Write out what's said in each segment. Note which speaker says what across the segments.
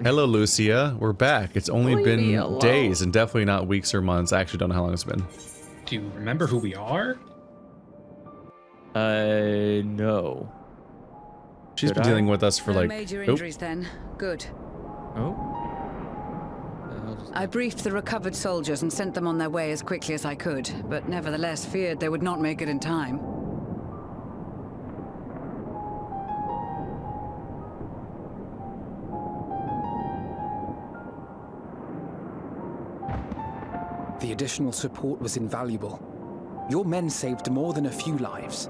Speaker 1: Hello, Lucia. We're back. It's only been days and definitely not weeks or months. I actually don't know how long it's been.
Speaker 2: Do you remember who we are?
Speaker 3: No.
Speaker 1: She's been dealing with us for
Speaker 4: No
Speaker 1: like...
Speaker 4: major injuries then. Good.
Speaker 3: Oh?
Speaker 4: I briefed the recovered soldiers and sent them on their way as quickly as I could, but nevertheless feared they would not make it in time.
Speaker 5: The additional support was invaluable. Your men saved more than a few lives.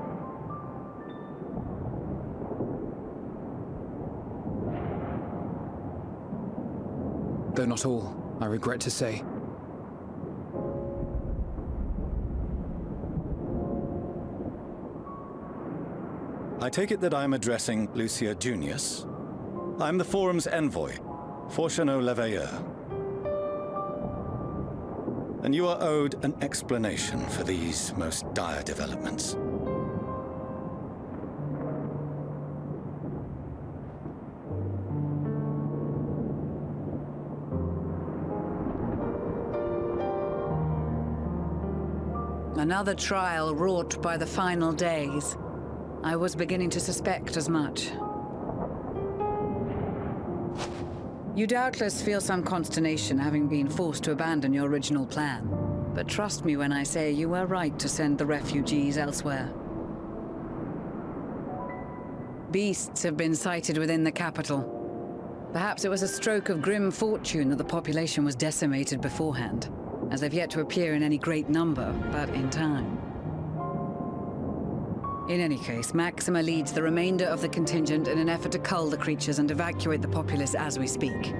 Speaker 5: Though not all, I regret to say.
Speaker 6: I take it that I'm addressing Lucia Junius. I'm the Forum's envoy, Forchano Leveilleur. And you are owed an explanation for these most dire developments.
Speaker 4: Another trial wrought by the final days. I was beginning to suspect as much. You doubtless feel some consternation having been forced to abandon your original plan. But trust me when I say you were right to send the refugees elsewhere. Beasts have been sighted within the capital. Perhaps it was a stroke of grim fortune that the population was decimated beforehand, as they've yet to appear in any great number, but in time. In any case, Maxima leads the remainder of the contingent in an effort to cull the creatures and evacuate the populace as we speak.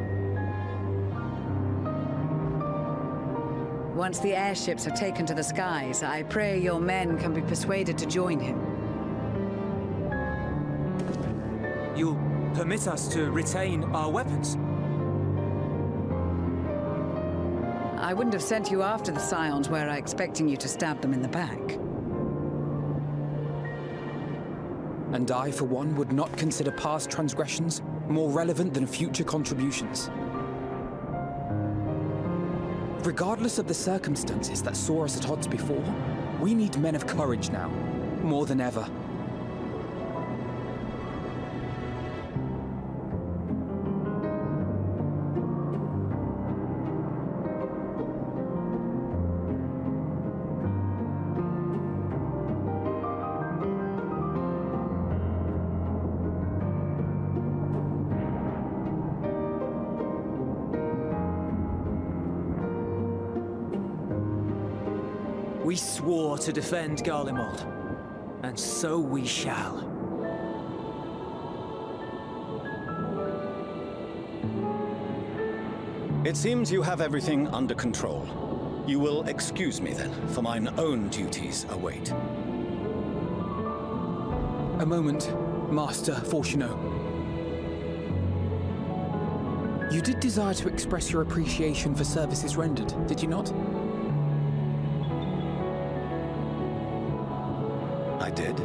Speaker 4: Once the airships have taken to the skies, I pray your men can be persuaded to join him.
Speaker 7: You'll permit us to retain our weapons?
Speaker 4: I wouldn't have sent you after the Scions were I expecting you to stab them in the back.
Speaker 5: And I, for one, would not consider past transgressions more relevant than future contributions. Regardless of the circumstances that saw us at odds before, we need men of courage now, more than ever.
Speaker 7: We swore to defend Garlean, and so we shall.
Speaker 6: It seems you have everything under control. You will excuse me then, for mine own duties await.
Speaker 5: A moment, Master Forchano. You did desire to express your appreciation for services rendered, did you not?
Speaker 6: I did.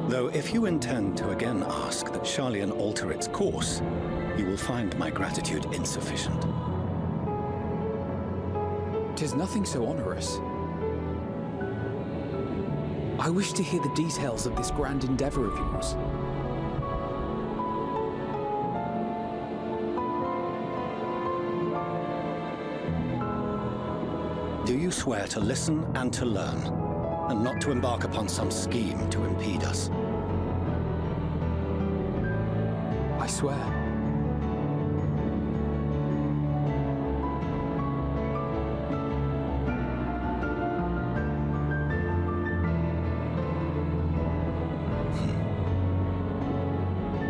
Speaker 6: Though if you intend to again ask that Sharlayan alter its course, you will find my gratitude insufficient.
Speaker 5: 'Tis nothing so onerous. I wish to hear the details of this grand endeavor of yours.
Speaker 6: Do you swear to listen and to learn, and not to embark upon some scheme to impede us?
Speaker 5: I swear.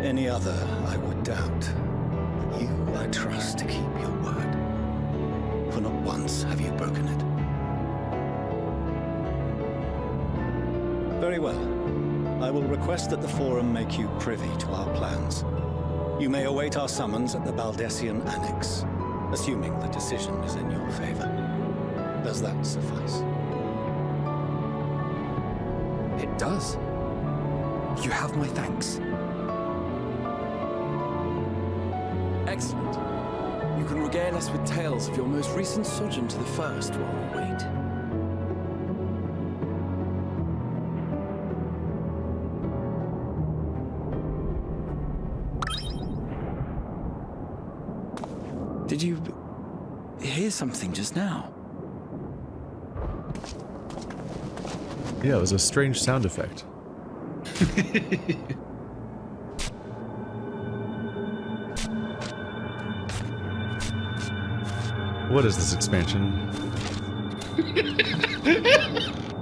Speaker 6: Any other I would doubt, but you I trust to keep your word. For not once have you broken it. Very well. I will request that the Forum make you privy to our plans. You may await our summons at the Baldessian Annex, assuming the decision is in your favor. Does that suffice?
Speaker 5: It does. You have my thanks. Excellent. You can regale us with tales of your most recent sojourn to the First while we wait. Did you hear something just now?
Speaker 1: Yeah, it was a strange sound effect. What is this expansion?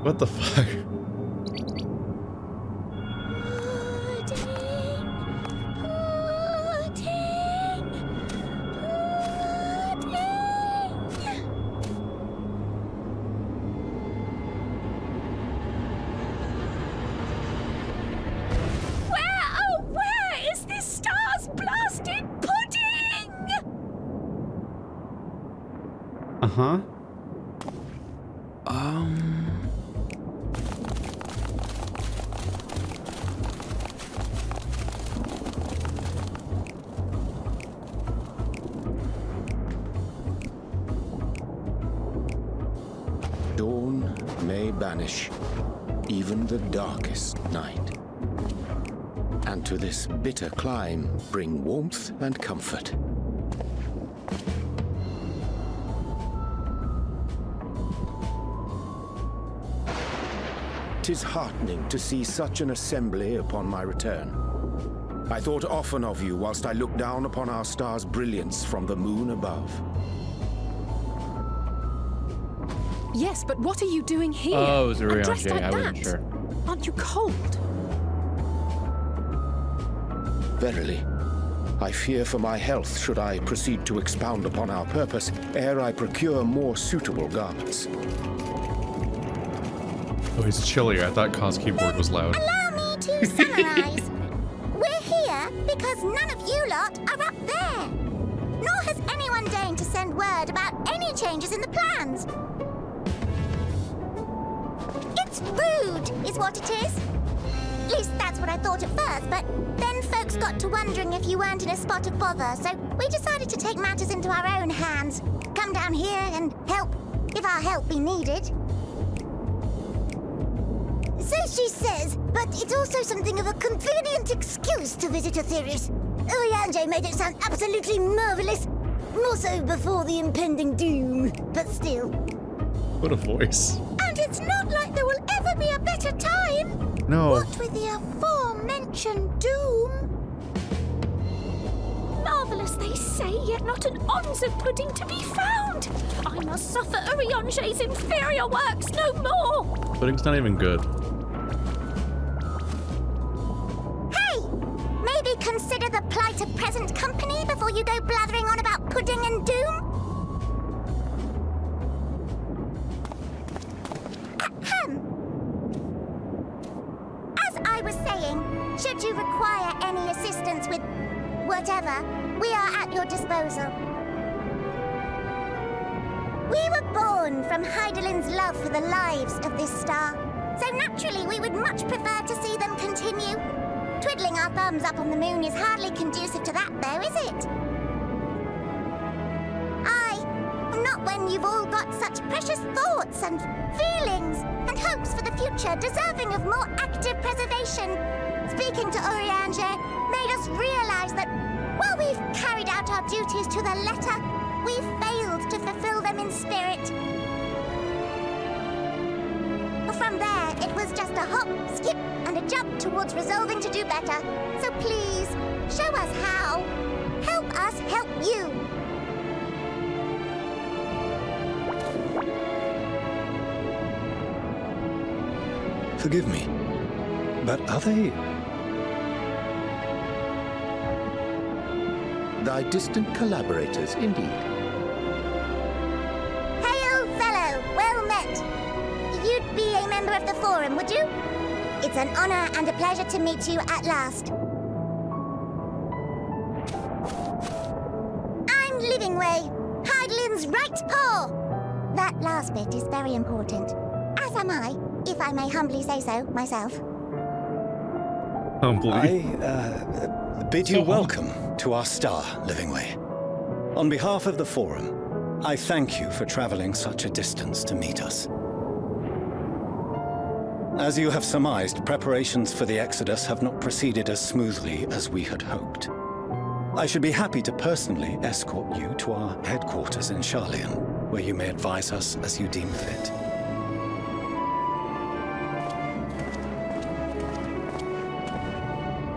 Speaker 1: What the fuck? Uh-huh.
Speaker 8: Dawn may banish even the darkest night, and to this bitter clime bring warmth and comfort. 'Tis heartening to see such an assembly upon my return. I thought often of you whilst I looked down upon our star's brilliance from the moon above.
Speaker 9: Yes, but what are you doing here?
Speaker 3: Oh, it was
Speaker 9: And dressed
Speaker 3: Eorzea.
Speaker 9: like
Speaker 3: I wasn't
Speaker 9: that?
Speaker 3: sure.
Speaker 9: Aren't you cold?
Speaker 8: Verily, I fear for my health should I proceed to expound upon our purpose ere I procure more suitable garments.
Speaker 1: Oh, he's chillier. I thought Cos keyboard was loud.
Speaker 10: Allow me to summarize. We're here because none of you lot are up there. Nor has anyone deigned to send word about any changes in the plans. It's rude, is what it is. At least that's what I thought at first, but then folks got to wondering if you weren't in a spot of bother, so we decided to take matters into our own hands. Come down here and help, if our help be needed. So she says, but it's also something of a convenient excuse to visit Aetherius. Eorzea made it sound absolutely marvelous. More so before the impending doom, but still.
Speaker 1: What a voice.
Speaker 10: And it's not like there will ever be a better time.
Speaker 1: No.
Speaker 10: What with the aforementioned doom?
Speaker 11: Marvelous, they say, yet not an ounce of pudding to be found. I must suffer Eorzea's inferior works no more.
Speaker 1: Pudding's not even good.
Speaker 10: Maybe consider the plight of present company before you go blathering on about pudding and doom? Ahem. As I was saying, should you require any assistance with whatever, we are at your disposal. We were born from Hydaelyn's love for the lives of this star, so naturally we would much prefer to see them continue. Twiddling our thumbs up on the moon is hardly conducive to that, though, is it? Not when you've all got such precious thoughts and feelings and hopes for the future deserving of more active preservation. Speaking to Eorzea made us realize that while we've carried out our duties to the letter, we've failed to fulfill them in spirit. From there, it was just a hop, skip, and a jump towards resolving to do better. So please, show us how. Help us help you.
Speaker 6: Forgive me, but are they...
Speaker 8: Thy distant collaborators, indeed.
Speaker 10: Hail, fellow, well met. You'd be a member of the Forum, would you? It's an honor and a pleasure to meet you at last. I'm Livingway, Hydaelyn's right paw. That last bit is very important, as am I, if I may humbly say so myself.
Speaker 6: I bid you welcome to our star, Livingway. On behalf of the Forum, I thank you for traveling such a distance to meet us. As you have surmised, preparations for the Exodus have not proceeded as smoothly as we had hoped. I should be happy to personally escort you to our headquarters in Garlean, where you may advise us as you deem fit.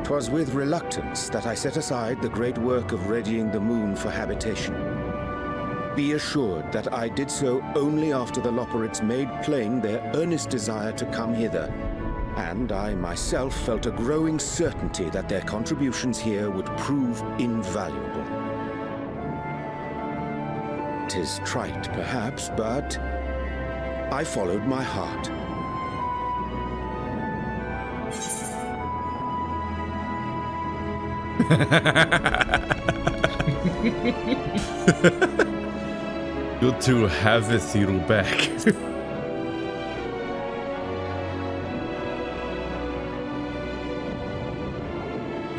Speaker 8: 'Twas with reluctance that I set aside the great work of readying the moon for habitation. Be assured that I did so only after the Loperids made plain their earnest desire to come hither, and I myself felt a growing certainty that their contributions here would prove invaluable. 'Tis trite, perhaps, but I followed my heart.
Speaker 1: Good to have you back.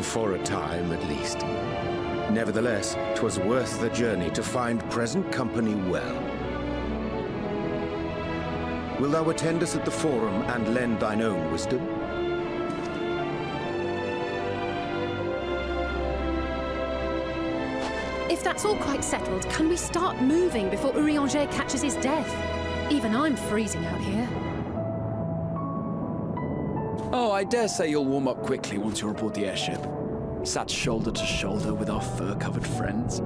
Speaker 8: For a time, at least. Nevertheless, 'twas worth the journey to find present company well. Will thou attend us at the Forum and lend thine own wisdom?
Speaker 9: If that's all quite settled, can we start moving before Eorzea catches his death? Even I'm freezing out here.
Speaker 5: Oh, I dare say you'll warm up quickly once you're aboard the airship. Sat shoulder to shoulder with our fur-covered friends.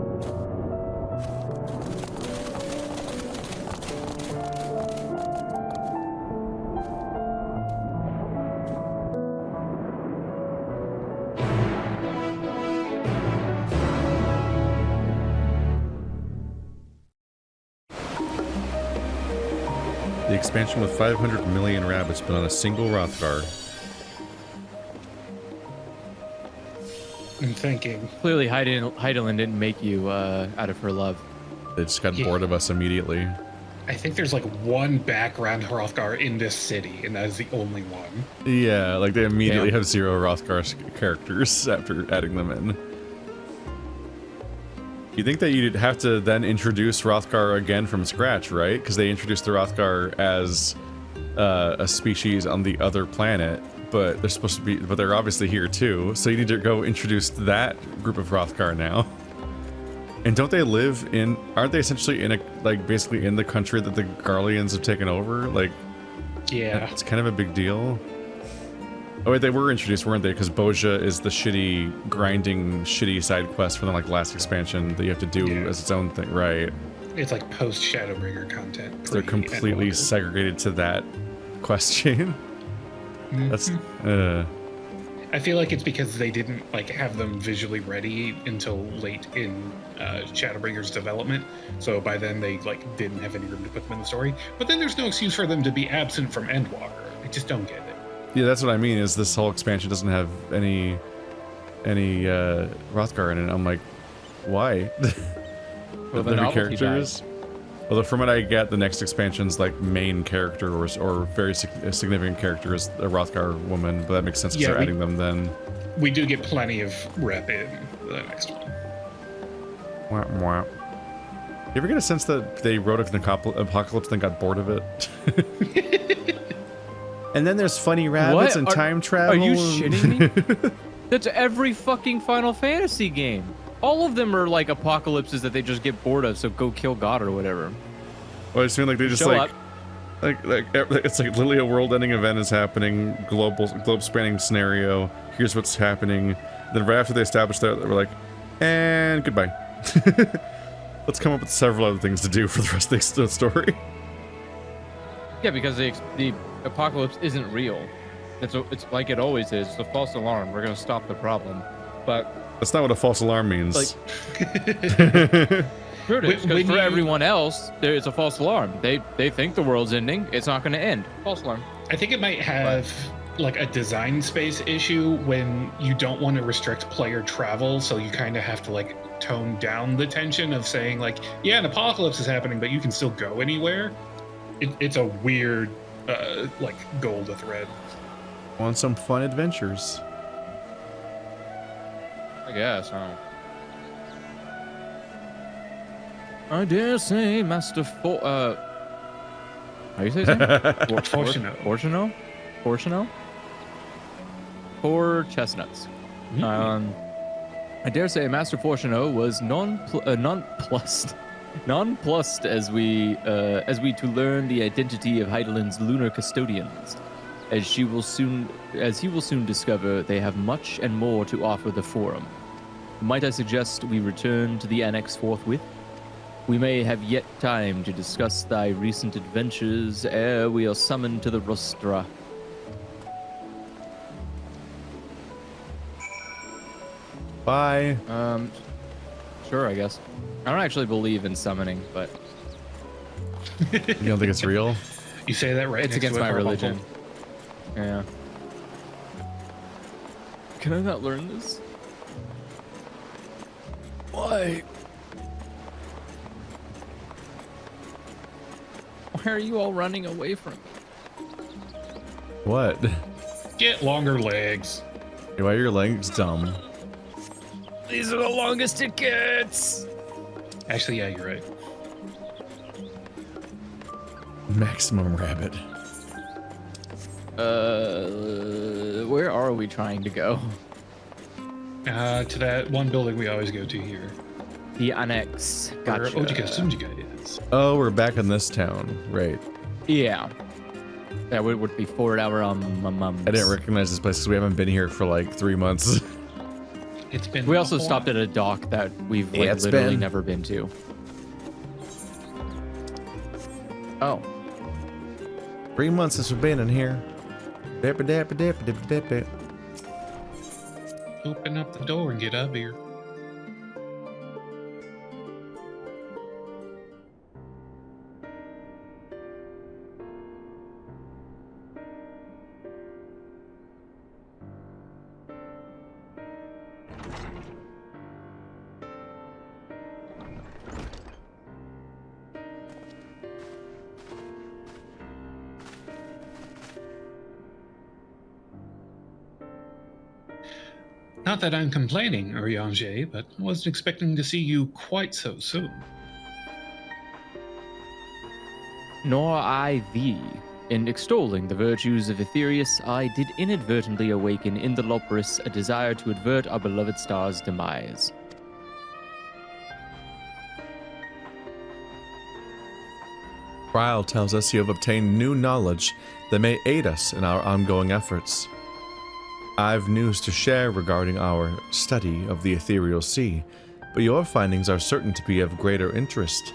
Speaker 1: The expansion with 500 million rabbits, but on a single Rothgar.
Speaker 2: I'm thinking.
Speaker 3: Clearly, Heidelin didn't make you out of her love.
Speaker 1: They just got bored of us immediately.
Speaker 2: I think there's like one background Hrothgar in this city, and that is the only one.
Speaker 1: Yeah, like they immediately have 0 Hrothgar characters after adding them in. You think that you'd have to then introduce Hrothgar again from scratch, right? Because they introduced the Hrothgar as a species on the other planet, but they're supposed to be, but they're obviously here too. So you need to go introduce that group of Hrothgar now. And don't they live in? Aren't they essentially in a basically in the country that the Garleans have taken over? Like,
Speaker 2: yeah,
Speaker 1: it's kind of a big deal. Oh wait, they were introduced, weren't they? Because Boja is the shitty, grinding, shitty side quest from the last expansion that you have to do as its own thing, right?
Speaker 2: It's like post Shadowbringer content.
Speaker 1: So they're completely segregated to that quest chain. That's.
Speaker 2: I feel like it's because they didn't have them visually ready until late in Shadowbringer's development. So by then they didn't have any room to put them in the story. But then there's no excuse for them to be absent from Endwalker. I just don't get it.
Speaker 1: Yeah, that's what I mean, is this whole expansion doesn't have any Hrothgar in it. I'm like, why?
Speaker 3: Well, the
Speaker 1: characters? Although from what I get, the next expansion's main character or very significant character is a Hrothgar woman, but that makes sense because they're adding them then.
Speaker 2: We do get plenty of rep in the next one.
Speaker 1: Wah, wah. You ever get a sense that they wrote an apocalypse and got bored of it? And then there's funny rabbits and time travel.
Speaker 3: Are you shitting me? That's every fucking Final Fantasy game. All of them are apocalypses that they just get bored of, so go kill God or whatever.
Speaker 1: Well, I just mean they just it's literally a world-ending event is happening, globe-spanning scenario. Here's what's happening. Then right after they establish that, we're like, and goodbye. Let's come up with several other things to do for the rest of the story.
Speaker 3: Yeah, because the apocalypse isn't real. It's like it always is. It's a false alarm. We're gonna stop the problem, but
Speaker 1: that's not what a false alarm means.
Speaker 3: Sure it is, because for everyone else, it's a false alarm. They think the world's ending. It's not going to end. False alarm.
Speaker 2: I think it might have a design space issue when you don't want to restrict player travel, so you kind of have to tone down the tension of saying yeah, an apocalypse is happening, but you can still go anywhere. It's a weird goal to thread.
Speaker 1: Want some fun adventures?
Speaker 3: I guess. I dare say, Master how do you say his name?
Speaker 2: Fortuno.
Speaker 3: Fortuno? Four chestnuts. I dare say Master Fortuno was nonplussed as we to learn the identity of Heidelin's lunar custodians. As he will soon discover, they have much and more to offer the Forum. Might I suggest we return to the Annex forthwith? We may have yet time to discuss thy recent adventures ere we are summoned to the Rostra.
Speaker 1: Bye.
Speaker 3: Sure, I guess. I don't actually believe in summoning, but
Speaker 1: You don't think it's real?
Speaker 2: You say that right?
Speaker 3: it's
Speaker 2: next
Speaker 3: against
Speaker 2: to a
Speaker 3: my
Speaker 2: carbuncle.
Speaker 3: religion. Yeah. Can I not learn this? Why? Why are you all running away from me?
Speaker 1: What?
Speaker 2: Get longer legs.
Speaker 1: Why are your legs dumb?
Speaker 3: These are the longest tickets!
Speaker 2: Actually, yeah, you're right.
Speaker 1: Maximum rabbit.
Speaker 3: Where are we trying to go?
Speaker 2: To that one building we always go to here.
Speaker 3: The Annex.
Speaker 2: Where
Speaker 3: Gotcha.
Speaker 2: Ojika Sunjiga is.
Speaker 1: Oh, we're back in this town. Right.
Speaker 3: Yeah. That would be 4 hour
Speaker 1: I didn't recognize this place because we haven't been here for like 3 months.
Speaker 2: It's been.
Speaker 3: We also stopped at a dock that we've like,
Speaker 1: it's
Speaker 3: literally
Speaker 1: been-
Speaker 3: never been to. Oh.
Speaker 1: 3 months since we've been in here. Dapper, dapper, dapper, dapper, dapper.
Speaker 2: Open up the door and get up here. Not that I'm complaining, Eorzea, but I wasn't expecting to see you quite so soon.
Speaker 3: Nor I thee. In extolling the virtues of Aetherius, I did inadvertently awaken in the Loporus a desire to avert our beloved star's demise.
Speaker 1: Trial tells us you have obtained new knowledge that may aid us in our ongoing efforts. I've news to share regarding our study of the ethereal sea, but your findings are certain to be of greater interest,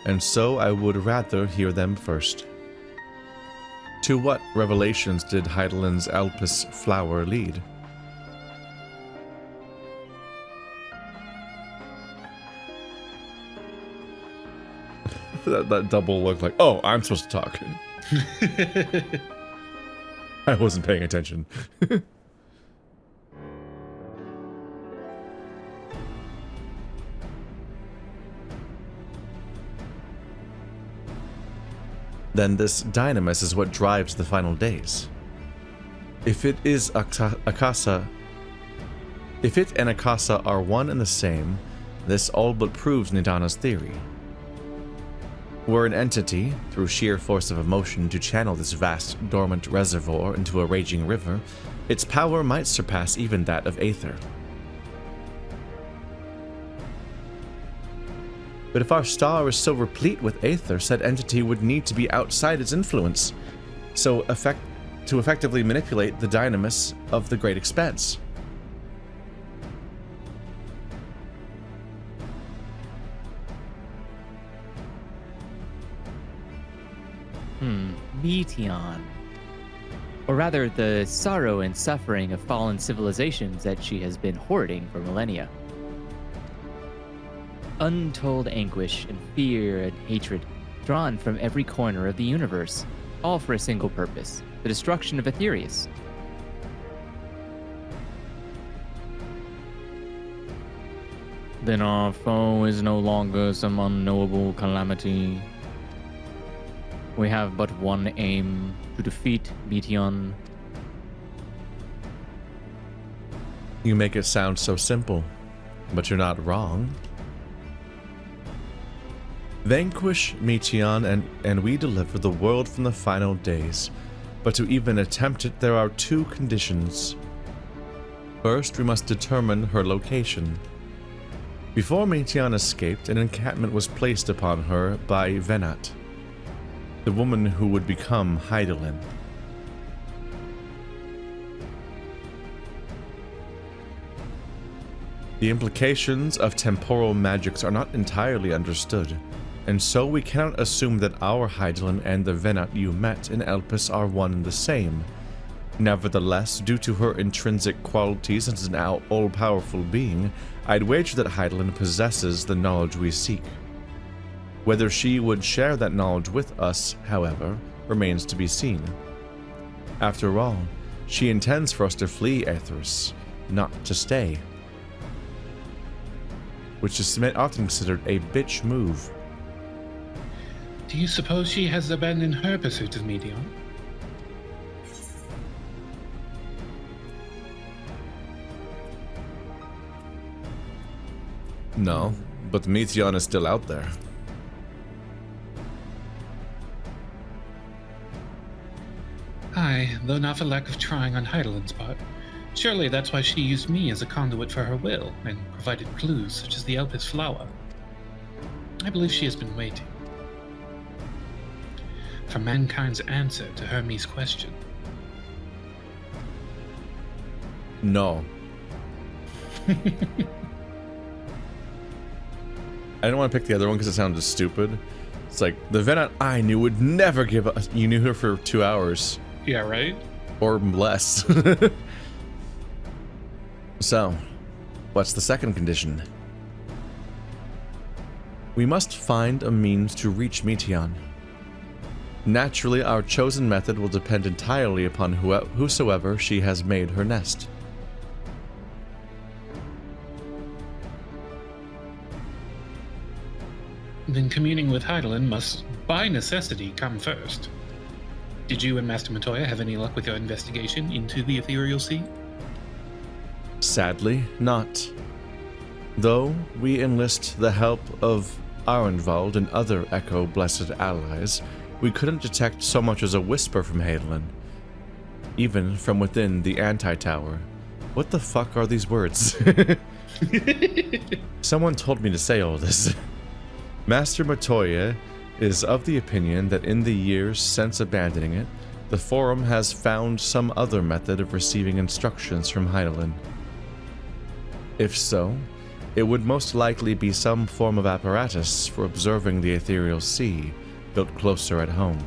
Speaker 1: and so I would rather hear them first. To what revelations did Heidelin's Alpus flower lead? that double look like, oh, I'm supposed to talk. I wasn't paying attention. Then this dynamis is what drives the final days. If it is Akasa, if it and Akasa are one and the same, this all but proves Nidana's theory. Were an entity, through sheer force of emotion, to channel this vast, dormant reservoir into a raging river, its power might surpass even that of Aether. But if our star is so replete with Aether, said entity would need to be outside its influence, to effectively manipulate the dynamis of the Great Expanse.
Speaker 3: Meteon. Or rather, the sorrow and suffering of fallen civilizations that she has been hoarding for millennia. Untold anguish and fear and hatred drawn from every corner of the universe, all for a single purpose, the destruction of Aetherius. Then our foe is no longer some unknowable calamity. We have but one aim, to defeat Meteon.
Speaker 1: You make it sound so simple, but you're not wrong. Vanquish Meteon and we deliver the world from the final days. But to even attempt it, there are 2 conditions. First, we must determine her location. Before Meteon escaped, an encampment was placed upon her by Venat, the woman who would become Hydaelyn. The implications of temporal magics are not entirely understood, and so we cannot assume that our Hydaelyn and the Venat you met in Elpis are one and the same. Nevertheless, due to her intrinsic qualities as an all-powerful being, I'd wager that Hydaelyn possesses the knowledge we seek. Whether she would share that knowledge with us, however, remains to be seen. After all, she intends for us to flee Aethys, not to stay. Which is often considered a bitch move.
Speaker 2: Do you suppose she has abandoned her pursuit of Meteon?
Speaker 1: No, but Meteon is still out there.
Speaker 2: Aye, though not for lack of trying on Hydaelyn's part. Surely that's why she used me as a conduit for her will, and provided clues such as the Elpis flower. I believe she has been waiting for mankind's answer to Hermes' question.
Speaker 1: No. I didn't want to pick the other one because it sounded stupid. It's like, the Venat I knew would never give us... You knew her for 2 hours.
Speaker 2: Yeah, right?
Speaker 1: Or less. So, what's the second condition? We must find a means to reach Meteon. Naturally, our chosen method will depend entirely upon whosoever she has made her nest.
Speaker 2: Then communing with Hydaelyn must, by necessity, come first. Did you and Master Matoya have any luck with your investigation into the Ethereal Sea?
Speaker 1: Sadly, not. Though we enlist the help of Arenvald and other Echo-blessed allies, we couldn't detect so much as a whisper from Hydaelyn. Even from within the anti-tower. What the fuck are these words? Someone told me to say all this. Master Matoya is of the opinion that in the years since abandoning it, the Forum has found some other method of receiving instructions from Hydaelyn. If so, it would most likely be some form of apparatus for observing the Ethereal Sea, built closer at home.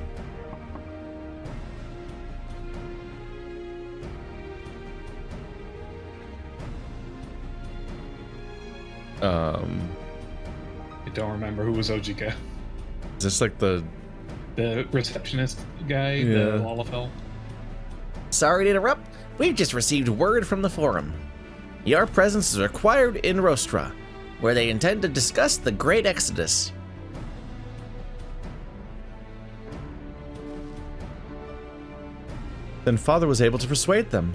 Speaker 2: I don't remember who was Ojika.
Speaker 1: Is this like the
Speaker 2: receptionist guy,
Speaker 1: Yeah.
Speaker 2: the Lalafell?
Speaker 12: Sorry to interrupt. We've just received word from the Forum. Your presence is required in Rostra, where they intend to discuss the Great Exodus.
Speaker 1: Then Father was able to persuade them.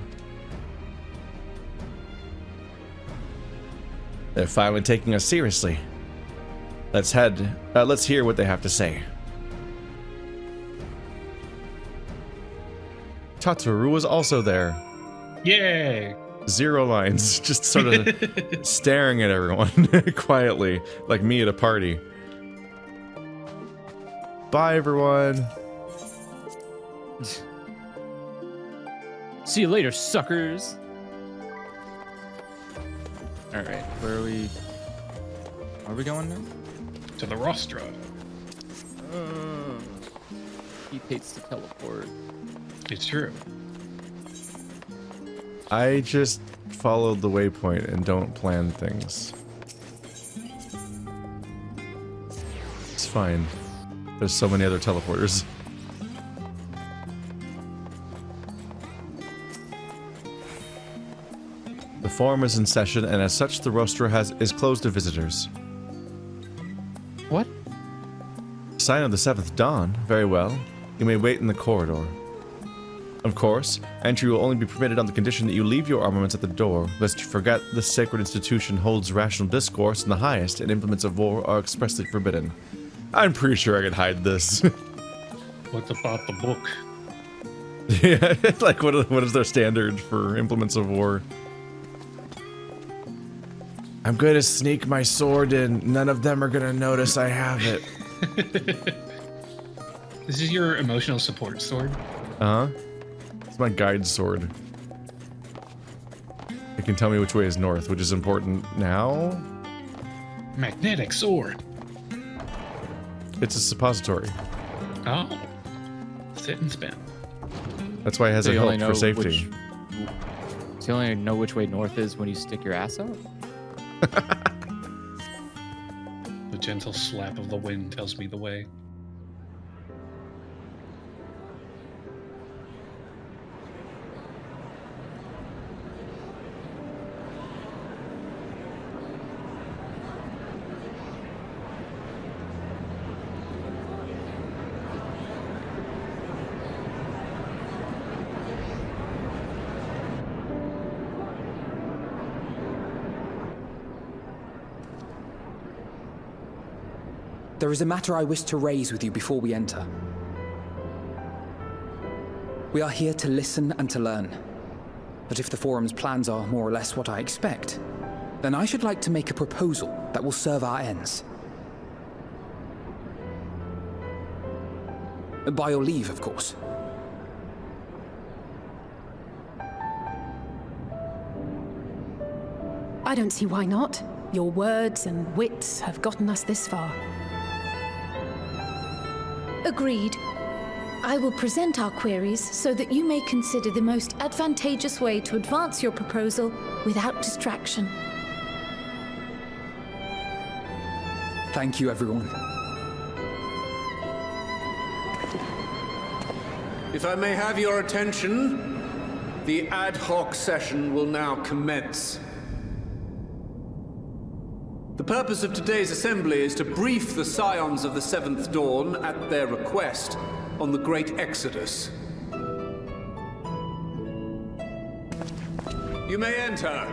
Speaker 1: They're finally taking us seriously. Let's hear what they have to say. Tataru was also there.
Speaker 2: Yay!
Speaker 1: 0 lines, just sort of staring at everyone quietly, like me at a party. Bye, everyone.
Speaker 3: See you later, suckers. All right, where are we? Are we going now?
Speaker 2: To the Rostra.
Speaker 3: He hates to teleport.
Speaker 2: It's true.
Speaker 1: I just followed the waypoint and don't plan things. It's fine. There's so many other teleporters. The forum is in session, and as such, the Rostra is closed to visitors.
Speaker 3: What?
Speaker 1: Sign of the Seventh Dawn. Very well. You may wait in the corridor. Of course, entry will only be permitted on the condition that you leave your armaments at the door, lest you forget this sacred institution holds rational discourse in the highest, and implements of war are expressly forbidden. I'm pretty sure I could hide this.
Speaker 2: What about the book?
Speaker 1: Yeah, like what is their standard for implements of war? I'm going to sneak my sword in. None of them are going to notice I have it.
Speaker 2: This is your emotional support sword?
Speaker 1: Uh-huh. It's my guide sword. It can tell me which way is north, which is important now.
Speaker 2: Magnetic sword.
Speaker 1: It's a suppository.
Speaker 2: Oh. Sit and spin.
Speaker 1: That's why it has
Speaker 3: So
Speaker 1: a
Speaker 3: you only
Speaker 1: hilt for
Speaker 3: know
Speaker 1: safety.
Speaker 3: So you only know which way north is when you stick your ass out?
Speaker 2: The gentle slap of the wind tells me the way.
Speaker 5: There is a matter I wish to raise with you before we enter. We are here to listen and to learn. But if the Forum's plans are more or less what I expect, then I should like to make a proposal that will serve our ends. By your leave, of course.
Speaker 9: I don't see why not. Your words and wits have gotten us this far.
Speaker 11: Agreed. I will present our queries so that you may consider the most advantageous way to advance your proposal without distraction.
Speaker 5: Thank you, everyone.
Speaker 13: If I may have your attention, the ad hoc session will now commence. The purpose of today's assembly is to brief the Scions of the Seventh Dawn at their request on the Great Exodus. You may enter.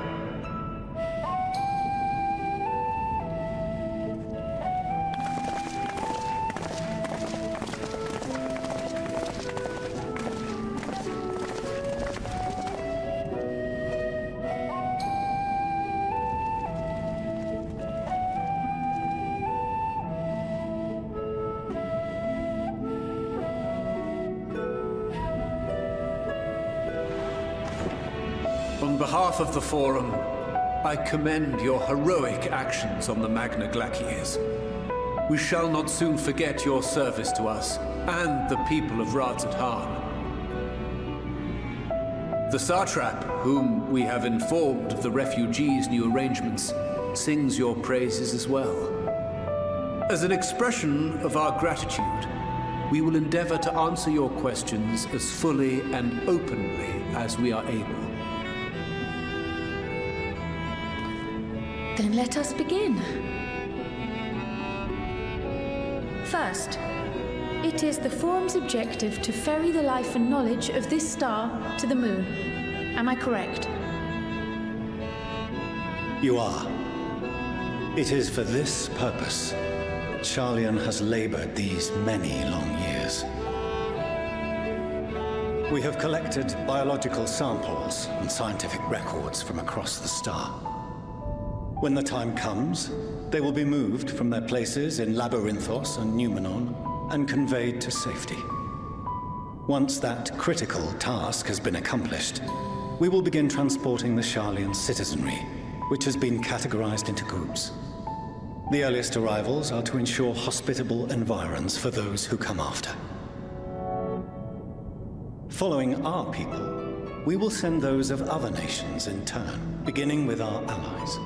Speaker 13: On behalf of the Forum, I commend your heroic actions on the Magna Glaciers. We shall not soon forget your service to us and the people of Radzat-Han. The Satrap, whom we have informed of the refugees' new arrangements, sings your praises as well. As an expression of our gratitude, we will endeavor to answer your questions as fully and openly as we are able.
Speaker 11: Then let us begin. First, it is the Forum's objective to ferry the life and knowledge of this star to the moon. Am I correct?
Speaker 6: You are. It is for this purpose that Charlian has labored these many long years. We have collected biological samples and scientific records from across the star. When the time comes, they will be moved from their places in Labyrinthos and Numenon and conveyed to safety. Once that critical task has been accomplished, we will begin transporting the Charlian citizenry, which has been categorized into groups. The earliest arrivals are to ensure hospitable environs for those who come after. Following our people, we will send those of other nations in turn, beginning with our allies.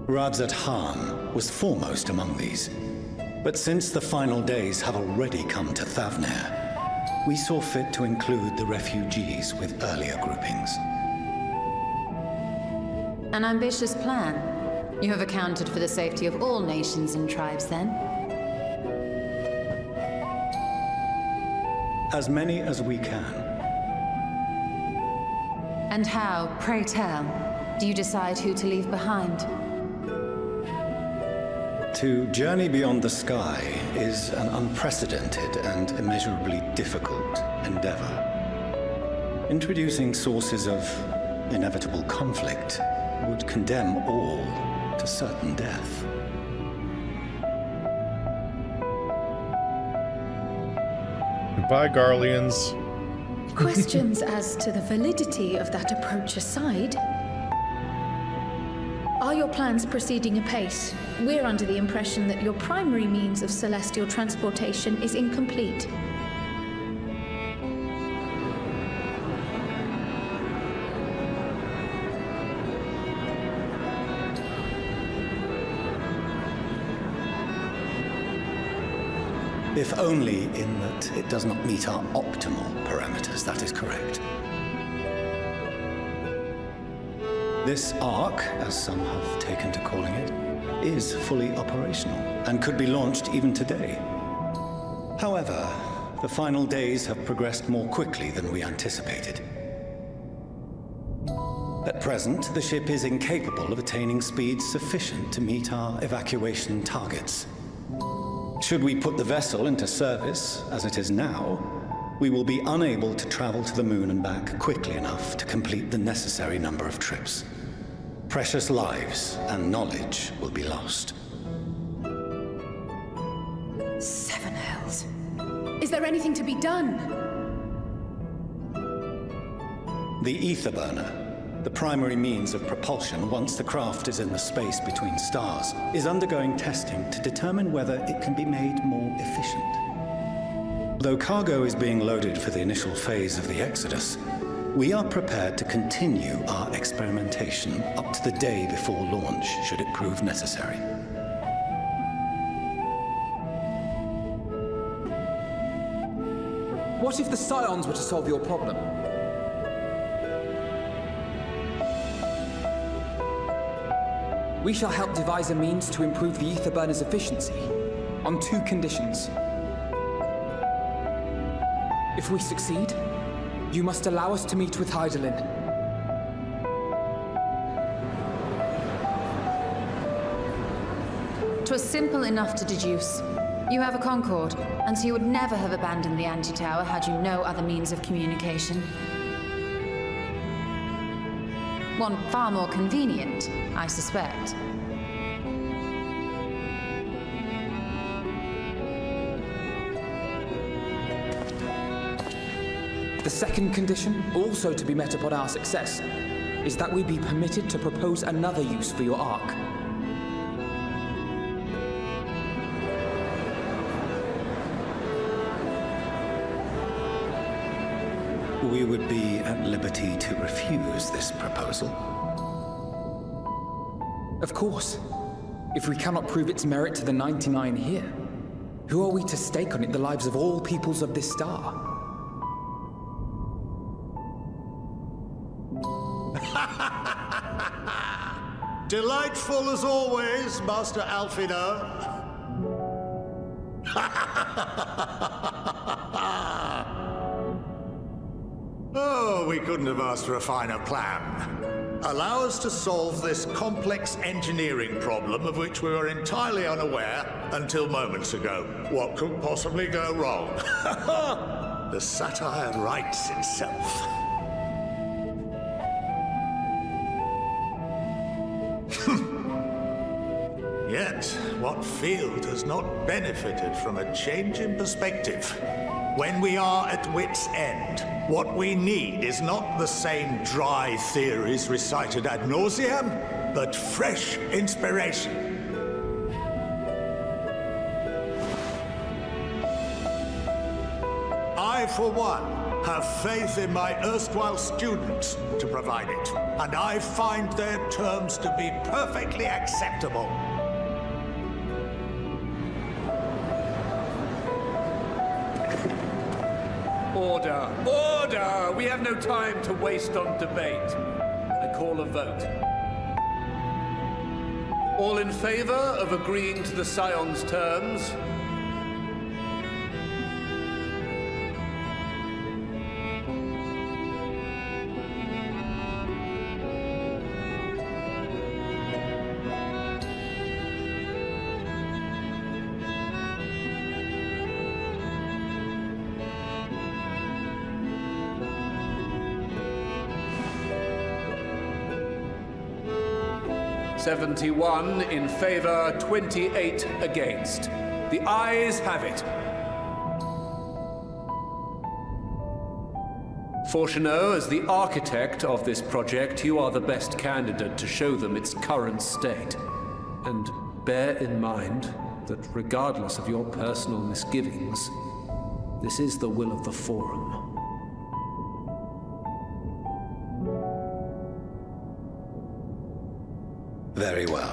Speaker 6: Radzat-Han was foremost among these, but since the final days have already come to Thavnair, we saw fit to include the refugees with earlier groupings.
Speaker 14: An ambitious plan. You have accounted for the safety of all nations and tribes, then?
Speaker 6: As many as we can.
Speaker 14: And how, pray tell, do you decide who to leave behind?
Speaker 6: To journey beyond the sky is an unprecedented and immeasurably difficult endeavor. Introducing sources of inevitable conflict would condemn all to certain death.
Speaker 1: Goodbye, Garleans.
Speaker 11: Questions as to the validity of that approach aside, are your plans proceeding apace? We're under the impression that your primary means of celestial transportation is incomplete.
Speaker 6: If only in that it does not meet our optimal parameters, that is correct. This arc, as some have taken to calling it, is fully operational and could be launched even today. However, the final days have progressed more quickly than we anticipated. At present, the ship is incapable of attaining speeds sufficient to meet our evacuation targets. Should we put the vessel into service, as it is now, we will be unable to travel to the moon and back quickly enough to complete the necessary number of trips. Precious lives and knowledge will be lost.
Speaker 9: Seven hells. Is there anything to be done?
Speaker 6: The ether burner, the primary means of propulsion once the craft is in the space between stars, is undergoing testing to determine whether it can be made more efficient. Though cargo is being loaded for the initial phase of the Exodus, we are prepared to continue our experimentation up to the day before launch, should it prove necessary.
Speaker 5: What if the Scions were to solve your problem? We shall help devise a means to improve the ether burner's efficiency, on 2 conditions. If we succeed, you must allow us to meet with Hydaelyn.
Speaker 14: "'Twas simple enough to deduce. You have a Concord, and so you would never have abandoned the anti-tower had you no other means of communication. One far more convenient, I suspect.
Speaker 5: The second condition, also to be met upon our success, is that we be permitted to propose another use for your Ark.
Speaker 6: We would be at liberty to refuse this proposal.
Speaker 5: Of course. If we cannot prove its merit to the 99 here, who are we to stake on it the lives of all peoples of this star?
Speaker 15: Delightful as always, Master Alfino. Oh, we couldn't have asked for a finer plan. Allow us to solve this complex engineering problem of which we were entirely unaware until moments ago. What could possibly go wrong? The satire writes itself. Yet, what field has not benefited from a change in perspective? When we are at wit's end, what we need is not the same dry theories recited ad nauseam, but fresh inspiration. I, for one, have faith in my erstwhile students to provide it, and I find their terms to be perfectly acceptable.
Speaker 13: Order! Order! We have no time to waste on debate. I call a vote. All in favor of agreeing to the Scion's terms? 71 in favor, 28 against. The ayes have it. Fortuneau, as the architect of this project, you are the best candidate to show them its current state. And bear in mind that regardless of your personal misgivings, this is the will of the Forum.
Speaker 6: Very well.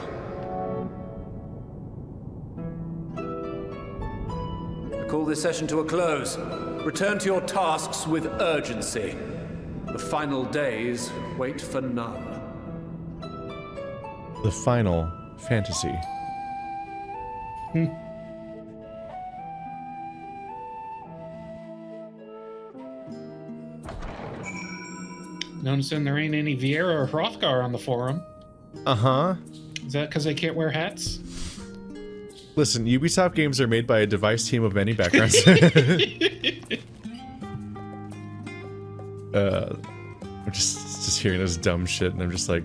Speaker 13: I call this session to a close. Return to your tasks with urgency. The final days wait for none.
Speaker 1: The final fantasy.
Speaker 2: Noticing there ain't any Vieira or Hrothgar on the forum.
Speaker 1: Uh-huh.
Speaker 2: Is that because they can't wear hats?
Speaker 1: Listen, Ubisoft games are made by a device team of many backgrounds. I'm just hearing this dumb shit, and I'm just like,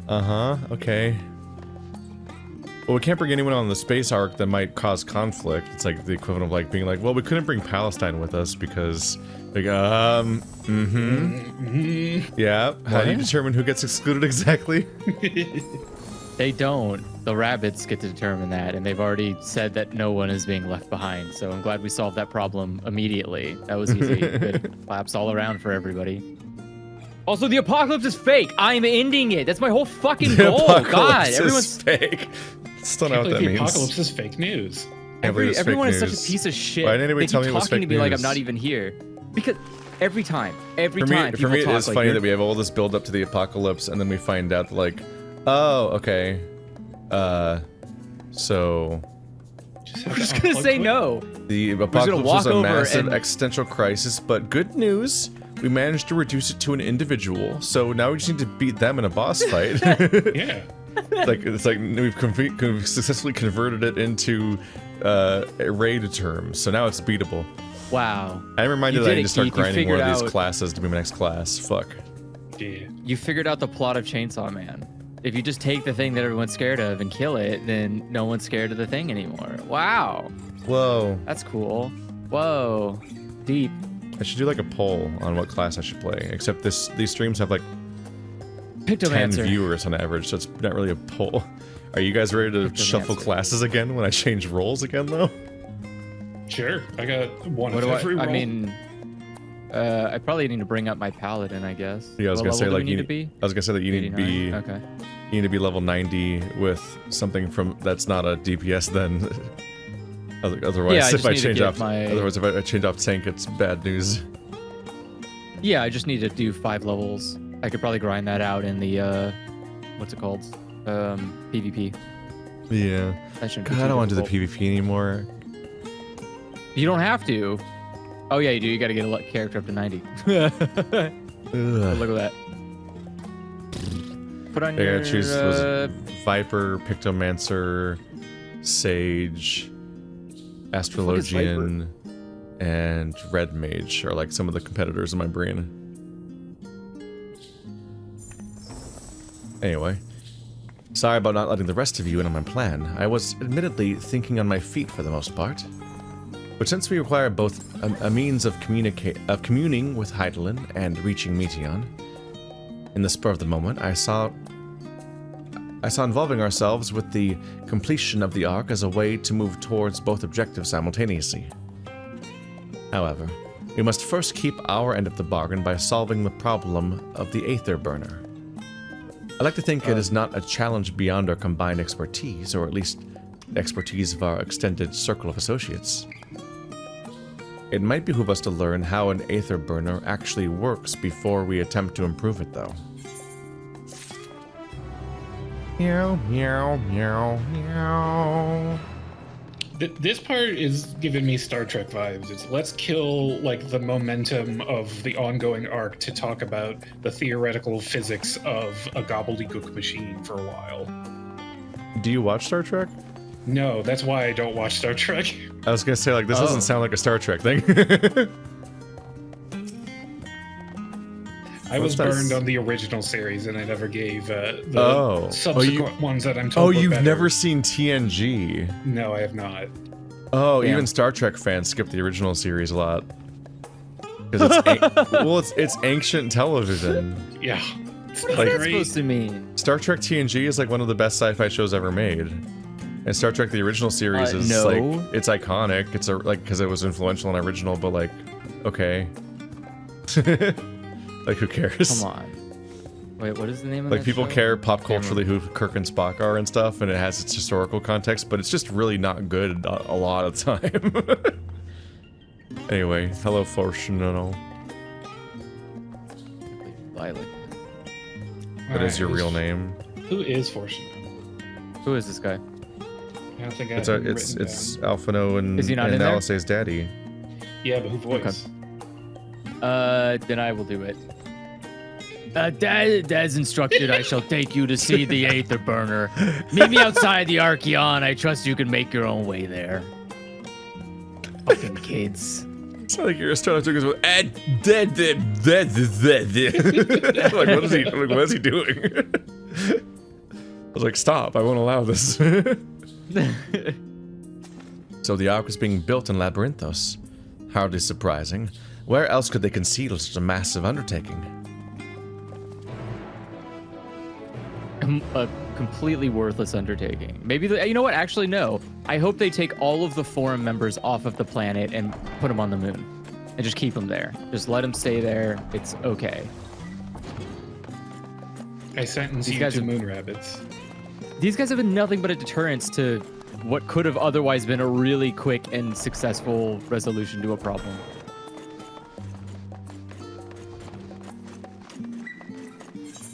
Speaker 1: okay. Well, we can't bring anyone on the space arc that might cause conflict. It's like the equivalent of like being like, well, we couldn't bring Palestine with us because, like, yeah. How do you determine who gets excluded exactly?
Speaker 3: They don't. The rabbits get to determine that, and they've already said that no one is being left behind. So I'm glad we solved that problem immediately. That was easy. Good claps all around for everybody. Also, the apocalypse is fake. I'm ending it. That's my whole fucking goal. God, everyone's
Speaker 1: fake. Still know what that
Speaker 2: the
Speaker 1: means.
Speaker 2: Apocalypse is fake news.
Speaker 3: Everyone is such a piece of shit.
Speaker 1: Why didn't anybody tell me it was fake
Speaker 3: talking to me like I'm
Speaker 1: news?
Speaker 3: not even here. Because every time
Speaker 1: For
Speaker 3: people
Speaker 1: me, it
Speaker 3: talk
Speaker 1: is
Speaker 3: like
Speaker 1: funny that we have all this build up to the apocalypse, and then we find out like, oh, okay, so
Speaker 3: we're just gonna say no.
Speaker 1: The
Speaker 3: gonna
Speaker 1: apocalypse
Speaker 3: walk
Speaker 1: was a
Speaker 3: over
Speaker 1: massive
Speaker 3: and-
Speaker 1: existential crisis, but good news, we managed to reduce it to an individual. So now we just need to beat them in a boss fight.
Speaker 2: Yeah.
Speaker 1: It's like we've successfully converted it into raid terms, so now it's beatable.
Speaker 3: Wow.
Speaker 1: I'm reminded
Speaker 3: You
Speaker 1: that I
Speaker 3: did
Speaker 1: need
Speaker 3: it,
Speaker 1: to start
Speaker 3: Keith. You
Speaker 1: grinding one of
Speaker 3: figured
Speaker 1: these
Speaker 3: out-
Speaker 1: classes to be my next class. Fuck.
Speaker 2: Yeah.
Speaker 3: You figured out the plot of Chainsaw Man. If you just take the thing that everyone's scared of and kill it, then no one's scared of the thing anymore. Wow.
Speaker 1: Whoa.
Speaker 3: That's cool. Whoa. Deep.
Speaker 1: I should do like a poll on what class I should play. Except these streams have like 10
Speaker 3: Pictomancer.
Speaker 1: viewers on average, so it's not really a poll. Are you guys ready to shuffle classes again when I change roles again, though?
Speaker 2: Sure. I got one
Speaker 3: What
Speaker 2: of
Speaker 3: do
Speaker 2: every
Speaker 3: I
Speaker 2: role.
Speaker 3: mean, I probably need to bring up my paladin, I guess.
Speaker 1: Yeah, I was
Speaker 3: What
Speaker 1: gonna say
Speaker 3: level do
Speaker 1: like
Speaker 3: we
Speaker 1: you
Speaker 3: need to be?
Speaker 1: I was gonna say that you need to be
Speaker 3: 89? Okay.
Speaker 1: you need to be level 90 with something from that's not a DPS then. Otherwise,
Speaker 3: Yeah, I
Speaker 1: if
Speaker 3: just
Speaker 1: I
Speaker 3: need to
Speaker 1: change
Speaker 3: get
Speaker 1: off,
Speaker 3: my-
Speaker 1: otherwise if I change off tank, it's bad news.
Speaker 3: Yeah, I just need to do 5 levels. I could probably grind that out in the what's it called? PvP.
Speaker 1: Yeah.
Speaker 3: That shouldn't be
Speaker 1: God,
Speaker 3: too
Speaker 1: I don't want to do the
Speaker 3: difficult.
Speaker 1: PvP anymore.
Speaker 3: You don't have to. Oh yeah, you do. You got to get a character up to 90. Look at that. Put on
Speaker 1: I
Speaker 3: your.
Speaker 1: gotta choose was it Viper, Pictomancer, Sage, Astrologian, and Red Mage are like some of the competitors in my brain. Anyway, sorry about not letting the rest of you in on my plan. I was admittedly thinking on my feet for the most part. But since we require both a means of communing with Hydaelyn and reaching Meteon, in the spur of the moment, I saw involving ourselves with the completion of the Ark as a way to move towards both objectives simultaneously. However, we must first keep our end of the bargain by solving the problem of the Aether Burner. I like to think it is not a challenge beyond our combined expertise, or at least the expertise of our extended circle of associates. It might behoove us to learn how an Aether Burner actually works before we attempt to improve it, though. Meow, meow, meow, meow.
Speaker 2: This part is giving me Star Trek vibes. It's let's kill like the momentum of the ongoing arc to talk about the theoretical physics of a gobbledygook machine for a while.
Speaker 1: Do you watch Star Trek?
Speaker 2: No, that's why I don't watch Star Trek.
Speaker 1: I was gonna say, like, this doesn't sound like a Star Trek thing.
Speaker 2: I was burned on the original series, and I never gave the subsequent ones that I'm told.
Speaker 1: Oh,
Speaker 2: were
Speaker 1: you've
Speaker 2: better.
Speaker 1: never seen TNG?
Speaker 2: No, I have not.
Speaker 1: Oh, even Star Trek fans skip the original series a lot. Because it's ancient television.
Speaker 2: Yeah.
Speaker 3: What's that supposed to mean?
Speaker 1: Star Trek TNG is like one of the best sci-fi shows ever made. And Star Trek the original series is
Speaker 3: no.
Speaker 1: like it's iconic. It's like because it was influential and original, but like okay. Like who cares?
Speaker 3: Come on. Wait, what is the name of
Speaker 1: like
Speaker 3: that
Speaker 1: people
Speaker 3: show?
Speaker 1: care pop culturally who Kirk and Spock are and stuff, and it has its historical context, but it's just really not good a lot of the time. Anyway, hello Fortunato.
Speaker 3: Violet.
Speaker 1: What is your real name?
Speaker 2: Who is Fortunato?
Speaker 3: Who is this guy?
Speaker 2: I don't think
Speaker 1: It's
Speaker 2: I have
Speaker 1: it's Alphino and,
Speaker 3: Is he not in there?
Speaker 1: Alice's daddy.
Speaker 2: Yeah, but who voice?
Speaker 3: Then I will do it. As instructed, I shall take you to see the Aether Burner. Meet me outside the Archeon. I trust you can make your own way there. Fucking kids.
Speaker 1: It's not like you're a startup doing this with like what is he doing? I was like, stop, I won't allow this. So the Ark was being built in Labyrinthos. Hardly surprising. Where else could they conceal such a massive undertaking?
Speaker 3: A completely worthless undertaking. Maybe, you know what? Actually, no. I hope they take all of the Forum members off of the planet and put them on the moon. And just keep them there. Just let them stay there. It's okay.
Speaker 2: I sentence you to moon rabbits.
Speaker 3: These guys have been nothing but a deterrence to what could have otherwise been a really quick and successful resolution to a problem.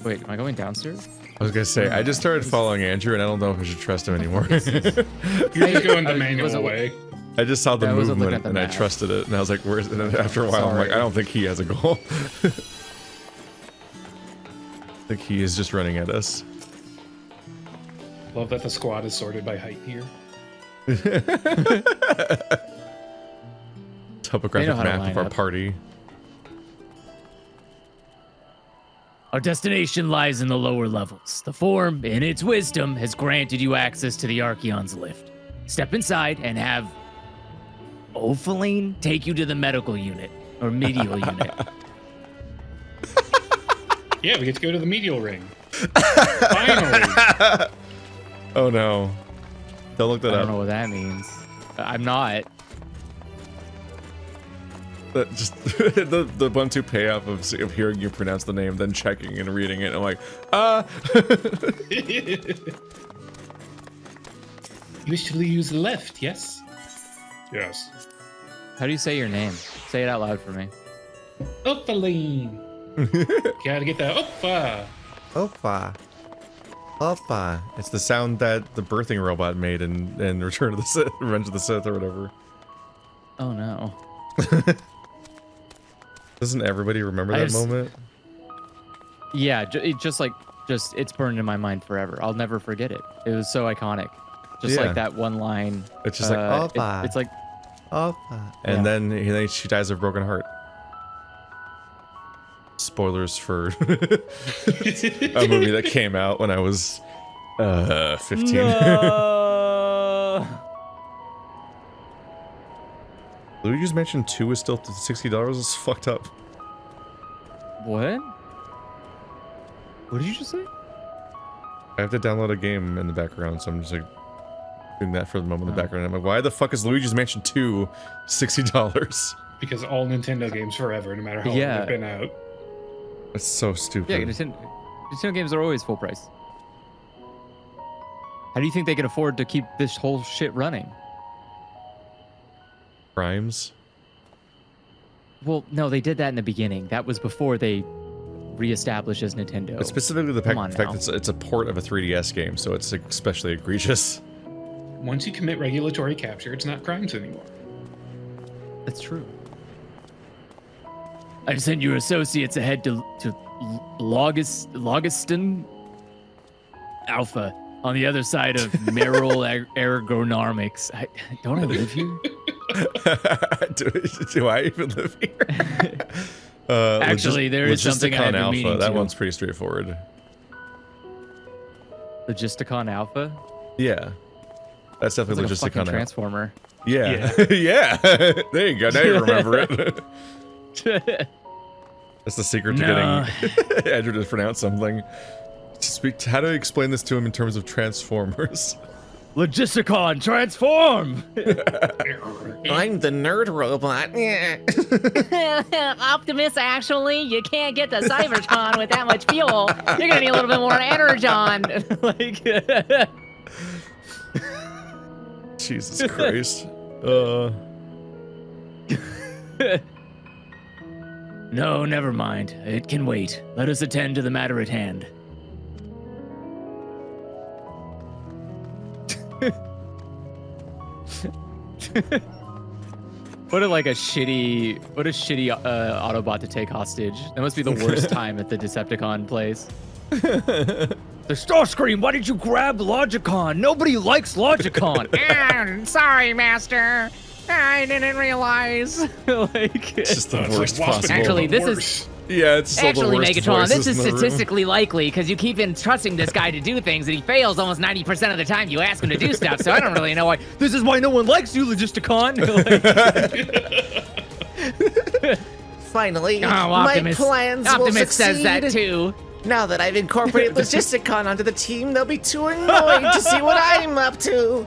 Speaker 3: Wait, am I going downstairs?
Speaker 1: I was gonna say, I just started following Andrew and I don't know if I should trust him anymore.
Speaker 2: You're just going the manual way.
Speaker 1: I just saw the movement and I trusted it, and I was like, "Where's?" And then after a while, I'm like, "I don't think he has a goal." I think he is just running at us.
Speaker 2: Love that the squad is sorted by height here.
Speaker 1: Topographic map of our party.
Speaker 3: Our destination lies in the lower levels. The Forum, in its wisdom, has granted you access to the Archeon's lift. Step inside and have Ophaline take you to the medical unit, or medial unit.
Speaker 2: Yeah, we get to go to the medial ring. Finally.
Speaker 1: Oh no. Don't look that up.
Speaker 3: I don't know what that means. I'm not.
Speaker 1: Just the 1-2 payoff of hearing you pronounce the name, then checking and reading it. And I'm like,
Speaker 2: You wish to use the left, yes? Yes.
Speaker 3: How do you say your name? Say it out loud for me.
Speaker 2: Ophaline. Gotta get that Opha.
Speaker 1: Opha. Opha. It's the sound that the birthing robot made in Return of the Sith, Revenge of the Sith, or whatever.
Speaker 3: Oh no.
Speaker 1: Doesn't everybody remember that moment?
Speaker 3: Yeah, it's burned in my mind forever. I'll never forget it. It was so iconic. Just like that one line.
Speaker 1: It's just like, Oppa.
Speaker 3: It's like,
Speaker 1: Oppa. And then she dies of a broken heart. Spoilers for a movie that came out when I was 15.
Speaker 3: No.
Speaker 1: Luigi's Mansion 2 is still $60. It's fucked up.
Speaker 3: What? What did you just say?
Speaker 1: I have to download a game in the background, so I'm just like doing that for the moment in the background. I'm like, why the fuck is Luigi's Mansion 2 $60?
Speaker 2: Because all Nintendo games forever, no matter how long they've been out.
Speaker 1: It's so stupid.
Speaker 3: Yeah, Nintendo games are always full price. How do you think they can afford to keep this whole shit running?
Speaker 1: Crimes?
Speaker 3: Well, no, they did that in the beginning. That was before they reestablished as Nintendo.
Speaker 1: But specifically the fact that it's a port of a 3DS game, so it's especially egregious.
Speaker 2: Once you commit regulatory capture, it's not crimes anymore.
Speaker 3: That's true. I've sent your associates ahead to Logiston Alpha on the other side of Merrill Ergonomics. Don't I live here?
Speaker 1: Do I even live here?
Speaker 3: Actually, there is something I've been meaning
Speaker 1: That
Speaker 3: to.
Speaker 1: one's pretty straightforward.
Speaker 3: Logisticon Alpha?
Speaker 1: Yeah. That's definitely
Speaker 3: It's like a
Speaker 1: Logisticon
Speaker 3: fucking Transformer.
Speaker 1: Yeah. Yeah. There you go. Now you remember it. That's the secret to getting Andrew to pronounce something. How do I explain this to him in terms of Transformers?
Speaker 3: Logisticon, transform!
Speaker 12: I'm the nerd robot.
Speaker 16: Optimus, actually, you can't get to Cybertron with that much fuel. You're gonna need a little bit more energon.
Speaker 3: Like,
Speaker 1: Jesus Christ.
Speaker 3: No, never mind. It can wait. Let us attend to the matter at hand. What a shitty Autobot to take hostage. That must be the worst time at the Decepticon place. The Starscream, why did you grab Logicon? Nobody likes Logicon.
Speaker 16: Sorry, Master. I didn't realize.
Speaker 1: It's just the worst possible.
Speaker 16: Actually, this is...
Speaker 1: Yeah, it's still
Speaker 16: Actually,
Speaker 1: the worst
Speaker 16: Megatron, this
Speaker 1: voices
Speaker 16: is
Speaker 1: in the room.
Speaker 16: statistically likely because you keep entrusting this guy to do things and he fails almost 90% of the time you ask him to do stuff, so I don't really know why.
Speaker 3: This is why no one likes you, Logisticon.
Speaker 12: Finally,
Speaker 16: Optimus.
Speaker 12: my plans will
Speaker 16: Optimus
Speaker 12: succeed.
Speaker 16: says that too.
Speaker 12: Now that I've incorporated Logisticon onto the team, they'll be too annoyed to see what I'm up to.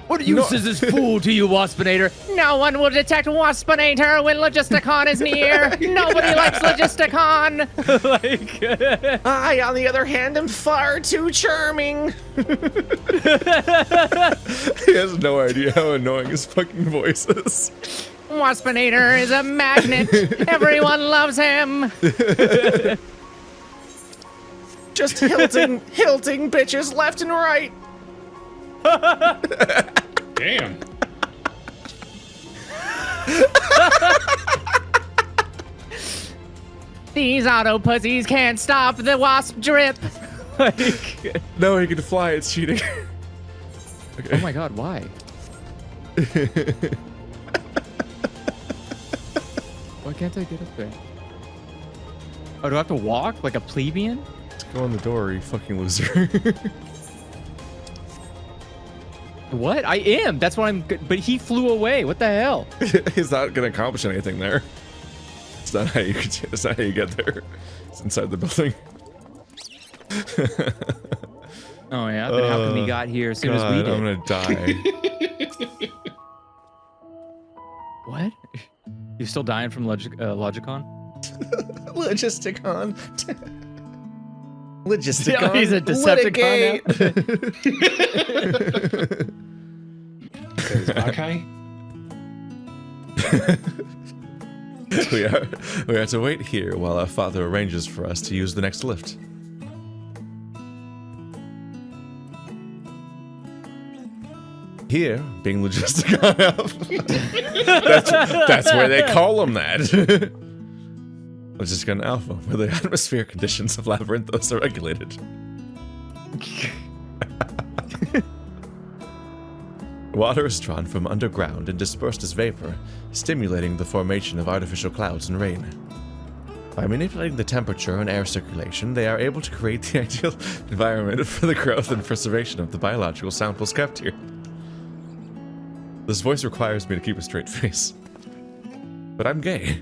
Speaker 3: What use is this fool to you, Waspinator?
Speaker 16: No one will detect Waspinator when Logisticon is near. Nobody likes Logisticon.
Speaker 12: I, on the other hand, am far too charming.
Speaker 1: He has no idea how annoying his fucking voice is.
Speaker 16: Waspinator is a magnet. Everyone loves him.
Speaker 12: Just hilting bitches left and right.
Speaker 2: Damn.
Speaker 16: These auto pussies can't stop the wasp drip.
Speaker 1: No, he can fly. It's cheating. Okay.
Speaker 3: Oh my god, why? Why can't I get up there? Oh, do I have to walk like a plebeian?
Speaker 1: Let's go in the door, you fucking loser.
Speaker 3: What? I am. That's why I'm good. But he flew away. What the hell?
Speaker 1: He's not gonna accomplish anything there. It's not how you get there. It's inside the building.
Speaker 3: Oh yeah. Then how come he got here as soon as we did?
Speaker 1: I'm gonna die.
Speaker 3: What? You still dying from Logicon?
Speaker 12: Logisticon. Logisticon.
Speaker 3: Yeah, he's a Decepticon now.
Speaker 1: We have to wait here while our father arranges for us to use the next lift. Here, being Logisticon Alpha. That's why they call him that. Logisticon Alpha, where the atmosphere conditions of Labyrinthos are regulated. Water is drawn from underground and dispersed as vapor, stimulating the formation of artificial clouds and rain. By manipulating the temperature and air circulation, they are able to create the ideal environment for the growth and preservation of the biological samples kept here. This voice requires me to keep a straight face. But I'm gay.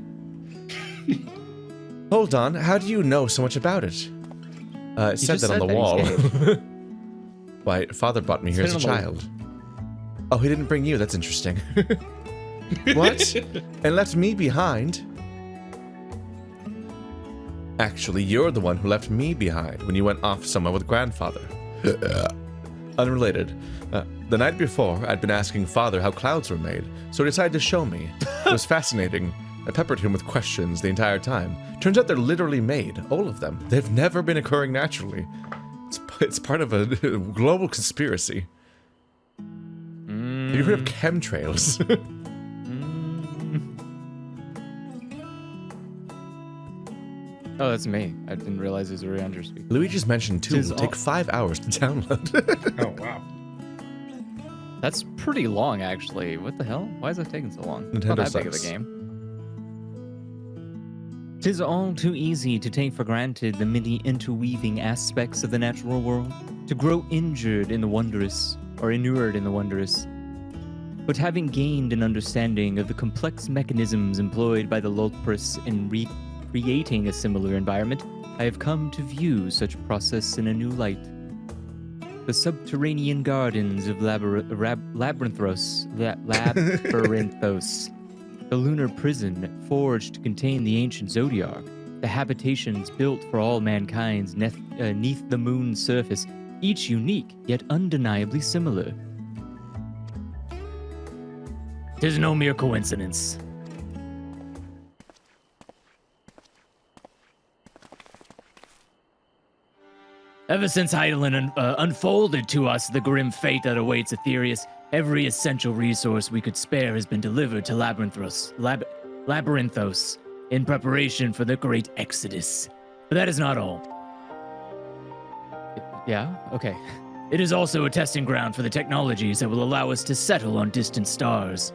Speaker 1: Hold on, how do you know so much about it? It said that on the wall. Why, father brought me here as a child. Oh, he didn't bring you, that's interesting. What? And left me behind? Actually, you're the one who left me behind when you went off somewhere with grandfather. Unrelated. The night before, I'd been asking father how clouds were made, so he decided to show me. It was fascinating. I peppered him with questions the entire time. Turns out they're literally made, all of them. They've never been occurring naturally. It's part of a global conspiracy. Have you heard of chemtrails?
Speaker 3: Oh, that's me. I didn't realize it was Urianger speaking.
Speaker 1: Luigi's Mansion 2 will take 5 hours to download.
Speaker 2: Oh, wow.
Speaker 3: That's pretty long, actually. What the hell? Why is that taking so long? It's not
Speaker 1: Nintendo
Speaker 3: that big of a
Speaker 1: sucks.
Speaker 3: game. 'Tis all too easy to take for granted the many interweaving aspects of the natural world, to grow injured in the wondrous, or inured in the wondrous. But having gained an understanding of the complex mechanisms employed by the Lolpris in recreating a similar environment, I have come to view such process in a new light. The subterranean gardens of Labyrinthos, the lunar prison forged to contain the ancient Zodiac, the habitations built for all mankind's neath the moon's surface, each unique yet undeniably similar. 'Tis no mere coincidence. Ever since Heidelin unfolded to us the grim fate that awaits Aetherius, every essential resource we could spare has been delivered to Labyrinthos in preparation for the great exodus. But that is not all. Yeah? Okay. It is also a testing ground for the technologies that will allow us to settle on distant stars.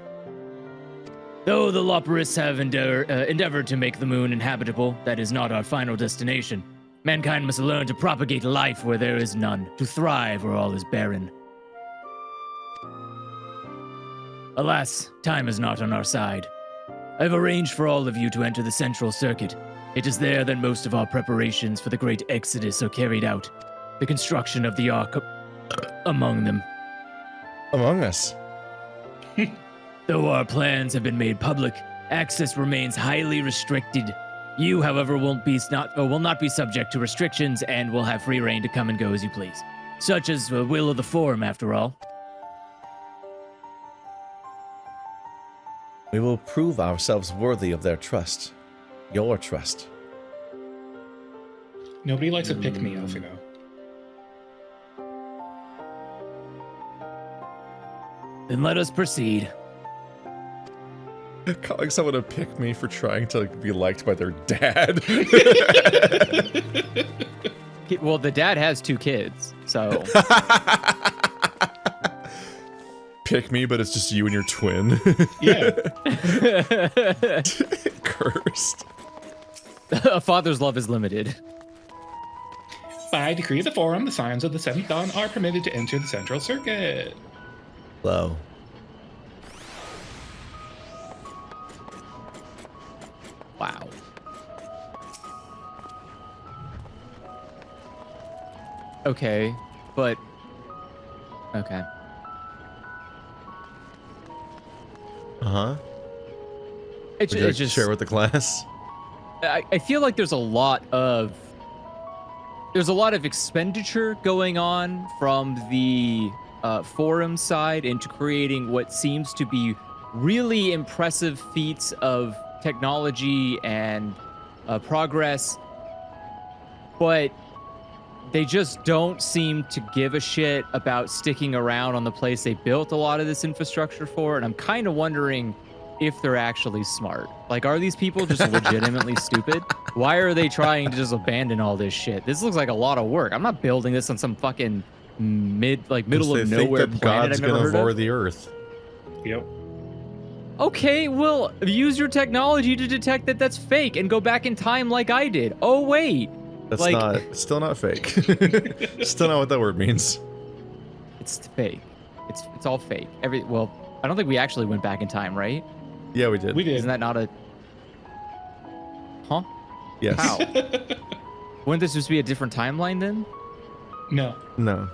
Speaker 3: Though the Loperists have endeavored to make the moon inhabitable, that is not our final destination. Mankind must learn to propagate life where there is none, to thrive where all is barren. Alas, time is not on our side. I've arranged for all of you to enter the central circuit. It is there that most of our preparations for the great exodus are carried out. The construction of the Ark among them.
Speaker 1: Among us?
Speaker 3: Though our plans have been made public, access remains highly restricted. You, however, will not be subject to restrictions and will have free reign to come and go as you please. Such is the will of the Forum, after all.
Speaker 12: We will prove ourselves worthy of their trust. Your trust.
Speaker 2: Nobody likes a pick-me-up, you know.
Speaker 3: Then let us proceed.
Speaker 1: Calling someone a pick me for trying to be liked by their dad.
Speaker 3: Well, the dad has 2 kids, so.
Speaker 1: Pick me, but it's just you and your twin.
Speaker 2: Yeah.
Speaker 1: Cursed.
Speaker 3: A father's love is limited.
Speaker 2: By decree of the Forum, the Scions of the Seventh Dawn are permitted to enter the Central Circuit.
Speaker 12: Low.
Speaker 3: Wow. Okay, but... Okay.
Speaker 1: Uh-huh.
Speaker 3: It's
Speaker 1: Would you like to
Speaker 3: just
Speaker 1: share with the class?
Speaker 3: I feel like there's a lot of expenditure going on from the forum side into creating what seems to be really impressive feats of technology and progress, but they just don't seem to give a shit about sticking around on the place they built a lot of this infrastructure for, and I'm kind of wondering if they're actually smart. Like, are these people just legitimately stupid? Why are they trying to just abandon all this shit? This looks like a lot of work. I'm not building this on some fucking middle of nowhere
Speaker 1: think that
Speaker 3: planet
Speaker 1: God's
Speaker 3: I've never
Speaker 1: gonna
Speaker 3: heard
Speaker 1: vor
Speaker 3: of.
Speaker 1: the Earth.
Speaker 2: Yep.
Speaker 3: Okay, well, use your technology to detect that that's fake and go back in time like I did. Oh, wait.
Speaker 1: That's
Speaker 3: like,
Speaker 1: still not fake. Still not what that word means.
Speaker 3: It's fake. It's all fake. Well, I don't think we actually went back in time, right?
Speaker 1: Yeah, we did.
Speaker 2: We did.
Speaker 3: Isn't that not a... Huh?
Speaker 1: Yes.
Speaker 3: How? Wouldn't this just be a different timeline then?
Speaker 2: No.
Speaker 1: No.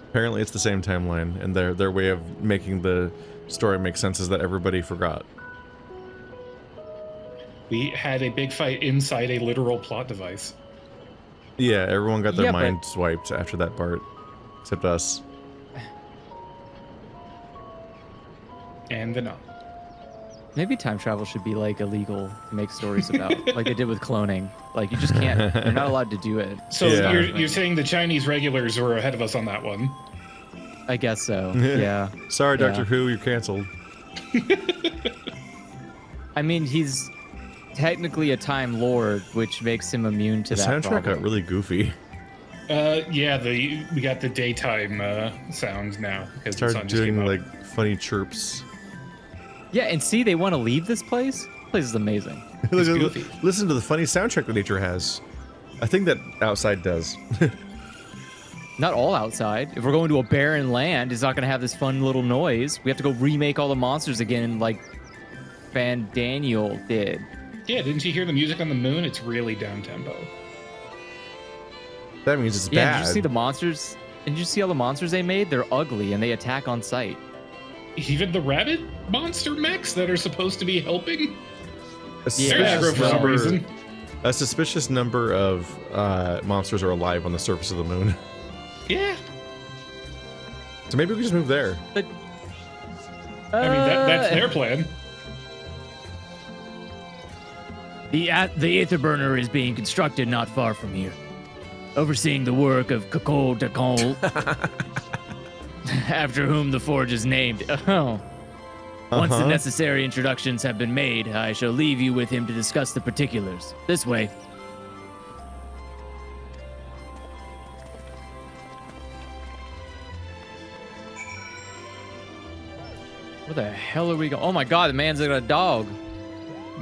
Speaker 1: Apparently it's the same timeline, and their way of making the story make sense is that everybody forgot.
Speaker 2: We had a big fight inside a literal plot device.
Speaker 1: Yeah, everyone got their
Speaker 3: Yeah,
Speaker 1: mind
Speaker 3: but-
Speaker 1: swiped after that part. Except us.
Speaker 2: And the nun.
Speaker 3: Maybe time travel should be like illegal to make stories about, like they did with cloning. Like you just can't. You're not allowed to do it.
Speaker 2: So
Speaker 1: Yeah.
Speaker 2: you're saying the Chinese regulars were ahead of us on that one?
Speaker 3: I guess so. Yeah.
Speaker 1: Sorry,
Speaker 3: Yeah.
Speaker 1: Doctor Who, you're canceled.
Speaker 3: I mean, he's technically a Time Lord, which makes him immune to
Speaker 1: The
Speaker 3: that
Speaker 1: soundtrack
Speaker 3: problem.
Speaker 1: got really goofy.
Speaker 2: Yeah, we got the daytime sound now because the sun
Speaker 1: Start
Speaker 2: just came
Speaker 1: doing
Speaker 2: up.
Speaker 1: like funny chirps.
Speaker 3: Yeah, and see, they want to leave this place. This place is amazing.
Speaker 1: Listen to the funny soundtrack that nature has. I think that outside does.
Speaker 3: Not all outside. If we're going to a barren land, it's not going to have this fun little noise. We have to go remake all the monsters again, like Van Daniel did.
Speaker 2: Yeah, didn't you hear the music on the moon? It's really down tempo.
Speaker 1: That means it's
Speaker 3: Yeah,
Speaker 1: bad.
Speaker 3: did you see the monsters? And did you see all the monsters they made? They're ugly and they attack on sight.
Speaker 2: Even the rabbit monster mechs that are supposed to be helping?
Speaker 1: A suspicious number of monsters are alive on the surface of the moon.
Speaker 2: Yeah.
Speaker 1: So maybe we can just move there.
Speaker 2: I mean, that's their plan.
Speaker 16: The Aetherburner is being constructed not far from here. Overseeing the work of Kakol Dakol, after whom the forge is named. Oh. Once the necessary introductions have been made, I shall leave you with him to discuss the particulars. This way.
Speaker 3: Where the hell are we going? Oh my god, the man's got a dog.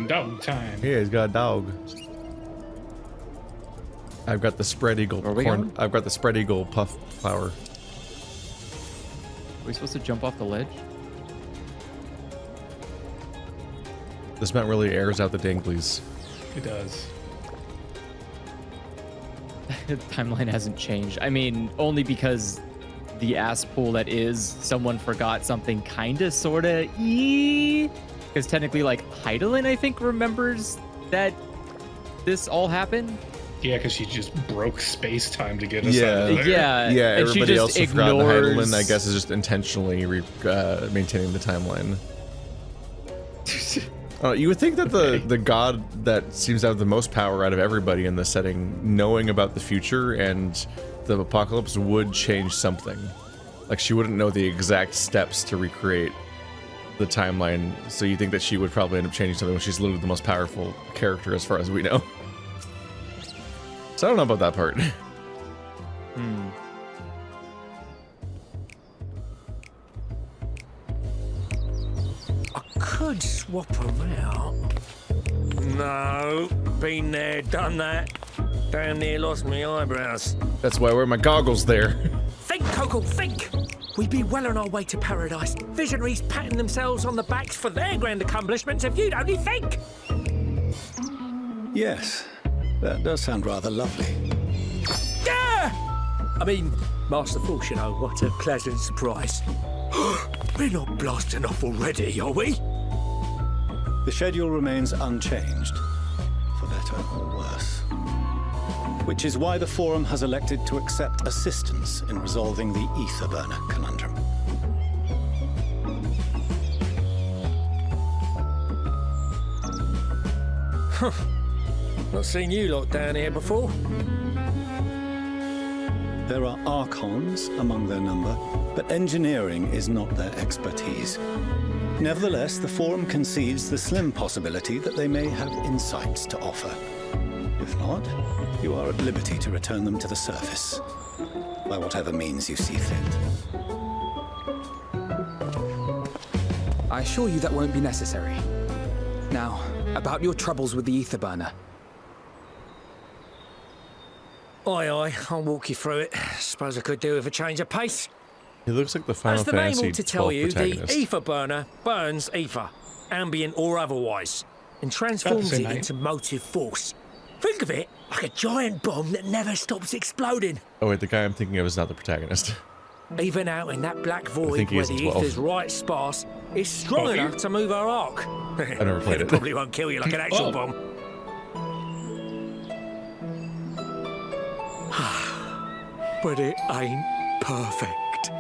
Speaker 2: Dog time.
Speaker 1: Yeah, he's got a dog. I've got the spread eagle corn. I've got the spread eagle puff flower.
Speaker 3: Are we supposed to jump off the ledge?
Speaker 1: This mount really airs out the danglies.
Speaker 2: It does.
Speaker 3: The timeline hasn't changed. I mean, only because the ass pool that is, someone forgot something kinda, sorta, because technically, like, Heidelin, I think, remembers that this all happened.
Speaker 2: Yeah, because she just broke space-time to get us out of there.
Speaker 3: Yeah,
Speaker 1: Yeah,
Speaker 3: and she
Speaker 1: everybody
Speaker 3: just
Speaker 1: else who forgot the
Speaker 3: ignores-
Speaker 1: Heidelin, I guess, is just intentionally maintaining the timeline. You would think that the god that seems to have the most power out of everybody in this setting, knowing about the future and the apocalypse, would change something. Like, she wouldn't know the exact steps to recreate the timeline, so you think that she would probably end up changing something when she's literally the most powerful character as far as we know. So I don't know about that part.
Speaker 17: I could swap them out. No, been there, done that. Damn near lost my eyebrows.
Speaker 1: That's why I wear my goggles there.
Speaker 17: Think, Coco, think! We'd be well on our way to paradise. Visionaries patting themselves on the backs for their grand accomplishments if you'd only think!
Speaker 6: Yes, that does sound rather lovely.
Speaker 17: Yeah! I mean, Master Force, you know, what a pleasant surprise. We're not blasting off already, are we?
Speaker 6: The schedule remains unchanged, for better or worse. Which is why the Forum has elected to accept assistance in resolving the Aetherburner conundrum.
Speaker 17: Huh. Not seen you lot down here before.
Speaker 6: There are Archons among their number, but engineering is not their expertise. Nevertheless, the Forum concedes the slim possibility that they may have insights to offer. If not, you are at liberty to return them to the surface, by whatever means you see fit.
Speaker 5: I assure you that won't be necessary. Now, about your troubles with the Aetherburner.
Speaker 17: Aye, aye, I'll walk you through it. Suppose I could do with a change of pace.
Speaker 1: He looks like the Final
Speaker 17: As the name
Speaker 1: Fantasy
Speaker 17: ought to tell
Speaker 1: 12
Speaker 17: you, the
Speaker 1: protagonist.
Speaker 17: Aetherburner burns ether, ambient or otherwise, and transforms
Speaker 2: That's
Speaker 17: it
Speaker 2: nice.
Speaker 17: into motive force. Think of it like a giant bomb that never stops exploding.
Speaker 1: Oh wait, the guy I'm thinking of is not the protagonist.
Speaker 17: Even out in that black void
Speaker 1: think he
Speaker 17: where
Speaker 1: is
Speaker 17: the
Speaker 1: in 12.
Speaker 17: ether's right sparse, it's strong enough to move our arc.
Speaker 1: I never played it.
Speaker 17: Probably won't kill you like an actual bomb. But it ain't perfect.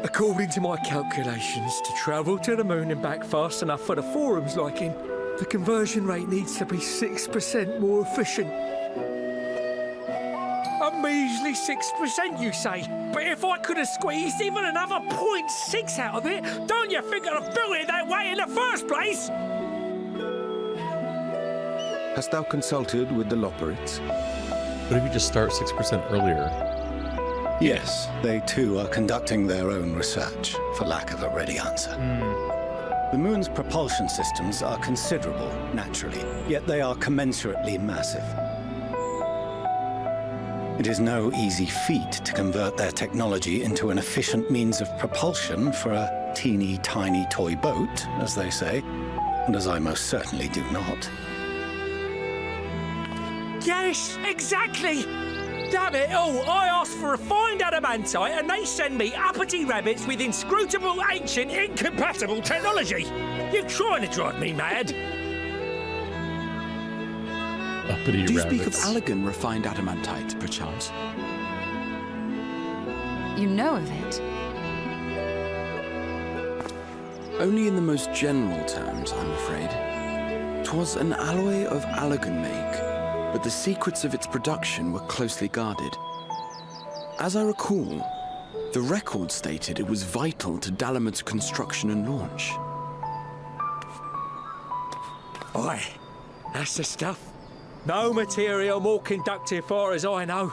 Speaker 17: According to my calculations, to travel to the moon and back fast enough for the Forum's liking, the conversion rate needs to be 6% more efficient. A measly 6%, you say? But if I could have squeezed even another 0.6 out of it, don't you think I'd have built it that way in the first place?
Speaker 8: Hast thou consulted with the Loperites?
Speaker 1: What if you just start 6% earlier?
Speaker 6: Yes, they too are conducting their own research, for lack of a ready answer. The moon's propulsion systems are considerable, naturally, yet they are commensurately massive. It is no easy feat to convert their technology into an efficient means of propulsion for a teeny tiny toy boat, as they say, and as I most certainly do not.
Speaker 17: Yes, exactly! Damn it all, I asked for refined adamantite and they send me uppity rabbits with inscrutable, ancient, incompatible technology! You're trying to drive me mad!
Speaker 1: Uppity
Speaker 18: Do you
Speaker 1: rabbits.
Speaker 18: speak of Allegan refined adamantite, perchance?
Speaker 14: You know of it?
Speaker 18: Only in the most general terms, I'm afraid. 'Twas an alloy of Allegan make, but the secrets of its production were closely guarded. As I recall, the record stated it was vital to Dalamud's construction and launch.
Speaker 17: Aye, that's the stuff. No material more conductive far as I know.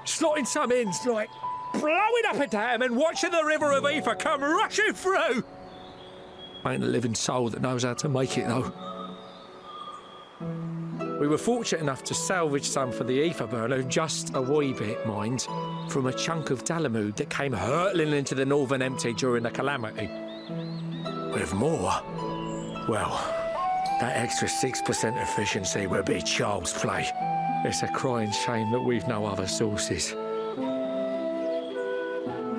Speaker 17: Slotting some ends like blowing up a dam and watching the river of ether come rushing through. Ain't a living soul that knows how to make it though. We were fortunate enough to salvage some for the ether burner, just a wee bit, mind, from a chunk of Dalamud that came hurtling into the Northern Empty during the Calamity. With more, well, that extra 6% efficiency would be child's play. It's a crying shame that we've no other sources.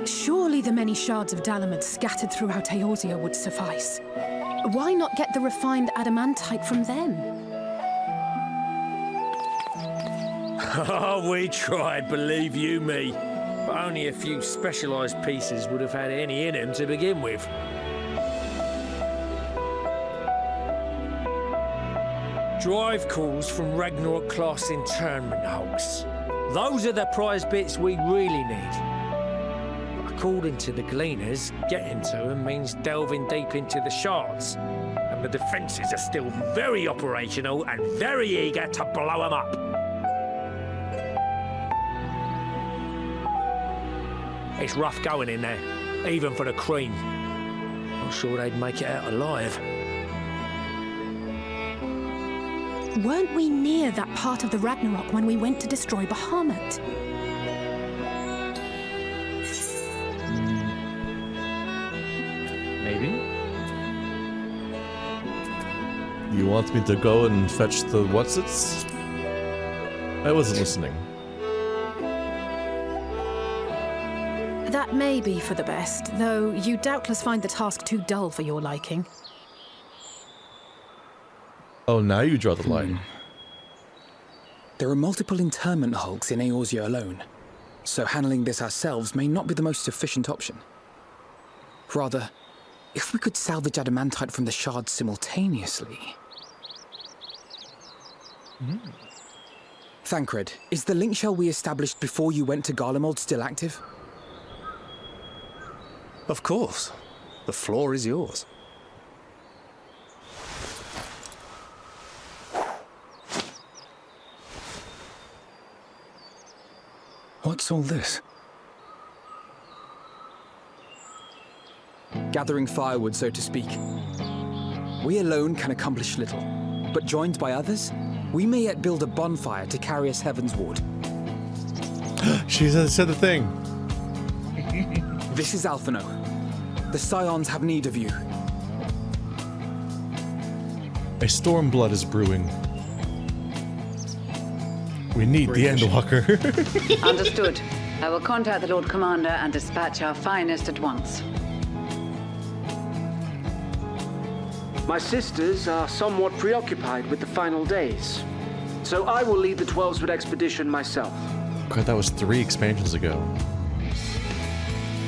Speaker 9: Surely the many shards of Dalamud scattered throughout Eorzea would suffice. Why not get the refined adamantite from them?
Speaker 17: Oh, we tried, believe you me. But only a few specialised pieces would have had any in them to begin with. Drive calls from Ragnarok-class internment hulks. Those are the prize bits we really need. According to the Gleaners, getting to them means delving deep into the shards. And the defences are still very operational and very eager to blow them up. It's rough going in there, even for the Cream. Not sure they'd make it out alive.
Speaker 9: Weren't we near that part of the Ragnarok when we went to destroy Bahamut?
Speaker 3: Maybe?
Speaker 1: You want me to go and fetch the what's-its? I wasn't listening.
Speaker 9: That may be for the best, though you doubtless find the task too dull for your liking.
Speaker 1: Oh, now you draw the line.
Speaker 5: There are multiple internment hulks in Eorzea alone, so handling this ourselves may not be the most efficient option. Rather, if we could salvage adamantite from the shards simultaneously... Thancred, is the link shell we established before you went to Garlemald still active?
Speaker 6: Of course. The floor is yours. What's all this?
Speaker 5: Gathering firewood, so to speak. We alone can accomplish little, but joined by others, we may yet build a bonfire to carry us heavenward.
Speaker 1: She said the thing.
Speaker 5: This is Alphino. The Scions have need of you.
Speaker 1: A stormblood is brewing. We need the Endwalker.
Speaker 4: Understood. I will contact the Lord Commander and dispatch our finest at once.
Speaker 19: My sisters are somewhat preoccupied with the final days, so I will lead the 12-foot expedition myself.
Speaker 1: God, that was 3 expansions ago.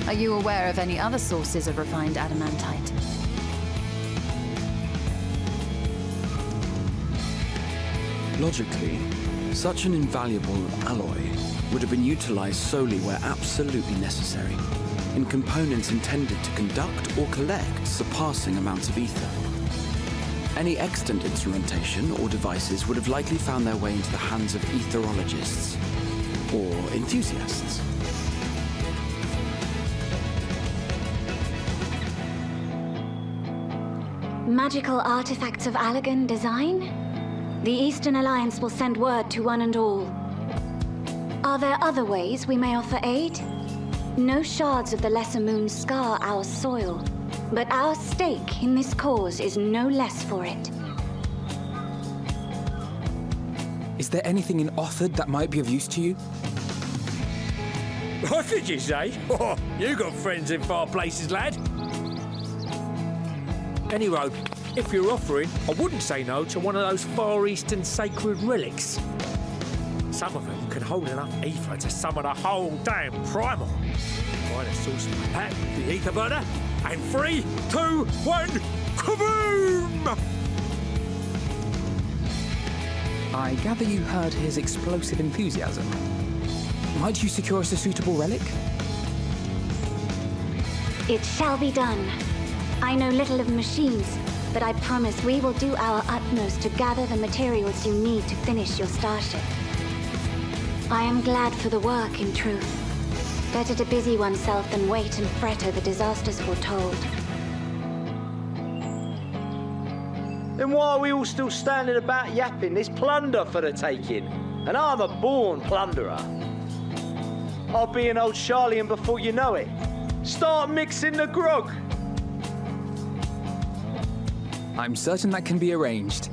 Speaker 14: Are you aware of any other sources of refined adamantite?
Speaker 18: Logically, such an invaluable alloy would have been utilized solely where absolutely necessary, in components intended to conduct or collect surpassing amounts of ether. Any extant instrumentation or devices would have likely found their way into the hands of etherologists,
Speaker 5: for enthusiasts.
Speaker 10: Magical artifacts of Allagan design? The Eastern Alliance will send word to one and all. Are there other ways we may offer aid? No shards of the Lesser Moon scar our soil, but our stake in this cause is no less for it.
Speaker 5: Is there anything in Othard that might be of use to you?
Speaker 17: What did you say? Oh, you got friends in far places, lad. Anyway, if you're offering, I wouldn't say no to one of those Far Eastern sacred relics. Some of them can hold enough ether to summon a whole damn primal. Find a source like that with the ether burner, and 3, 2, 1, kaboom!
Speaker 5: I gather you heard his explosive enthusiasm. Might you secure us a suitable relic?
Speaker 10: It shall be done. I know little of machines, but I promise we will do our utmost to gather the materials you need to finish your starship. I am glad for the work, in truth. Better to busy oneself than wait and fret over disasters foretold.
Speaker 19: Then why are we all still standing about yapping? There's plunder for the taking, and I'm a born plunderer. I'll be an old Charlian before you know it. Start mixing the grog.
Speaker 5: I'm certain that can be arranged.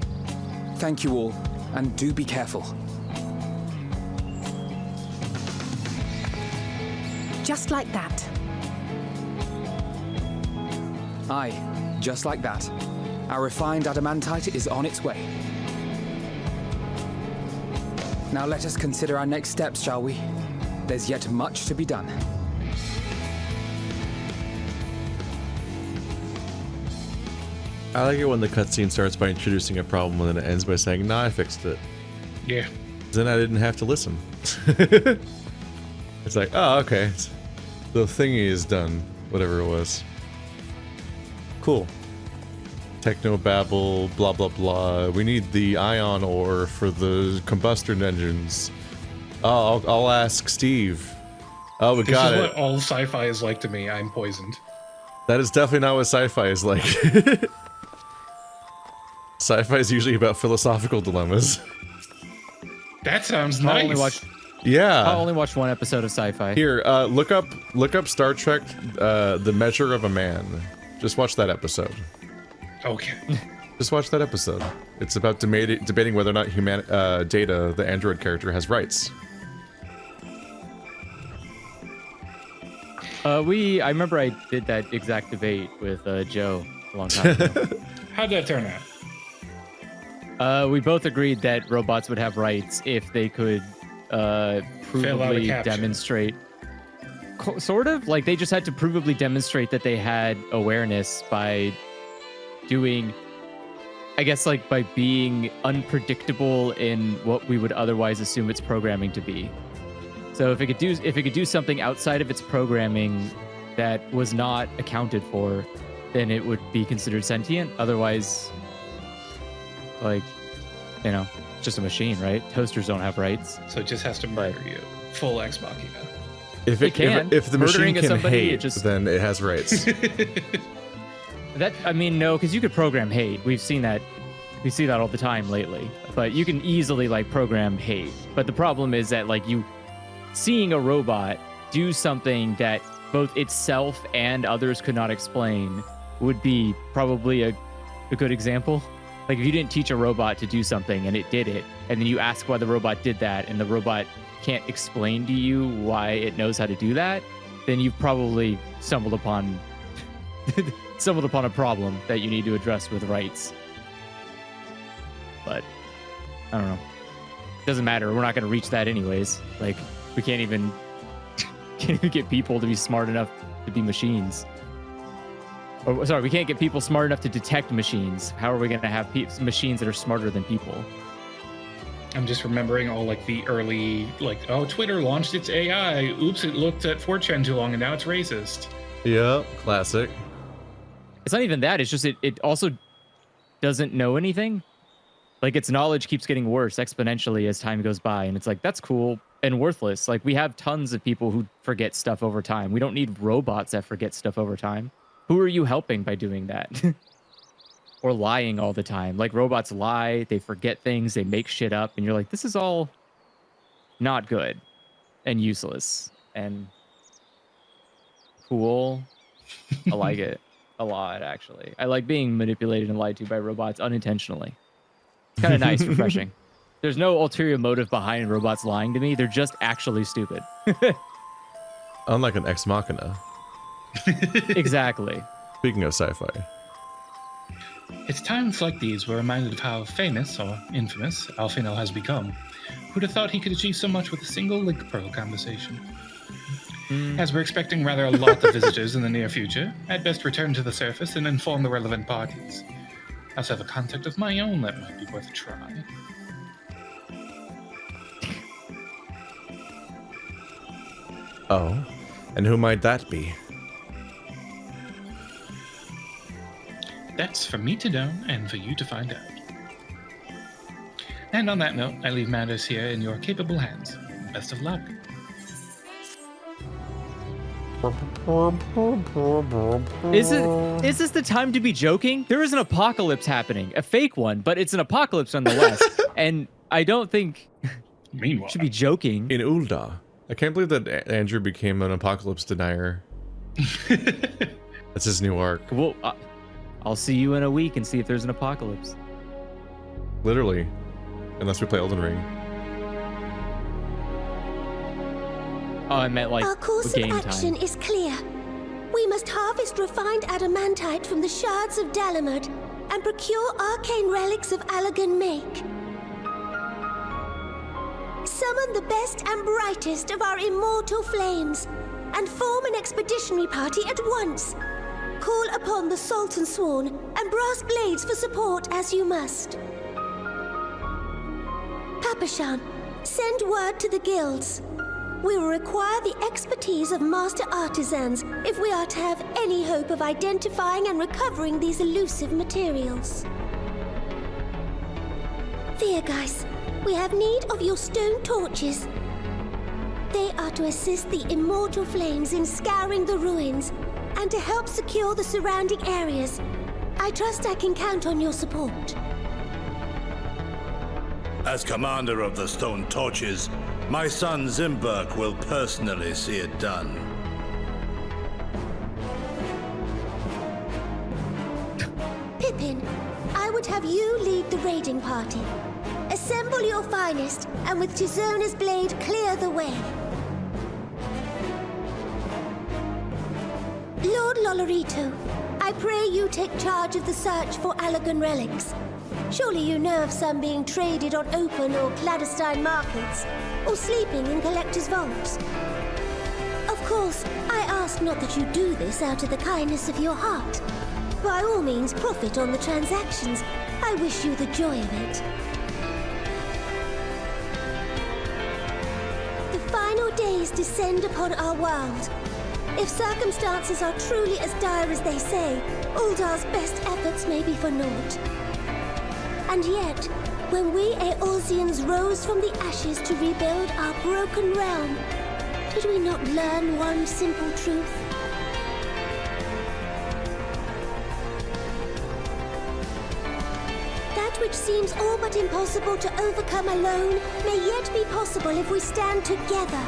Speaker 5: Thank you all, and do be careful.
Speaker 9: Just like that.
Speaker 5: Aye, just like that. Our refined adamantite is on its way. Now let us consider our next steps, shall we? There's yet much to be done.
Speaker 1: I like it when the cutscene starts by introducing a problem and then it ends by saying, "Nah, I fixed it."
Speaker 2: Yeah.
Speaker 1: Then I didn't have to listen. It's like, oh, okay. The thingy is done. Whatever it was. Cool. Technobabble, blah blah blah. We need the ion ore for the combustion engines. Oh, I'll ask Steve. Oh, we got it.
Speaker 2: This is what all sci-fi is like to me. I'm poisoned.
Speaker 1: That is definitely not what sci-fi is like. Sci-fi is usually about philosophical dilemmas.
Speaker 2: That sounds nice.
Speaker 3: I only watched one episode of sci-fi.
Speaker 1: Here, look up Star Trek, The Measure of a Man. Just watch that episode.
Speaker 2: Okay.
Speaker 1: Just watch that episode. It's about debating whether or not Data, the android character, has rights.
Speaker 3: I remember I did that exact debate with Joe a long time ago.
Speaker 2: How'd that turn out?
Speaker 3: We both agreed that robots would have rights if they could provably demonstrate. Sort of? Like, they just had to provably demonstrate that they had awareness by doing, I guess, like, by being unpredictable in what we would otherwise assume its programming to be. So if it could do something outside of its programming that was not accounted for, then it would be considered sentient. Otherwise, like, you know, it's just a machine, right? Toasters don't have rights.
Speaker 2: So it just has to murder you. Full Ex Machina.
Speaker 1: If the machine can hate, then it has rights.
Speaker 3: No, because you could program hate. We see that all the time lately. But you can easily, like, program hate. But the problem is that, like, seeing a robot do something that both itself and others could not explain would be probably a good example. Like, if you didn't teach a robot to do something and it did it, and then you ask why the robot did that, and the robot can't explain to you why it knows how to do that, then you've probably stumbled upon a problem that you need to address with rights. But I don't know. Doesn't matter. We're not going to reach that anyways. Like, we can't even get people to be smart enough to be machines. Or, sorry, we can't get people smart enough to detect machines. How are we going to have machines that are smarter than people?
Speaker 2: I'm just remembering all, like, the early, like, oh, Twitter launched its AI. Oops, it looked at 4chan too long and now it's racist.
Speaker 1: Yeah, classic.
Speaker 3: It's not even that. It's just it also doesn't know anything. Like, its knowledge keeps getting worse exponentially as time goes by. And it's like, that's cool. and worthless. Like, we have tons of people who forget stuff over time. We don't need robots that forget stuff over time. Who are you helping by doing that? Or lying all the time. Like, robots lie, they forget things, they make shit up, and you're like, this is all not good and useless and cool. I like it a lot, actually. I like being manipulated and lied to by robots unintentionally. It's kind of nice, refreshing. There's no ulterior motive behind robots lying to me. They're just actually stupid.
Speaker 1: Unlike an ex machina.
Speaker 3: Exactly.
Speaker 1: Speaking of sci-fi.
Speaker 2: It's times like these we're reminded of how famous, or infamous, Alfino has become. Who'd have thought he could achieve so much with a single link pearl conversation? As we're expecting rather a lot of visitors in the near future, I'd best return to the surface and inform the relevant parties. I also have a contact of my own that might be worth a try.
Speaker 1: Oh, and who might that be?
Speaker 2: That's for me to know and for you to find out. And on that note, I leave matters here in your capable hands. Best of luck.
Speaker 3: Is this the time to be joking? There is an apocalypse happening. A fake one, but it's an apocalypse nonetheless. And I don't think
Speaker 2: Meanwhile,
Speaker 3: should be joking.
Speaker 1: In Ul'dah. I can't believe that Andrew became an apocalypse denier. That's his new arc.
Speaker 3: Well, I'll see you in a week and see if there's an apocalypse.
Speaker 1: Literally. Unless we play Elden Ring.
Speaker 3: Oh, I meant like
Speaker 10: our course
Speaker 3: game
Speaker 10: of action
Speaker 3: time.
Speaker 10: is clear. We must harvest refined adamantite from the shards of Dalamud and procure arcane relics of Allagan make. Summon the best and brightest of our immortal flames and form an expeditionary party at once. Call upon the Sultan Sworn and Brass Blades for support as you must. Papashan, send word to the guilds. We will require the expertise of master artisans if we are to have any hope of identifying and recovering these elusive materials. Viergeist, we have need of your stone torches. They are to assist the immortal flames in scouring the ruins and to help secure the surrounding areas. I trust I can count on your support.
Speaker 15: As commander of the Stone Torches, my son Zimberk will personally see it done.
Speaker 10: Pippin, I would have you lead the raiding party. Assemble your finest, and with Tizona's blade, clear the way. Lord Lolorito, I pray you take charge of the search for Allagan relics. Surely you know of some being traded on open or clandestine markets, or sleeping in collectors' vaults. Of course, I ask not that you do this out of the kindness of your heart. By all means, profit on the transactions. I wish you the joy of it. The final days descend upon our world. If circumstances are truly as dire as they say, Uldah's best efforts may be for naught. And yet, when we Eorzeans rose from the ashes to rebuild our broken realm, did we not learn one simple truth? That which seems all but impossible to overcome alone may yet be possible if we stand together.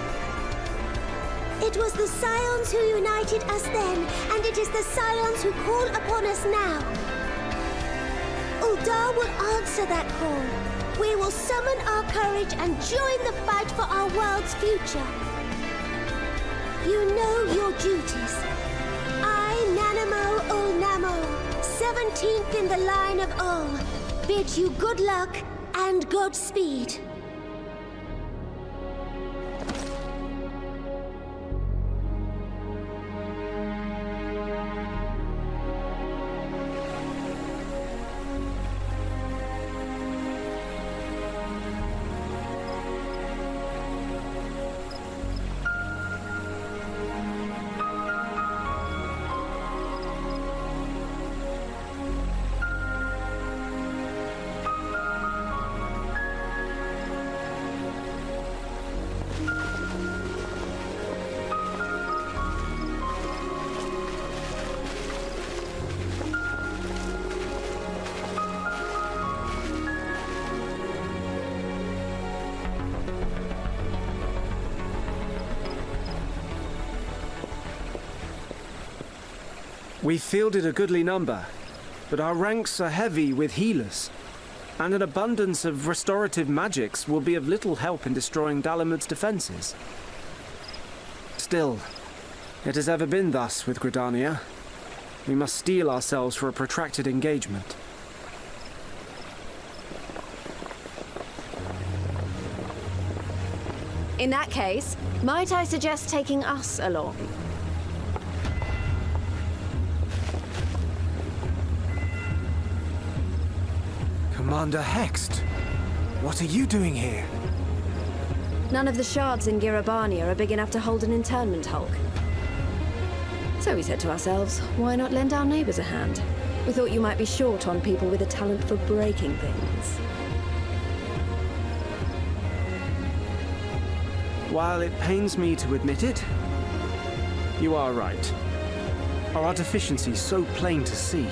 Speaker 10: It was the Scions who united us then, and it is the Scions who call upon us now. Ul'dah will answer that call. We will summon our courage and join the fight for our world's future. You know your duties. I, Nanamo Ul'Namo, 17th in the line of Ul, bid you good luck and Godspeed.
Speaker 20: We fielded a goodly number, but our ranks are heavy with healers, and an abundance of restorative magics will be of little help in destroying Dalamud's defenses. Still, it has ever been thus with Gridania. We must steel ourselves for a protracted engagement.
Speaker 21: In that case, might I suggest taking us along?
Speaker 20: Commander Hext, what are you doing here?
Speaker 21: None of the shards in Girabania are big enough to hold an internment hulk. So we said to ourselves, why not lend our neighbors a hand? We thought you might be short on people with a talent for breaking things.
Speaker 20: While it pains me to admit it, you are right. Our deficiencies so plain to see.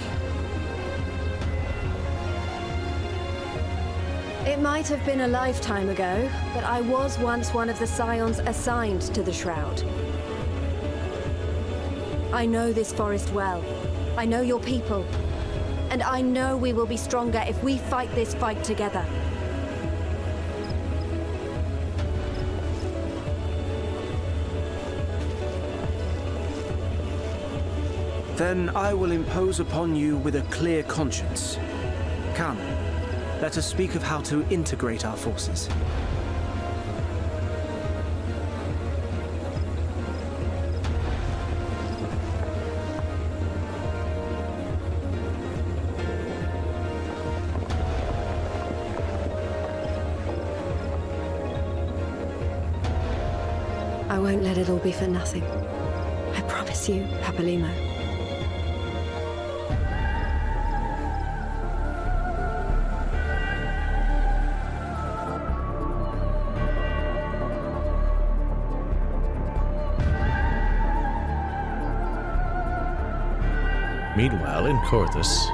Speaker 21: It might have been a lifetime ago, but I was once one of the scions assigned to the Shroud. I know this forest well. I know your people. And I know we will be stronger if we fight this fight together.
Speaker 20: Then I will impose upon you with a clear conscience. Come, let us speak of how to integrate our forces.
Speaker 21: I won't let it all be for nothing. I promise you, Papalimo.
Speaker 22: Meanwhile, in Corthus.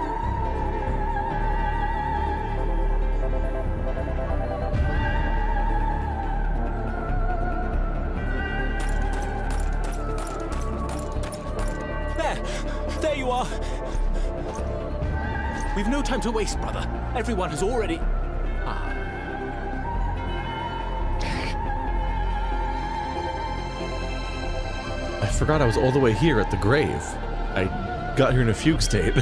Speaker 23: There you are! We've no time to waste, brother. Everyone has already...
Speaker 1: I forgot I was all the way here at the grave. I got here in a fugue state.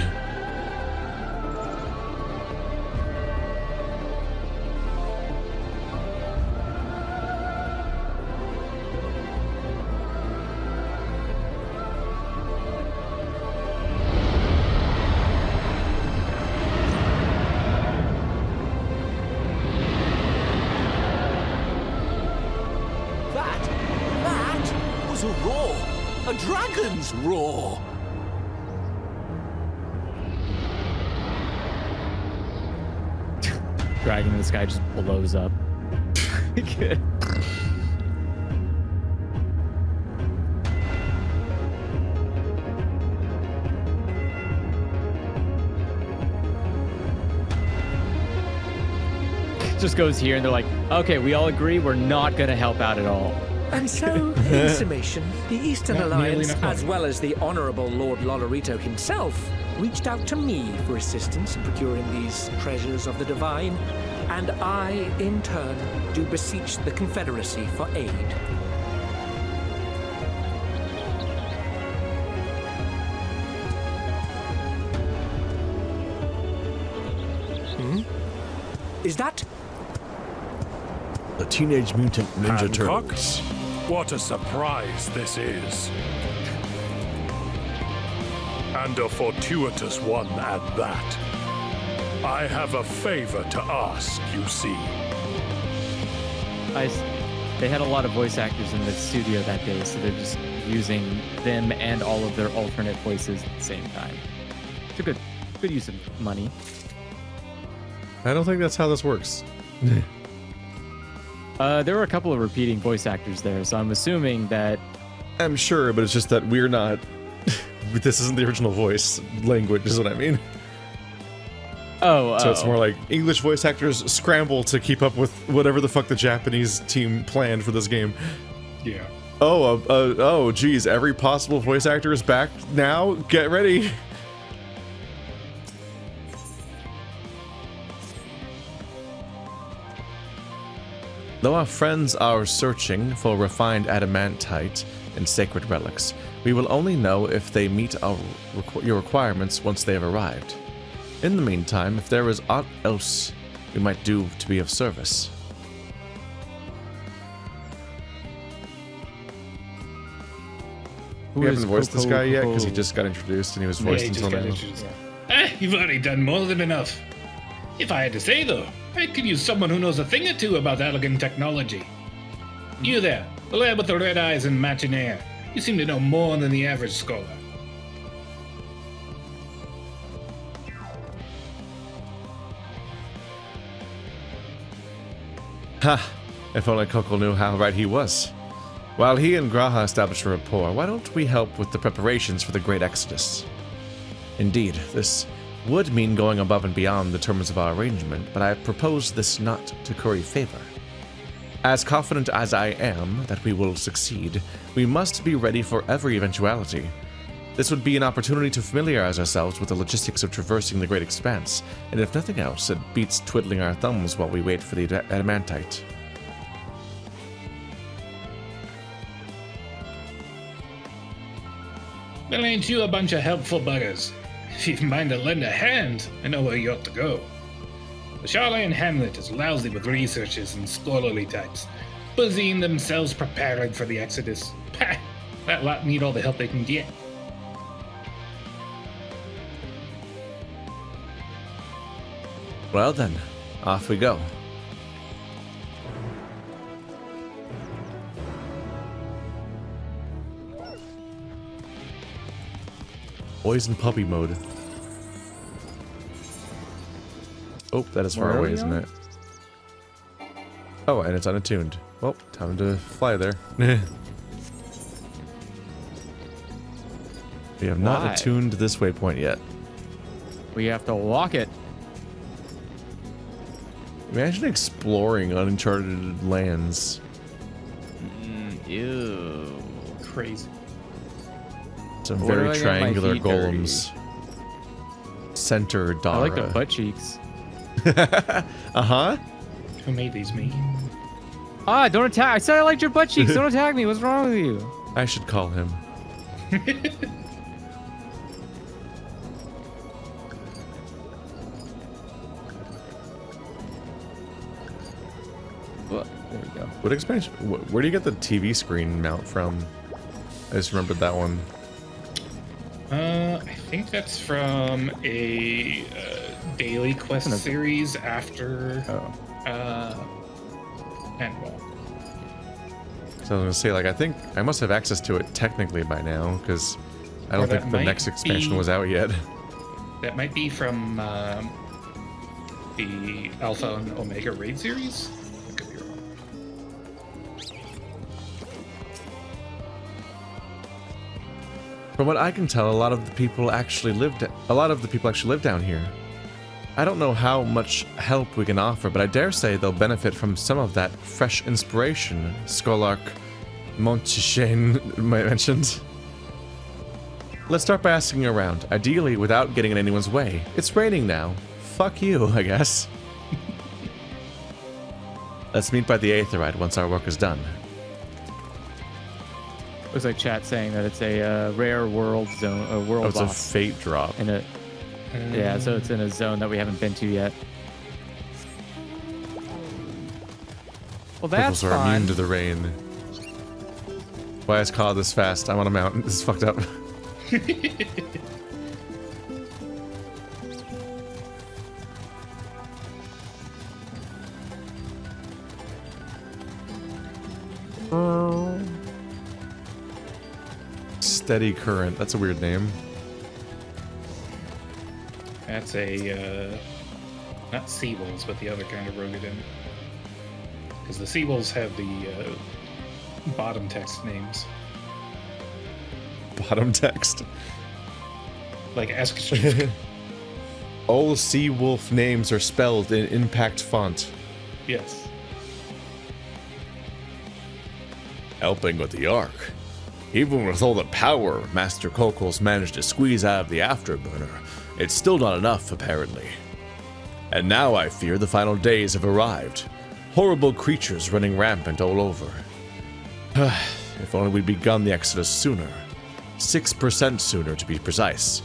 Speaker 23: That was a roar! A dragon's roar!
Speaker 3: Dragon in the sky just blows up. Just goes here and they're like, okay, we all agree we're not gonna help out at all.
Speaker 17: And so, in summation, the Eastern Alliance, as well as the Honourable Lord Lolorito himself, reached out to me for assistance in procuring these treasures of the divine, and I, in turn, do beseech the Confederacy for aid. Is that...
Speaker 22: The Teenage Mutant Ninja Turtles.
Speaker 24: What a surprise this is. And a fortuitous one at that. I have a favor to ask, you see.
Speaker 3: They had a lot of voice actors in the studio that day, so they're just using them and all of their alternate voices at the same time. It's a good use of money.
Speaker 1: I don't think that's how this works.
Speaker 3: There were a couple of repeating voice actors there, so I'm assuming that...
Speaker 1: I'm sure, but it's just that we're not... This isn't the original voice language, is what I mean. So it's more like English voice actors scramble to keep up with whatever the fuck the Japanese team planned for this game.
Speaker 2: Yeah.
Speaker 1: Oh, geez, every possible voice actor is back now? Get ready. Though our friends are searching for refined adamantite and sacred relics, we will only know if they meet your requirements once they have arrived. In the meantime, if there is aught else we might do to be of service. We haven't voiced this guy yet because he just got introduced and he was voiced until now.
Speaker 2: You've already done more than enough. If I had to say, though, I could use someone who knows a thing or two about elegant technology. You there, the lad with the red eyes and matching hair. You seem to know more than the average scholar.
Speaker 1: Ha! If only Coco knew how right he was. While he and Graha established a rapport, why don't we help with the preparations for the Great Exodus? Indeed, this would mean going above and beyond the terms of our arrangement, but I propose this not to curry favor. As confident as I am that we will succeed, we must be ready for every eventuality. This would be an opportunity to familiarize ourselves with the logistics of traversing the Great Expanse, and if nothing else, it beats twiddling our thumbs while we wait for the adamantite.
Speaker 2: Well, ain't you a bunch of helpful buggers? If you'd mind to lend a hand, I know where you ought to go. The Charlayan Hamlet is lousy with researchers and scholarly types, busying themselves preparing for the Exodus. Pah! That lot need all the help they can get.
Speaker 1: Well then, off we go. Boys in puppy mode. Oh, that is far away, isn't it? Oh, and it's unattuned. Well, time to fly there. We have not attuned this waypoint yet.
Speaker 3: We have to walk it.
Speaker 1: Imagine exploring uncharted lands.
Speaker 3: Ew.
Speaker 2: Crazy.
Speaker 1: Some very triangular golems. Center Dara.
Speaker 3: I like the butt cheeks.
Speaker 1: Uh-huh.
Speaker 2: Who made these, me?
Speaker 3: Ah, don't attack. I said I liked your butt cheeks. Don't attack me. What's wrong with you?
Speaker 1: I should call him.
Speaker 3: Well, there we go.
Speaker 1: What expansion? Where do you get the TV screen mount from? I just remembered that one.
Speaker 2: I think that's from a daily quest series after Handball.
Speaker 1: So I was gonna say, like, I think I must have access to it technically by now, because I don't think the next expansion was out yet.
Speaker 2: That might be from the Alpha and Omega Raid series? I could be wrong.
Speaker 1: From what I can tell, a lot of the people actually live down here. I don't know how much help we can offer, but I dare say they'll benefit from some of that fresh inspiration Scholark Montchain mentioned. Let's start by asking around, ideally without getting in anyone's way. It's raining now. Fuck you, I guess. Let's meet by the Aetherite once our work is done.
Speaker 3: Looks like chat saying that it's a rare world zone, a world
Speaker 1: boss.
Speaker 3: It's
Speaker 1: a fate drop.
Speaker 3: Yeah, so it's in a zone that we haven't been to yet. Well, that's
Speaker 1: Purples are immune to the rain. Why is Call this fast? I'm on a mountain. This is fucked up. Steady Current. That's a weird name.
Speaker 2: That's a, not Seawolves, but the other kind of Rogadin. Because the Seawolves have the bottom text names.
Speaker 1: Bottom text?
Speaker 2: Like ask.
Speaker 1: All sea wolf names are spelled in impact font.
Speaker 2: Yes.
Speaker 22: Helping with the Ark. Even with all the power Master Kokol's managed to squeeze out of the Afterburner, it's still not enough, apparently. And now I fear the final days have arrived. Horrible creatures running rampant all over. If only we'd begun the exodus sooner. 6% sooner, to be precise.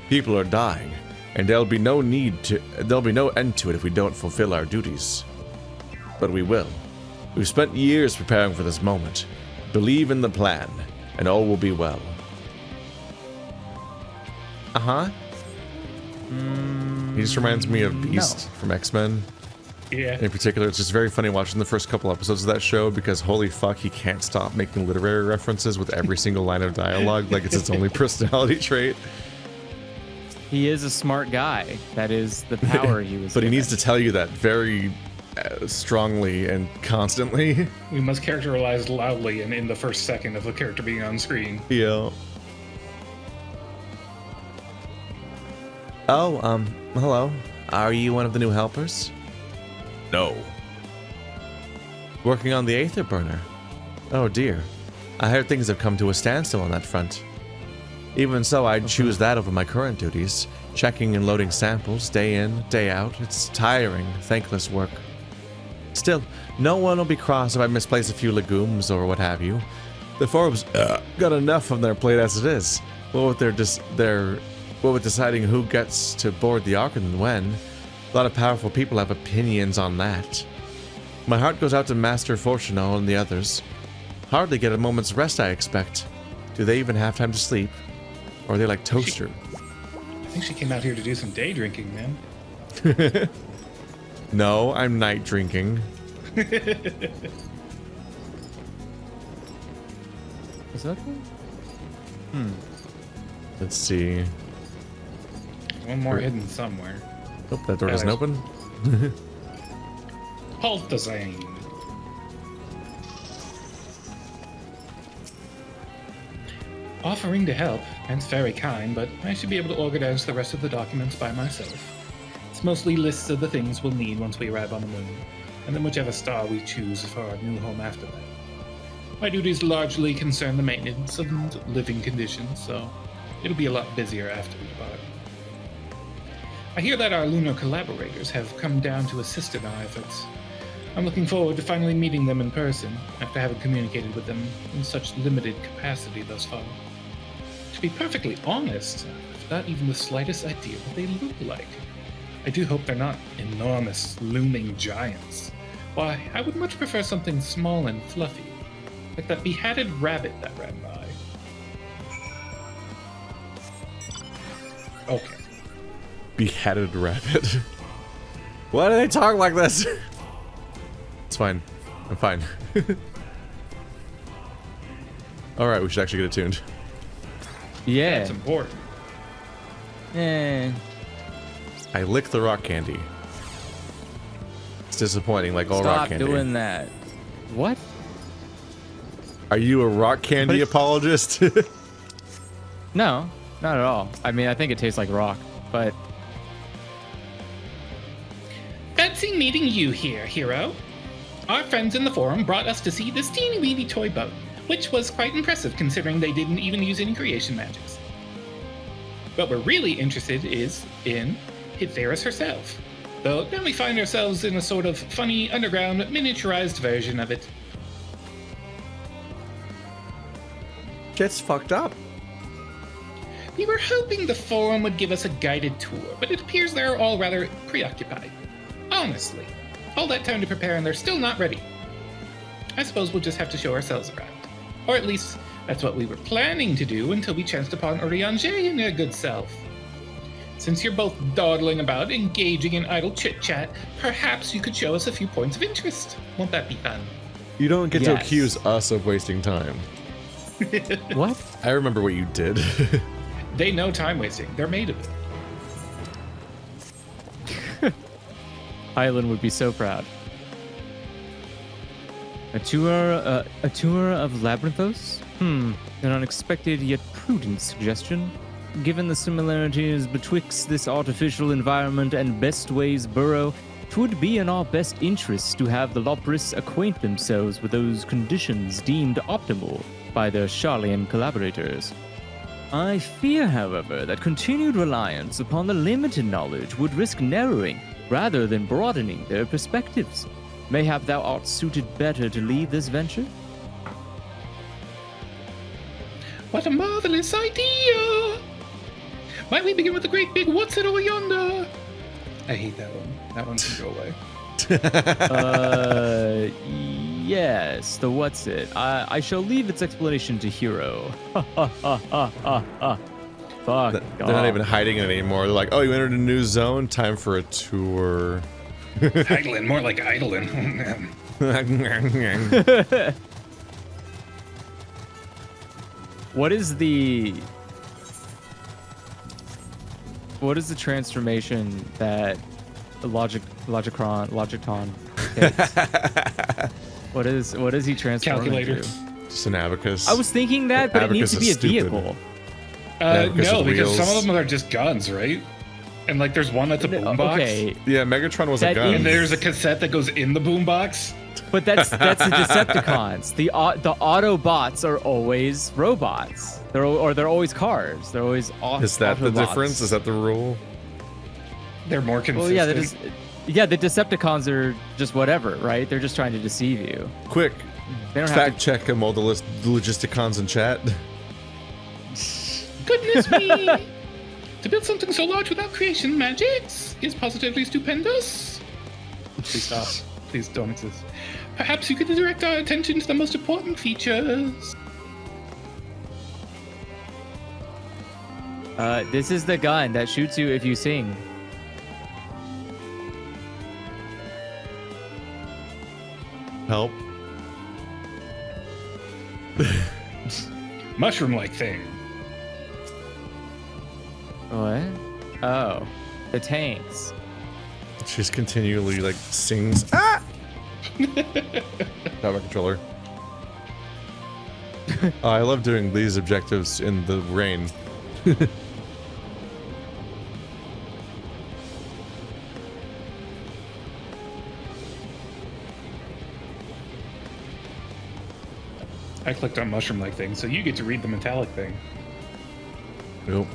Speaker 22: People are dying, and there'll be no end to it if we don't fulfill our duties. But we will. We've spent years preparing for this moment. Believe in the plan, and all will be well.
Speaker 1: Uh-huh. He just reminds me of Beast from X-Men.
Speaker 2: Yeah.
Speaker 1: In particular, it's just very funny watching the first couple episodes of that show because holy fuck, he can't stop making literary references with every single line of dialogue like it's its only personality trait.
Speaker 3: He is a smart guy. That is the power he was
Speaker 1: But
Speaker 3: given.
Speaker 1: he needs to tell you that very strongly and constantly.
Speaker 2: We must characterize loudly and in the first second of the character being on screen.
Speaker 1: Yeah. Oh, hello. Are you one of the new helpers?
Speaker 22: No.
Speaker 1: Working on the Aether Burner? Oh dear. I heard things have come to a standstill on that front. Even so, I'd choose that over my current duties. Checking and loading samples, day in, day out. It's tiring, thankless work. Still, no one will be cross if I misplace a few legumes or what have you. The Forbes got enough on their plate as it is. What with deciding who gets to board the Ark and when, a lot of powerful people have opinions on that. My heart goes out to Master Fortuno and the others. Hardly get a moment's rest, I expect. Do they even have time to sleep? Or are they like Toaster?
Speaker 2: I think she came out here to do some day drinking, man.
Speaker 1: No, I'm night drinking.
Speaker 3: Is that one?
Speaker 1: Let's see.
Speaker 2: One more hidden somewhere.
Speaker 1: Oh, that door doesn't open.
Speaker 2: Balthazar. Offering to help, and it's very kind, but I should be able to organize the rest of the documents by myself. It's mostly lists of the things we'll need once we arrive on the moon, and then whichever star we choose for our new home after that. My duties largely concern the maintenance of living conditions, so it'll be a lot busier after we depart. I hear that our lunar collaborators have come down to assist in our efforts. I'm looking forward to finally meeting them in person, after having communicated with them in such limited capacity thus far. To be perfectly honest, I've not even the slightest idea what they look like. I do hope they're not enormous, looming giants. Why, I would much prefer something small and fluffy, like that beheaded rabbit that ran by. Okay.
Speaker 1: Beheaded rabbit. Why do they talk like this? It's fine. I'm fine. Alright, we should actually get it tuned.
Speaker 3: Yeah.
Speaker 2: That's important.
Speaker 1: I lick the rock candy. It's disappointing, like all rock
Speaker 3: Stop
Speaker 1: candy.
Speaker 3: doing that. What?
Speaker 1: Are you a rock candy apologist?
Speaker 3: No, not at all. I mean, I think it tastes like rock, but...
Speaker 2: Fancy meeting you here, hero. Our friends in the forum brought us to see this teeny-weeny toy boat, which was quite impressive considering they didn't even use any creation magics. What we're really interested is in Theris herself, though now we find ourselves in a sort of funny, underground, miniaturized version of it.
Speaker 1: Gets fucked up.
Speaker 2: We were hoping the forum would give us a guided tour, but it appears they're all rather preoccupied. Honestly, all that time to prepare and they're still not ready. I suppose we'll just have to show ourselves around. Or at least, that's what we were planning to do until we chanced upon Eorzea and their good self. Since you're both dawdling about, engaging in idle chit-chat, perhaps you could show us a few points of interest. Won't that be fun?
Speaker 1: You don't get to accuse us of wasting time.
Speaker 3: What?
Speaker 1: I remember what you did.
Speaker 2: They know time wasting. They're made of it.
Speaker 3: Hylan would be so proud. A tour of Labyrinthos? An unexpected yet prudent suggestion. Given the similarities betwixt this artificial environment and Bestway's burrow, 'twould be in our best interest to have the Lopris acquaint themselves with those conditions deemed optimal by their Garlean collaborators. I fear, however, that continued reliance upon the limited knowledge would risk narrowing rather than broadening their perspectives. Mayhap thou art suited better to lead this venture?
Speaker 2: What a marvelous idea! Might we begin with the great big what's it over yonder? I hate that one. That one can go away.
Speaker 3: Yes, the what's it. I shall leave its explanation to Hero. Fuck.
Speaker 1: They're not even hiding it anymore. They're like, oh, you entered a new zone? Time for a tour.
Speaker 2: Idling, more like idling.
Speaker 3: What is the transformation that Logitron takes? What is he transforming
Speaker 2: Calculator.
Speaker 3: to?
Speaker 1: Just an abacus.
Speaker 3: I was thinking that, but
Speaker 1: Abacus
Speaker 3: it needs to be a
Speaker 1: is stupid.
Speaker 3: vehicle.
Speaker 2: No, because
Speaker 1: wheels.
Speaker 2: some of them are just guns, right? And like there's one that's a boombox.
Speaker 3: Okay.
Speaker 1: Yeah, Megatron was a
Speaker 3: That
Speaker 1: gun.
Speaker 2: And there's a cassette that goes in the boombox.
Speaker 3: But that's the Decepticons. The Autobots are always robots. They're always cars. They're always
Speaker 1: Is that the
Speaker 3: Autobots.
Speaker 1: difference? Is that the rule?
Speaker 2: They're more consistent.
Speaker 3: Well, yeah, the Decepticons are just whatever, right? They're just trying to deceive you.
Speaker 1: Quick,
Speaker 3: They don't
Speaker 1: fact
Speaker 3: have
Speaker 1: check all the logisticons in chat.
Speaker 2: Goodness me! To build something so large without creation magics is positively stupendous. Please stop. Please don't exist. Perhaps you could direct our attention to the most important features.
Speaker 3: This is the gun that shoots you if you sing.
Speaker 1: Help.
Speaker 2: Mushroom-like thing.
Speaker 3: What? Oh, the tanks.
Speaker 1: She just continually like sings. Ah! Not my controller. Oh, I love doing these objectives in the rain.
Speaker 2: I clicked on mushroom-like thing, so you get to read the metallic thing.
Speaker 1: Nope.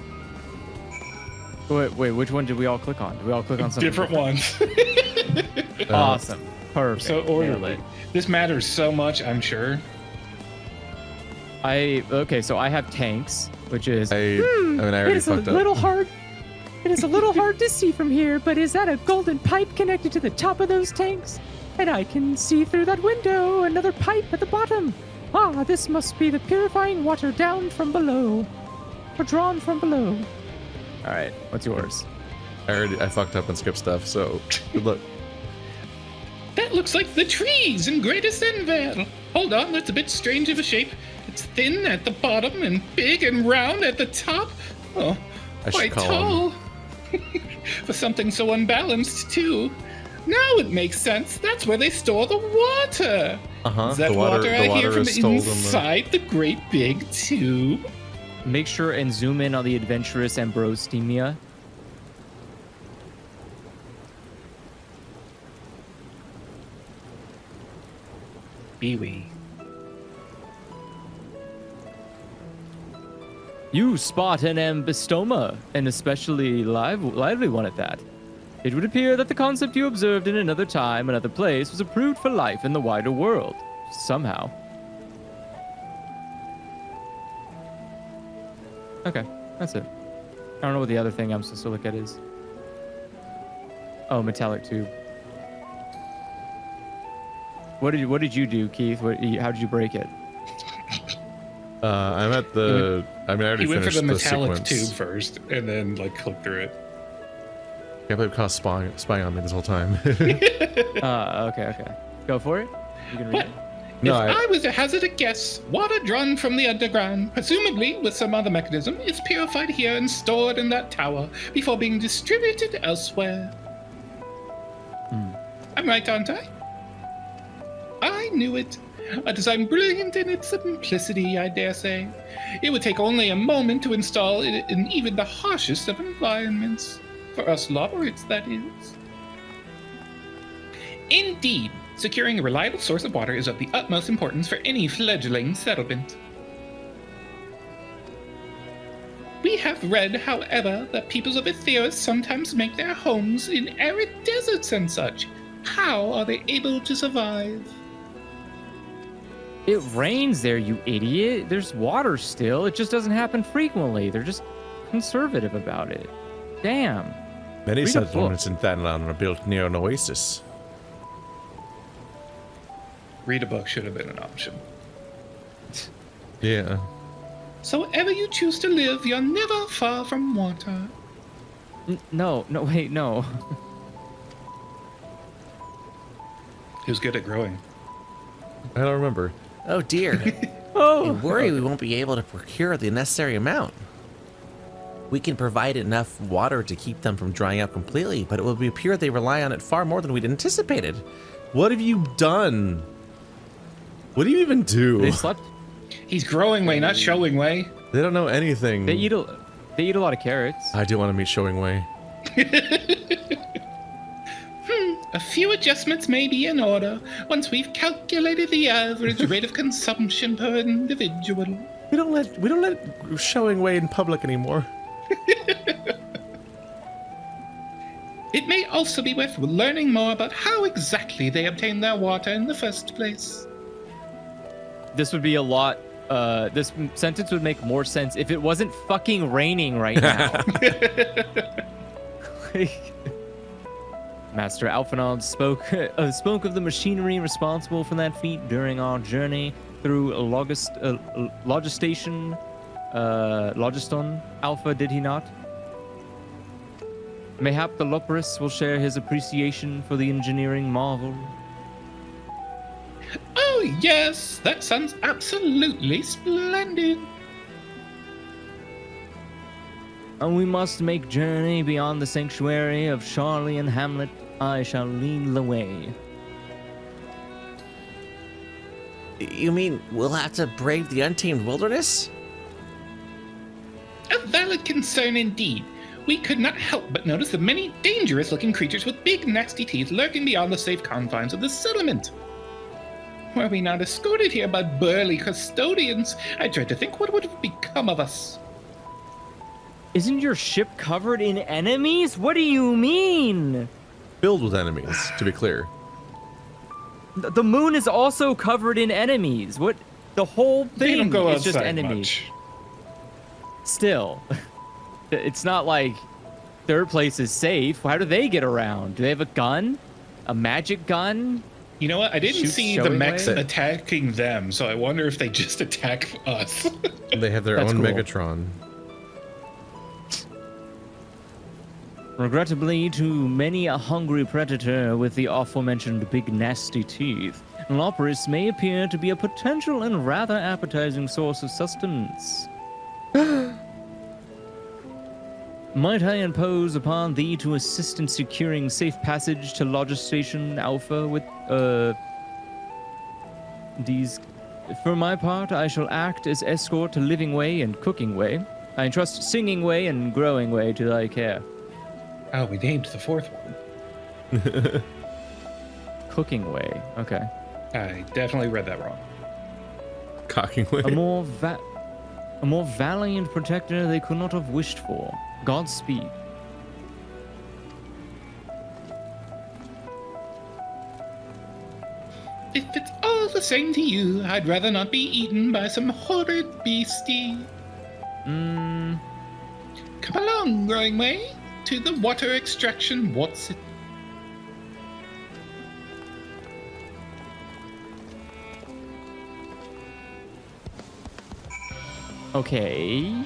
Speaker 3: Wait, which one did we all click on? Did we all click on something
Speaker 2: Different ones.
Speaker 3: Awesome. Perfect.
Speaker 2: So
Speaker 3: Nailed
Speaker 2: orderly.
Speaker 3: it.
Speaker 2: This matters so much, I'm sure.
Speaker 3: Okay, so I have tanks, which is.
Speaker 1: I already fucked up.
Speaker 7: hard. It is a little hard to see from here, but is that a golden pipe connected to the top of those tanks? And I can see through that window another pipe at the bottom. Ah, this must be the purifying water down from below. Or drawn from below.
Speaker 3: All right, what's yours?
Speaker 1: I fucked up and skipped stuff, so good luck.
Speaker 2: That looks like the trees in Greatest Envale. Hold on, that's a bit strange of a shape. It's thin at the bottom and big and round at the top. Oh,
Speaker 1: I should
Speaker 2: quite
Speaker 1: call
Speaker 2: tall. For something so unbalanced, too. Now it makes sense. That's where they store the water.
Speaker 1: Uh-huh.
Speaker 2: Is that
Speaker 1: The water
Speaker 2: I hear from
Speaker 1: is stored in the-
Speaker 2: inside the great big tube?
Speaker 3: Make sure and zoom in on the adventurous Ambrostemia.
Speaker 2: Bewee.
Speaker 3: You spot an ambystoma, an especially lively one at that. It would appear that the concept you observed in another time, another place, was approved for life in the wider world. Somehow. Okay, that's it. I don't know what the other thing I'm supposed to look at is. Oh, metallic tube. What did you do, Keith? How did you break it?
Speaker 1: I'm at the. I already
Speaker 2: He went for
Speaker 1: finished
Speaker 2: the
Speaker 1: the
Speaker 2: metallic
Speaker 1: sequence.
Speaker 2: tube first, and then like clicked through it.
Speaker 1: Can't believe Cost spying on me this whole time.
Speaker 3: Okay. Go for it. You can read it.
Speaker 2: If I was to hazard a guess, water drawn from the underground, presumably with some other mechanism, is purified here and stored in that tower before being distributed elsewhere. I'm right, aren't I? I knew it. A design brilliant in its simplicity, I dare say. It would take only a moment to install it in even the harshest of environments. For us lowerites, that is. Indeed, securing a reliable source of water is of the utmost importance for any fledgling settlement. We have read, however, that peoples of Eorzea sometimes make their homes in arid deserts and such. How are they able to survive?
Speaker 3: It rains there, you idiot. There's water still. It just doesn't happen frequently. They're just conservative about it. Damn.
Speaker 22: Many
Speaker 3: Read a book.
Speaker 22: settlements in Thanalan are built near an oasis.
Speaker 2: Read a book should have been an option.
Speaker 22: Yeah.
Speaker 2: So wherever you choose to live, you're never far from water.
Speaker 3: No, wait, no.
Speaker 2: Who's good at growing?
Speaker 22: I don't remember.
Speaker 11: Oh dear.
Speaker 3: Oh.
Speaker 11: I worry we won't be able to procure the necessary amount. We can provide enough water to keep them from drying out completely, but it will appear they rely on it far more than we'd anticipated.
Speaker 22: What have you done? What do you even do?
Speaker 3: They slept.
Speaker 2: He's growing way, not showing way.
Speaker 22: They don't know anything.
Speaker 3: They eat a lot of carrots.
Speaker 22: I do want to meet Showing Way.
Speaker 2: A few adjustments may be in order once we've calculated the average rate of consumption per individual.
Speaker 22: We don't let Showing Way in public anymore.
Speaker 2: It may also be worth learning more about how exactly they obtain their water in the first place.
Speaker 3: This would be a lot. This sentence would make more sense if it wasn't fucking raining right now. Master Alphinaud spoke of the machinery responsible for that feat during our journey through Logistation Alpha, did he not? Mayhap the Loporus will share his appreciation for the engineering marvel.
Speaker 2: Oh yes, that sounds absolutely splendid.
Speaker 3: And we must make journey beyond the sanctuary of Garlean Hamlet. I shall lead the way.
Speaker 11: You mean we'll have to brave the untamed wilderness?
Speaker 2: A valid concern indeed. We could not help but notice the many dangerous-looking creatures with big, nasty teeth lurking beyond the safe confines of the settlement. Were we not escorted here by burly custodians, I dread to think what would have become of us.
Speaker 3: Isn't your ship covered in enemies? What do you mean?
Speaker 22: Filled with enemies, to be clear.
Speaker 3: The moon is also covered in enemies. What? The whole
Speaker 2: They don't
Speaker 3: thing
Speaker 2: go
Speaker 3: is just
Speaker 2: outside
Speaker 3: enemies.
Speaker 2: much.
Speaker 3: Still, it's not like third place is safe. How do they get around? Do they have a gun? A magic gun?
Speaker 2: You know what? I didn't
Speaker 3: Shoots
Speaker 2: see the
Speaker 3: showing
Speaker 2: mechs
Speaker 3: way?
Speaker 2: attacking them, so I wonder if they just attack us.
Speaker 22: They have their
Speaker 3: That's
Speaker 22: own
Speaker 3: cool.
Speaker 22: Megatron.
Speaker 3: Regrettably, to many a hungry predator with the aforementioned big nasty teeth, Loporus may appear to be a potential and rather appetizing source of sustenance. Might I impose upon thee to assist in securing safe passage to Logistation Alpha with, these... For my part, I shall act as escort to Living Way and Cooking Way. I entrust Singing Way and Growing Way to thy care.
Speaker 2: Oh, we named the fourth one.
Speaker 3: Cooking Way, okay.
Speaker 2: I definitely read that wrong.
Speaker 22: Cocking Way.
Speaker 3: A more valiant protector they could not have wished for. Godspeed.
Speaker 2: If it's all the same to you, I'd rather not be eaten by some horrid beastie. Come along, Growing Way, to the water extraction what's it.
Speaker 3: Okay.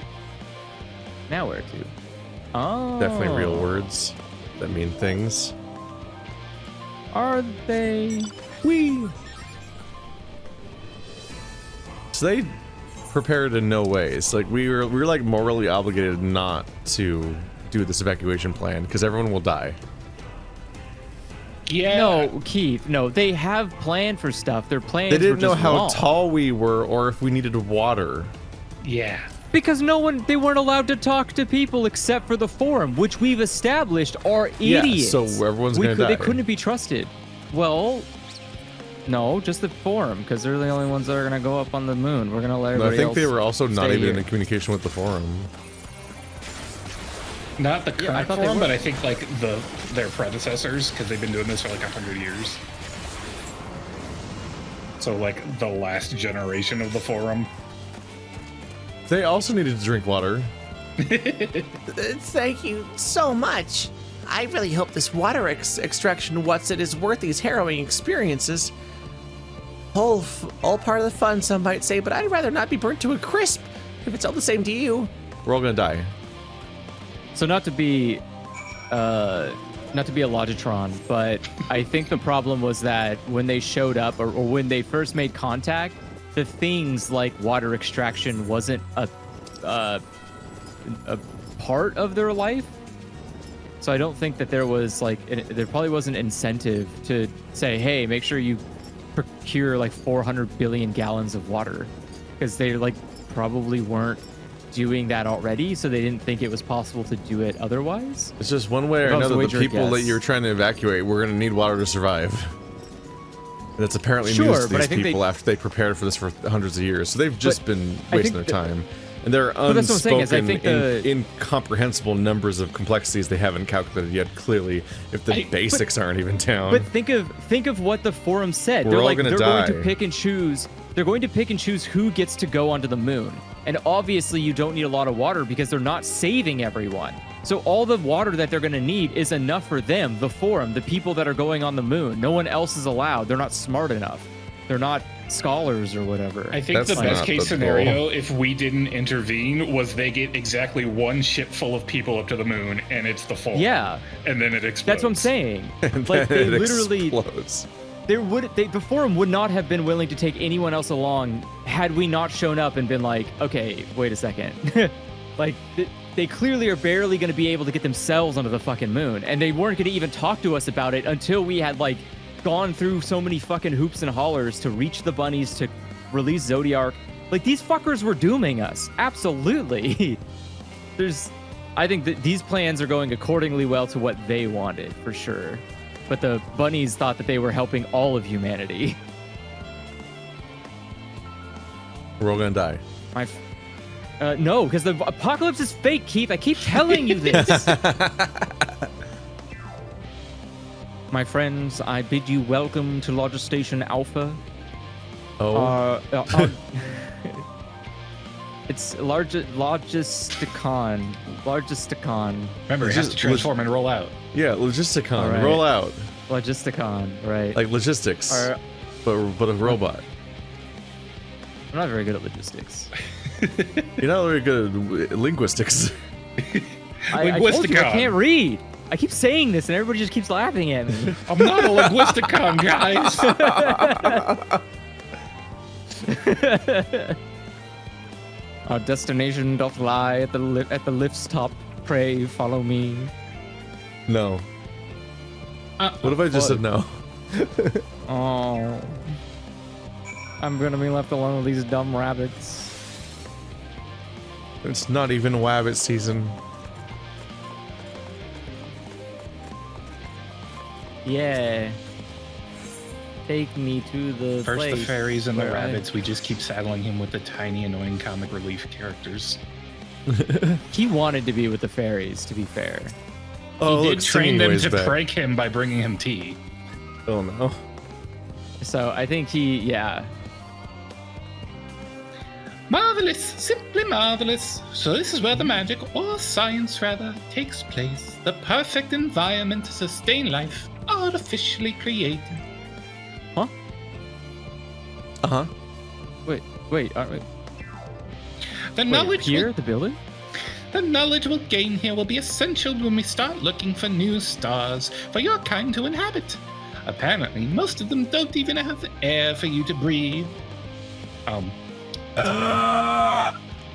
Speaker 3: Now where to? Oh.
Speaker 22: Definitely real words that mean things.
Speaker 3: Are they?
Speaker 22: So they prepared in no ways. Like we were like morally obligated not to do this evacuation plan because everyone will die.
Speaker 2: Yeah.
Speaker 3: No, Keith. No, they have planned for stuff. Their plans.
Speaker 22: They didn't
Speaker 3: were
Speaker 22: know
Speaker 3: just
Speaker 22: how
Speaker 3: wrong.
Speaker 22: tall we were or if we needed water.
Speaker 2: Yeah.
Speaker 3: Because they weren't allowed to talk to people except for the forum, which we've established are idiots.
Speaker 22: Yeah, so everyone's gonna die.
Speaker 3: They couldn't be trusted. Well, no, just the forum, because they're the only ones that are going to go up on the moon. We're going to let
Speaker 1: No,
Speaker 3: everybody
Speaker 1: I think
Speaker 3: else
Speaker 1: they were also not
Speaker 3: stay
Speaker 1: even
Speaker 3: here.
Speaker 1: in communication with the forum.
Speaker 2: Not the current
Speaker 3: thought they
Speaker 2: forum,
Speaker 3: were.
Speaker 2: but I think like their predecessors, because they've been doing this for like 100 years. So like the last generation of the forum.
Speaker 1: They also needed to drink water.
Speaker 11: Thank you so much. I really hope this water extraction is worth these harrowing experiences. All part of the fun, some might say, but I'd rather not be burnt to a crisp if it's all the same to you.
Speaker 1: We're all gonna die.
Speaker 3: So not to be a Logitron, but I think the problem was that when they showed up or when they first made contact, the things like water extraction wasn't a part of their life. So I don't think that there was there probably wasn't incentive to say, hey, make sure you procure like 400 billion gallons of water, because they probably weren't doing that already, so they didn't think it was possible to do it otherwise.
Speaker 1: It's just one way or another, the people that you're trying to evacuate, we're gonna need water to survive. And that's apparently news to these people after they prepared for this for hundreds of years. So they've just been wasting their time. And there are unspoken, incomprehensible numbers of complexities they haven't calculated yet, clearly, if the basics aren't even down.
Speaker 3: But think of what the forum said.
Speaker 1: They're going
Speaker 3: to pick and choose. They're going to pick and choose who gets to go onto the moon. And obviously you don't need a lot of water because they're not saving everyone. So all the water that they're going to need is enough for them, the forum, the people that are going on the moon. No one else is allowed. They're not smart enough. They're not scholars or whatever.
Speaker 2: I think the best case scenario, if we didn't intervene, was they get exactly one ship full of people up to the moon, and it's the forum.
Speaker 3: Yeah.
Speaker 2: And then it explodes.
Speaker 3: That's what I'm saying.
Speaker 1: Like
Speaker 3: they literally
Speaker 1: explodes.
Speaker 3: The forum would not have been willing to take anyone else along had we not shown up and been like, okay, wait a second. They clearly are barely going to be able to get themselves onto the fucking moon, and they weren't going to even talk to us about it until we had gone through so many fucking hoops and hollers to reach the bunnies, to release Zodiark. These fuckers were dooming us. Absolutely. I think that these plans are going accordingly well to what they wanted, for sure. But the bunnies thought that they were helping all of humanity.
Speaker 1: We're all gonna die.
Speaker 3: No, because the apocalypse is fake, Keith. I keep telling you this. My friends, I bid you welcome to Logistation Alpha.
Speaker 1: Oh.
Speaker 3: It's Logisticon.
Speaker 2: Remember, it has to transform and roll out.
Speaker 1: Yeah, Logisticon.
Speaker 3: Right.
Speaker 1: Roll out.
Speaker 3: Logisticon, right.
Speaker 1: Like logistics, but a robot.
Speaker 3: I'm not very good at logistics.
Speaker 1: You're not very good at linguistics.
Speaker 3: I told you I can't read. I keep saying this and everybody just keeps laughing at me.
Speaker 2: I'm not a linguisticon, guys.
Speaker 3: Our destination doth lie at the lift's top. Pray, follow me.
Speaker 1: No. What if I just said no?
Speaker 3: Oh. I'm gonna be left alone with these dumb rabbits.
Speaker 1: It's not even wabbit season.
Speaker 3: Yeah. Take me to the
Speaker 2: First
Speaker 3: place
Speaker 2: the fairies and the
Speaker 3: where
Speaker 2: rabbits, we just keep saddling him with the tiny, annoying comic relief characters.
Speaker 3: He wanted to be with the fairies, to be fair.
Speaker 2: He did train them to prank him by bringing him tea.
Speaker 1: Oh no.
Speaker 3: So I think yeah.
Speaker 2: Marvelous, simply marvelous. So this is where the magic, or science rather, takes place. The perfect environment to sustain life, artificially created.
Speaker 3: Huh?
Speaker 1: Uh-huh.
Speaker 3: Wait, aren't we?
Speaker 2: The knowledge
Speaker 3: here, the building?
Speaker 2: The knowledge we'll gain here will be essential when we start looking for new stars for your kind to inhabit. Apparently, most of them don't even have the air for you to breathe.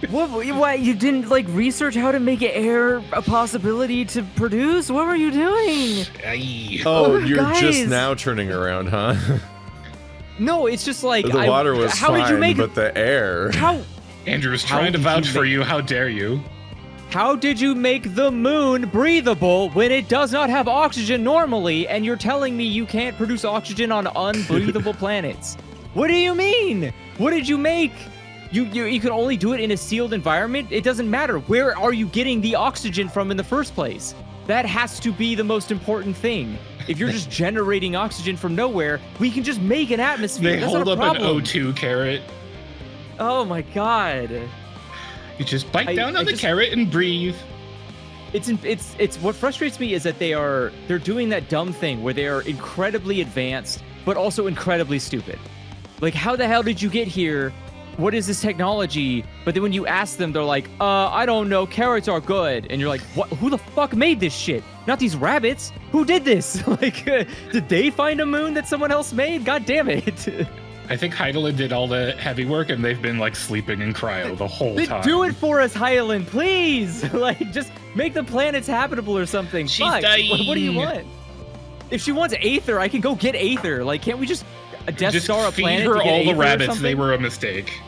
Speaker 3: What? You didn't research how to make air a possibility to produce? What were you doing?
Speaker 1: Oh, you're
Speaker 3: guys.
Speaker 1: just now turning around, huh?
Speaker 3: No, it's just
Speaker 1: the water was
Speaker 3: how
Speaker 1: fine,
Speaker 3: did you make
Speaker 1: but the air.
Speaker 3: How?
Speaker 2: Andrew is trying to vouch for you. How dare you?
Speaker 7: How did you make the moon breathable when it does not have oxygen normally, and you're telling me you can't produce oxygen on unbreathable planets? What do you mean? What did you make? You can only do it in a sealed environment? It doesn't matter. Where are you getting the oxygen from in the first place? That has to be the most important thing. If you're just generating oxygen from nowhere, we can just make an atmosphere.
Speaker 2: They
Speaker 7: That's
Speaker 2: hold
Speaker 7: not a
Speaker 2: up
Speaker 7: problem.
Speaker 2: an O2 carrot.
Speaker 7: Oh my god.
Speaker 2: You just bite down on the carrot and breathe.
Speaker 7: It's what frustrates me is that they're doing that dumb thing where they are incredibly advanced but also incredibly stupid. Like, how the hell did you get here? What is this technology? But then when you ask them, they're like, I don't know, carrots are good. And you're like, what? Who the fuck made this shit? Not these rabbits. Who did this? Like, did they find a moon that someone else made? God damn it.
Speaker 2: I think Heidelin did all the heavy work, and they've been like sleeping in cryo the whole time.
Speaker 7: Do it for us, Hyland, please. Like, just make the planets habitable or something.
Speaker 2: She's
Speaker 7: Fuck.
Speaker 2: dying.
Speaker 7: What do you want? If she wants Aether, I can go get Aether. Like, can't we just Death Star a planet?
Speaker 2: Feed her
Speaker 7: to get
Speaker 2: all the
Speaker 7: Aether or
Speaker 2: rabbits.
Speaker 7: something?
Speaker 2: They were a mistake.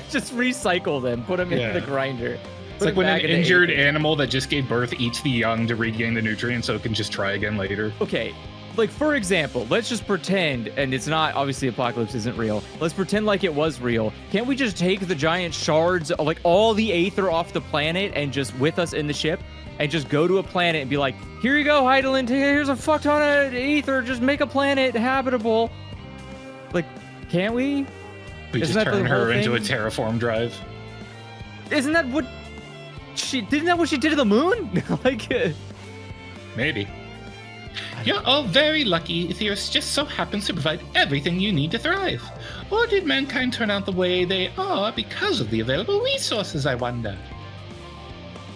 Speaker 7: Just recycle them. Put them in the grinder.
Speaker 2: It's like when an injured animal that just gave birth eats the young to regain the nutrients so it can just try again later.
Speaker 7: Okay. Like, for example, let's just pretend, and it's not, obviously Apocalypse isn't real. Let's pretend like it was real. Can't we just take the giant shards, like all the Aether off the planet and just with us in the ship and just go to a planet and be like, here you go, Heidelin, here's a fuck ton of Aether, just make a planet habitable. Like, can't we?
Speaker 2: We just turn her into a terraform drive.
Speaker 7: Isn't that what she did to the moon? Like,
Speaker 2: maybe. You're all very lucky. Eorzea just so happens to provide everything you need to thrive. Or did mankind turn out the way they are because of the available resources, I wonder?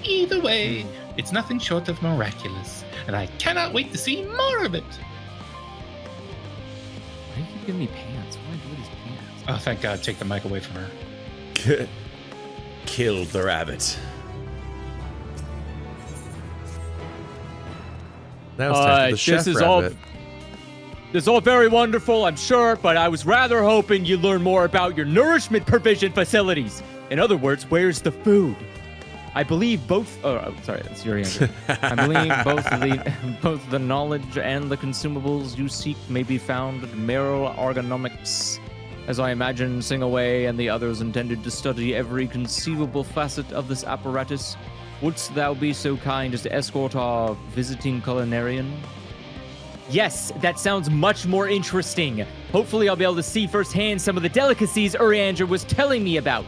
Speaker 2: Either way, it's nothing short of miraculous, and I cannot wait to see more of it.
Speaker 7: Why do you keep giving me pants? Why do these pants?
Speaker 2: Oh, thank God. Take the mic away from her.
Speaker 22: Killed the rabbit. Now it's time for the chef rabbit.
Speaker 7: This is all very wonderful, I'm sure, but I was rather hoping you'd learn more about your nourishment provision facilities. In other words, where's the food? I believe both. Oh, sorry, that's your answer. I believe both the knowledge and the consumables you seek may be found at Merrill Ergonomics. As I imagine Singaway and the others intended to study every conceivable facet of this apparatus, wouldst thou be so kind as to escort our visiting culinarian? Yes, that sounds much more interesting. Hopefully I'll be able to see firsthand some of the delicacies Urianger was telling me about.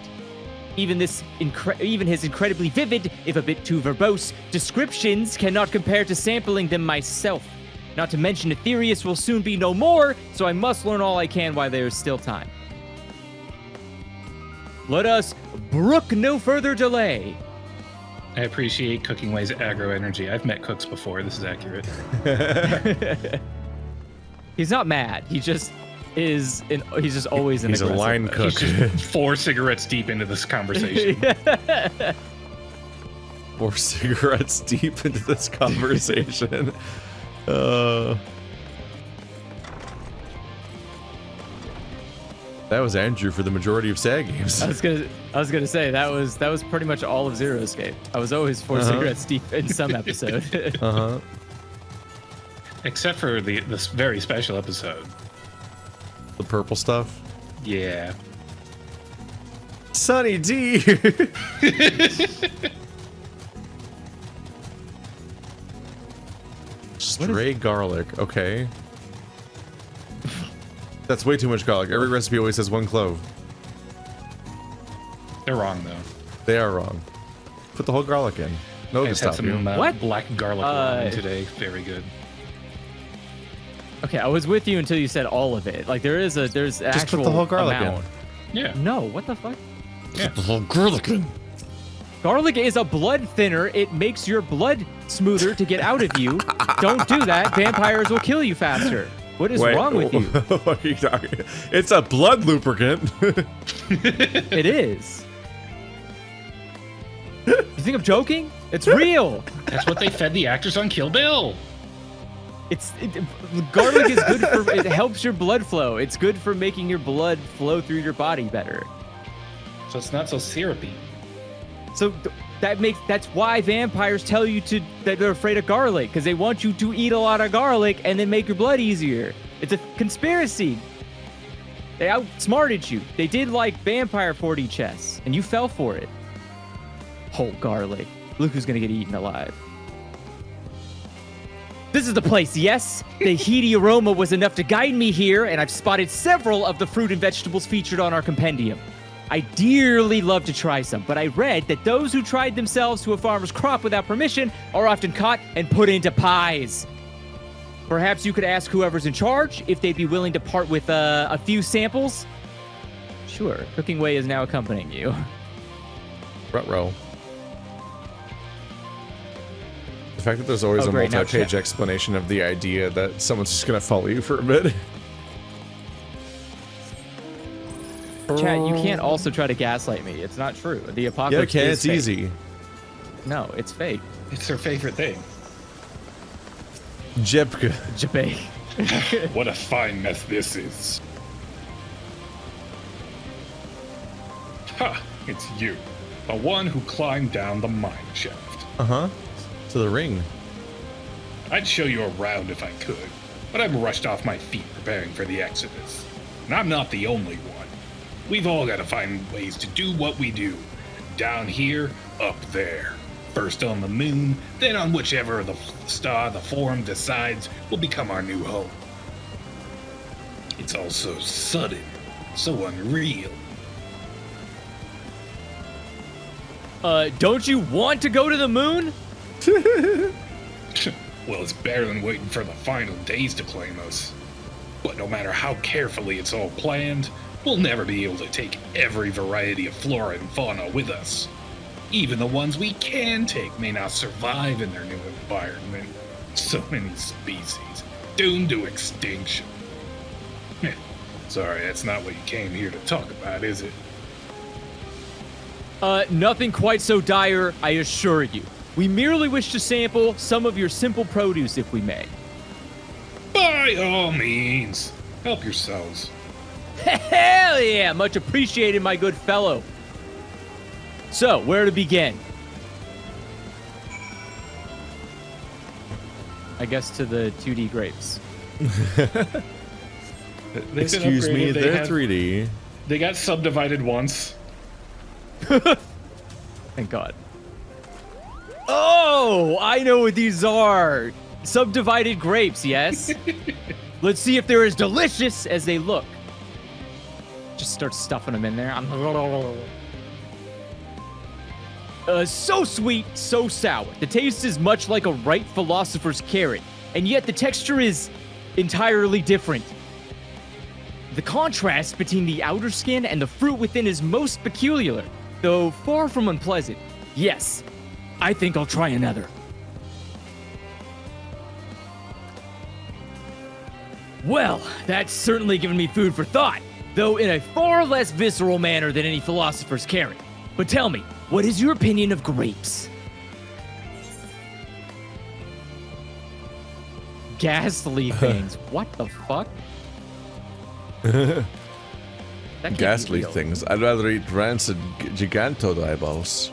Speaker 7: Even his incredibly vivid, if a bit too verbose, descriptions cannot compare to sampling them myself. Not to mention Aetherius will soon be no more, so I must learn all I can while there is still time. Let us brook no further delay.
Speaker 2: I appreciate Cooking Way's aggro energy. I've met cooks before. This is accurate.
Speaker 7: He's not mad. He just is. He's just always in.
Speaker 2: He's
Speaker 7: a
Speaker 2: line cook. He's just 4 cigarettes deep into this conversation.
Speaker 1: 4 cigarettes deep into this conversation. That was Andrew for the majority of SAG games.
Speaker 7: I was gonna say that was pretty much all of Zero Escape. I was always 4 cigarettes deep in some episode.
Speaker 2: Except for this very special episode.
Speaker 1: The purple stuff?
Speaker 2: Yeah.
Speaker 1: Sunny D! Stray garlic, okay. That's way too much garlic. Every recipe always has 1 clove.
Speaker 2: They're wrong, though.
Speaker 1: They are wrong. Put the whole garlic in. No,
Speaker 2: I
Speaker 1: stop
Speaker 2: had some
Speaker 1: you.
Speaker 2: black garlic ramen today. Very good.
Speaker 7: Okay, I was with you until you said all of it. Like there's
Speaker 1: Just
Speaker 7: actual
Speaker 1: put the whole garlic
Speaker 7: amount.
Speaker 2: in. Yeah.
Speaker 7: No, what the fuck?
Speaker 2: Yeah.
Speaker 1: Put the whole garlic in.
Speaker 7: Garlic is a blood thinner. It makes your blood smoother to get out of you. Don't do that. Vampires will kill you faster. What is wrong with you?
Speaker 1: What are you talking? It's a blood lubricant.
Speaker 7: It is. You think I'm joking? It's real.
Speaker 2: That's what they fed the actors on Kill Bill.
Speaker 7: Garlic is good for. It helps your blood flow. It's good for making your blood flow through your body better.
Speaker 2: So it's not so syrupy.
Speaker 7: So
Speaker 3: That's why vampires tell you that they're afraid of garlic, because they want you to eat a lot of garlic and then make your blood easier. It's a conspiracy. They outsmarted you. They did like vampire 4D chess, and you fell for it. Whole garlic. Look who's gonna get eaten alive. This is the place, yes? The heady aroma was enough to guide me here, and I've spotted several of the fruit and vegetables featured on our compendium. I dearly love to try some, but I read that those who tried themselves to a farmer's crop without permission are often caught and put into pies. Perhaps you could ask whoever's in charge if they'd be willing to part with a few samples? Sure, Cooking Way is now accompanying you.
Speaker 1: Ruh-roh. The fact that there's always a multi-page explanation of the idea that someone's just gonna follow you for a bit.
Speaker 3: Chat, you can't also try to gaslight me. It's not true. The apocalypse
Speaker 1: yeah,
Speaker 3: is
Speaker 1: it's
Speaker 3: fake.
Speaker 1: easy.
Speaker 3: No, it's fake.
Speaker 2: It's their favorite thing.
Speaker 1: Jebka.
Speaker 2: What a fine mess this is. Ha! It's you. The one who climbed down the mine shaft.
Speaker 1: Uh-huh. To the ring.
Speaker 2: I'd show you around if I could, but I'm rushed off my feet preparing for the Exodus. And I'm not the only one. We've all got to find ways to do what we do. Down here, up there. First on the moon, then on whichever the star the Forum decides will become our new home. It's all so sudden, so unreal.
Speaker 3: Don't you want to go to the moon?
Speaker 2: Well, it's better than waiting for the final days to claim us. But no matter how carefully it's all planned, we'll never be able to take every variety of flora and fauna with us. Even the ones we can take may not survive in their new environment. So many species, doomed to extinction. Sorry, that's not what you came here to talk about, is it?
Speaker 3: Nothing quite so dire, I assure you. We merely wish to sample some of your simple produce, if we may.
Speaker 2: By all means, help yourselves.
Speaker 3: Hell yeah! Much appreciated, my good fellow. So, where to begin? I guess to the 2D grapes.
Speaker 1: Excuse me, they're 3D.
Speaker 2: They got subdivided once.
Speaker 3: Thank God. Oh, I know what these are. Subdivided grapes, yes? Let's see if they're as delicious as they look. Just start stuffing them in there. So sweet, so sour. The taste is much like a ripe philosopher's carrot, and yet the texture is entirely different. The contrast between the outer skin and the fruit within is most peculiar, though far from unpleasant. Yes, I think I'll try another. Well, that's certainly given me food for thought, though in a far less visceral manner than any philosopher's carrot. But tell me, what is your opinion of grapes? Ghastly things. What the fuck?
Speaker 1: Ghastly things. I'd rather eat rancid gigantod eyeballs.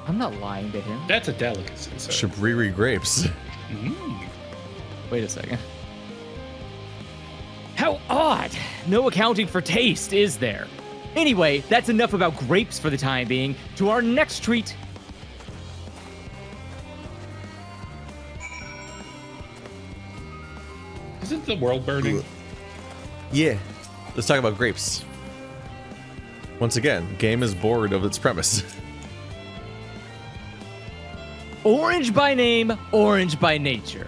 Speaker 3: I'm not lying to him.
Speaker 2: That's a delicacy, sir.
Speaker 1: Shabriri grapes.
Speaker 3: Wait a second. How odd! No accounting for taste, is there? Anyway, that's enough about grapes for the time being. To our next treat.
Speaker 2: Is it the world burning?
Speaker 1: Yeah. Let's talk about grapes. Once again, game is bored of its premise.
Speaker 3: Orange by name, orange by nature.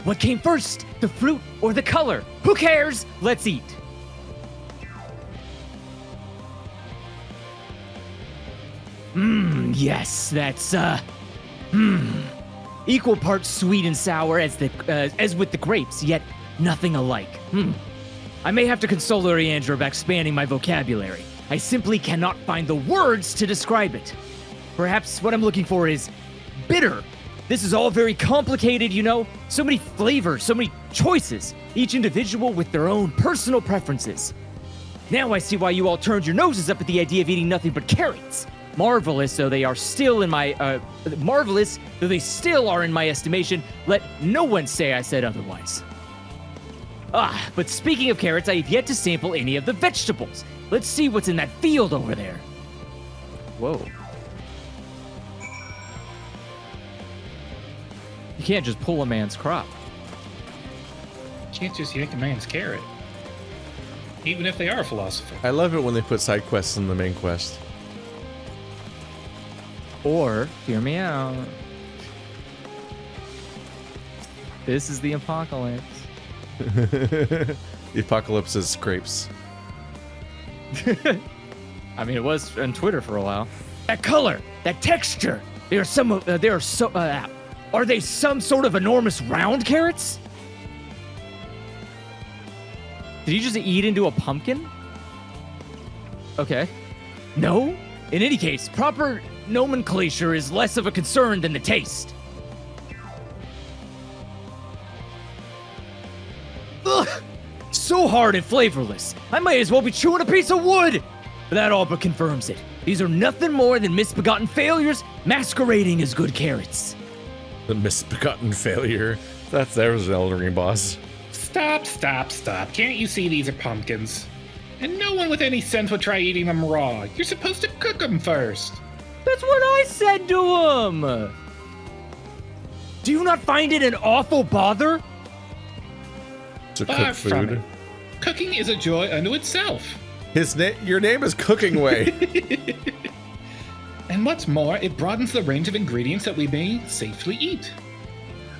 Speaker 3: What came first? The fruit or the color? Who cares? Let's eat. Yes, that's equal parts sweet and sour as with the grapes, yet nothing alike. I may have to consult Eorzea about expanding my vocabulary. I simply cannot find the words to describe it. Perhaps what I'm looking for is bitter. This is all very complicated, you know? So many flavors, so many choices, each individual with their own personal preferences. Now I see why you all turned your noses up at the idea of eating nothing but carrots. Marvelous though they are still in my marvelous though they still are in my estimation, let no one say I said otherwise. But speaking of carrots, I have yet to sample any of the vegetables. Let's see what's in that field over there. Whoa. You can't just pull a man's crop.
Speaker 2: You can't just yank a man's carrot. Even if they are a philosopher.
Speaker 1: I love it when they put side quests in the main quest.
Speaker 3: Or, hear me out. This is the apocalypse.
Speaker 1: The apocalypse is grapes.
Speaker 3: I mean, it was on Twitter for a while. That color, that texture. Are they some sort of enormous round carrots? Did he just eat into a pumpkin? Okay. No? In any case, proper nomenclature is less of a concern than the taste. Ugh! So hard and flavorless. I might as well be chewing a piece of wood. But that all but confirms it. These are nothing more than misbegotten failures masquerading as good carrots.
Speaker 1: The misbegotten failure. There's an Elden Ring boss.
Speaker 2: Stop. Can't you see these are pumpkins? And no one with any sense would try eating them raw. You're supposed to cook them first.
Speaker 3: That's what I said to him. Do you not find it an awful bother?
Speaker 1: To cook food.
Speaker 2: Cooking is a joy unto itself.
Speaker 1: Your name is Cooking Way.
Speaker 2: And what's more, it broadens the range of ingredients that we may safely eat.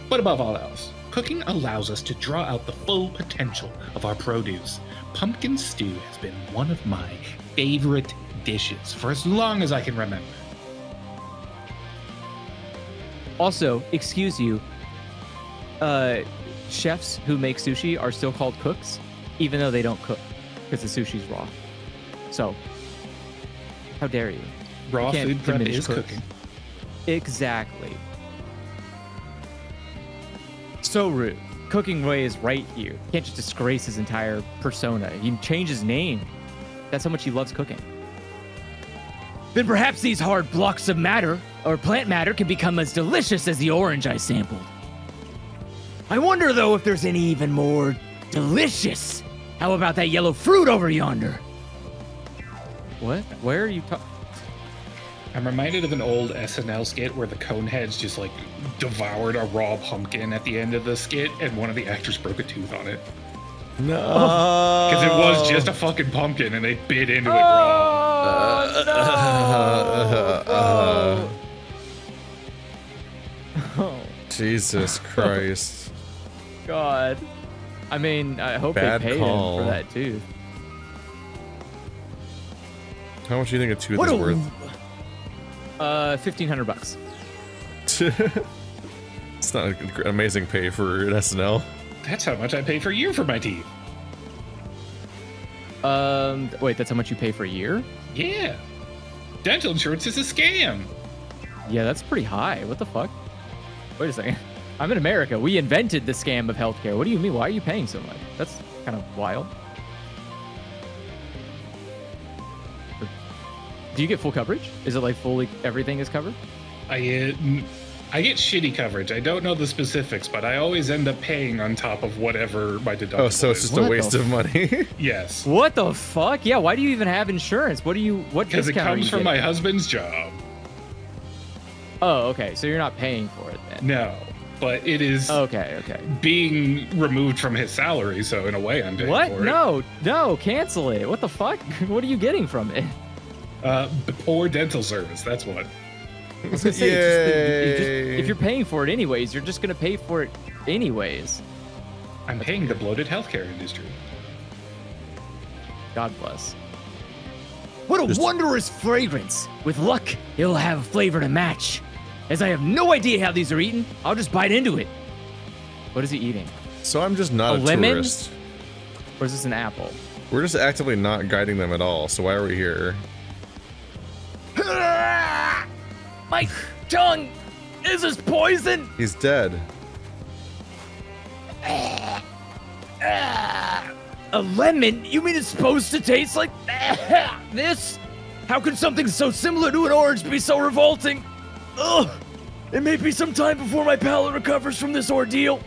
Speaker 2: But above all else, cooking allows us to draw out the full potential of our produce. Pumpkin stew has been one of my favorite dishes for as long as I can remember.
Speaker 3: Also, excuse you, chefs who make sushi are still called cooks, even though they don't cook, because the sushi's raw. So, how dare you?
Speaker 2: Raw
Speaker 3: You can't
Speaker 2: food prep
Speaker 3: diminish
Speaker 2: is
Speaker 3: cooks.
Speaker 2: cooking.
Speaker 3: Exactly. So rude. Cooking Way is right here. You can't just disgrace his entire persona. He changed his name. That's how much he loves cooking. Then perhaps these hard blocks of matter, or plant matter, can become as delicious as the orange I sampled. I wonder, though, if there's any even more delicious. How about that yellow fruit over yonder? What? Where are you talking?
Speaker 2: I'm reminded of an old SNL skit where the Coneheads just like devoured a raw pumpkin at the end of the skit, and one of the actors broke a tooth on it.
Speaker 1: No.
Speaker 2: Because it was just a fucking pumpkin, and they bit into it raw.
Speaker 1: Jesus Christ.
Speaker 3: God. I mean, I hope
Speaker 1: Bad
Speaker 3: they paid
Speaker 1: call.
Speaker 3: him for that tooth.
Speaker 1: How much do you think a tooth
Speaker 3: What
Speaker 1: is
Speaker 3: a-
Speaker 1: worth?
Speaker 3: $1,500.
Speaker 1: It's not an amazing pay for an SNL.
Speaker 2: That's how much I pay for a year for my teeth.
Speaker 3: Wait, that's how much you pay for a year?
Speaker 2: Yeah. Dental insurance is a scam.
Speaker 3: Yeah, that's pretty high. What the fuck? Wait a second. I'm in America. We invented the scam of healthcare. What do you mean? Why are you paying so much? That's kind of wild. Do you get full coverage? Is it like fully everything is covered?
Speaker 2: I get shitty coverage. I don't know the specifics, but I always end up paying on top of whatever my deductible is.
Speaker 1: Oh, so it's just a waste of money?
Speaker 2: Yes.
Speaker 3: What the fuck? Yeah, why do you even have insurance? What
Speaker 2: Because it
Speaker 3: discount are
Speaker 2: comes
Speaker 3: you
Speaker 2: from my
Speaker 3: getting?
Speaker 2: husband's job.
Speaker 3: Oh, okay. So you're not paying for it then?
Speaker 2: No, but it is
Speaker 3: okay.
Speaker 2: being removed from his salary, so in a way I'm paying
Speaker 3: What?
Speaker 2: for it.
Speaker 3: No, cancel it. What the fuck? What are you getting from it?
Speaker 2: Poor dental service, that's what.
Speaker 3: I was gonna say, if you're paying for it anyways, you're just gonna pay for it anyways.
Speaker 2: I'm paying the bloated healthcare industry.
Speaker 3: God bless. What a wondrous fragrance! With luck, it'll have a flavor to match. As I have no idea how these are eaten, I'll just bite into it. What is he eating?
Speaker 1: So I'm just not a
Speaker 3: lemon?
Speaker 1: tourist.
Speaker 3: Or is this an apple?
Speaker 1: We're just actively not guiding them at all, so why are we here?
Speaker 3: My tongue! Is this poison?
Speaker 1: He's dead.
Speaker 3: A lemon? You mean it's supposed to taste like this?
Speaker 8: How can something so similar to an orange be so revolting? Ugh! It may be some time before my palate recovers from this ordeal.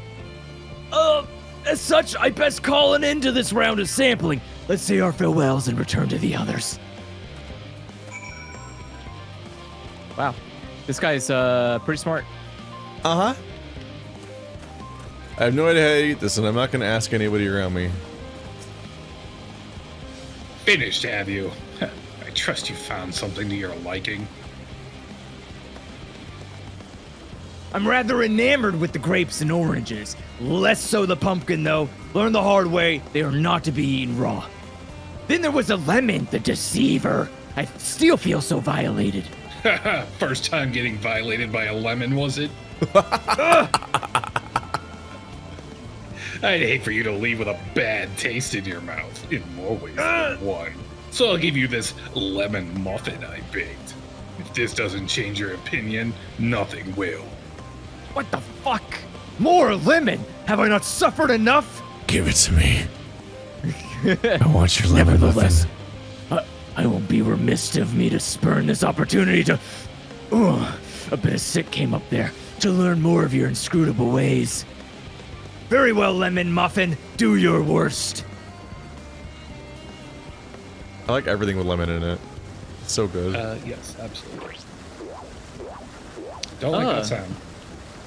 Speaker 8: As such, I best call an end to this round of sampling. Let's say our farewells and return to the others.
Speaker 3: Wow. This guy's pretty smart.
Speaker 22: Uh-huh. I have no idea how to eat this, and I'm not going to ask anybody around me.
Speaker 2: Finished, have you? I trust you found something to your liking.
Speaker 8: I'm rather enamored with the grapes and oranges. Less so the pumpkin, though. Learned the hard way, they are not to be eaten raw. Then there was a lemon, the deceiver. I still feel so violated.
Speaker 2: First time getting violated by a lemon, was it? I'd hate for you to leave with a bad taste in your mouth, in more ways than one. So I'll give you this lemon muffin I baked. If this doesn't change your opinion, nothing will.
Speaker 8: What the fuck? More lemon? Have I not suffered enough?
Speaker 22: Give it to me. I want your lemon
Speaker 8: Nevertheless,
Speaker 22: muffin.
Speaker 8: I won't be remiss of me to spurn this opportunity to... a bit of sick came up there, to learn more of your inscrutable ways. Very well, Lemon Muffin, do your worst.
Speaker 1: I like everything with lemon in it. It's so good.
Speaker 2: Yes, absolutely. Don't like that sound.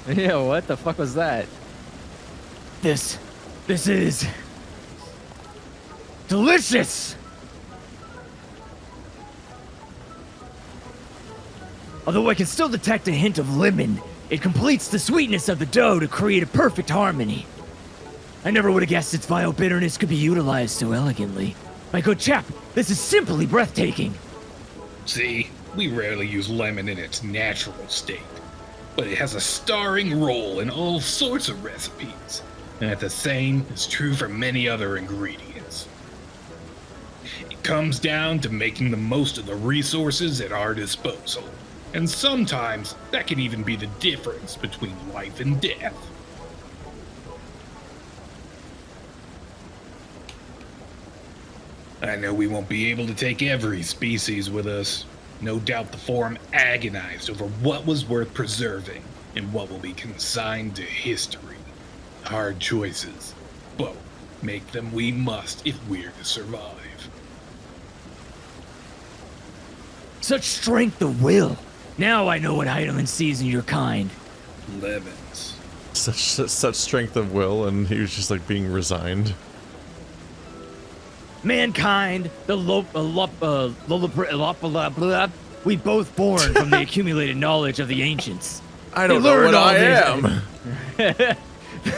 Speaker 3: Yeah, what the fuck was that?
Speaker 8: This is... delicious! Although I can still detect a hint of lemon, it completes the sweetness of the dough to create a perfect harmony. I never would have guessed its vile bitterness could be utilized so elegantly. My good chap, this is simply breathtaking.
Speaker 2: See, we rarely use lemon in its natural state, but it has a starring role in all sorts of recipes, and the same is true for many other ingredients. It comes down to making the most of the resources at our disposal, and sometimes that can even be the difference between life and death. I know we won't be able to take every species with us. No doubt the Forum agonized over what was worth preserving and what will be consigned to history. Hard choices, but make them we must if we're to survive.
Speaker 8: Such strength of will. Now I know what Heidelin sees in your kind.
Speaker 2: Lemons.
Speaker 1: Such strength of will, and he was just like being resigned.
Speaker 8: Mankind, the we both born from the accumulated knowledge of the ancients.
Speaker 22: I don't know what I am.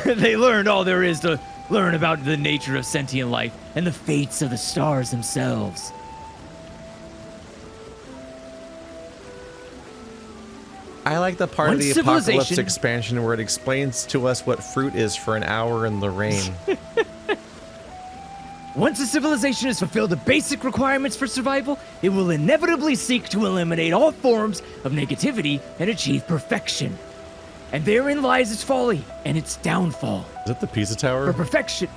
Speaker 8: They learned all there is to learn about the nature of sentient life and the fates of the stars themselves.
Speaker 22: I like the part of the Apocalypse expansion where it explains to us what fruit is for an hour in the rain.
Speaker 8: Once a civilization has fulfilled the basic requirements for survival, it will inevitably seek to eliminate all forms of negativity and achieve perfection. And therein lies its folly and its downfall.
Speaker 1: Is it the Pisa Tower?
Speaker 8: For perfection.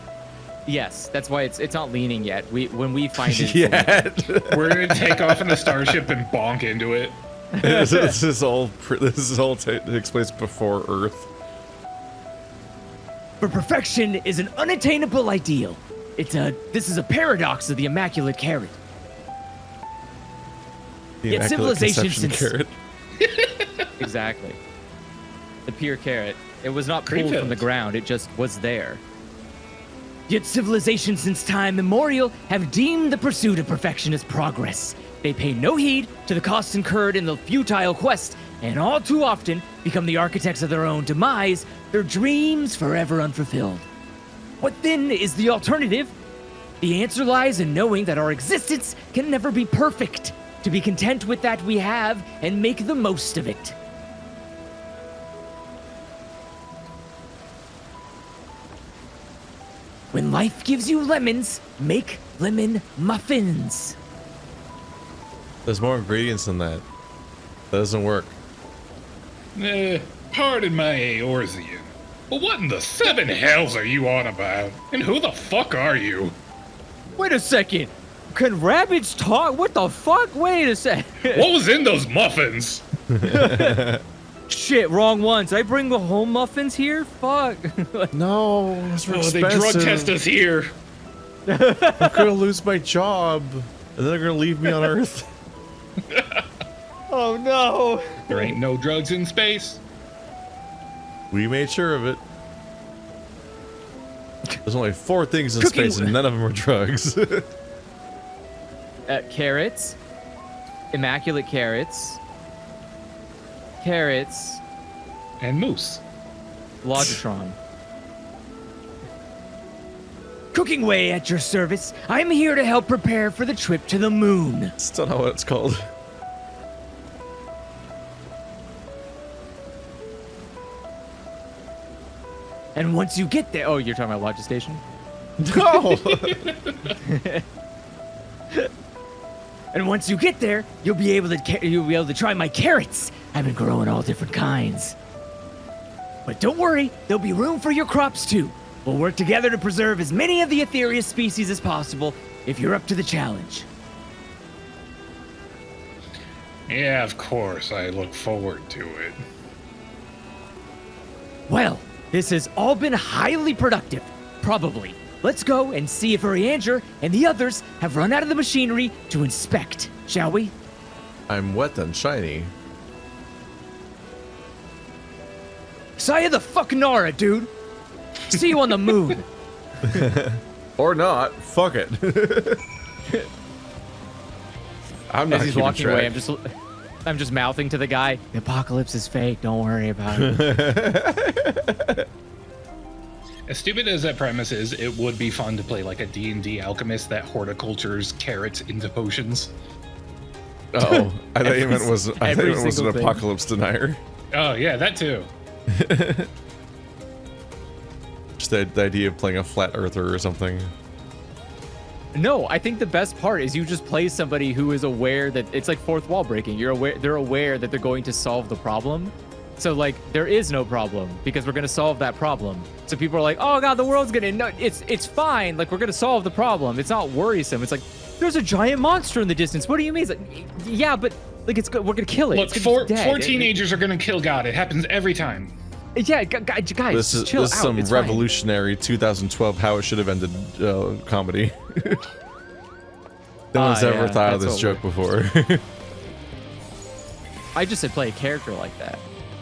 Speaker 3: Yes, that's why it's not leaning yet. When we find it,
Speaker 2: we're gonna take off in a starship and bonk into it.
Speaker 1: This is all takes place before Earth.
Speaker 8: For perfection is an unattainable ideal. This is a paradox of the immaculate carrot.
Speaker 1: The civilization since carrot.
Speaker 3: Exactly. The pure carrot. It was not pulled from the ground, it just was there.
Speaker 8: Yet civilization since time immemorial have deemed the pursuit of perfection as progress. They pay no heed to the costs incurred in the futile quest, and all too often become the architects of their own demise, their dreams forever unfulfilled. What then is the alternative? The answer lies in knowing that our existence can never be perfect, to be content with that we have and make the most of it. When life gives you lemons, make lemon muffins.
Speaker 1: There's more ingredients than that. That doesn't work.
Speaker 2: Pardon my Eorzea, but what in the seven hells are you on about? And who the fuck are you?
Speaker 8: Wait a second.
Speaker 3: Can rabbits talk? What the fuck? Wait a sec.
Speaker 2: What was in those muffins?
Speaker 3: Shit, wrong ones. Did I bring the home muffins here? Fuck.
Speaker 1: No, those were
Speaker 2: they drug test us here.
Speaker 1: I'm gonna lose my job, and then they're gonna leave me on Earth.
Speaker 3: Oh no.
Speaker 2: There ain't no drugs in space.
Speaker 1: We made sure of it. There's only 4 things in space, and none of them are drugs.
Speaker 3: Carrots. Immaculate carrots. Carrots.
Speaker 2: And moose.
Speaker 3: Logitron.
Speaker 8: Cooking Way at your service. I'm here to help prepare for the trip to the moon.
Speaker 1: Still not what it's called.
Speaker 8: And once you get there,
Speaker 3: Oh, you're talking about Logistation?
Speaker 1: No!
Speaker 8: and once you get there, you'll be able to try my carrots. I've been growing all different kinds. But don't worry, there'll be room for your crops too. We'll work together to preserve as many of the Aetherius species as possible if you're up to the challenge.
Speaker 2: Yeah, of course. I look forward to it.
Speaker 8: Well, this has all been highly productive. Probably. Let's go and see if Urianger and the others have run out of the machinery to inspect, shall we?
Speaker 1: I'm wet and shiny.
Speaker 8: Saya the fuck Nara, dude. See you on the moon.
Speaker 1: Or not. Fuck it. I'm not
Speaker 3: As he's
Speaker 1: keeping
Speaker 3: walking
Speaker 1: track.
Speaker 3: away, I'm just mouthing to the guy, the apocalypse is fake, don't worry about it.
Speaker 2: As stupid as that premise is, it would be fun to play like a D&D alchemist that horticultures carrots into potions.
Speaker 1: Oh, I thought you meant was an
Speaker 3: thing.
Speaker 1: apocalypse denier.
Speaker 2: Oh yeah, that too.
Speaker 1: Just the idea of playing a flat earther or something.
Speaker 3: No, I think the best part is you just play somebody who is aware that it's like fourth wall breaking. They're aware that they're going to solve the problem. So like there is no problem because we're gonna solve that problem. So people are like, oh god, the world's gonna no, it's fine. Like we're gonna solve the problem. It's not worrisome. It's like there's a giant monster in the distance. What do you mean? It's like yeah, but like it's good. We're gonna kill it.
Speaker 2: Look,
Speaker 3: It's gonna be
Speaker 2: four
Speaker 3: dead.
Speaker 2: teenagers are gonna kill God. It happens every time.
Speaker 3: Yeah, guys,
Speaker 1: This is
Speaker 3: chill out.
Speaker 1: some
Speaker 3: It's fine.
Speaker 1: revolutionary 2012 how it should have ended comedy. No one's ever thought of this joke before.
Speaker 3: I just said play a character like that,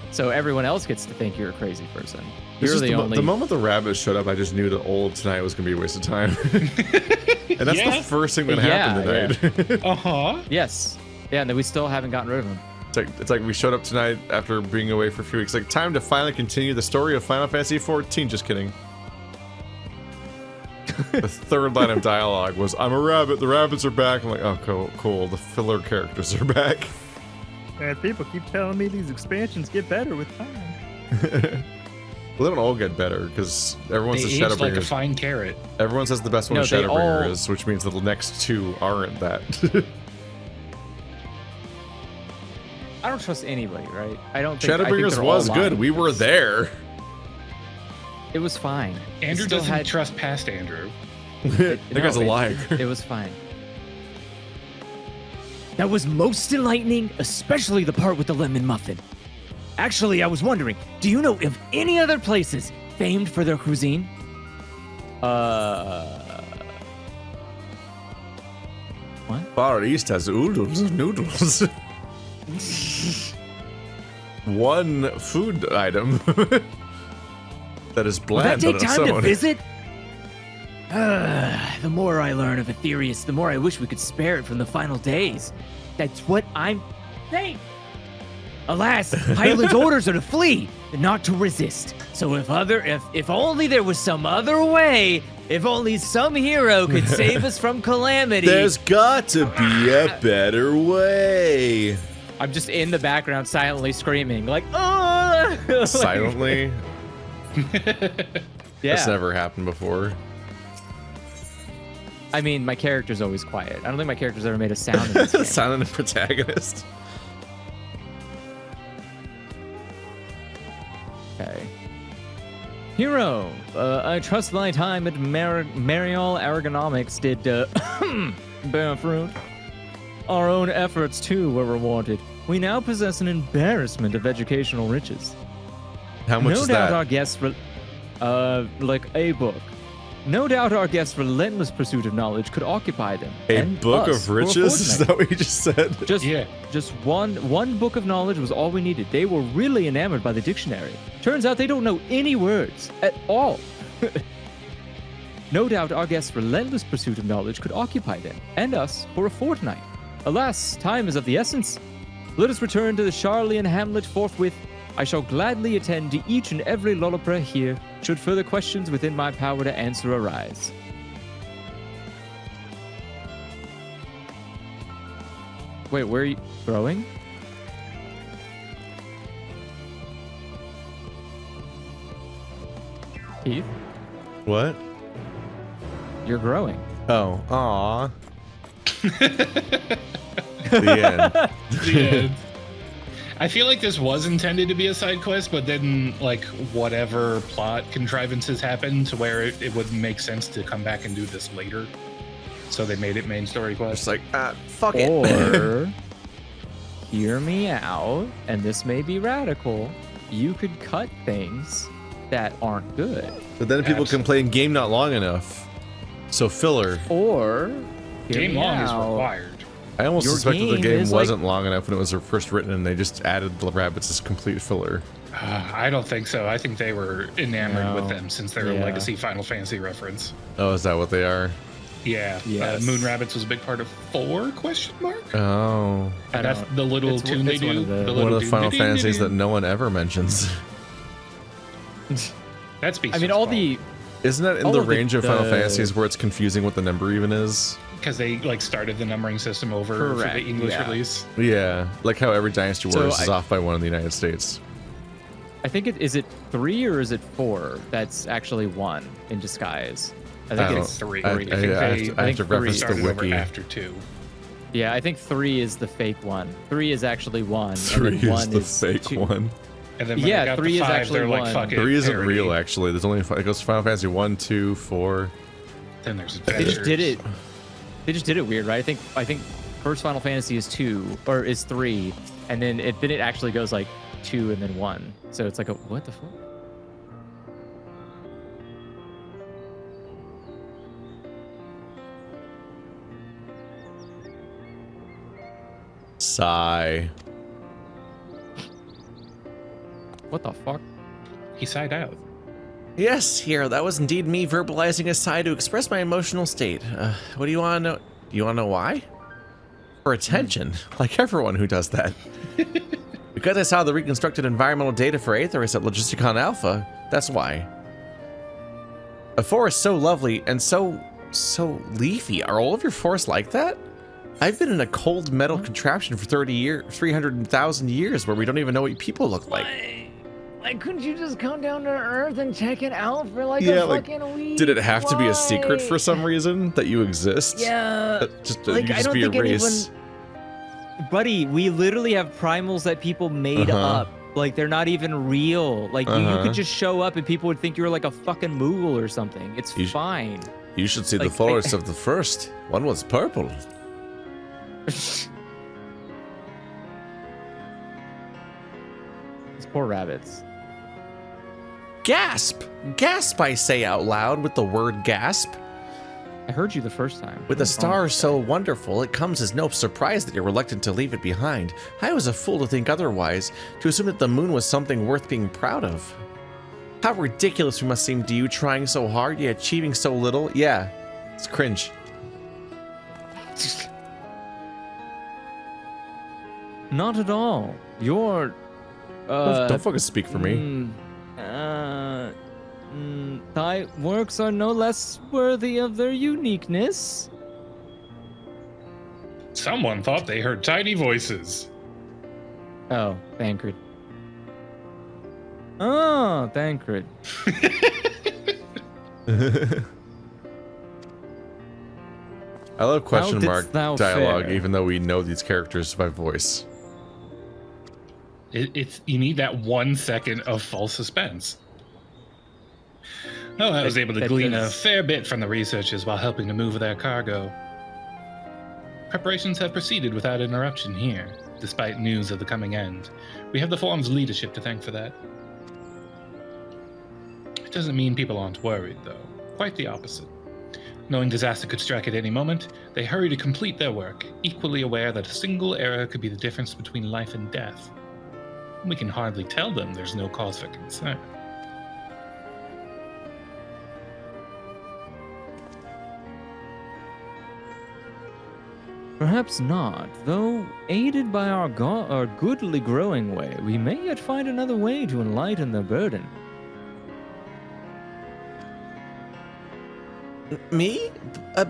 Speaker 3: so everyone else gets to think you're a crazy person.
Speaker 1: It's
Speaker 3: You're
Speaker 1: just
Speaker 3: the only.
Speaker 1: the moment the rabbit showed up, I just knew that old tonight was gonna be a waste of time. And that's the first thing that happened tonight.
Speaker 2: Uh-huh.
Speaker 3: Yes. Yeah, and then we still haven't gotten rid of him.
Speaker 1: It's like we showed up tonight after being away for a few weeks. Like time to finally continue the story of Final Fantasy XIV. Just kidding. The third line of dialogue was, "I'm a rabbit. The rabbits are back." I'm like, "Oh, cool. The filler characters are back."
Speaker 6: And people keep telling me these expansions get better with time.
Speaker 1: Well, they don't all get better because everyone says
Speaker 2: They aged like a
Speaker 1: Shadowbringers.
Speaker 2: fine carrot.
Speaker 1: Everyone says the best one
Speaker 3: No,
Speaker 1: is
Speaker 3: they
Speaker 1: Shadowbringer
Speaker 3: all-
Speaker 1: is, which means that the next two aren't that.
Speaker 3: I don't trust anybody, right? I don't think I think
Speaker 1: Shadowbringers
Speaker 3: they're all
Speaker 1: was good.
Speaker 3: lying.
Speaker 1: We were there.
Speaker 3: It was fine.
Speaker 2: Andrew
Speaker 3: It still
Speaker 2: doesn't
Speaker 3: had-
Speaker 2: trust past Andrew.
Speaker 1: That guy's a liar.
Speaker 3: It was fine.
Speaker 8: That was most enlightening, especially the part with the lemon muffin. Actually, I was wondering, do you know of any other places famed for their cuisine?
Speaker 3: What?
Speaker 1: Far East has oodles of noodles. One food item that is
Speaker 8: Will that
Speaker 1: bland
Speaker 8: take
Speaker 1: on its
Speaker 8: time to
Speaker 1: own.
Speaker 8: visit? The more I learn of Aetherius, the more I wish we could spare it from the final days. That's what I'm saying. Alas, Hyland's orders are to flee and not to resist. So if only there was some other way, if only some hero could save us from calamity.
Speaker 1: There's got to be a better way.
Speaker 3: I'm just in the background silently screaming, like, oh!
Speaker 1: Silently?
Speaker 3: Yeah.
Speaker 1: That's never happened before.
Speaker 3: I mean, my character's always quiet. I don't think my character's ever made a sound in this game.
Speaker 1: Silent protagonist.
Speaker 3: Okay. Hero, I trust thy time at Mariol Ergonomics did Bahamut. Our own efforts, too, were rewarded. We now possess an embarrassment of educational riches.
Speaker 1: How much
Speaker 3: no
Speaker 1: is
Speaker 3: doubt
Speaker 1: that?
Speaker 3: Our guests, like a book. No doubt our guests' relentless pursuit of knowledge could occupy them.
Speaker 1: A
Speaker 3: and
Speaker 1: book
Speaker 3: us
Speaker 1: of riches? Is that what you just said?
Speaker 3: Just one book of knowledge was all we needed. They were really enamored by the dictionary. Turns out they don't know any words at all. No doubt our guests' relentless pursuit of knowledge could occupy them and us for a fortnight. Alas, time is of the essence. Let us return to the Garlean hamlet forthwith. I shall gladly attend to each and every lullaby here, should further questions within my power to answer arise. Wait, where are you growing? Keith?
Speaker 1: What?
Speaker 3: You're growing.
Speaker 1: Oh, aw. The end.
Speaker 2: The end. I feel like this was intended to be a side quest, but then, like, whatever plot contrivances happened to where it would make sense to come back and do this later. So they made it main story quest.
Speaker 1: It's like, fuck
Speaker 3: it. Or, hear me out, and this may be radical, you could cut things that aren't good.
Speaker 1: But then people complain game not long enough. So filler.
Speaker 3: Or,
Speaker 2: game long is required.
Speaker 1: I almost
Speaker 3: Your
Speaker 1: suspected the
Speaker 3: game
Speaker 1: game
Speaker 3: is
Speaker 1: wasn't long enough when it was first written and they just added the rabbits as complete filler.
Speaker 2: I don't think so. I think they were enamored with
Speaker 1: No.
Speaker 2: them since they're a
Speaker 1: Yeah.
Speaker 2: legacy Final Fantasy reference.
Speaker 1: Oh, is that what they are?
Speaker 2: Yeah.
Speaker 1: Yes.
Speaker 2: Moon Rabbits was a big part of 4? Question mark.
Speaker 1: Oh.
Speaker 2: And that's the little tune they do.
Speaker 1: One of the Final Fantasies that no one ever mentions.
Speaker 2: That speaks.
Speaker 3: I mean, all the...
Speaker 1: Isn't that in
Speaker 3: all
Speaker 1: the
Speaker 3: of
Speaker 1: range of Final Fantasies where it's confusing what the number even is?
Speaker 2: Because they like started the numbering system over for the English release.
Speaker 1: Yeah, like how every Dynasty
Speaker 3: So
Speaker 1: Warriors is
Speaker 3: I-
Speaker 1: off by one in the United States.
Speaker 3: I think is it 3 or is it 4 that's actually 1 in disguise? I think it's
Speaker 2: 3.
Speaker 1: I have to reference the
Speaker 2: started over
Speaker 1: wiki.
Speaker 2: after 2.
Speaker 3: Yeah, I think 3 is the fake one. 3 is actually 1.
Speaker 1: 3
Speaker 3: and then
Speaker 1: is
Speaker 3: 1
Speaker 1: the fake
Speaker 3: 2.
Speaker 1: one.
Speaker 2: And then when they
Speaker 3: Yeah,
Speaker 2: got
Speaker 3: 3
Speaker 2: the
Speaker 3: is
Speaker 2: 5,
Speaker 3: actually
Speaker 2: they're like,
Speaker 3: 1.
Speaker 2: fuck it.
Speaker 1: 3 isn't
Speaker 2: parody.
Speaker 1: real, actually. There's only it goes Final Fantasy 1, 2, 4.
Speaker 2: Then there's
Speaker 3: They just did it. They just did it weird, right? I think first Final Fantasy is 2 or is 3, and then it actually goes like 2 and then 1. So it's like a what the fuck?
Speaker 1: Sigh.
Speaker 3: What the fuck?
Speaker 2: He sighed out.
Speaker 11: Yes, here, that was indeed me verbalizing a sigh to express my emotional state. What do you want to know? Do you want to know why? For attention, like everyone who does that. Because I saw the reconstructed environmental data for Aetheris at Logisticon Alpha, that's why. A forest so lovely and so leafy. Are all of your forests like that? I've been in a cold metal contraption for 300,000 years where we don't even know what people look like.
Speaker 8: Like, couldn't you just come down to Earth and check it out for like
Speaker 1: Yeah,
Speaker 8: a
Speaker 1: like,
Speaker 8: fucking week?
Speaker 1: did it have to be a
Speaker 8: Why?
Speaker 1: secret for some reason that you exist?
Speaker 8: Yeah.
Speaker 1: Just
Speaker 8: Like,
Speaker 1: you
Speaker 8: I
Speaker 1: just
Speaker 8: don't
Speaker 1: be
Speaker 8: think
Speaker 1: erased.
Speaker 3: Buddy, we literally have primals that people made
Speaker 1: Uh-huh.
Speaker 3: up. Like they're not even real. Like you
Speaker 1: Uh-huh.
Speaker 3: could just show up and people would think you were like a fucking Moogle or something. It's fine.
Speaker 1: You should see the
Speaker 3: Like,
Speaker 1: forest of the first. One was purple.
Speaker 3: These poor rabbits.
Speaker 11: Gasp! Gasp, I say out loud with the word gasp.
Speaker 3: I heard you the first time.
Speaker 11: With a star so wonderful, it comes as no surprise that you're reluctant to leave it behind. I was a fool to think otherwise, to assume that the moon was something worth being proud of. How ridiculous we must seem to you, trying so hard yet achieving so little. Yeah, it's cringe.
Speaker 3: Not at all. You're
Speaker 1: Don't fucking speak for me.
Speaker 3: Thy works are no less worthy of their uniqueness.
Speaker 2: Someone thought they heard tiny voices.
Speaker 3: Oh, Thancred. Oh, Thancred.
Speaker 1: I love question
Speaker 3: How
Speaker 1: mark
Speaker 3: didst thou
Speaker 1: dialogue,
Speaker 3: fare?
Speaker 1: even though we know these characters by voice.
Speaker 2: It's you need that 1 second of false suspense. Oh, I was able to
Speaker 3: That
Speaker 2: glean a
Speaker 3: is-
Speaker 2: fair bit from the researchers while helping to move their cargo. Preparations have proceeded without interruption here, despite news of the coming end. We have the forum's leadership to thank for that. It doesn't mean people aren't worried, though. Quite the opposite. Knowing disaster could strike at any moment, they hurry to complete their work, equally aware that a single error could be the difference between life and death. We can hardly tell them there's no cause for concern.
Speaker 3: Perhaps not, though aided by our goodly growing way, we may yet find another way to enlighten their burden.
Speaker 11: Me?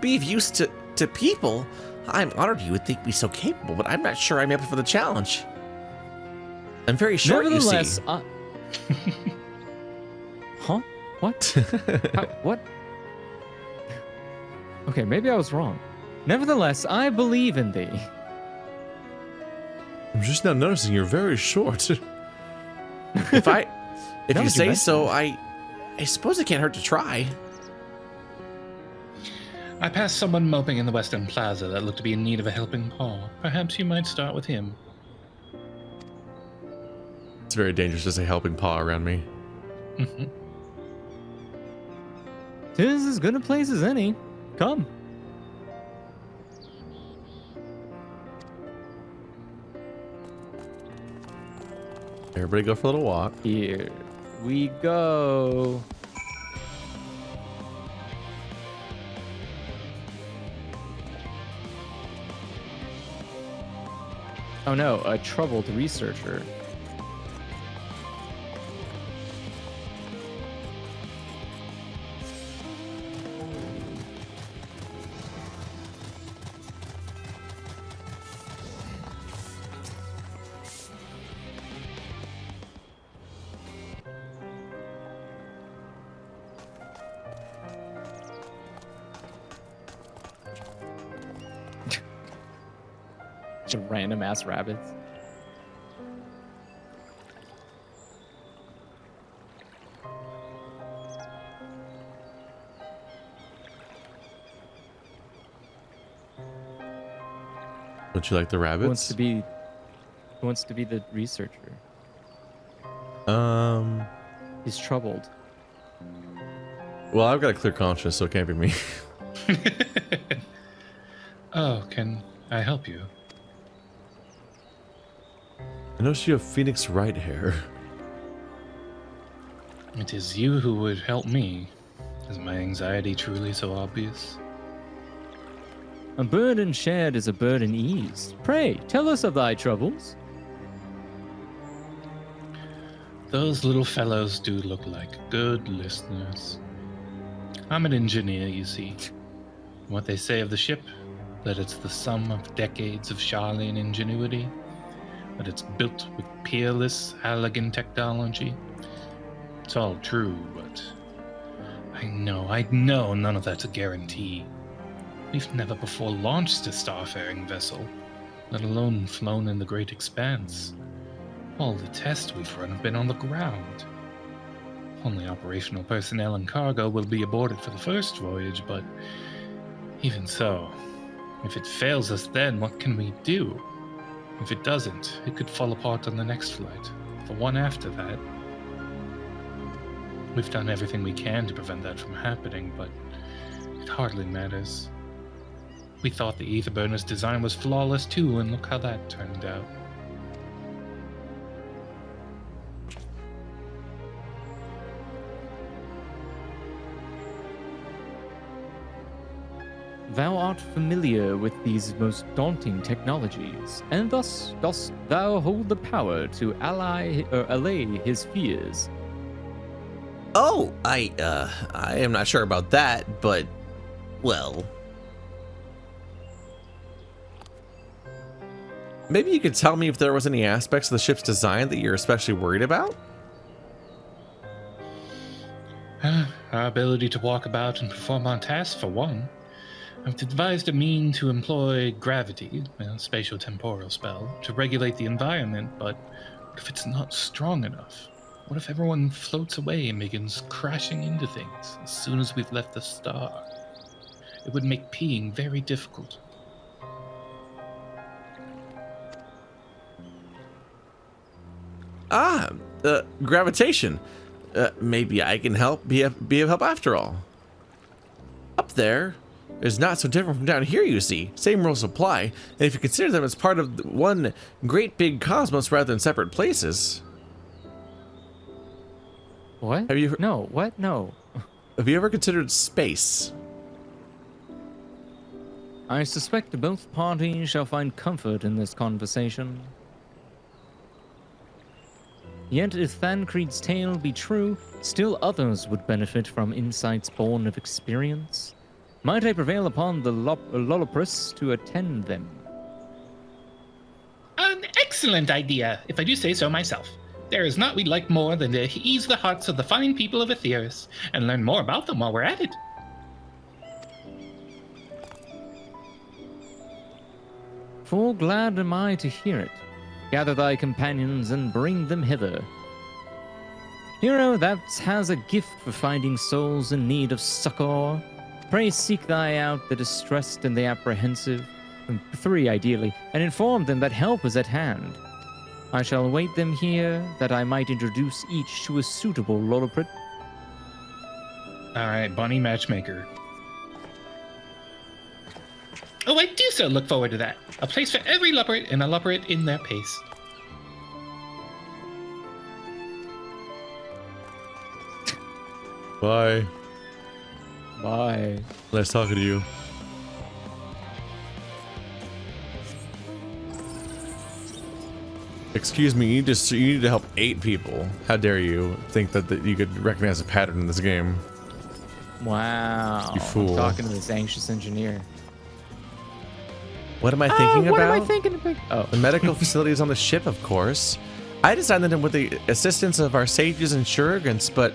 Speaker 11: Be of use to people? I'm honored you would think me so capable, but I'm not sure I'm up for the challenge. I'm very short, you see.
Speaker 3: Nevertheless, Huh? What? What? Okay, maybe I was wrong. Nevertheless, I believe in thee.
Speaker 22: I'm just now noticing you're very short.
Speaker 11: If you say so, I suppose it can't hurt to try.
Speaker 2: I passed someone moping in the Western Plaza that looked to be in need of a helping paw. Perhaps you might start with him.
Speaker 1: It's very dangerous to say helping paw around me.
Speaker 2: Mm-hmm.
Speaker 3: 'Tis as good a place as any. Come.
Speaker 1: Everybody go for a little walk.
Speaker 3: Here we go. Oh no, a troubled researcher. Just random ass rabbits.
Speaker 1: Don't you like the rabbits?
Speaker 3: Who wants to be the researcher? He's troubled.
Speaker 1: Well, I've got a clear conscience, so it can't be me.
Speaker 2: Oh, can I help you?
Speaker 1: I noticed you have Phoenix right hair.
Speaker 2: It is you who would help me. Is my anxiety truly so obvious?
Speaker 3: A burden shared is a burden eased. Pray, tell us of thy troubles.
Speaker 2: Those little fellows do look like good listeners. I'm an engineer, you see. What they say of the ship, that it's the sum of decades of Garlean ingenuity, that it's built with peerless, elegant technology. It's all true, but I know none of that's a guarantee. We've never before launched a starfaring vessel, let alone flown in the great expanse. All the tests we've run have been on the ground. Only operational personnel and cargo will be aborted for the first voyage, but even so, if it fails us then, what can we do? If it doesn't, it could fall apart on the next flight, the one after that. We've done everything we can to prevent that from happening, but it hardly matters. We thought the Etherburner's design was flawless too, and look how that turned out.
Speaker 3: Thou art familiar with these most daunting technologies, and thus dost thou hold the power to allay his fears.
Speaker 11: Oh, I am not sure about that, but, well... Maybe you could tell me if there was any aspects of the ship's design that you're especially worried about?
Speaker 2: Our ability to walk about and perform our tasks, for one. I've devised a mean to employ gravity, a spatial-temporal spell, to regulate the environment, but what if it's not strong enough? What if everyone floats away and begins crashing into things as soon as we've left the star? It would make peeing very difficult.
Speaker 11: Gravitation. Maybe I can help be of help after all. Up there is not so different from down here, you see. Same rules apply, and if you consider them as part of one great big cosmos rather than separate places.
Speaker 3: What?
Speaker 11: Have you?
Speaker 3: No. What? No.
Speaker 11: Have you ever considered space?
Speaker 3: I suspect both parties shall find comfort in this conversation. Yet if Thancred's tale be true, still others would benefit from insights born of experience. Might I prevail upon the Lolopris to attend them?
Speaker 2: An excellent idea, if I do say so myself. There is naught we'd like more than to ease the hearts of the fine people of Eorzea and learn more about them while we're at it.
Speaker 3: Full glad am I to hear it. Gather thy companions and bring them hither. Hero that has a gift for finding souls in need of succor, pray seek thy out the distressed and the apprehensive, 3 ideally, and inform them that help is at hand. I shall await them here, that I might introduce each to a suitable Loloprit.
Speaker 2: Alright, Bunny Matchmaker. Oh, I do so look forward to that. A place for every Luprit and a Luprit in their pace.
Speaker 1: Bye.
Speaker 3: Bye.
Speaker 1: Nice talking to you. Excuse me, you need to help 8 people. How dare you think that you could recognize a pattern in this game?
Speaker 3: Wow.
Speaker 1: You fool.
Speaker 3: I'm talking to this anxious engineer.
Speaker 11: What am I thinking about?
Speaker 7: What am I thinking about?
Speaker 11: Oh, the medical facilities on the ship, of course. I designed them with the assistance of our sages and shurigans, but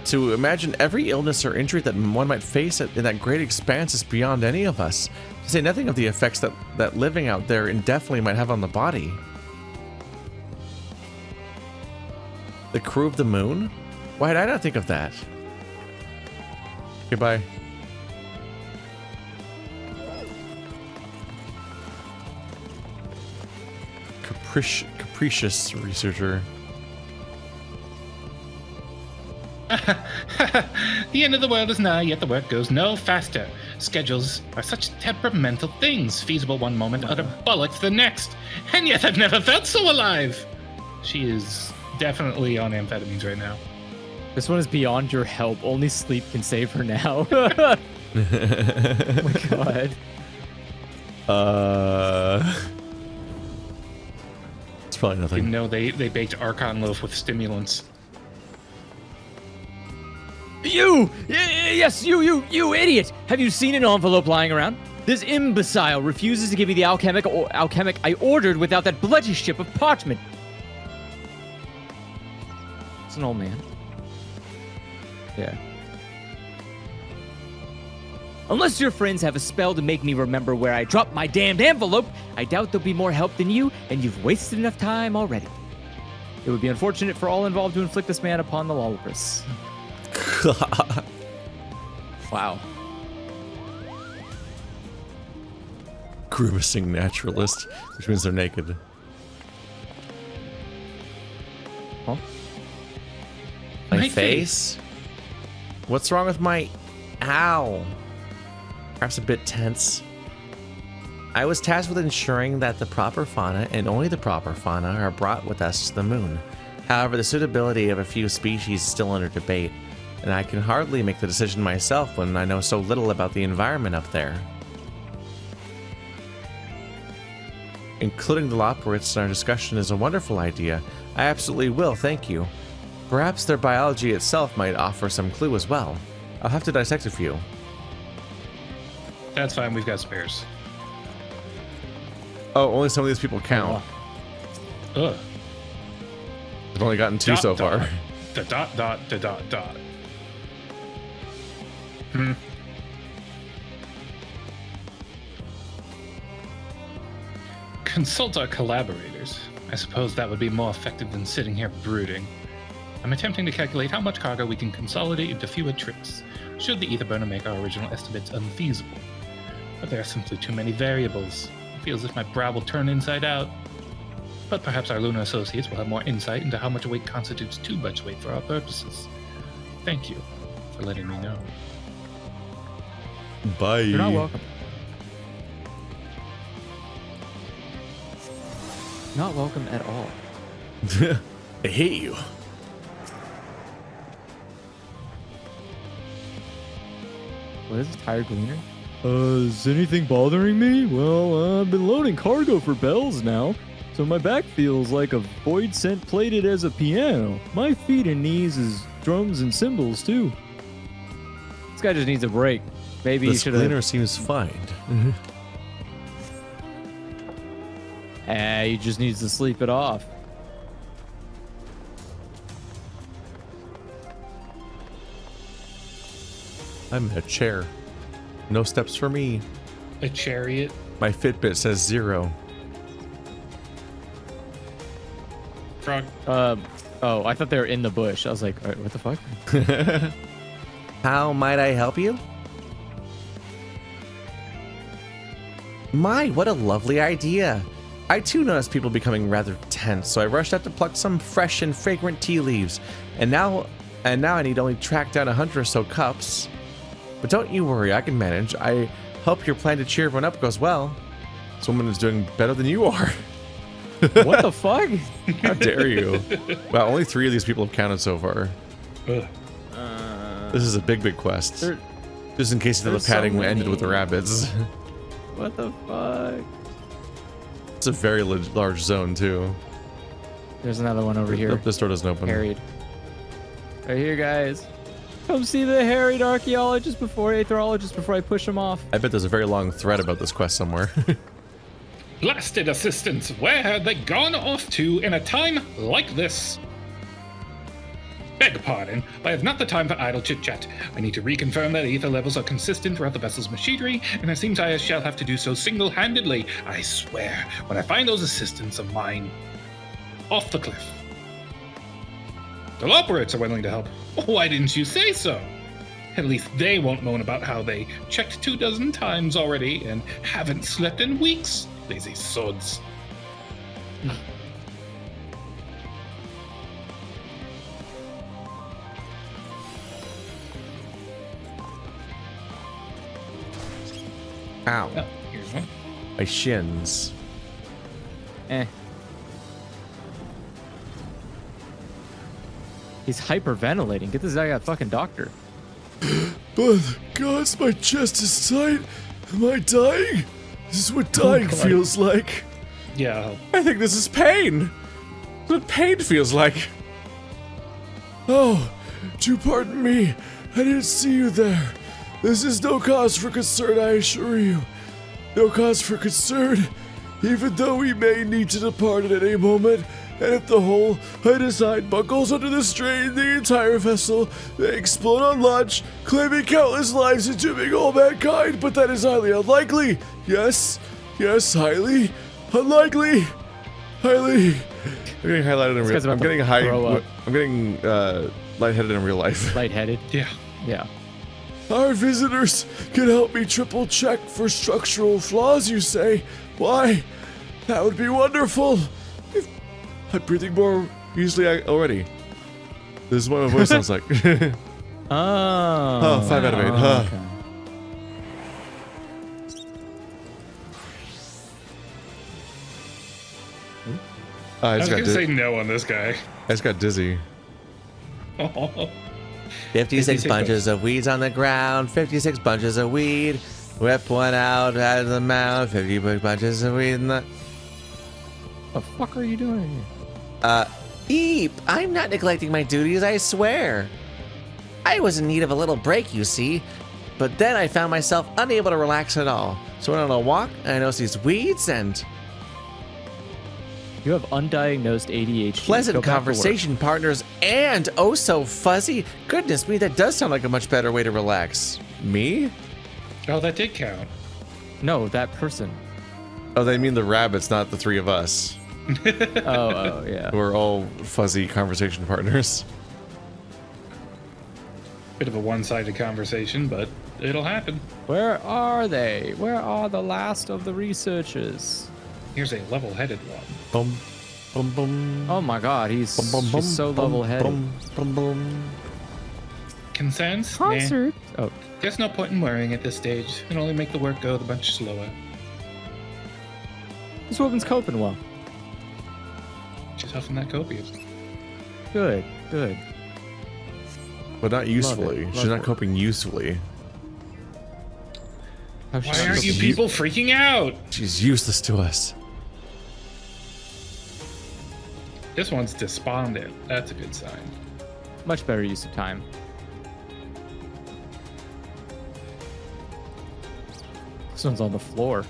Speaker 11: to imagine every illness or injury that one might face in that great expanse is beyond any of us. To say nothing of the effects that living out there indefinitely might have on the body. The crew of the moon? Why did I not think of that? Goodbye. Capricious researcher.
Speaker 2: The end of the world is nigh, yet the work goes no faster. Schedules are such temperamental things, feasible one moment, utter bollocks the next. And yet I've never felt so alive. She is definitely on amphetamines right now.
Speaker 3: This one is beyond your help. Only sleep can save her now. Oh my god.
Speaker 1: It's probably nothing.
Speaker 2: You know, they baked Archon loaf with stimulants.
Speaker 8: You! Yes, you idiot! Have you seen an envelope lying around? This imbecile refuses to give me the alchemic I ordered without that bloody strip of parchment. It's an old man.
Speaker 3: Yeah.
Speaker 8: Unless your friends have a spell to make me remember where I dropped my damned envelope, I doubt there'll be more help than you, and you've wasted enough time already.
Speaker 3: It would be unfortunate for all involved to inflict this man upon the Lolopris.
Speaker 11: Wow.
Speaker 1: Grimacing naturalist, which means they're naked.
Speaker 3: Huh?
Speaker 11: My face? What's wrong with my... Ow. Perhaps a bit tense. I was tasked with ensuring that the proper fauna, and only the proper fauna, are brought with us to the moon. However, the suitability of a few species is still under debate, and I can hardly make the decision myself when I know so little about the environment up there. Including the Loporits in our discussion is a wonderful idea. I absolutely will, thank you. Perhaps their biology itself might offer some clue as well. I'll have to dissect a few.
Speaker 2: That's fine, we've got spares.
Speaker 1: Oh, only some of these people count.
Speaker 2: Ugh.
Speaker 1: I've only gotten 2 so far.
Speaker 2: Dot. Consult our collaborators. I suppose that would be more effective than sitting here brooding. I'm attempting to calculate how much cargo we can consolidate into fewer trips, should the ether burner make our original estimates unfeasible. But there are simply too many variables. It feels as if my brow will turn inside out. but perhaps our lunar associates will have more insight into how much weight constitutes too much weight for our purposes. Thank you for letting me know.
Speaker 1: Bye.
Speaker 3: You're not welcome. Not welcome at all.
Speaker 22: I hate you.
Speaker 3: What is this, tired gleaner?
Speaker 4: Is anything bothering me? Well, I've been loading cargo for bells now, so my back feels like a void scent plated as a piano. My feet and knees is drums and cymbals too.
Speaker 3: This guy just needs a break. Maybe he
Speaker 22: This
Speaker 3: should
Speaker 22: cleaner
Speaker 3: have.
Speaker 22: seems fine.
Speaker 3: He just needs to sleep it off.
Speaker 1: I'm in a chair. No steps for me.
Speaker 2: A chariot?
Speaker 1: My Fitbit says 0.
Speaker 2: Frog.
Speaker 3: Oh, I thought they were in the bush. I was like, all right, what the fuck?
Speaker 11: How might I help you? My, what a lovely idea. I too noticed people becoming rather tense, so I rushed out to pluck some fresh and fragrant tea leaves. And now I need only track down 100 or so cups. But don't you worry, I can manage. I hope your plan to cheer everyone up goes well.
Speaker 1: This woman is doing better than you are.
Speaker 3: What the fuck?
Speaker 1: How dare you? Wow, only 3 of these people have counted so far. This is a big quest. Just in case the
Speaker 3: there's
Speaker 1: padding
Speaker 3: so
Speaker 1: ended with the
Speaker 3: many.
Speaker 1: rabbits.
Speaker 3: What the fuck?
Speaker 1: It's a very large zone, too.
Speaker 3: There's another one over here.
Speaker 1: This door doesn't open.
Speaker 3: Harried. Right here, guys. Come see the harried archaeologist before I push him off.
Speaker 1: I bet there's a very long thread about this quest somewhere.
Speaker 2: Blasted assistants, where have they gone off to in a time like this? Beg pardon, but I have not the time for idle chit-chat. I need to reconfirm that ether levels are consistent throughout the vessel's machinery, and it seems I shall have to do so single-handedly. I swear, when I find those assistants of mine off the cliff. The operates are willing to help. Why didn't you say so? At least they won't moan about how they checked 24 times already and haven't slept in weeks. Lazy sods.
Speaker 1: Ow.
Speaker 2: Oh, here's one.
Speaker 1: My shins.
Speaker 3: He's hyperventilating. Get this guy a fucking doctor.
Speaker 22: But, gods, my chest is tight. Am I dying? This is what dying feels like.
Speaker 2: Yeah.
Speaker 1: I think this is pain. That's what pain feels like.
Speaker 22: Oh, do pardon me. I didn't see you there. This is no cause for concern, I assure you. No cause for concern, even though we may need to depart at any moment. And if the whole design buckles under the strain, the entire vessel may explode on launch, claiming countless lives and dooming all mankind. But that is highly unlikely. Yes, highly unlikely. Highly.
Speaker 1: I'm getting highlighted in real. I'm getting I'm getting lightheaded in real life.
Speaker 3: Lightheaded?
Speaker 2: Yeah.
Speaker 22: Our visitors can help me triple check for structural flaws, you say? Why? That would be wonderful. If I'm breathing more
Speaker 1: Usually already. This is what my voice sounds like. Oh, 5 out of 8. Huh.
Speaker 3: Okay.
Speaker 2: I was going to say no on this guy.
Speaker 1: I just got dizzy.
Speaker 11: 56 bunches of weeds on the ground, 56 bunches of weed. Whip one out of the mound, 50 bunches of weed in the...
Speaker 3: What the fuck are you doing here?
Speaker 11: Eep, I'm not neglecting my duties, I swear. I was in need of a little break, you see. But then I found myself unable to relax at all. So I went on a walk, and I noticed these weeds, and...
Speaker 3: You have undiagnosed ADHD.
Speaker 11: Pleasant
Speaker 3: Go back to work.
Speaker 11: conversation partners, and oh so fuzzy. Goodness me, that does sound like a much better way to relax.
Speaker 1: Me?
Speaker 2: Oh, that did count.
Speaker 3: No, that person.
Speaker 1: Oh, they mean the rabbits, not the 3 of us.
Speaker 3: Oh, yeah.
Speaker 1: We're all fuzzy conversation partners.
Speaker 2: Bit of a one-sided conversation, but it'll happen.
Speaker 3: Where are they? Where are the last of the researchers?
Speaker 2: Here's a level-headed one.
Speaker 1: Bum, bum.
Speaker 3: Oh my god, she's so level-headed.
Speaker 2: Consents?
Speaker 7: Concert?
Speaker 2: Nah. Oh. There's no point in worrying at this stage. It'll only make the work go a bunch slower.
Speaker 3: This woman's coping well.
Speaker 2: She's huffing that copious.
Speaker 3: Good, good.
Speaker 1: But not usefully. She's not coping usefully.
Speaker 2: Why aren't you people freaking out?
Speaker 1: She's useless to us.
Speaker 2: This one's despondent. That's a good sign.
Speaker 3: Much better use of time. This one's on the floor.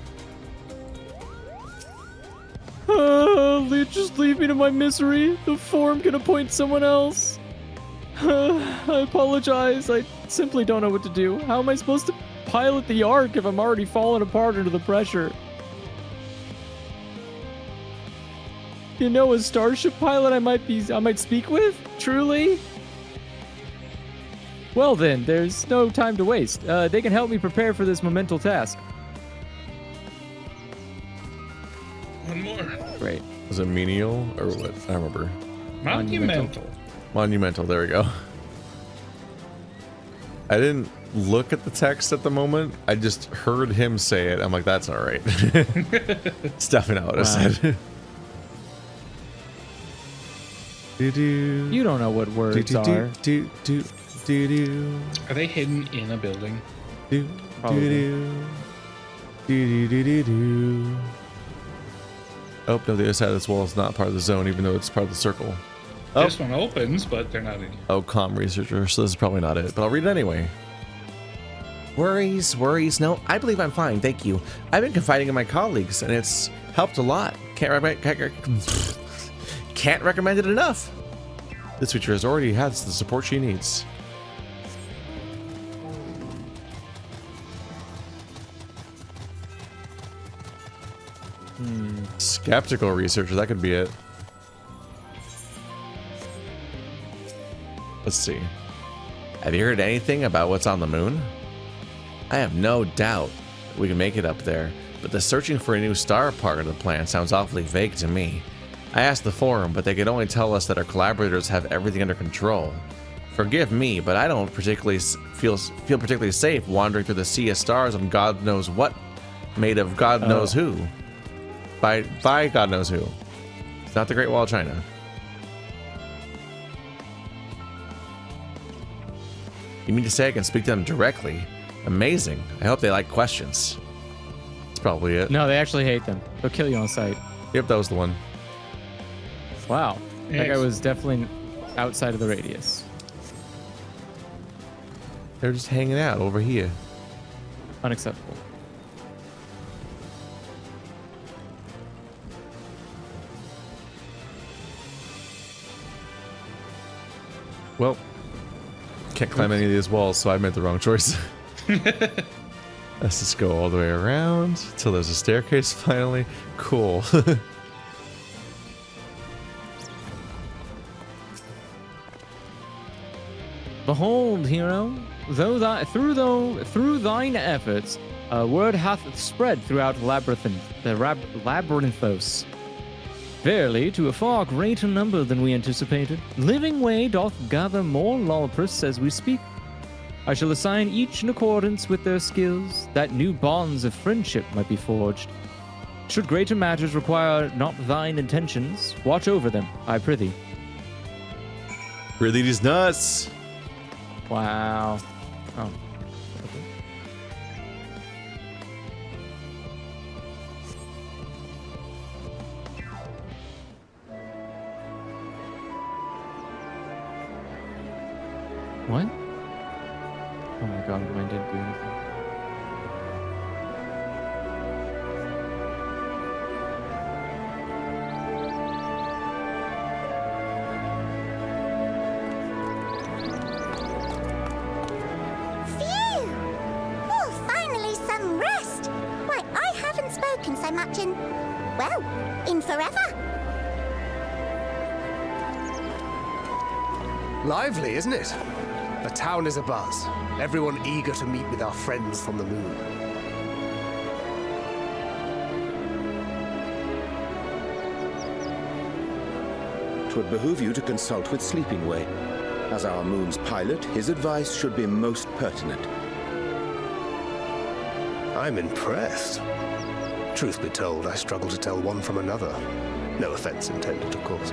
Speaker 3: Just leave me to my misery. The form can appoint someone else. I apologize. I simply don't know what to do. How am I supposed to pilot the Ark if I'm already falling apart under the pressure? You know a starship pilot I might speak with? Truly? Well then, there's no time to waste. They can help me prepare for this monumental task.
Speaker 2: One more.
Speaker 3: Great.
Speaker 1: Was it menial or what? I don't remember.
Speaker 2: Monumental.
Speaker 1: Monumental, there we go. I didn't look at the text at the moment. I just heard him say it. I'm like, that's all right. It's definitely not what I said.
Speaker 3: You don't know what words are.
Speaker 2: Are they hidden in a building?
Speaker 1: Oh, no, the other side of this wall is not part of the zone, even though it's part of the circle. Oh.
Speaker 2: This one opens, but they're not in here.
Speaker 1: Oh, comm researcher, so this is probably not it, but I'll read it anyway.
Speaker 11: Worries. No, I believe I'm fine, thank you. I've been confiding in my colleagues, and it's helped a lot. Can't recommend it enough.
Speaker 1: This feature has already has the support she needs. Skeptical researcher, that could be it. Let's see.
Speaker 11: Have you heard anything about what's on the moon? I have no doubt we can make it up there, but the searching for a new star part of the plan sounds awfully vague to me. I asked the forum, but they could only tell us that our collaborators have everything under control. Forgive me, but I don't particularly feel particularly safe wandering through the sea of stars on God knows what, made of God knows who. By God knows who. It's not the Great Wall of China. You mean to say I can speak to them directly? Amazing. I hope they like questions.
Speaker 1: That's probably it.
Speaker 3: No, they actually hate them. They'll kill you on sight.
Speaker 1: Yep, that was the one.
Speaker 3: Wow. That guy was definitely outside of the radius.
Speaker 1: They're just hanging out over here.
Speaker 3: Unacceptable.
Speaker 1: Well, can't climb any of these walls, so I made the wrong choice. Let's just go all the way around till there's a staircase finally. Cool.
Speaker 3: Behold, hero, through thine efforts, word hath spread throughout Labyrinthos. Verily, to a far greater number than we anticipated, Living Way doth gather more lawless as we speak. I shall assign each in accordance with their skills, that new bonds of friendship might be forged. Should greater matters require not thine intentions, watch over them, I prithee.
Speaker 1: Really, these nuts.
Speaker 3: Wow. Oh. What? Oh my god, mine didn't do anything.
Speaker 10: Phew! Oh, finally some rest. Why, I haven't spoken so much in, well, in forever.
Speaker 12: Lively, isn't it? The town is abuzz. Everyone eager to meet with our friends from the moon.
Speaker 13: would behoove you to consult with Sleeping Way. As our moon's pilot, his advice should be most pertinent.
Speaker 12: I'm impressed. Truth be told, I struggle to tell one from another. No offense intended, of course.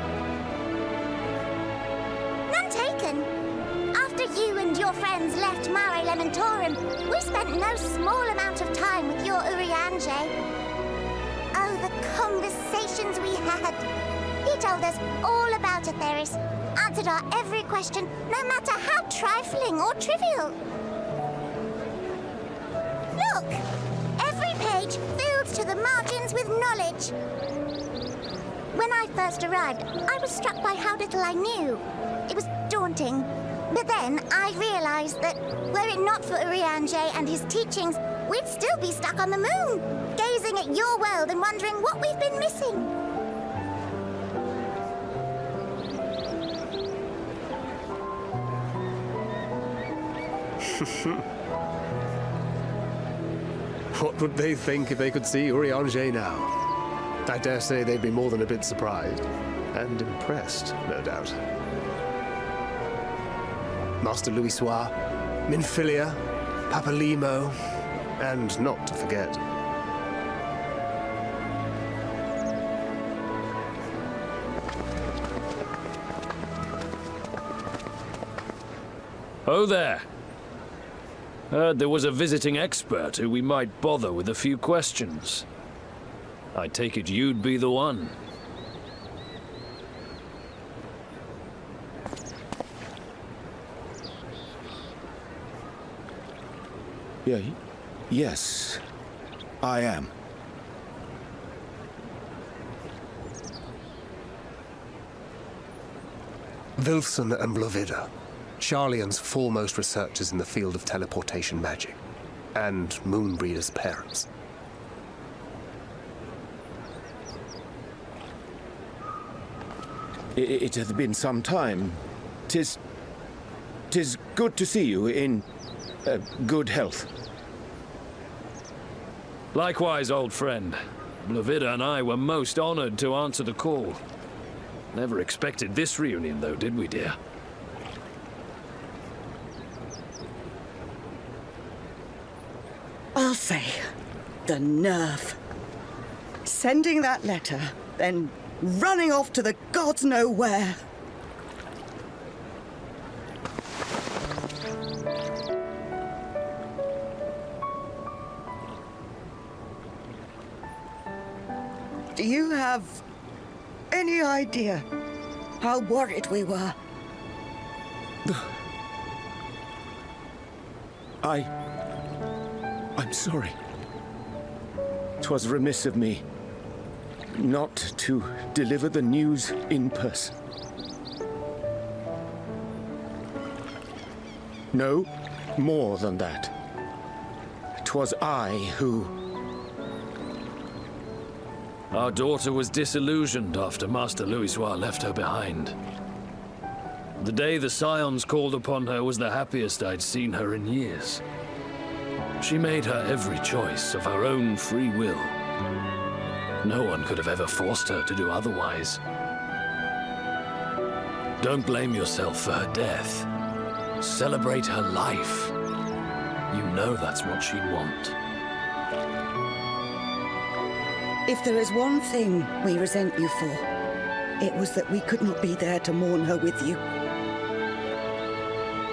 Speaker 10: None taken. After you and your friends left Mare Elementorum, we spent no small amount of time with your Urianger. Oh, the conversations we had. He told us all about Atheris, answered our every question, no matter how trifling or trivial. Look! Every page filled to the margins with knowledge. When I first arrived, I was struck by how little I knew. It was daunting. But then I realized that were it not for Urianger and his teachings, we'd still be stuck on the moon, gazing at your world and wondering what we've been missing.
Speaker 12: What would they think if they could see Urianger now? I dare say they'd be more than a bit surprised. And impressed, no doubt. Master Louisoix, Minfilia, Papalimo, and not to forget...
Speaker 14: Oh there. Heard there was a visiting expert who we might bother with a few questions. I take it you'd be the one.
Speaker 13: Yes, I am.
Speaker 12: Vilfson and Blovida, Charlian's foremost researchers in the field of teleportation magic, and Moonbreeder's parents.
Speaker 13: It hath been some time. 'Tis good to see you in good health.
Speaker 14: Likewise, old friend. Blovida and I were most honored to answer the call. Never expected this reunion, though, did we, dear?
Speaker 16: I'll say, the nerve. Sending that letter, then running off to the gods know where. Do you have any idea how worried we were?
Speaker 13: I'm sorry. 'Twas remiss of me not to deliver the news in person. No, more than that. 'Twas I who...
Speaker 14: Our daughter was disillusioned after Master Louisoix left her behind. The day the Scions called upon her was the happiest I'd seen her in years. She made her every choice of her own free will. No one could have ever forced her to do otherwise. Don't blame yourself for her death. Celebrate her life. You know that's what she'd want.
Speaker 16: If there is one thing we resent you for, it was that we could not be there to mourn her with you.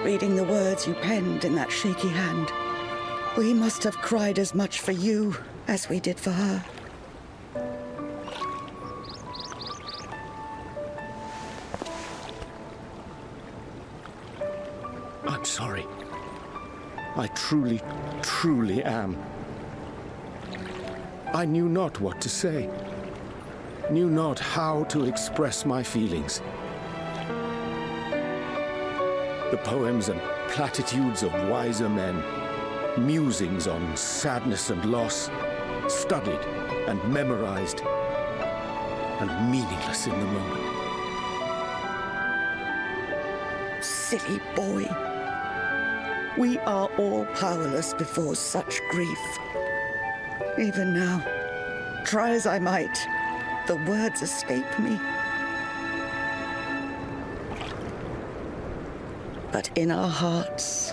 Speaker 16: Reading the words you penned in that shaky hand, we must have cried as much for you as we did for her.
Speaker 13: I'm sorry. I truly, truly am. I knew not what to say, knew not how to express my feelings. The poems and platitudes of wiser men, musings on sadness and loss, studied and memorized, and meaningless in the moment.
Speaker 16: Silly boy. We are all powerless before such grief. Even now, try as I might, the words escape me. But in our hearts,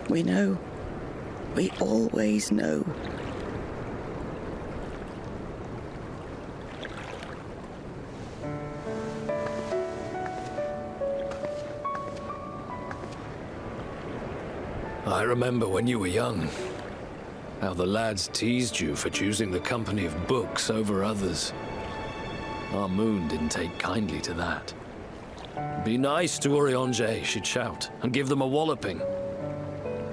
Speaker 16: we know. We always know.
Speaker 14: I remember when you were young, how the lads teased you for choosing the company of books over others. Our moon didn't take kindly to that. Be nice to Eorzea, she'd shout, and give them a walloping.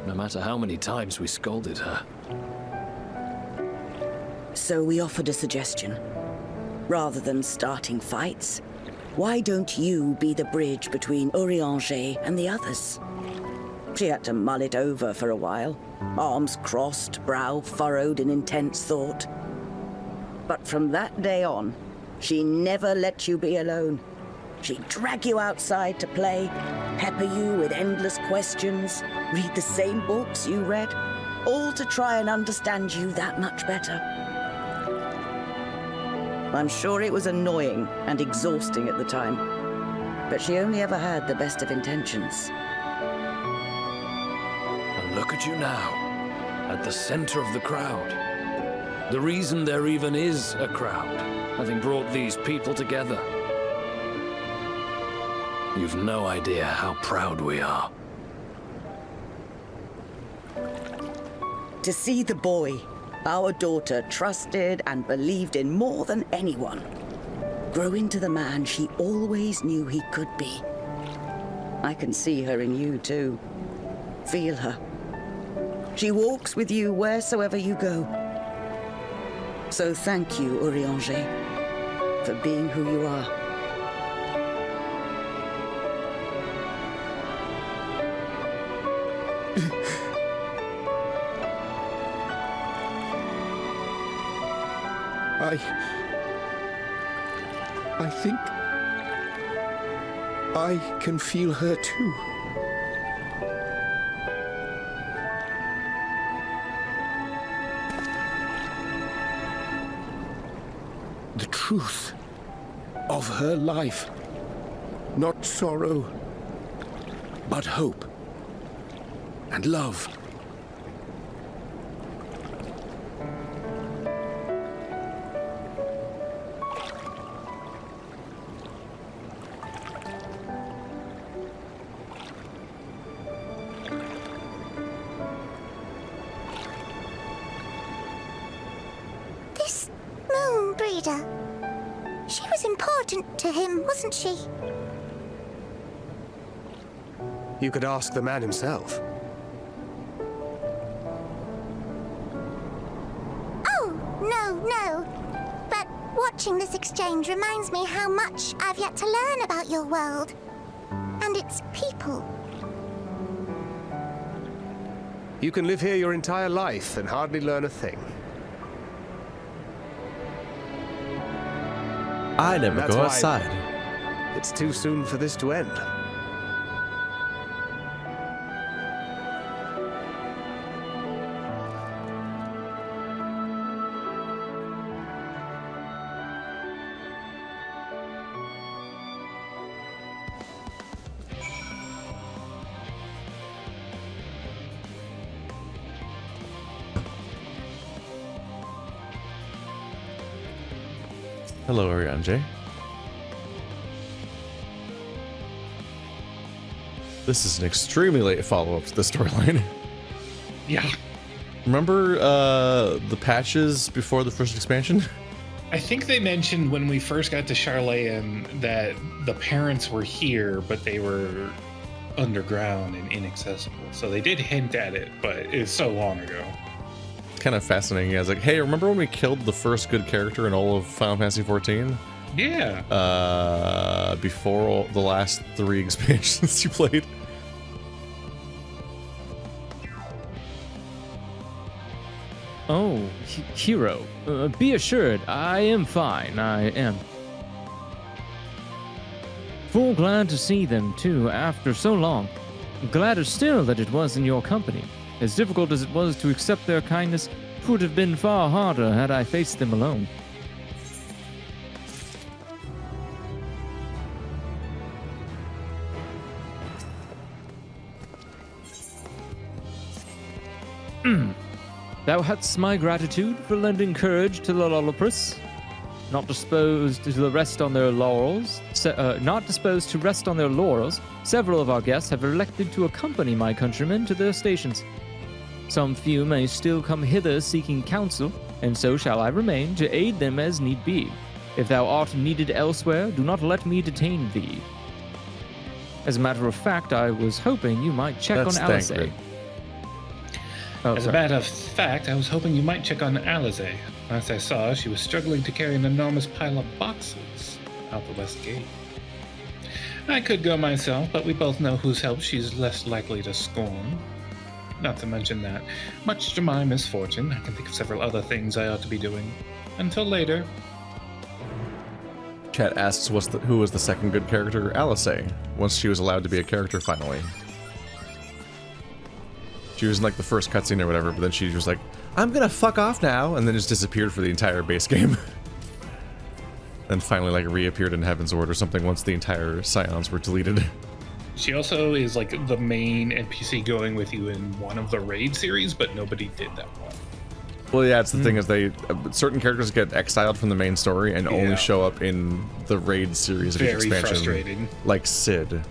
Speaker 14: No matter how many times we scolded her.
Speaker 16: So we offered a suggestion. Rather than starting fights, why don't you be the bridge between Eorzea and the others? She had to mull it over for a while, arms crossed, brow furrowed in intense thought. But from that day on, she never let you be alone. She'd drag you outside to play, pepper you with endless questions, read the same books you read, all to try and understand you that much better. I'm sure it was annoying and exhausting at the time, but she only ever had the best of intentions.
Speaker 14: And look at you now, at the center of the crowd. The reason there even is a crowd, having brought these people together. You've no idea how proud we are.
Speaker 16: To see the boy, our daughter, trusted and believed in more than anyone, grow into the man she always knew he could be. I can see her in you too. Feel her. She walks with you wheresoever you go. So thank you, Eorzea, for being who you are.
Speaker 13: I think I can feel her too. The truth of her life. Not sorrow, but hope and love.
Speaker 10: She was important to him, wasn't she?
Speaker 12: You could ask the man himself.
Speaker 10: Oh, no. But watching this exchange reminds me how much I've yet to learn about your world. And its people.
Speaker 12: You can live here your entire life and hardly learn a thing.
Speaker 22: I never
Speaker 12: That's
Speaker 22: go
Speaker 12: why
Speaker 22: outside.
Speaker 12: It's too soon for this to end.
Speaker 1: Hello, Eorzea. This is an extremely late follow-up to the storyline.
Speaker 2: Yeah.
Speaker 1: Remember the patches before the first expansion?
Speaker 2: I think they mentioned when we first got to Garlean that the parents were here, but they were underground and inaccessible. So they did hint at it, but it's so long ago.
Speaker 1: Kind of fascinating. I was like, hey, remember when we killed the first good character in all of Final Fantasy XIV?
Speaker 2: Yeah.
Speaker 1: Before the last 3 expansions you played.
Speaker 3: Oh, hero. Be assured, I am fine. I am. Full glad to see them, too, after so long. Gladder still that it was in your company. As difficult as it was to accept their kindness, it would have been far harder had I faced them alone. Thou hadst my gratitude for lending courage to the Lollopris. Not disposed to rest on their laurels, several of our guests have elected to accompany my countrymen to their stations. Some few may still come hither seeking counsel, and so shall I remain to aid them as need be. If thou art needed elsewhere, do not let me detain thee. As a matter of fact, I was hoping you might check on Alice.
Speaker 2: As a matter of fact, I was hoping you might check on Alice. Last I saw, she was struggling to carry an enormous pile of boxes out the west gate. I could go myself, but we both know whose help she's less likely to scorn. Not to mention that, much to my misfortune, I can think of several other things I ought to be doing. Until later.
Speaker 1: Chat asks who was the second good character, Alice, once she was allowed to be a character finally. She was in like the first cutscene or whatever, but then she was like, I'm gonna fuck off now, and then just disappeared for the entire base game. And finally like reappeared in Heaven's Ward or something once the entire Scions were deleted.
Speaker 2: She also is like the main NPC going with you in one of the raid series, but nobody did that one.
Speaker 1: Well, yeah, it's the thing is certain characters get exiled from the main story and only show up in the raid series of each expansion.
Speaker 2: Very frustrating.
Speaker 1: Like Cid.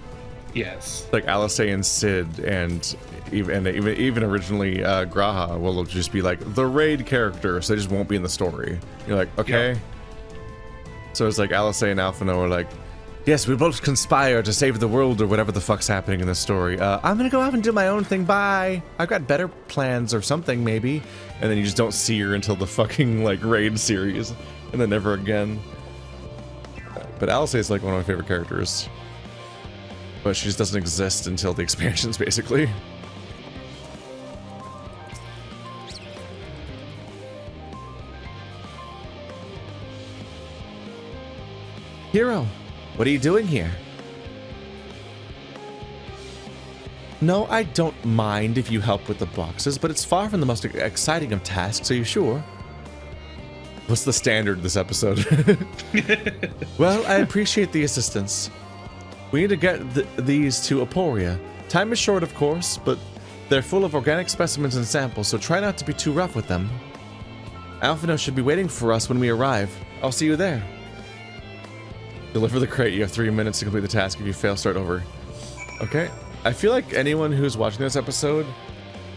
Speaker 2: Yes.
Speaker 1: Like Alice and Cid and even originally Graha will just be like the raid character, so they just won't be in the story. You're like, okay. Yep. So it's like Alice and Alphino are like, yes, we both conspire to save the world or whatever the fuck's happening in this story. I'm gonna go off and do my own thing, bye. I've got better plans or something, maybe. And then you just don't see her until the fucking, like, raid series. And then never again. But Alice is, like, one of my favorite characters. But she just doesn't exist until the expansions, basically. Hero, what are you doing here? No, I don't mind if you help with the boxes, but it's far from the most exciting of tasks, are you sure? What's the standard this episode? Well, I appreciate the assistance. We need to get these to Aporia. Time is short, of course, but they're full of organic specimens and samples, so try not to be too rough with them. Alphino should be waiting for us when we arrive. I'll see you there. Deliver the crate. You have 3 minutes to complete the task. If you fail, start over. Okay. I feel like anyone who's watching this episode,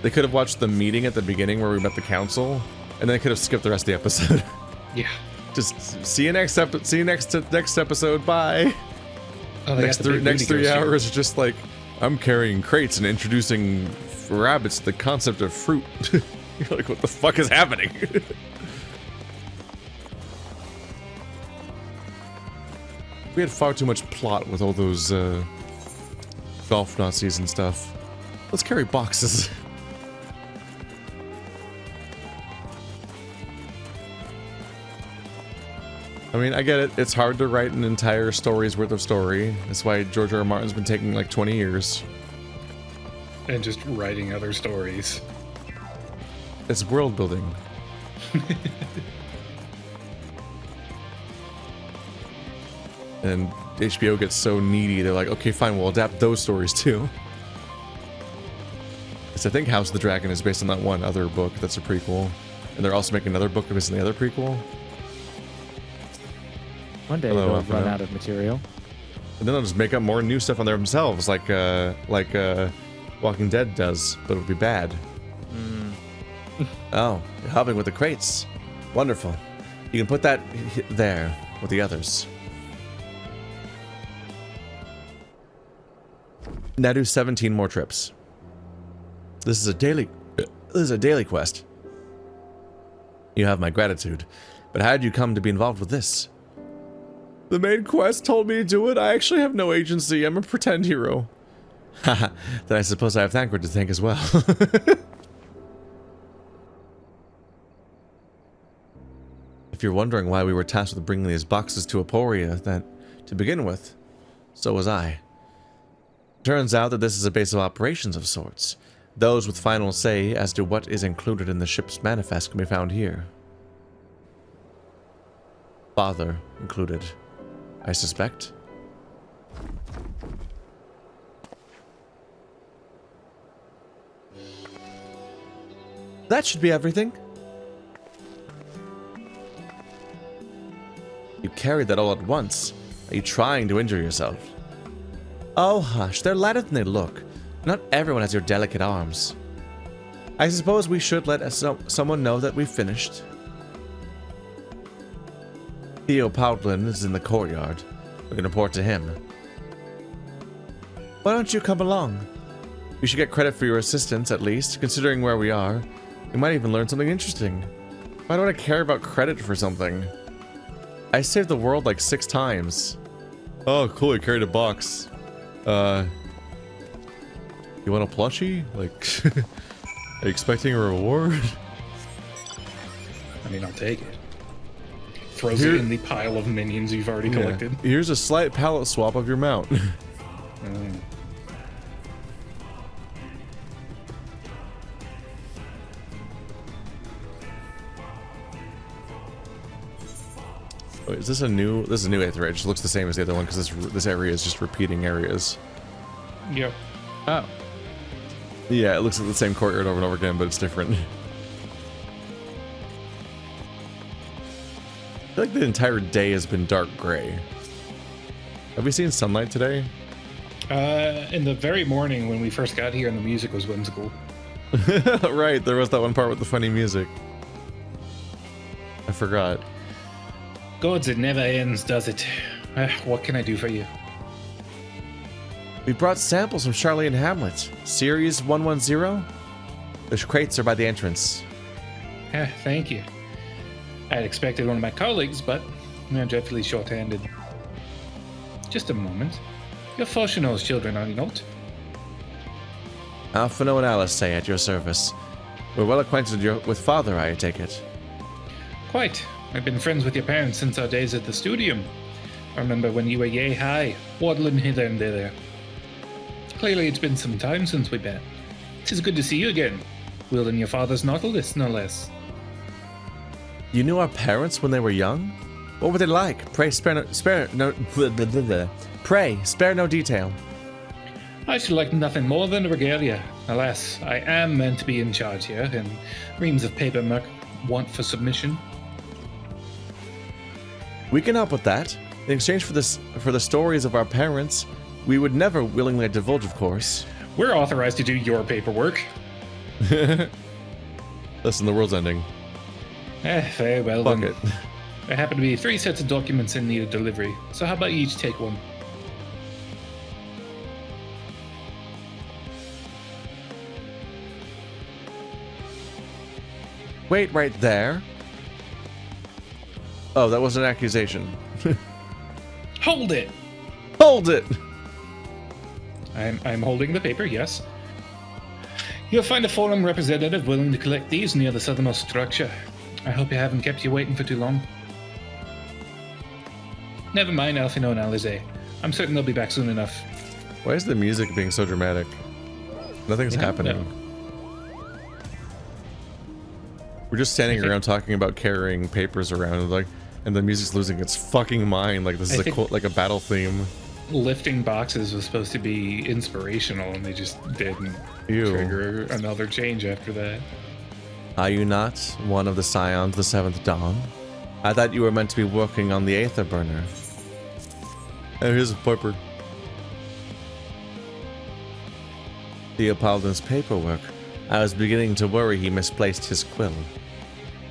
Speaker 1: they could have watched the meeting at the beginning where we met the council, and they could have skipped the rest of the episode.
Speaker 2: Yeah.
Speaker 1: Just see you next episode. Bye.
Speaker 2: Oh,
Speaker 1: next 3 hours are just like, I'm carrying crates and introducing rabbits to the concept of fruit. You're like, what the fuck is happening? We had far too much plot with all those golf Nazis and stuff. Let's carry boxes. I mean, I get it. It's hard to write an entire story's worth of story. That's why George R. R. Martin's been taking like 20 years.
Speaker 2: And just writing other stories.
Speaker 1: It's world building. And HBO gets so needy, they're like, okay, fine, we'll adapt those stories too. Because I think House of the Dragon is based on that one other book that's a prequel. And they're also making another book based on the other prequel.
Speaker 3: One day they'll run out of material.
Speaker 1: And then they'll just make up more new stuff on there themselves, like Walking Dead does, but it'll be bad. Oh, you're helping with the crates. Wonderful. You can put that there with the others. Now do 17 more trips. This is a daily quest. You have my gratitude. But how did you come to be involved with this? The main quest told me to do it. I actually have no agency. I'm a pretend hero. Haha, then I suppose I have Thancred to thank as well. If you're wondering why we were tasked with bringing these boxes to Aporia, then, to begin with, so was I. Turns out that this is a base of operations of sorts. Those with final say as to what is included in the ship's manifest can be found here. Father included, I suspect.
Speaker 22: That should be everything. You carried that all at once. Are you trying to injure yourself? Oh, hush. They're lighter than they look. Not everyone has your delicate arms. I suppose we should let someone know that we've finished. Theo Powlin is in the courtyard. We can report to him. Why don't you come along? You should get credit for your assistance, at least, considering where we are. You might even learn something interesting. Why don't I care about credit for something? I saved the world like 6 times. Oh, cool, I carried a box. You want a plushie? Like, are you expecting a reward?
Speaker 2: I mean, I'll take it. Throws it in the pile of minions you've already collected.
Speaker 22: Here's a slight palette swap of your mount. Wait, is this a new? This is a new Aether Age. It looks the same as the other one because this area is just repeating areas.
Speaker 2: Yep.
Speaker 3: Oh.
Speaker 22: Yeah, it looks like the same courtyard over and over again, but it's different. I feel like the entire day has been dark gray. Have we seen sunlight today?
Speaker 2: In the very morning when we first got here and the music was whimsical.
Speaker 22: Right, there was that one part with the funny music. I forgot.
Speaker 2: Gods, it never ends, does it? What can I do for you?
Speaker 22: We brought samples from Charlie and Hamlet. Series 110? The crates are by the entrance.
Speaker 2: Thank you. I had expected one of my colleagues, but I'm dreadfully short-handed. Just a moment. You're Fauchenaux's children, are you not?
Speaker 22: Alphino and Alice say at your service. We're well acquainted with Father, I take it.
Speaker 2: Quite. I've been friends with your parents since our days at the studium. I remember when you were yay high, waddling hither and thither. Clearly it's been some time since we met. 'Tis good to see you again, wielding your father's Nautilus, no less.
Speaker 22: You knew our parents when they were young? What were they like? Pray spare no detail.
Speaker 2: I should like nothing more than a regalia. Alas, I am meant to be in charge here, and reams of paper want for submission.
Speaker 22: We can help with that. In exchange for the stories of our parents, we would never willingly divulge, of course.
Speaker 2: We're authorized to do your paperwork.
Speaker 22: Listen, the world's ending.
Speaker 2: Very well
Speaker 22: Fuck
Speaker 2: then.
Speaker 22: it.
Speaker 2: There happen to be 3 sets of documents in need of delivery, so how about you each take one?
Speaker 22: Wait right there. Oh, that was an accusation.
Speaker 2: Hold it!
Speaker 22: Hold it!
Speaker 2: I'm holding the paper, yes. You'll find a forum representative willing to collect these near the southernmost structure. I hope I haven't kept you waiting for too long. Never mind, Alphino and Alice. I'm certain they'll be back soon enough.
Speaker 22: Why is the music being so dramatic? Nothing's happening. We're just standing around talking about carrying papers around, and the music's losing its fucking mind. Like this is like a battle theme.
Speaker 2: Lifting boxes was supposed to be inspirational, and they just didn't trigger another change after that.
Speaker 22: Are you not one of the Scions of the Seventh Dawn? I thought you were meant to be working on the Aether Burner. Oh, here's a paper. Theopaldin's paperwork. I was beginning to worry he misplaced his quill.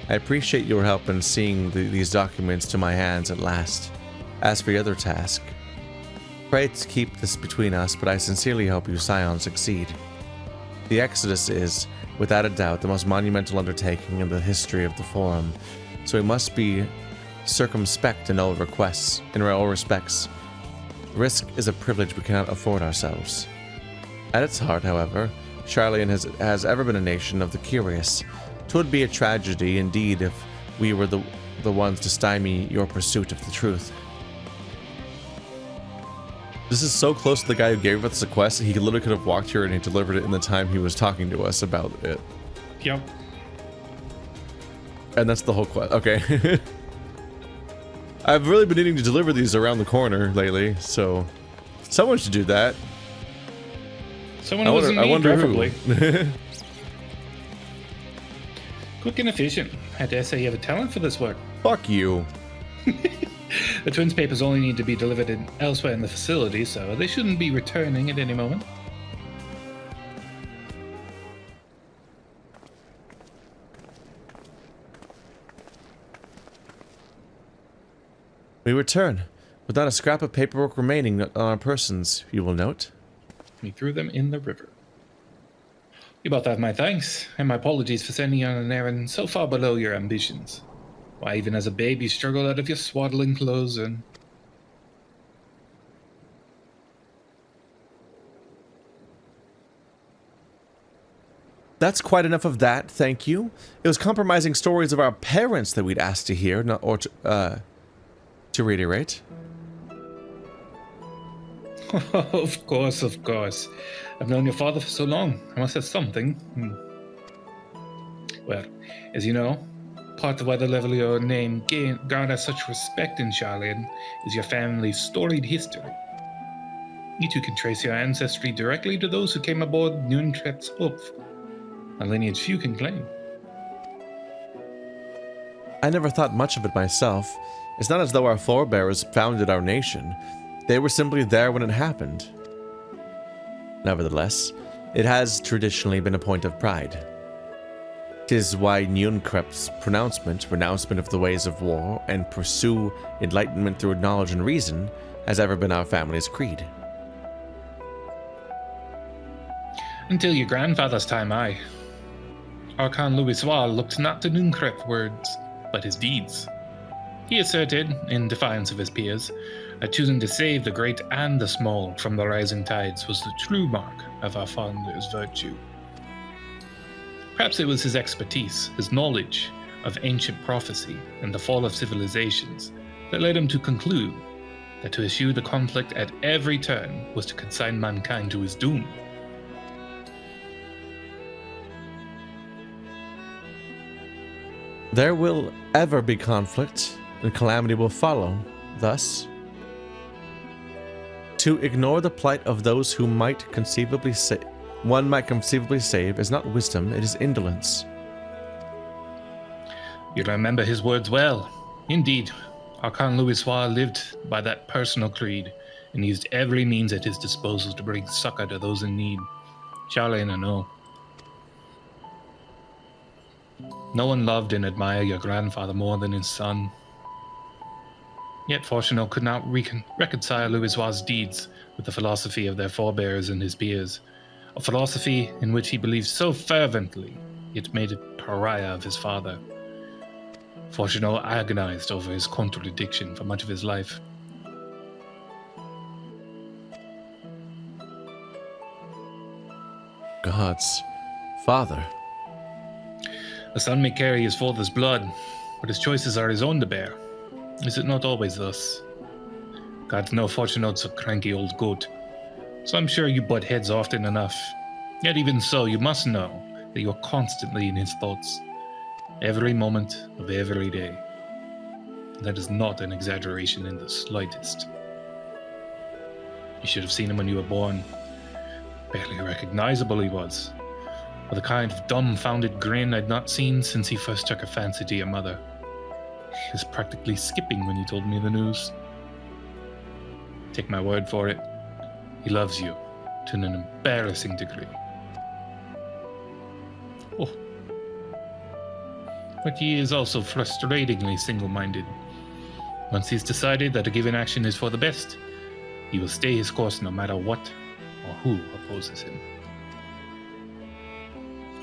Speaker 22: I appreciate your help in seeing these documents to my hands at last. As for your other task, pray to keep this between us, but I sincerely hope you Scions succeed. The Exodus is, without a doubt, the most monumental undertaking in the history of the Forum, so we must be circumspect in all respects. Risk is a privilege we cannot afford ourselves. At its heart, however, Charlian has ever been a nation of the curious. 'Twould be a tragedy indeed if we were the ones to stymie your pursuit of the truth. This is so close to the guy who gave us the quest that he literally could have walked here and he delivered it in the time he was talking to us about it.
Speaker 2: Yep.
Speaker 22: And that's the whole quest. Okay. I've really been needing to deliver these around the corner lately, so someone should do that.
Speaker 2: Someone was in need, preferably. Quick and efficient. I dare say you have a talent for this work.
Speaker 1: Fuck you.
Speaker 2: The twins' papers only need to be delivered elsewhere in the facility, so they shouldn't be returning at any moment.
Speaker 22: We return, with not a scrap of paperwork remaining on our persons, you will note.
Speaker 2: We threw them in the river. You both have my thanks, and my apologies for sending you on an errand so far below your ambitions. Why, even as a babe, you struggled out of your swaddling clothes and...
Speaker 22: That's quite enough of that, thank you. It was compromising stories of our parents that we'd asked to hear, not, or to reiterate.
Speaker 2: Of course, of course. I've known your father for so long. I must have something. Well, as you know, part of why the level of your name garners such respect in Garlean is your family's storied history. You two can trace your ancestry directly to those who came aboard Nuntrep's Hopf, a lineage few can claim.
Speaker 22: I never thought much of it myself. It's not as though our forebears founded our nation. They were simply there when it happened. Nevertheless, it has traditionally been a point of pride. 'Tis why Nunkrep's renouncement of the ways of war, and pursue enlightenment through knowledge and reason, has ever been our family's creed.
Speaker 2: Until your grandfather's time, aye. Archon Louisoix looked not to Nunkrep's words, but his deeds. He asserted, in defiance of his peers, that choosing to save the great and the small from the rising tides was the true mark of our founder's virtue. Perhaps it was his expertise, his knowledge of ancient prophecy and the fall of civilizations, that led him to conclude that to eschew the conflict at every turn was to consign mankind to his doom.
Speaker 22: There will ever be conflict, and calamity will follow. Thus, to ignore the plight of those who one might conceivably save is not wisdom, it is indolence.
Speaker 2: You remember his words well. Indeed, Archon Louisoix lived by that personal creed and used every means at his disposal to bring succor to those in need. Charlene, I know. No one loved and admired your grandfather more than his son. Yet Fortunel could not reconcile Louisoix's deeds with the philosophy of their forebears and his peers, a philosophy in which he believed so fervently, yet made a pariah of his father. Fortunel agonized over his contradiction for much of his life.
Speaker 22: God's father.
Speaker 2: A son may carry his father's blood, but his choices are his own to bear. Is it not always thus? God's no Fortunate's a cranky old goat, so I'm sure you butt heads often enough. Yet even so, you must know that you are constantly in his thoughts, every moment of every day. That is not an exaggeration in the slightest. You should have seen him when you were born. Barely recognizable he was, with a kind of dumbfounded grin I'd not seen since he first took a fancy to your mother. He was practically skipping when he told me the news. Take my word for it, he loves you to an embarrassing degree. Oh. But he is also frustratingly single-minded. Once he's decided that a given action is for the best, he will stay his course no matter what or who opposes him.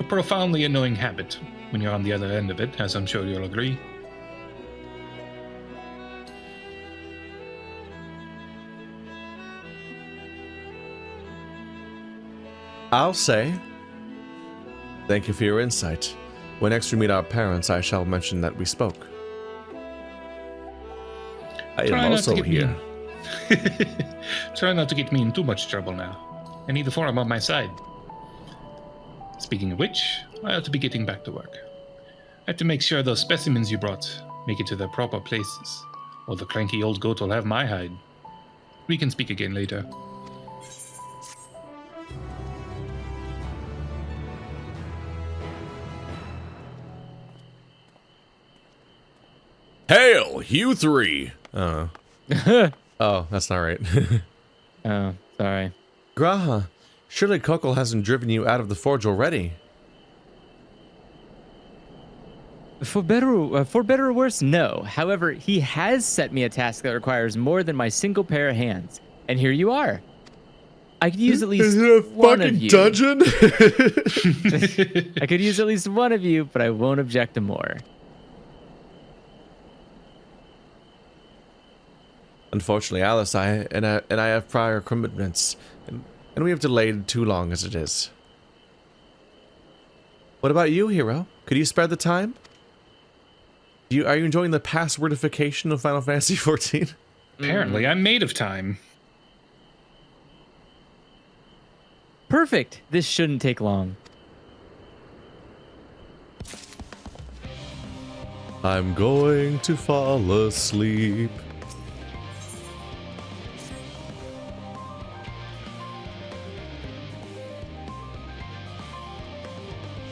Speaker 2: A profoundly annoying habit when you're on the other end of it, as I'm sure you'll agree.
Speaker 22: I'll say. Thank you for your insight. When next we meet our parents, I shall mention that we spoke. I am also here.
Speaker 2: Try not to get me in too much trouble now. I need the forum on my side. Speaking of which, I ought to be getting back to work. I have to make sure those specimens you brought make it to their proper places, or the cranky old goat will have my hide. We can speak again later.
Speaker 1: Hail, you three! Oh, that's not right.
Speaker 3: Oh, sorry.
Speaker 22: Graha, surely Kokol hasn't driven you out of the forge already.
Speaker 3: For better or worse, no. However, he has set me a task that requires more than my single pair of hands. And here you are. I could use at least one of you.
Speaker 1: Dungeon?
Speaker 3: I could use at least one of you, but I won't object to more.
Speaker 22: Unfortunately, Alice, I have prior commitments, and we have delayed too long as it is. What about you, hero? Could you spare the time? Are you enjoying the passwordification of Final Fantasy XIV?
Speaker 2: Apparently, I'm made of time.
Speaker 3: Perfect. This shouldn't take long.
Speaker 1: I'm going to fall asleep.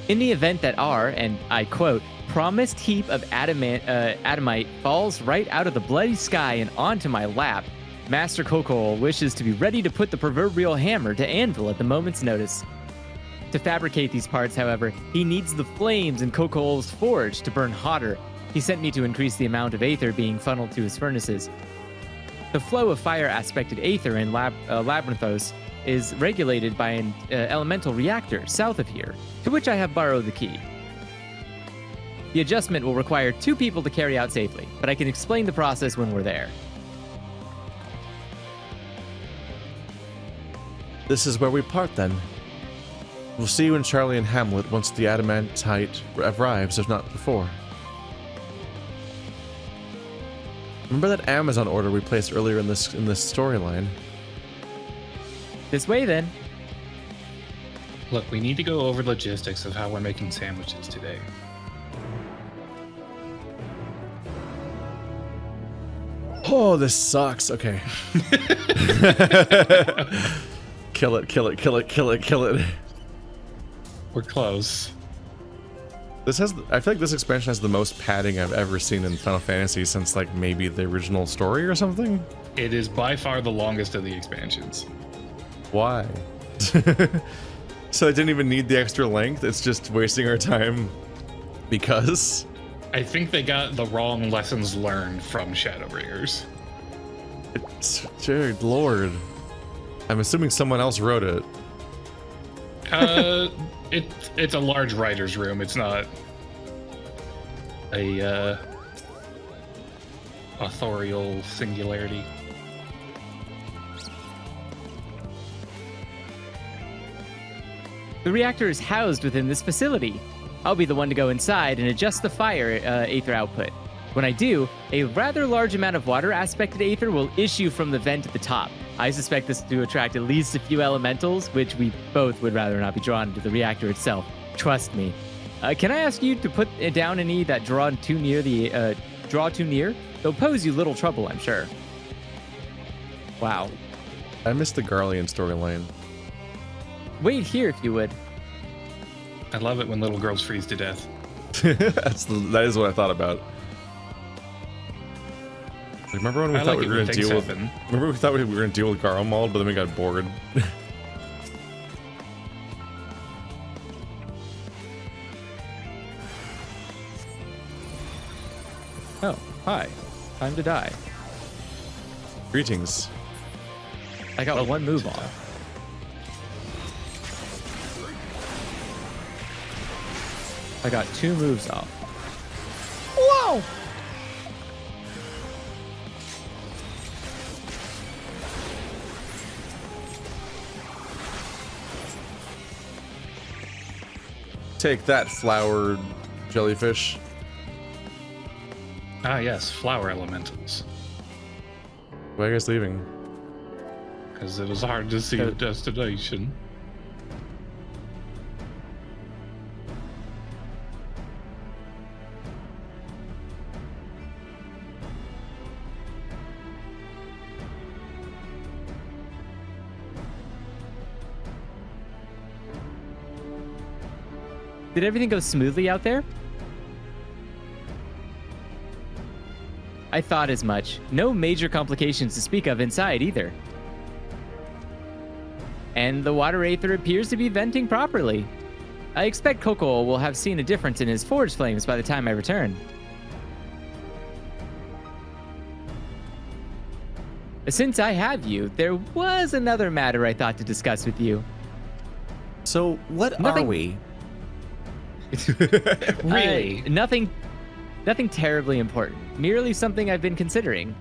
Speaker 3: In the event that our, and I quote, promised heap of adamite falls right out of the bloody sky and onto my lap, Master Kokol wishes to be ready to put the proverbial hammer to anvil at the moment's notice. To fabricate these parts, however, he needs the flames in Kokol's forge to burn hotter. He sent me to increase the amount of aether being funneled to his furnaces. The flow of fire-aspected aether in Labyrinthos is regulated by an elemental reactor south of here, to which I have borrowed the key. The adjustment will require 2 people to carry out safely, but I can explain the process when we're there.
Speaker 22: This is where we part then. We'll see you in Charlie and Hamlet once the adamantite arrives, if not before. Remember that Amazon order we placed earlier in this storyline?
Speaker 3: This way then.
Speaker 2: Look, we need to go over logistics of how we're making sandwiches today.
Speaker 22: Oh, this sucks. Okay. Kill it, kill it, kill it, kill it, kill it.
Speaker 2: We're close.
Speaker 1: I feel like this expansion has the most padding I've ever seen in Final Fantasy since like maybe the original story or something.
Speaker 2: It is by far the longest of the expansions.
Speaker 1: Why? So I didn't even need the extra length. It's just wasting our time because
Speaker 2: I think they got the wrong lessons learned from Shadowbringers.
Speaker 1: Dear Lord. I'm assuming someone else wrote it.
Speaker 2: It's a large writer's room. It's not a authorial singularity.
Speaker 3: The reactor is housed within this facility. I'll be the one to go inside and adjust the fire aether output. When I do, a rather large amount of water-aspected aether will issue from the vent at the top. I suspect this to attract at least a few elementals, which we both would rather not be drawn into the reactor itself. Trust me. Can I ask you to put down any that draw too near? They'll pose you little trouble, I'm sure. Wow.
Speaker 1: I missed the Garlean storyline.
Speaker 3: Wait here if you would.
Speaker 2: I love it when little girls freeze to death.
Speaker 1: That is what I thought about. Remember when we thought we were going to deal with? Remember we thought we were going to deal with Garlemald, but then we got bored.
Speaker 3: Oh, hi. Time to die.
Speaker 1: Greetings.
Speaker 3: I got one move off. I got 2 moves off.
Speaker 7: Whoa!
Speaker 1: Take that, flower jellyfish.
Speaker 2: Ah, yes, flower elementals.
Speaker 1: Why are you guys leaving?
Speaker 2: Because it was hard to see the destination.
Speaker 3: Did everything go smoothly out there? I thought as much. No major complications to speak of inside either. And the water aether appears to be venting properly. I expect Coco will have seen a difference in his forge flames by the time I return. Since I have you, there was another matter I thought to discuss with you.
Speaker 22: So, what are we?
Speaker 2: Really?
Speaker 3: Nothing terribly important. Merely something I've been considering.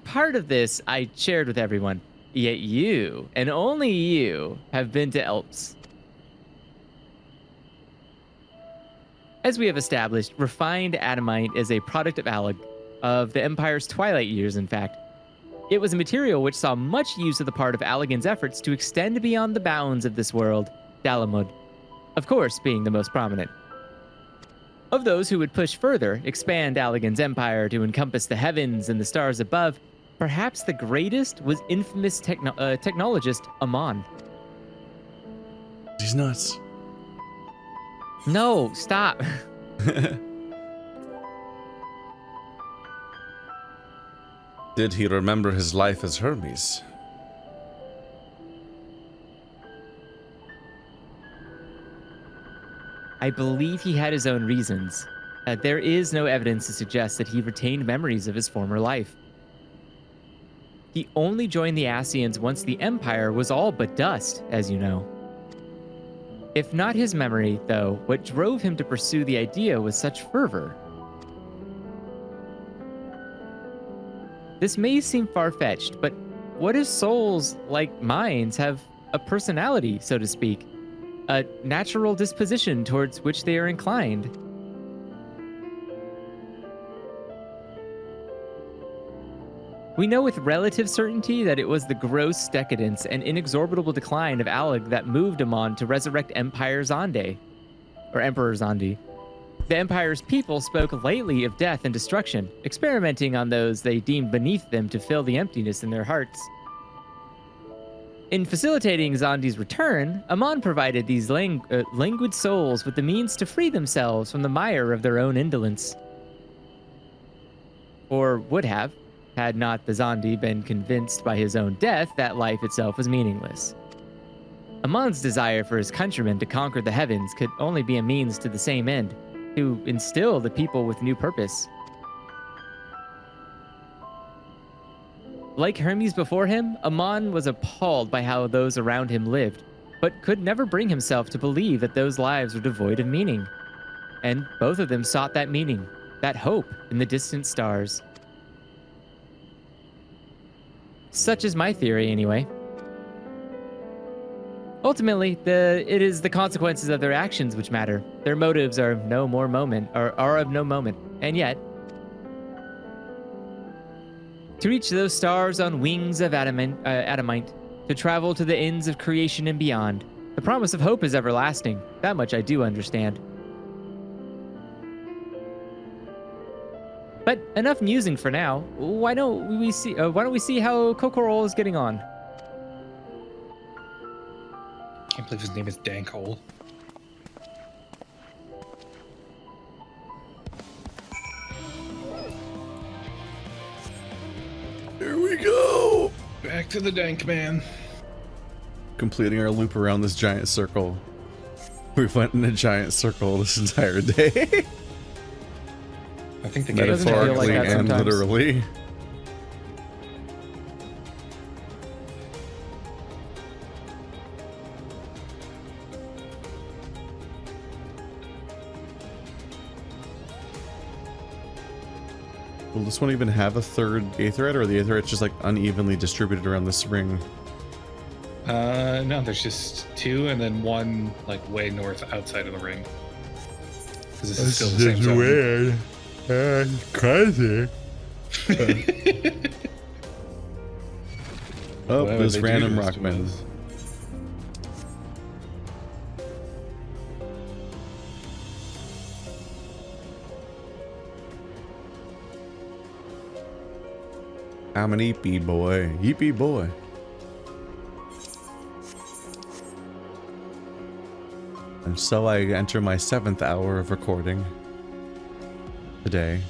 Speaker 3: Part of this I shared with everyone. Yet you, and only you, have been to Elps. As we have established, refined adamite is a product of Allag, of the Empire's twilight years, in fact. It was a material which saw much use of the part of Allagan's efforts to extend beyond the bounds of this world, Dalamud, of course being the most prominent. Of those who would push further, expand Allagan's empire to encompass the heavens and the stars above, perhaps the greatest was infamous technologist Amon.
Speaker 1: He's nuts.
Speaker 3: No, stop.
Speaker 22: Did he remember his life as Hermes?
Speaker 3: I believe he had his own reasons. There is no evidence to suggest that he retained memories of his former life. He only joined the Ascians once the Empire was all but dust, as you know. If not his memory, though, what drove him to pursue the idea with such fervor? This may seem far-fetched, but what if souls, like minds, have a personality, so to speak? A natural disposition towards which they are inclined? We know with relative certainty that it was the gross decadence and inexorable decline of Allag that moved Amon to resurrect Emperor Zandi. The Empire's people spoke lightly of death and destruction, experimenting on those they deemed beneath them to fill the emptiness in their hearts. In facilitating Zandi's return, Amon provided these languid souls with the means to free themselves from the mire of their own indolence. Or would have, had not the Zandi been convinced by his own death that life itself was meaningless. Amon's desire for his countrymen to conquer the heavens could only be a means to the same end, to instill the people with new purpose. Like Hermes before him, Amon was appalled by how those around him lived, but could never bring himself to believe that those lives were devoid of meaning. And both of them sought that meaning, that hope in the distant stars. Such is my theory, anyway. Ultimately, it is the consequences of their actions which matter. Their motives are of no moment, and yet, to reach those stars on wings of adamant, to travel to the ends of creation and beyond, the promise of hope is everlasting. That much I do understand. But enough musing for now. Why don't we see how Kokorol is getting on?
Speaker 2: I can't believe his name is Dankhole.
Speaker 1: Here we go!
Speaker 2: Back to the Dank Man.
Speaker 1: Completing our loop around this giant circle. We went in a giant circle this entire day.
Speaker 2: I think the game
Speaker 1: metaphorically
Speaker 2: like
Speaker 1: and
Speaker 2: sometimes.
Speaker 1: literally. Will this one even have a third aetherite, or the aetherit's just like unevenly distributed around this ring?
Speaker 2: No, there's just two, and then one like way north outside of the ring. Because this is still the same zone.
Speaker 1: Weird. Crazy. Oh,
Speaker 2: Why would
Speaker 1: there's
Speaker 2: they do
Speaker 1: random
Speaker 2: this to
Speaker 1: rockmen.
Speaker 2: us?
Speaker 1: I'm an eepee boy. Eepee boy. And so I enter my 7th hour of recording today.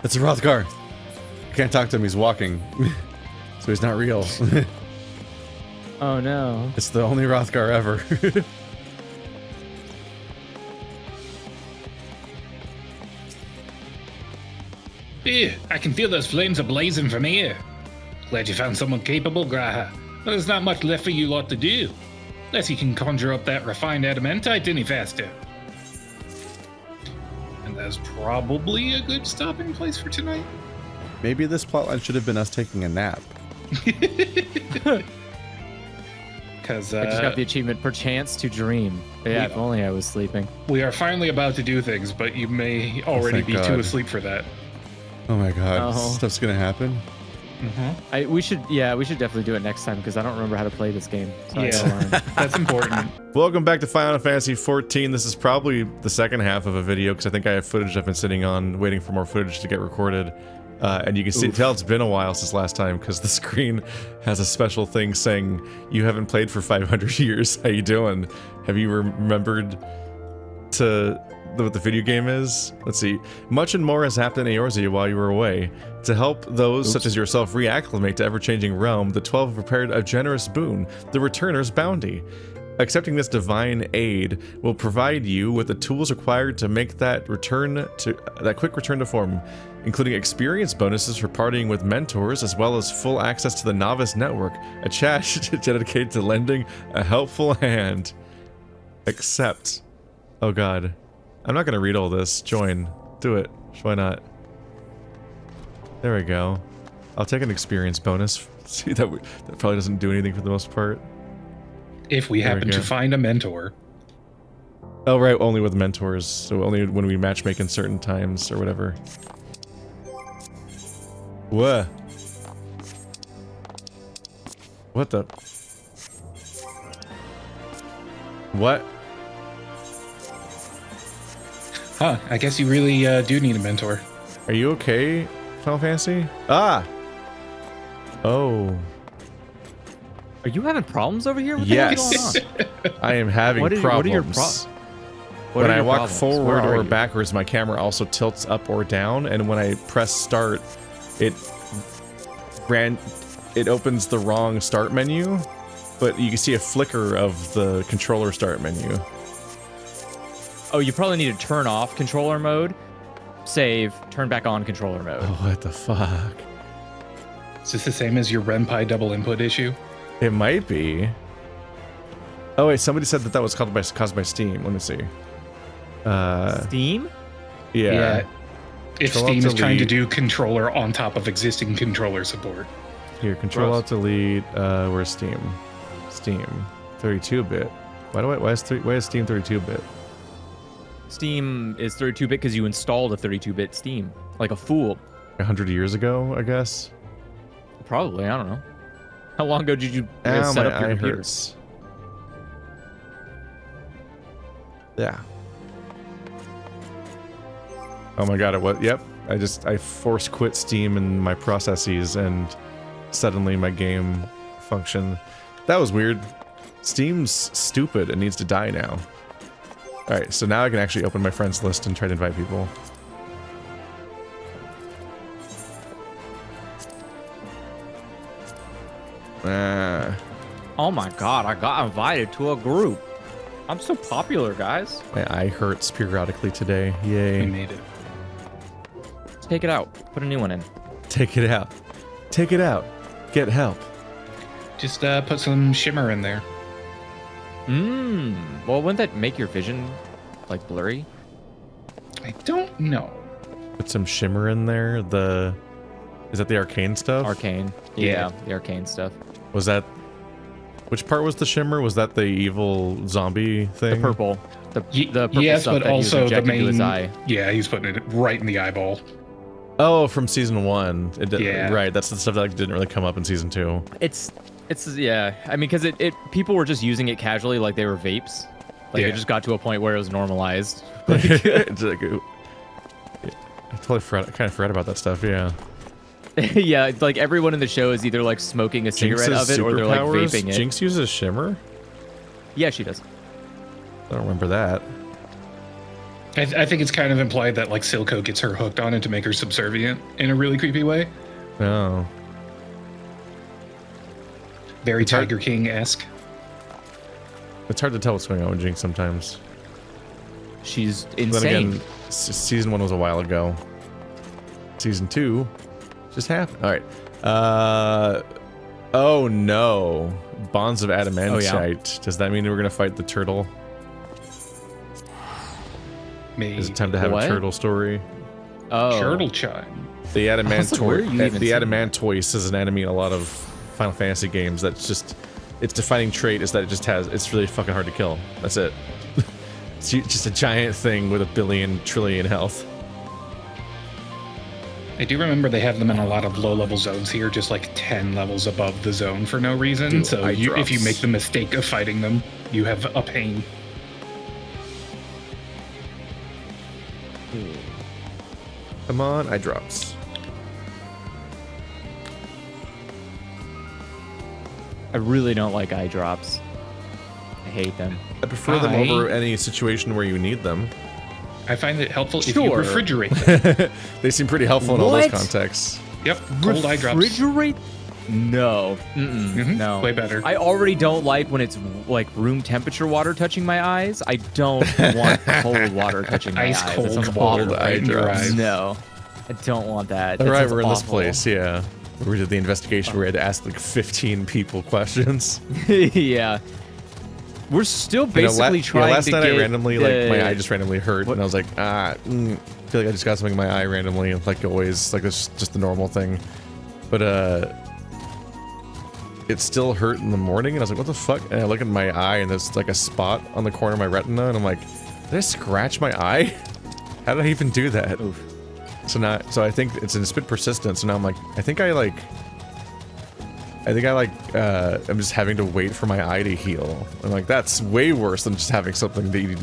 Speaker 1: It's a Rothgar. I can't talk to him. He's walking. So he's not real.
Speaker 3: Oh no.
Speaker 1: It's the only Rothgar ever.
Speaker 2: I can feel those flames ablazing from here. Glad you found someone capable, Graha. But there's not much left for you lot to do. Unless you can conjure up that refined adamantite any faster. And that's probably a good stopping place for tonight.
Speaker 1: Maybe this plotline should have been us taking a nap.
Speaker 2: Because
Speaker 3: I just got the achievement perchance to dream. Yeah, if only I was sleeping.
Speaker 2: We are finally about to do things, but you may already be too asleep for that.
Speaker 1: Oh my god, stuff's gonna happen.
Speaker 3: We should definitely do it next time because I don't remember how to play this game. So
Speaker 2: That's important.
Speaker 1: Welcome back to Final Fantasy XIV. This is probably the second half of a video because I think I have footage I've been sitting on, waiting for more footage to get recorded. And you can tell it's been a while since last time because the screen has a special thing saying you haven't played for 500 years. How you doing? Have you remembered what the video game is? Let's see. Much and more has happened in Eorzea while you were away. To help those such as yourself reacclimate to ever-changing realm, the 12 have prepared a generous boon, the Returner's Bounty. Accepting this divine aid will provide you with the tools required to make that quick return to form, including experience bonuses for partying with mentors, as well as full access to the Novice Network, a chat dedicated to lending a helpful hand. Accept. Oh god. I'm not gonna read all this. Join. Do it. Why not? There we go. I'll take an experience bonus. See, that probably doesn't do anything for the most part.
Speaker 2: If we happen to find a mentor.
Speaker 1: Oh, right, only with mentors. So only when we matchmake in certain times or whatever. Whoa. What the? What?
Speaker 2: Huh, I guess you really do need a mentor.
Speaker 1: Are you okay, Final Fantasy? Ah! Oh.
Speaker 3: Are you having problems over here? What
Speaker 1: yes.
Speaker 3: the hell's going on?
Speaker 1: I am having problems.
Speaker 3: What are your
Speaker 1: when I walk forward or backwards, my camera also tilts up or down, and when I press start, it opens the wrong start menu, but you can see a flicker of the controller start menu.
Speaker 3: Oh, you probably need to turn off controller mode, save, turn back on controller mode.
Speaker 1: Oh, what the fuck?
Speaker 2: Is this the same as your RenPy double input issue?
Speaker 1: It might be. Oh wait, somebody said that was caused by Steam. Let me see.
Speaker 3: Steam?
Speaker 1: Yeah.
Speaker 2: If Steam is trying to do controller on top of existing controller support.
Speaker 1: Here, Control Alt Delete. Where's Steam? Steam, 32-bit. Why is Steam 32-bit?
Speaker 3: Steam is 32-bit because you installed a 32-bit Steam, like a fool.
Speaker 1: 100 years ago, I guess.
Speaker 3: Probably, I don't know. How long ago did you set up your computer?
Speaker 1: Hurts. Yeah. Oh my god, yep. I force quit Steam and my processes and suddenly my game functioned. That was weird. Steam's stupid and needs to die now. Alright, so now I can actually open my friends list and try to invite people.
Speaker 3: Oh my god, I got invited to a group. I'm so popular, guys.
Speaker 1: My eye hurts periodically today. Yay.
Speaker 2: We made it.
Speaker 3: Take it out. Put a new one in.
Speaker 1: Take it out. Take it out. Get help.
Speaker 2: Just put some shimmer in there.
Speaker 3: Well, wouldn't that make your vision, like, blurry?
Speaker 2: I don't know.
Speaker 1: Put some shimmer in there. Is that the arcane stuff?
Speaker 3: Arcane. Yeah, the arcane stuff.
Speaker 1: Was that... Which part was the shimmer? Was that the evil zombie thing?
Speaker 3: The purple. The purple
Speaker 2: yes,
Speaker 3: stuff
Speaker 2: but
Speaker 3: that
Speaker 2: also the main...
Speaker 3: to his eye.
Speaker 2: Yeah, he's putting it right in the eyeball.
Speaker 1: Oh, from season 1.
Speaker 2: Yeah.
Speaker 1: Right, that's the stuff that didn't really come up in season 2.
Speaker 3: It's yeah. I mean, because people were just using it casually, like they were vapes. Like it just got to a point where it was normalized.
Speaker 1: It's like, I kind of forgot about that stuff. Yeah.
Speaker 3: Yeah, it's like everyone in the show is either like smoking a cigarette of it or they're like vaping it.
Speaker 1: Jinx uses shimmer?
Speaker 3: Yeah, she does.
Speaker 1: I don't remember that.
Speaker 2: I think it's kind of implied that like Silco gets her hooked on it to make her subservient in a really creepy way.
Speaker 1: Oh.
Speaker 2: Very Tiger King-esque.
Speaker 1: It's hard to tell what's going on with Jinx sometimes.
Speaker 3: She's
Speaker 1: Then
Speaker 3: insane.
Speaker 1: again, season 1 was a while ago. Season 2 just happened. All right. Oh no. Bonds of Adamantite. Does that mean we're gonna fight the turtle?
Speaker 2: Maybe.
Speaker 1: Is it time to have a turtle story?
Speaker 3: Oh.
Speaker 2: Turtle chime.
Speaker 1: The
Speaker 3: where are you even seeing
Speaker 1: Adamantoise is an enemy in a lot of Final Fantasy games. That's just its defining trait is that it's really fucking hard to kill. That's it. It's just a giant thing with 1 billion trillion health.
Speaker 2: I do remember they have them in a lot of low-level zones here, just like 10 levels above the zone for no reason.
Speaker 1: Dude,
Speaker 2: so if you make the mistake of fighting them, you have a pain.
Speaker 1: Come on, eye drops.
Speaker 3: I really don't like eye drops. I hate them.
Speaker 1: I prefer them over any situation where you need them.
Speaker 2: I find it helpful if you refrigerate them.
Speaker 1: They seem pretty helpful in all those contexts.
Speaker 2: Yep, cold eye drops.
Speaker 3: Refrigerate? No. No.
Speaker 2: Way better.
Speaker 3: I already don't like when it's like room temperature water touching my eyes. I don't want cold water touching my eyes.
Speaker 2: Ice cold
Speaker 3: That sounds
Speaker 2: water
Speaker 3: awful.
Speaker 2: right in your eyes.
Speaker 3: No. I don't want that.
Speaker 1: All
Speaker 3: That
Speaker 1: right,
Speaker 3: sounds
Speaker 1: we're in this
Speaker 3: awful.
Speaker 1: place, yeah. We did the investigation where we had to ask like 15 people questions.
Speaker 3: Yeah. We're still basically trying
Speaker 1: last
Speaker 3: to
Speaker 1: night
Speaker 3: get
Speaker 1: I randomly, like, my eye
Speaker 3: the-
Speaker 1: just randomly hurt, and I was like, I feel like I just got something in my eye randomly, like always, like that's just the normal thing. But, it still hurt in the morning, and I was like, what the fuck? And I look at my eye, and there's like a spot on the corner of my retina, and I'm like, did I scratch my eye? How did I even do that?
Speaker 3: Oof.
Speaker 1: So I think it's a bit persistent, so now I'm like, I'm just having to wait for my eye to heal. I'm like, that's way worse than just having something that you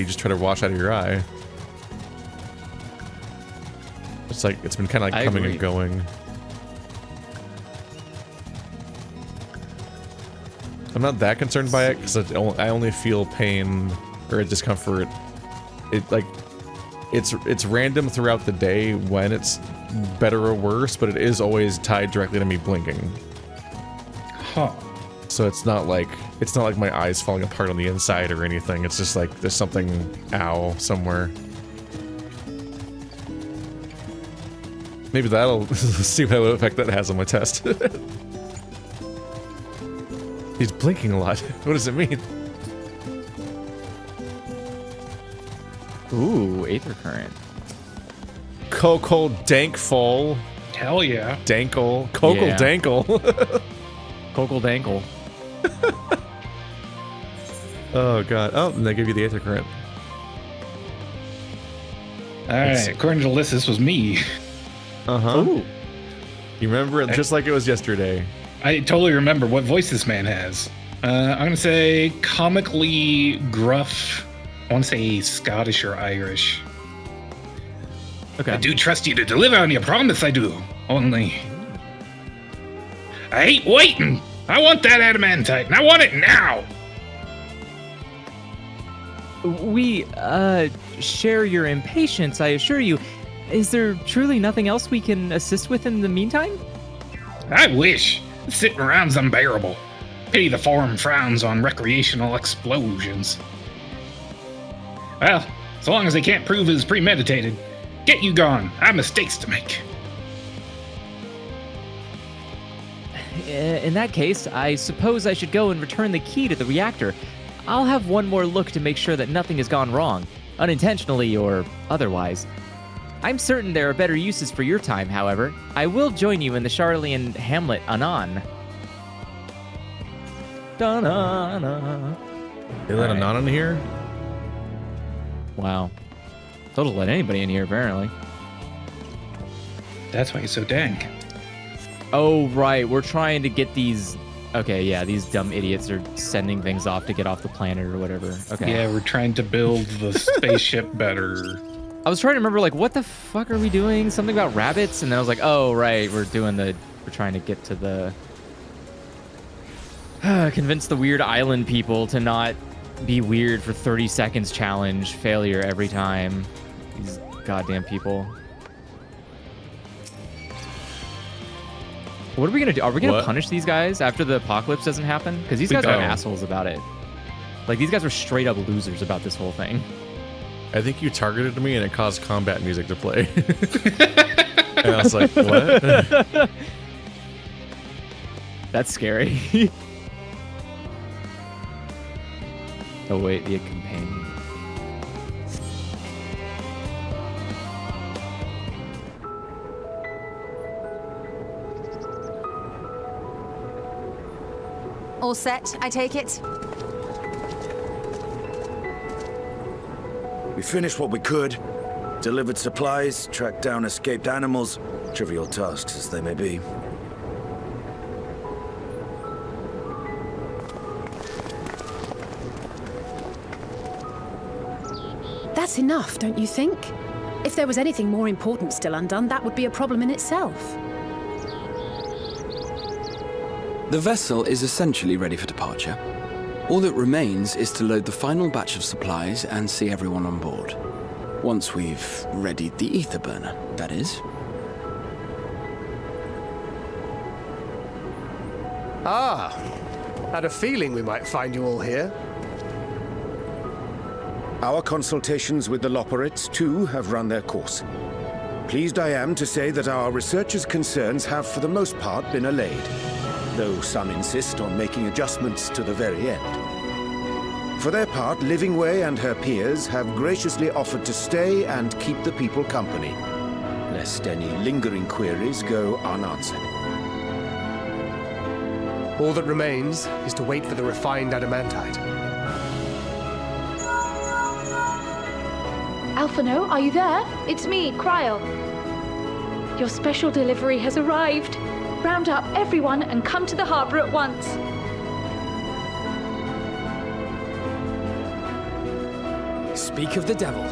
Speaker 1: just try to wash out of your eye. It's like, it's been kind of like
Speaker 3: I
Speaker 1: coming
Speaker 3: agree.
Speaker 1: and going. I'm not that concerned by it, because I only feel pain or discomfort. It's random throughout the day when it's better or worse, but it is always tied directly to me blinking.
Speaker 2: Huh.
Speaker 1: So it's not like my eyes falling apart on the inside or anything. It's just like there's something somewhere. Maybe that'll see what effect that has on my test. He's blinking a lot. What does it mean?
Speaker 3: Ooh, Aether Current.
Speaker 1: Coco Dankful.
Speaker 2: Hell yeah.
Speaker 1: Dankle. Coco
Speaker 3: Yeah.
Speaker 1: Dankle.
Speaker 3: Cockle Dankle.
Speaker 1: Oh god. Oh, and they give you the Aether Current.
Speaker 2: Alright, according to the list, this was me.
Speaker 1: Uh-huh.
Speaker 3: Ooh.
Speaker 1: You remember it just like it was yesterday.
Speaker 2: I totally remember what voice this man has. I'm gonna say comically gruff. I want to say Scottish or Irish.
Speaker 3: Okay.
Speaker 2: I do trust you to deliver on your promise, I do. Only... I hate waiting! I want that adamantite, and I want it now!
Speaker 3: We, share your impatience, I assure you. Is there truly nothing else we can assist with in the meantime?
Speaker 2: I wish. Sitting around's unbearable. Pity the forum frowns on recreational explosions. Well, as long as they can't prove it's premeditated, get you gone. I have mistakes to make.
Speaker 3: In that case, I suppose I should go and return the key to the reactor. I'll have one more look to make sure that nothing has gone wrong, unintentionally or otherwise. I'm certain there are better uses for your time, however. I will join you in the Charlian hamlet anon. Da-na-na.
Speaker 1: They let Anon in here?
Speaker 3: Wow. Total let anybody in here, apparently.
Speaker 2: That's why he's so dank.
Speaker 3: Oh, right. We're trying to get these... Okay, yeah, these dumb idiots are sending things off to get off the planet or whatever. Okay.
Speaker 2: Yeah, we're trying to build the spaceship better.
Speaker 3: I was trying to remember, like, what the fuck are we doing? Something about rabbits? And then I was like, oh, right, we're trying to get to the... convince the weird island people to not be weird for 30 seconds challenge, failure every time. These goddamn people. What are we gonna do? Are we gonna punish these guys after the apocalypse doesn't happen? Because these guys are assholes about it. Like, these guys are straight up losers about this whole thing.
Speaker 1: I think you targeted me and it caused combat music to play. And I was like, what?
Speaker 3: That's scary. Await the companion.
Speaker 5: All set, I take it?
Speaker 13: We finished what we could. Delivered supplies, tracked down escaped animals. Trivial tasks as they may be.
Speaker 9: That's enough, don't you think? If there was anything more important still undone, that would be a problem in itself.
Speaker 18: The vessel is essentially ready for departure. All that remains is to load the final batch of supplies and see everyone on board. Once we've readied the ether burner, that is.
Speaker 12: Ah, had a feeling we might find you all here.
Speaker 13: Our consultations with the Loperites, too, have run their course. Pleased I am to say that our researchers' concerns have, for the most part, been allayed, though some insist on making adjustments to the very end. For their part, Livingway and her peers have graciously offered to stay and keep the people company, lest any lingering queries go unanswered.
Speaker 12: All that remains is to wait for the refined adamantite.
Speaker 19: Alphano, are you there? It's me, Cryo. Your special delivery has arrived. Round up everyone and come to the harbor at once.
Speaker 8: Speak of the devil.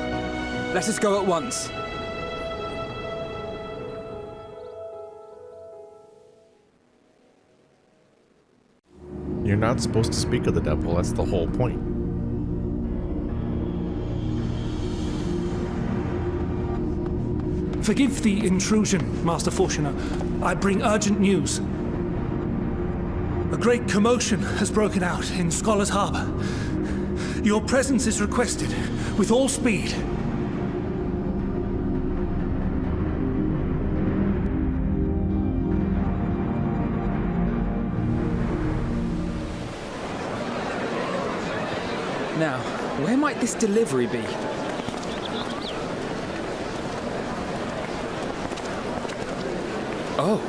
Speaker 8: Let us go at once.
Speaker 1: You're not supposed to speak of the devil. That's the whole point.
Speaker 25: Forgive the intrusion, Master Fortuner. I bring urgent news. A great commotion has broken out in Scholar's Harbor. Your presence is requested, with all speed.
Speaker 8: Now, where might this delivery be? Oh.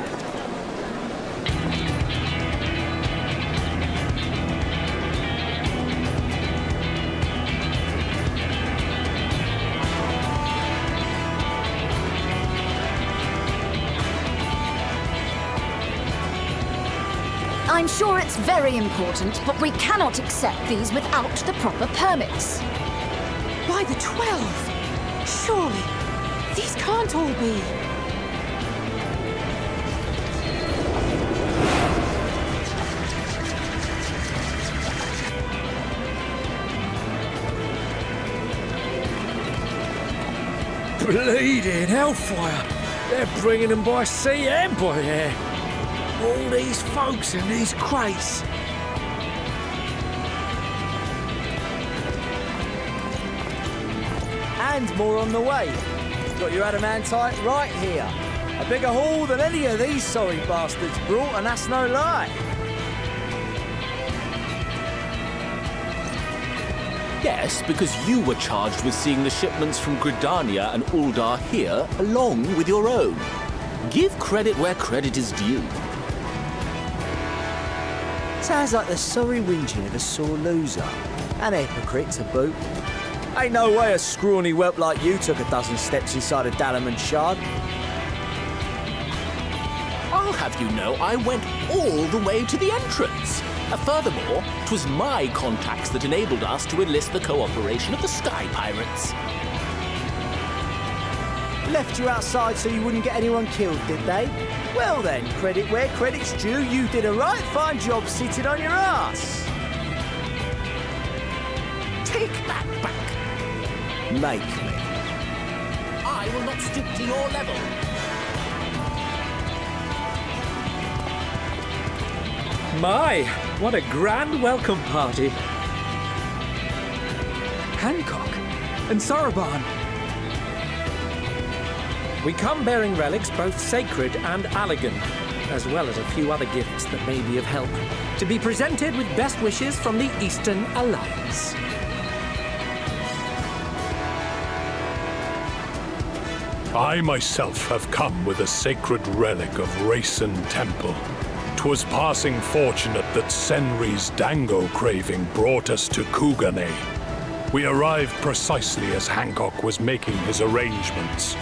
Speaker 26: I'm sure it's very important, but we cannot accept these without the proper permits.
Speaker 9: By the 12! Surely, these can't all be.
Speaker 17: Bleeding hellfire! They're bringing them by sea and by air. All these folks in these crates.
Speaker 27: And more on the way. Got your adamantite right here. A bigger haul than any of these sorry bastards brought, and that's no lie.
Speaker 28: Yes, because you were charged with seeing the shipments from Gridania and Uldar here, along with your own. Give credit where credit is due.
Speaker 27: Sounds like the sorry whinging of a sore loser. An hypocrite to boot. Ain't no way a scrawny whelp like you took a dozen steps inside a Dalamon shard.
Speaker 28: I'll have you know I went all the way to the entrance. Furthermore, 'twas my contacts that enabled us to enlist the cooperation of the Sky Pirates.
Speaker 27: Left you outside so you wouldn't get anyone killed, did they? Well then, credit where credit's due, you did a right fine job sitting on your ass.
Speaker 28: Take that back.
Speaker 27: Make me.
Speaker 28: I will not stoop to your level.
Speaker 17: My, what a grand welcome party. Hancock and Soroban. We come bearing relics both sacred and elegant, as well as a few other gifts that may be of help, to be presented with best wishes from the Eastern Alliance.
Speaker 4: I myself have come with a sacred relic of Rayson Temple. 'Twas passing fortunate that Senri's dango craving brought us to Kugane. We arrived precisely as Hancock was making his arrangements.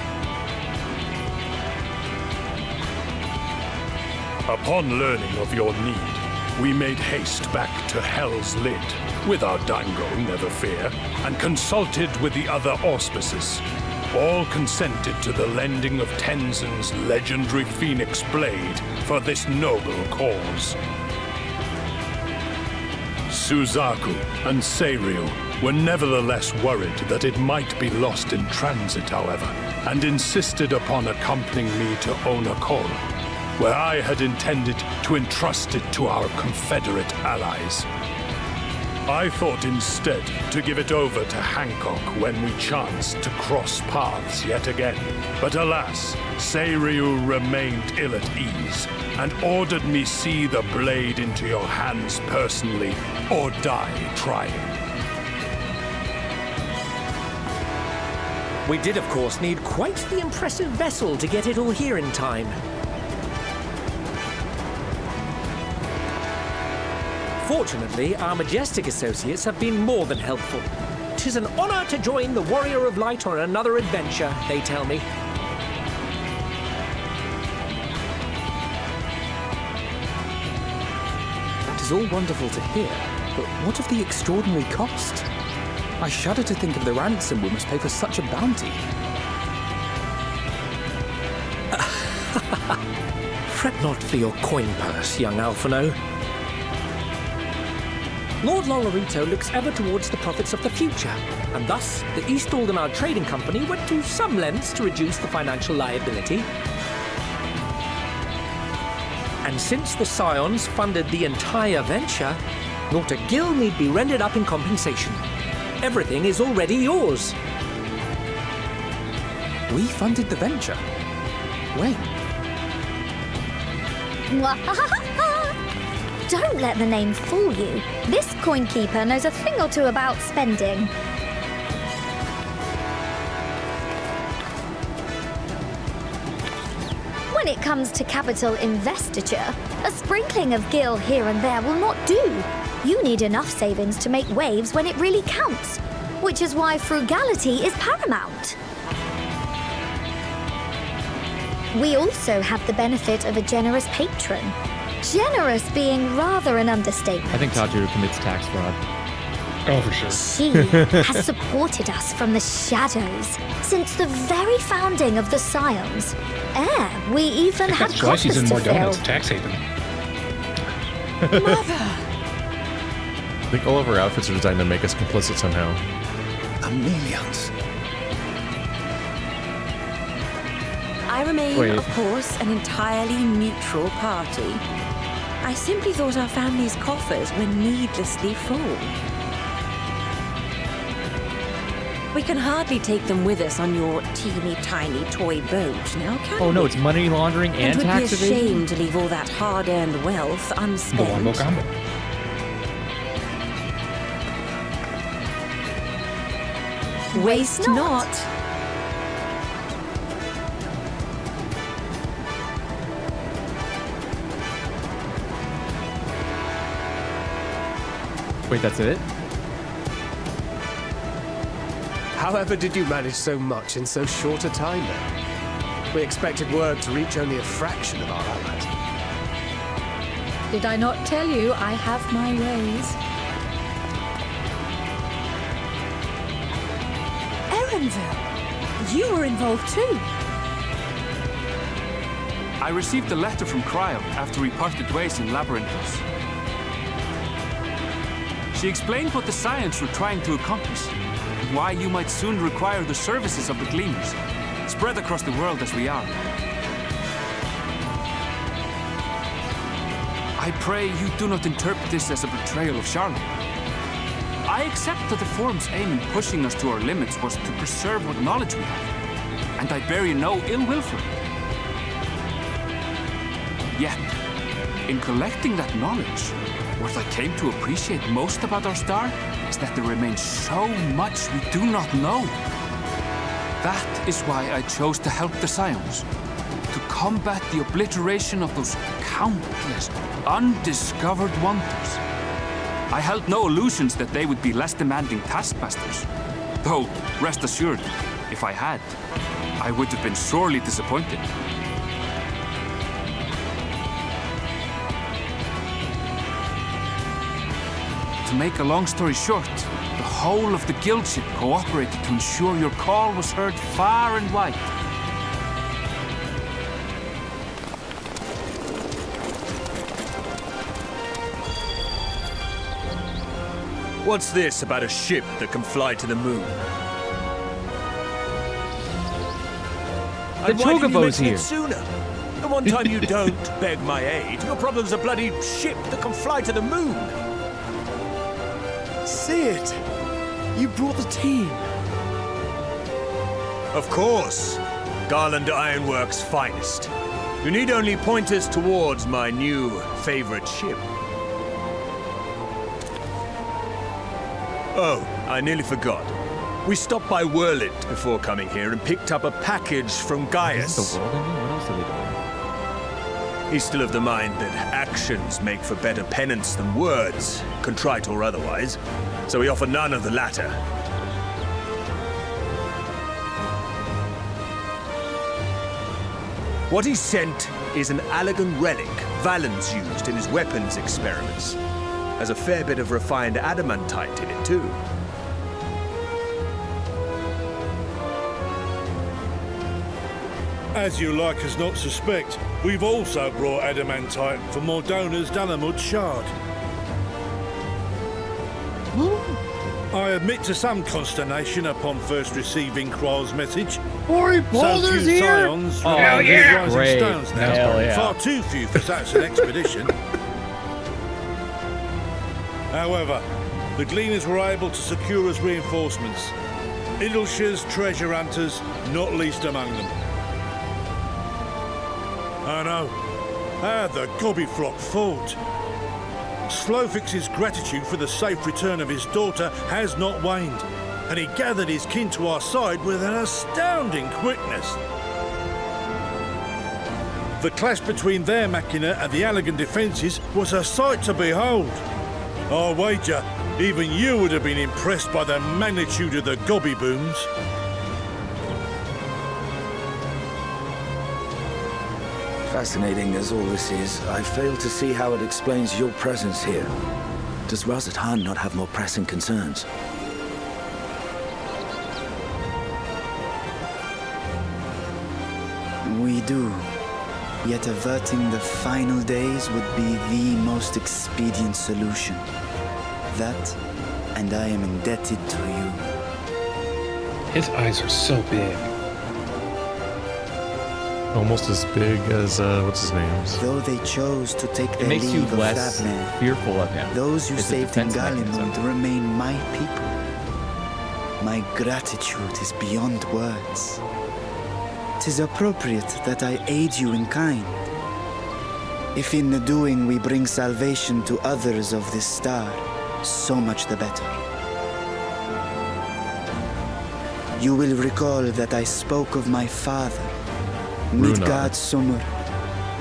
Speaker 4: Upon learning of your need, we made haste back to Hell's Lid, with our dango, never fear, and consulted with the other auspices. All consented to the lending of Tenzin's legendary Phoenix Blade for this noble cause. Suzaku and Seiryu were nevertheless worried that it might be lost in transit, however, and insisted upon accompanying me to Onakol, where I had intended to entrust it to our Confederate allies. I thought instead to give it over to Hancock when we chanced to cross paths yet again. But alas, Seiryu remained ill at ease and ordered me see the blade into your hands personally or die trying.
Speaker 17: We did, of course, need quite the impressive vessel to get it all here in time. Fortunately, our majestic associates have been more than helpful. 'Tis an honor to join the Warrior of Light on another adventure, they tell me.
Speaker 18: That is all wonderful to hear, but what of the extraordinary cost? I shudder to think of the ransom we must pay for such a bounty.
Speaker 17: Fret not for your coin purse, young Alphino. Lord Lolorito looks ever towards the profits of the future, and thus the East Aldenard Trading Company went to some lengths to reduce the financial liability. And since the Scions funded the entire venture, not a gill need be rendered up in compensation. Everything is already yours.
Speaker 18: We funded the venture? When?
Speaker 6: Don't let the name fool you. This coinkeeper knows a thing or two about spending. When it comes to capital investiture, a sprinkling of gil here and there will not do. You need enough savings to make waves when it really counts, which is why frugality is paramount. We also have the benefit of a generous patron. Generous being rather an understatement.
Speaker 3: I think Tajuru commits tax fraud.
Speaker 2: Oh, for sure.
Speaker 6: She has supported us from the shadows since the very founding of the Scions. We even had
Speaker 2: That's why she's in
Speaker 6: coffers
Speaker 2: more
Speaker 6: to fill.
Speaker 2: donuts. Tax haven.
Speaker 1: I think all of our outfits are designed to make us complicit somehow.
Speaker 18: Amelians.
Speaker 11: I remain, of course, an entirely neutral party. I simply thought our family's coffers were needlessly full. We can hardly take them with us on your teeny-tiny toy boat, now can we?
Speaker 3: Oh no, it's money laundering and
Speaker 11: would
Speaker 3: tax
Speaker 11: be a
Speaker 3: evasion?
Speaker 11: shame to leave all that hard-earned wealth unspent.
Speaker 2: The Wombo Combo.
Speaker 11: Waste not.
Speaker 3: Wait, that's it?
Speaker 12: However did you manage so much in so short a time now? We expected word to reach only a fraction of our allies.
Speaker 9: Did I not tell you I have my ways?
Speaker 15: Erenville, you were involved too.
Speaker 20: I received a letter from Cryo after we parted ways in Labyrinthos.
Speaker 7: She explained what the Scions were trying to accomplish, and why you might soon require the services of the Gleaners, spread across the world as we are. I pray you do not interpret this as a betrayal of Charlotte. I accept that the Forum's aim in pushing us to our limits was to preserve what knowledge we have, and I bear you no ill will for it. Yet, in collecting that knowledge, what I came to appreciate most about our star is that there remains so much we do not know. That is why I chose to help the Scions, to combat the obliteration of those countless, undiscovered wonders. I held no illusions that they would be less demanding taskmasters. Though, rest assured, if I had, I would have been sorely disappointed. To make a long story short, the whole of the guild ship cooperated to ensure your call was heard far and wide.
Speaker 10: What's this about a ship that can fly to the moon?
Speaker 8: The Chocobo's here.
Speaker 10: It sooner? The one time you don't beg my aid, your problem's a bloody ship that can fly to the moon.
Speaker 27: See it? You brought the team.
Speaker 10: Of course. Garland Ironworks' finest. You need only point us towards my new favorite ship. Oh, I nearly forgot. We stopped by Whirlit before coming here and picked up a package from Gaius.
Speaker 3: Is this the world ending? What else are they doing?
Speaker 10: He's still of the mind that actions make for better penance than words, contrite or otherwise, so we offer none of the latter. What he sent is an Allagan relic Valen's used in his weapons experiments. Has a fair bit of refined adamantite in it, too.
Speaker 14: As you like us not suspect, we've also brought adamantite from Mordona's Dalamud shard. I admit to some consternation upon first receiving Kryl's message.
Speaker 8: Ori
Speaker 14: So few
Speaker 8: here!
Speaker 14: scions
Speaker 8: Oh,
Speaker 14: remain
Speaker 8: yeah!
Speaker 14: rising
Speaker 8: Great.
Speaker 14: stones now.
Speaker 8: Hell yeah.
Speaker 14: Far too few for such an expedition. However, the Gleaners were able to secure us reinforcements. Idleshire's treasure hunters, not least among them. I know. How the Gobbyflock fought. Slowfix's gratitude for the safe return of his daughter has not waned, and he gathered his kin to our side with an astounding quickness. The clash between their machina and the Allagan defences was a sight to behold. I wager even you would have been impressed by the magnitude of the gobby booms.
Speaker 27: Fascinating as all this is, I fail to see how it explains your presence here. Does Razat Han not have more pressing concerns?
Speaker 16: We do. Yet averting the final days would be the most expedient solution. That, and I am indebted to you.
Speaker 2: His eyes are so big.
Speaker 1: Almost as big as, what's his name?
Speaker 16: Though they chose to take
Speaker 3: It
Speaker 16: their
Speaker 3: makes you
Speaker 16: leave of
Speaker 3: less
Speaker 16: Thavnair,
Speaker 3: fearful of him.
Speaker 16: those you
Speaker 3: It's a
Speaker 16: saved in
Speaker 3: defense mechanism.
Speaker 16: Garlean remain my people. My gratitude is beyond words. 'Tis appropriate that I aid you in kind. If in the doing we bring salvation to others of this star, so much the better. You will recall that I spoke of my father, Midgard Summer,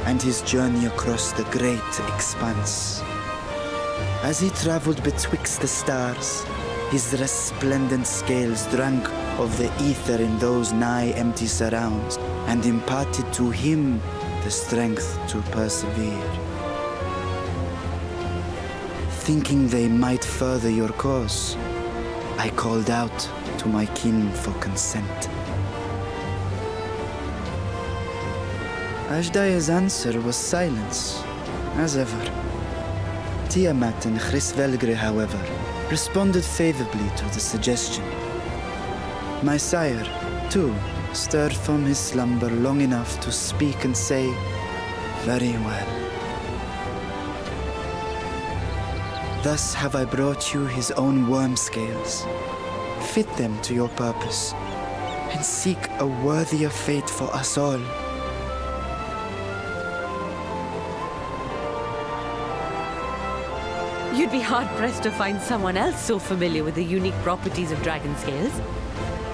Speaker 16: and his journey across the great expanse. As he traveled betwixt the stars, his resplendent scales drank of the ether in those nigh empty surrounds, and imparted to him the strength to persevere. Thinking they might further your cause, I called out to my kin for consent. Ajdaya's answer was silence, as ever. Tiamat and Hrisvelgre, however, responded favorably to the suggestion. My sire, too, stirred from his slumber long enough to speak and say, "Very well." Thus have I brought you his own worm scales. Fit them to your purpose, and seek a worthier fate for us all.
Speaker 11: You'd be hard-pressed to find someone else so familiar with the unique properties of dragon scales.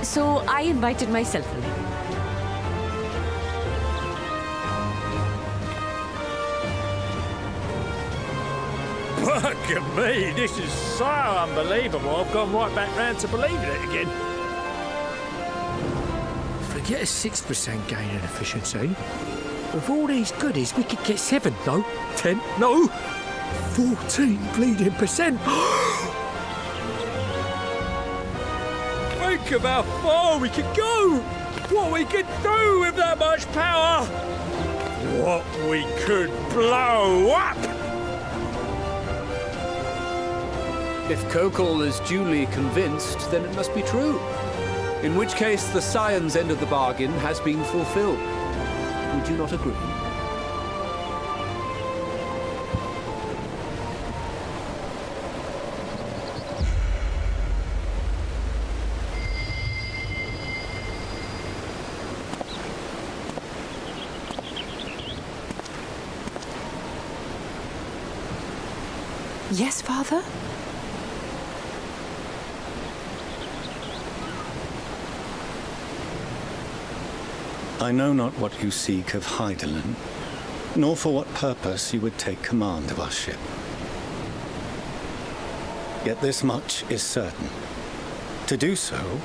Speaker 11: So I invited myself along.
Speaker 17: Look at me, this is so unbelievable. I've gone right back round to believing it again. Forget a 6% gain in efficiency. With all these goodies, we could get 7, no, 10, no, 14 bleeding percent. Think of how far we could go. What we could do with that much power. What we could blow up.
Speaker 5: If Kokol is duly convinced, then it must be true. In which case, the Scion's end of the bargain has been fulfilled. Would you not agree?
Speaker 9: Yes, Father?
Speaker 13: I know not what you seek of Hydaelyn, nor for what purpose you would take command of our ship. Yet this much is certain. To do so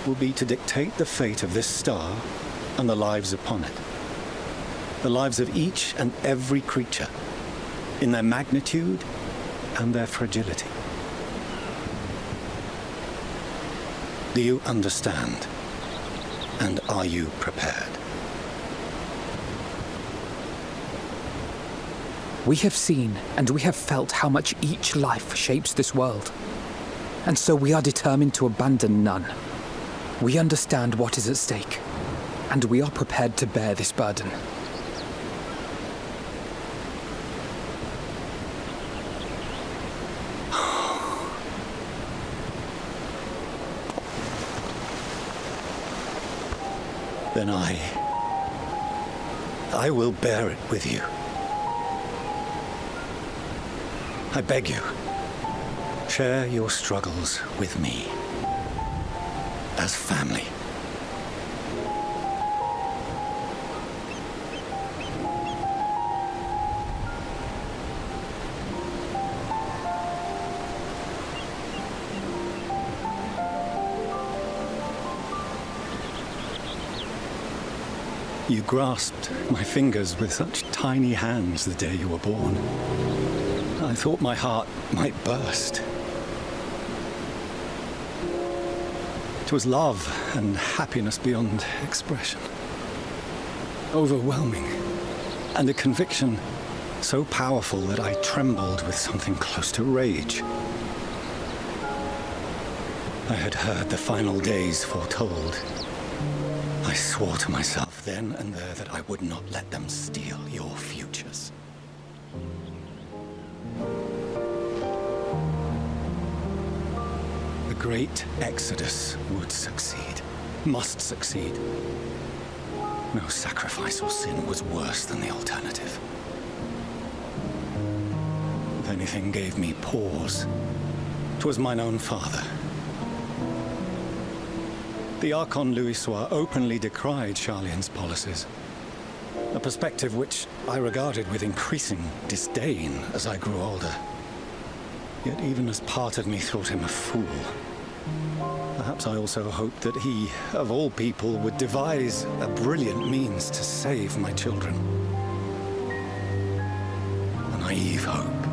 Speaker 13: will be to dictate the fate of this star and the lives upon it. The lives of each and every creature, in their magnitude and their fragility. Do you understand? And are you prepared?
Speaker 19: We have seen and we have felt how much each life shapes this world. And so we are determined to abandon none. We understand what is at stake, and we are prepared to bear this burden.
Speaker 13: Then I will bear it with you. I beg you, share your struggles with me, as family. You grasped my fingers with such tiny hands the day you were born. I thought my heart might burst. It was love and happiness beyond expression. Overwhelming. And a conviction so powerful that I trembled with something close to rage. I had heard the final days foretold. I swore to myself then and there that I would not let them steal your futures. The great exodus would succeed, must succeed. No sacrifice or sin was worse than the alternative. If anything gave me pause, 'twas mine own father. The Archon Louisoix openly decried Charlian's policies, a perspective which I regarded with increasing disdain as I grew older. Yet even as part of me thought him a fool, perhaps I also hoped that he, of all people, would devise a brilliant means to save my children. A naive hope,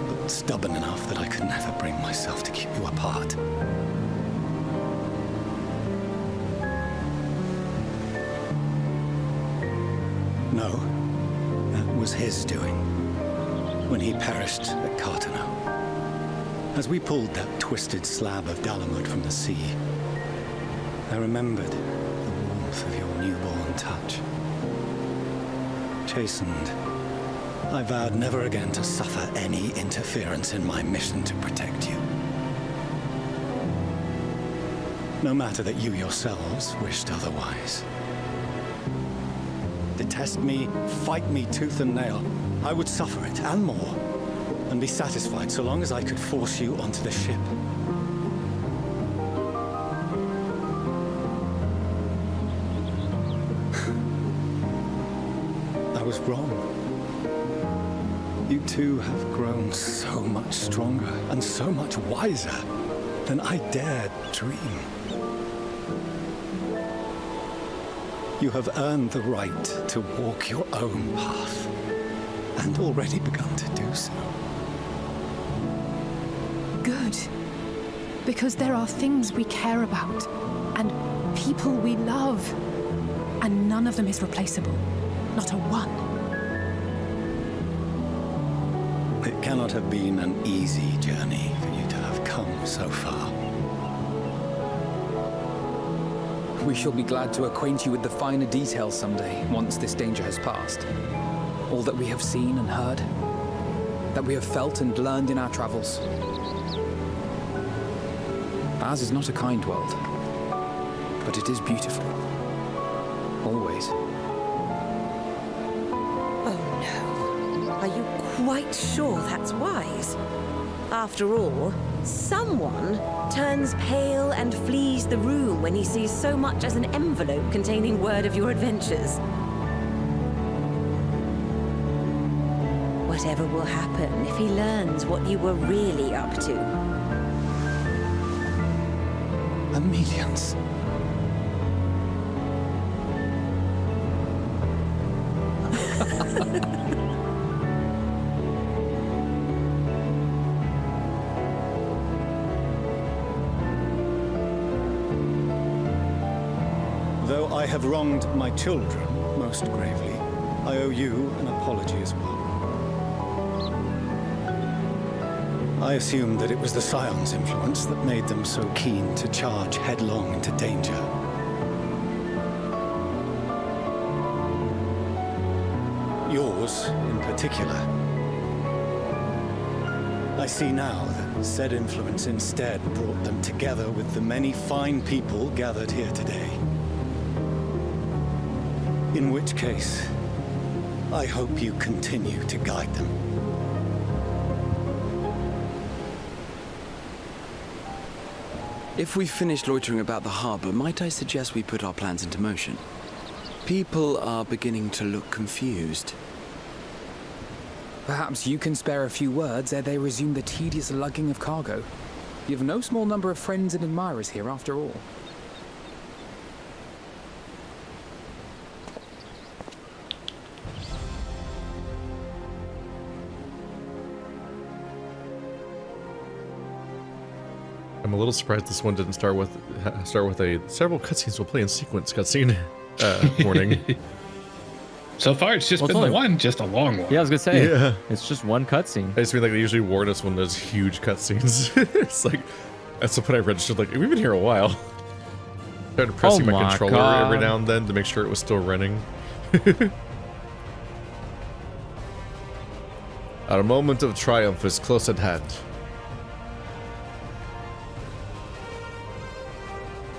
Speaker 13: but stubborn enough that I could never bring myself to keep you apart. No, that was his doing. when he perished at Cartano. As we pulled that twisted slab of Bahamut from the sea, I remembered the warmth of your newborn touch. Chastened, I vowed never again to suffer any interference in my mission to protect you. No matter that you yourselves wished otherwise. Detest me, fight me tooth and nail, I would suffer it, and more, and be satisfied so long as I could force you onto the ship. I was wrong. You two have grown so much stronger and so much wiser than I dared dream. You have earned the right to walk your own path, and already begun to do so.
Speaker 9: Good. Because there are things we care about, and people we love, and none of them is replaceable. Not a one.
Speaker 13: It cannot have been an easy journey for you to have come so far.
Speaker 19: We shall be glad to acquaint you with the finer details someday, once this danger has passed. All that we have seen and heard, that we have felt and learned in our travels. Ours is not a kind world, but it is beautiful. Always.
Speaker 11: Oh no. Are you quite sure that's wise? After all, someone turns pale and flees the room when he sees so much as an envelope containing word of your adventures. Whatever will happen if he learns what you were really up to?
Speaker 13: Millions. Though I have wronged my children most gravely, I owe you an apology as well. I assumed that it was the Scion's influence that made them so keen to charge headlong into danger. Yours, in particular. I see now that said influence instead brought them together with the many fine people gathered here today. In which case, I hope you continue to guide them.
Speaker 18: If we've finished loitering about the harbor, might I suggest we put our plans into motion? People are beginning to look confused.
Speaker 19: Perhaps you can spare a few words ere they resume the tedious lugging of cargo. You have no small number of friends and admirers here after all.
Speaker 1: I'm a little surprised this one didn't start with a several cutscenes will play in sequence cutscene warning.
Speaker 2: So far, it's just been the one, just a long one.
Speaker 3: Yeah, I was gonna say, it's just one cutscene.
Speaker 1: I just mean like they usually warn us when there's huge cutscenes. It's like, that's the point I registered, like, we've been here a while. Started pressing my controller every now and then to make sure it was still running. Our moment of triumph is close at hand.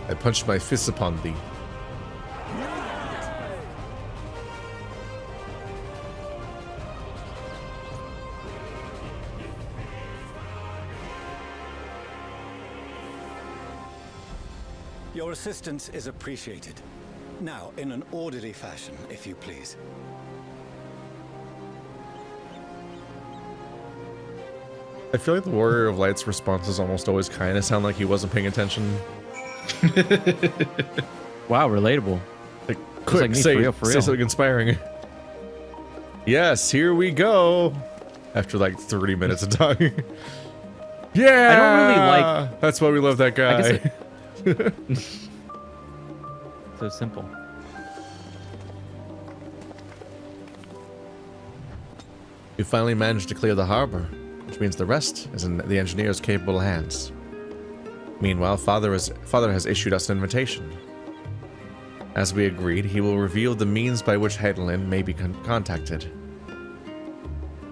Speaker 1: I punched my fist upon thee.
Speaker 13: Your assistance is appreciated. Now, in an orderly fashion, if you please.
Speaker 1: I feel like the Warrior of Light's responses almost always kind of sound like he wasn't paying attention.
Speaker 3: Wow, relatable.
Speaker 1: Like, quick,
Speaker 3: like
Speaker 1: say
Speaker 3: for real.
Speaker 1: something inspiring. Yes, here we go. After like 30 minutes of talking. Yeah!
Speaker 3: I don't really like...
Speaker 1: That's why we love that guy.
Speaker 3: So simple.
Speaker 1: We finally managed to clear the harbor, which means the rest is in the engineer's capable hands. Meanwhile, Father has issued us an invitation. As we agreed, he will reveal the means by which Heidelin may be contacted.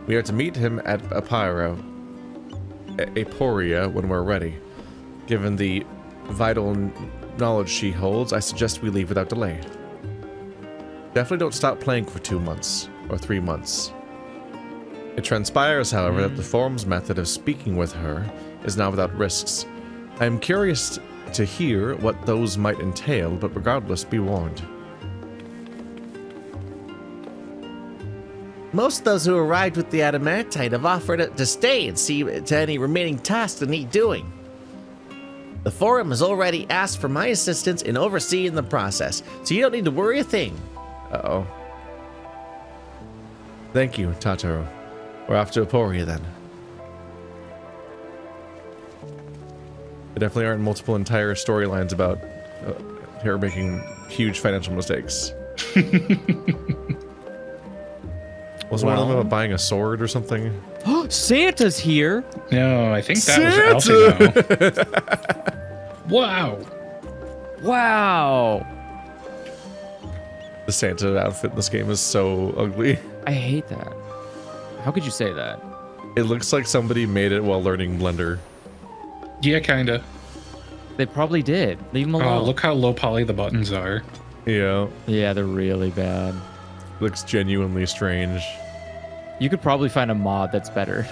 Speaker 1: We are to meet him at Aporia when we're ready. Given the vital knowledge she holds, I suggest we leave without delay. Definitely don't stop playing for 2 months or 3 months. It transpires, however, that the forum's method of speaking with her is now without risks. I am curious to hear what those might entail, but regardless, be warned.
Speaker 20: Most of those who arrived with the adamantite have offered to stay and see to any remaining tasks that need doing. The forum has already asked for my assistance in overseeing the process, so you don't need to worry a thing.
Speaker 1: Uh-oh. Thank you, Tataru. We're off to Aporia then. There definitely aren't multiple entire storylines about her making huge financial mistakes. Wasn't one of them about buying a sword or something?
Speaker 3: Santa's here!
Speaker 2: No, I think that was Elsie. Wow.
Speaker 3: Wow.
Speaker 1: The Santa outfit in this game is so ugly.
Speaker 3: I hate that. How could you say that?
Speaker 1: It looks like somebody made it while learning Blender.
Speaker 2: Yeah, kinda.
Speaker 3: They probably did. Leave them alone.
Speaker 2: Oh, look how low poly the buttons are.
Speaker 1: Yeah.
Speaker 3: Yeah, they're really bad.
Speaker 1: Looks genuinely strange.
Speaker 3: You could probably find a mod that's better.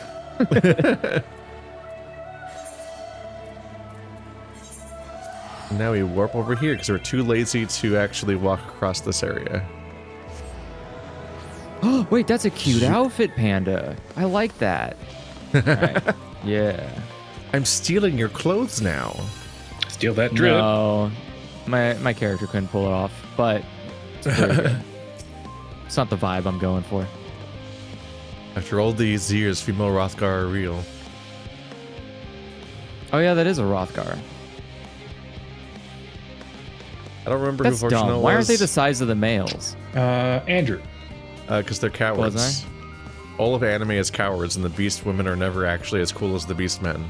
Speaker 1: Now we warp over here because we're too lazy to actually walk across this area.
Speaker 3: Oh, wait, that's a cute outfit, Panda. I like that. Right. Yeah.
Speaker 1: I'm stealing your clothes now.
Speaker 2: Steal that drip.
Speaker 3: No, my character couldn't pull it off, but it's very good. It's not the vibe I'm going for.
Speaker 1: After all these years, female Rothgar are real.
Speaker 3: Oh yeah, that is a Rothgar.
Speaker 1: I don't remember
Speaker 3: That's
Speaker 1: who Fortunate
Speaker 3: dumb.
Speaker 1: was.
Speaker 3: Why aren't they the size of the males?
Speaker 2: Andrew.
Speaker 1: Because they're cowards.
Speaker 3: Was
Speaker 1: All of anime is cowards, and the beast women are never actually as cool as the beast men.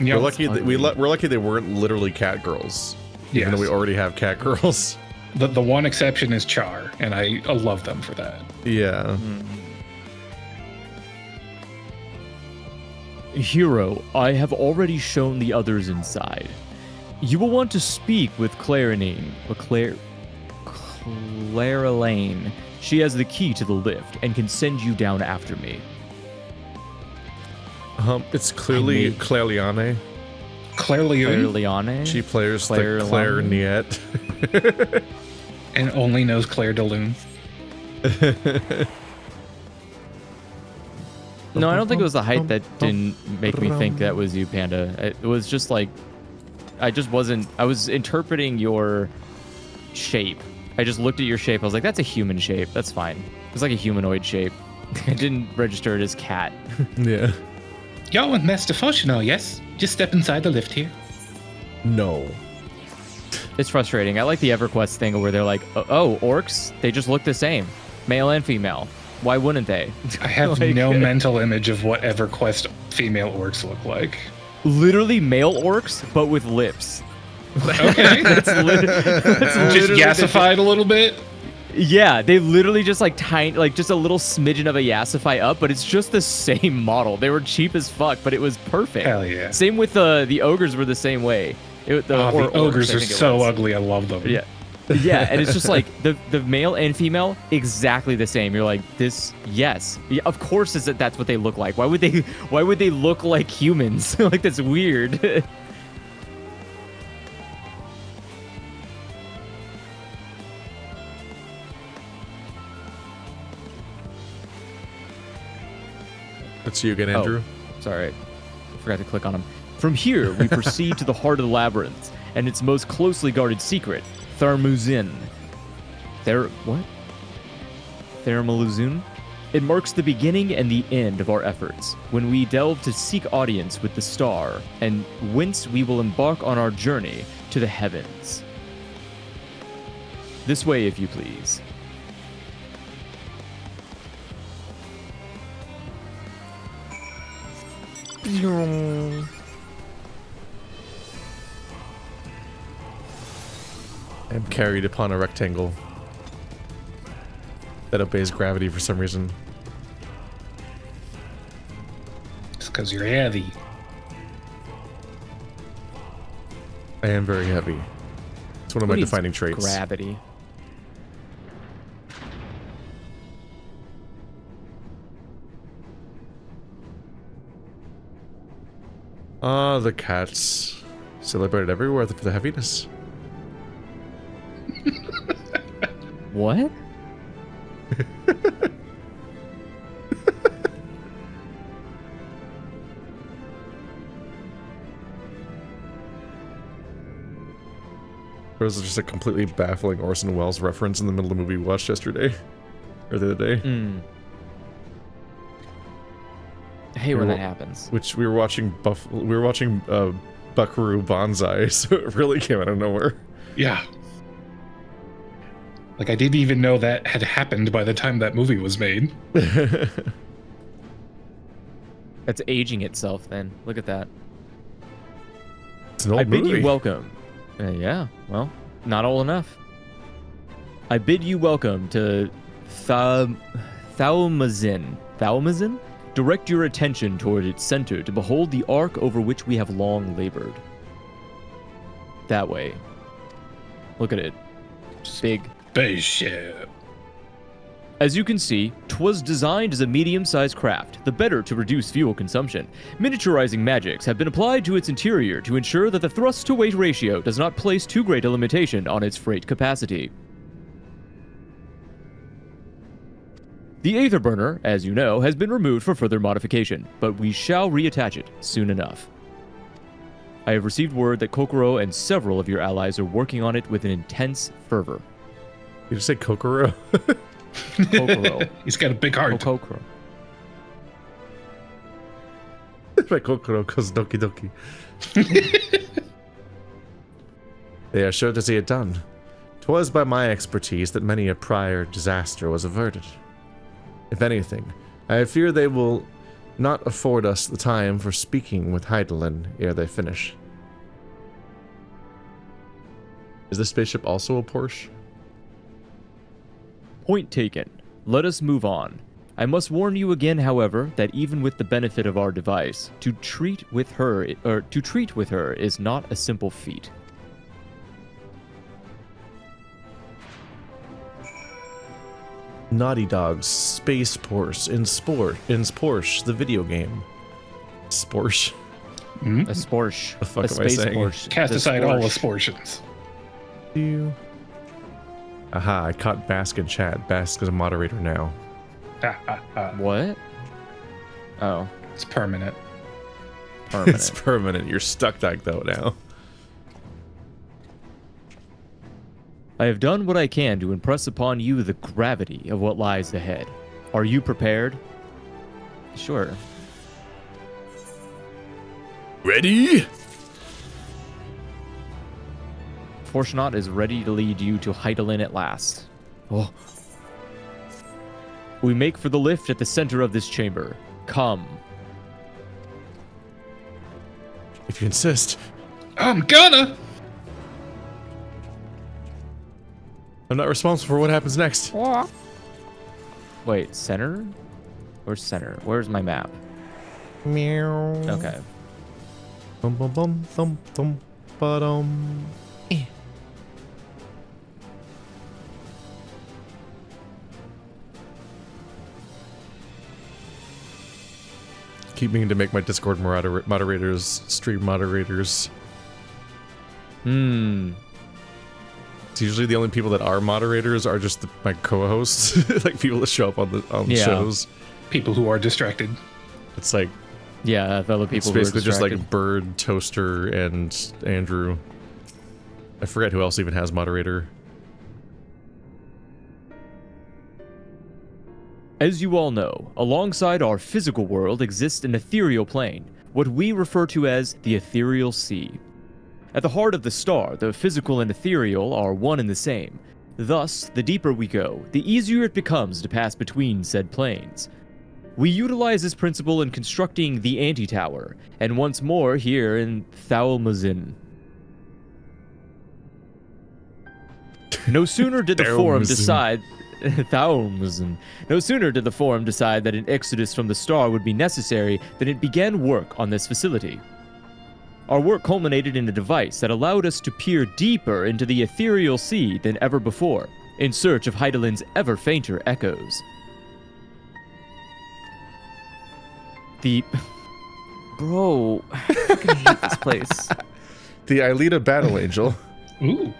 Speaker 2: Yeah,
Speaker 1: we're lucky. We're lucky they weren't literally cat girls. Even though we already have cat girls.
Speaker 2: The one exception is Char, and I love them for that.
Speaker 1: Yeah.
Speaker 3: Hero, I have already shown the others inside. You will want to speak with Clarinine, Clara Lane. She has the key to the lift and can send you down after me.
Speaker 1: It's clearly Clairliane.
Speaker 3: Clairliane?
Speaker 1: She plays the clarinet.
Speaker 2: And only knows Claire de Lune.
Speaker 3: No, I don't think it was the height that didn't make me think that was you, Panda. It was just like, I was interpreting your shape. I just looked at your shape. I was like, that's a human shape. That's fine. It's like a humanoid shape. I didn't register it as cat.
Speaker 1: Yeah.
Speaker 2: Y'all want Master Functional, yes? Just step inside the lift here.
Speaker 1: No.
Speaker 3: It's frustrating. I like the EverQuest thing where they're like, oh, orcs? They just look the same. Male and female. Why wouldn't they?
Speaker 2: I have no mental image of what EverQuest female orcs look like.
Speaker 3: Literally male orcs, but with lips.
Speaker 2: Okay.
Speaker 3: That's
Speaker 2: just yassified a little bit?
Speaker 3: Yeah, they literally just like tiny, like just a little smidgen of a yassify up, but it's just the same model. They were cheap as fuck, but it was perfect.
Speaker 2: Hell yeah.
Speaker 3: Same with the ogres were the same way.
Speaker 2: The ogres are so ugly. I love them.
Speaker 3: Yeah. Yeah, and it's just like the male and female exactly the same. You're like, this, yes, yeah, of course that's what they look like. Why would they look like humans? Like, that's weird.
Speaker 1: That's you again, Andrew.
Speaker 3: Oh, sorry, I forgot to click on him. From here, we proceed to the heart of the labyrinth and its most closely guarded secret, Tharmuzin. Tharmaluzun? It marks the beginning and the end of our efforts, when we delve to seek audience with the star, and whence we will embark on our journey to the heavens. This way, if you please.
Speaker 1: I am carried upon a rectangle that obeys gravity for some reason.
Speaker 2: It's because you're heavy.
Speaker 1: I am very heavy. It's one of my defining traits.
Speaker 3: Gravity.
Speaker 1: Ah, the cats. Celebrated everywhere for the heaviness.
Speaker 3: What?
Speaker 1: There was just a completely baffling Orson Welles reference in the middle of the movie we watched yesterday. Or the other day.
Speaker 3: I hate when that happens.
Speaker 1: Which we were watching Buckaroo Banzai, so it really came out of nowhere.
Speaker 2: Yeah. Like, I didn't even know that had happened by the time that movie was made.
Speaker 3: That's aging itself then. Look at that.
Speaker 1: It's an old
Speaker 3: I bid
Speaker 1: movie.
Speaker 3: you welcome. Yeah, well, not old enough. I bid you welcome to Thaumasin. Thaumasin? Direct your attention toward its center to behold the arc over which we have long labored. That way. Look at it. Big.
Speaker 2: Spaceship.
Speaker 3: As you can see, 'twas designed as a medium-sized craft, the better to reduce fuel consumption. Miniaturizing magics have been applied to its interior to ensure that the thrust-to-weight ratio does not place too great a limitation on its freight capacity. The Aether Burner, as you know, has been removed for further modification, but we shall reattach it soon enough. I have received word that Kokoro and several of your allies are working on it with an intense fervor.
Speaker 1: You just say Kokoro?
Speaker 3: Kokoro.
Speaker 2: He's got a big heart.
Speaker 3: Kokoro.
Speaker 1: My Kokoro goes doki doki. They are sure to see it done. 'Twas by my expertise that many a prior disaster was averted. If anything, I fear they will not afford us the time for speaking with Hydaelyn ere they finish. Is this spaceship also a Porsche?
Speaker 3: Point taken. Let us move on. I must warn you again, however, that even with the benefit of our device, to treat with her is not a simple feat.
Speaker 1: Naughty Dog's Space Porsche in Porsche, the video game. Sporsh?
Speaker 3: A Sporsh.
Speaker 1: The fuck
Speaker 3: a
Speaker 1: am I
Speaker 3: space
Speaker 1: saying?
Speaker 3: Porsche.
Speaker 2: Cast
Speaker 3: The
Speaker 2: aside all
Speaker 3: Sporsh.
Speaker 2: asportions.
Speaker 1: Aha, I caught Bask in chat. Bask is a moderator now.
Speaker 3: What? Oh.
Speaker 2: It's permanent.
Speaker 1: It's permanent. You're stuck like that now.
Speaker 3: I have done what I can to impress upon you the gravity of what lies ahead. Are you prepared? Sure.
Speaker 1: Ready?
Speaker 3: Fortunat is ready to lead you to Hydaelyn at last. Oh. We make for the lift at the center of this chamber. Come.
Speaker 1: If you insist.
Speaker 2: I'm gonna!
Speaker 1: I'm not responsible for what happens next.
Speaker 3: Wait, center? Where's center? Where's my map?
Speaker 1: Meow.
Speaker 3: Okay.
Speaker 1: Bum bum bum thump thump ba-dum. Keep meaning to make my Discord moderators stream moderators. It's usually the only people that are moderators are just my co-hosts, like people that show up on the shows.
Speaker 2: People who are distracted.
Speaker 1: It's like
Speaker 3: fellow people.
Speaker 1: It's basically just like Bird, Toaster, and Andrew. I forget who else even has moderator.
Speaker 3: As you all know, alongside our physical world exists an ethereal plane, what we refer to as the ethereal sea. At the heart of the star, the physical and ethereal are one and the same. Thus, the deeper we go, the easier it becomes to pass between said planes. We utilize this principle in constructing the anti-tower, and once more here in Thalmazin. No sooner did the forum decide... No sooner did the forum decide that an exodus from the star would be necessary than it began work on this facility. Our work culminated in a device that allowed us to peer deeper into the ethereal sea than ever before, in search of Heidelin's ever fainter echoes. Bro, I fucking hate this place.
Speaker 1: The Aelita Battle Angel.
Speaker 2: Ooh.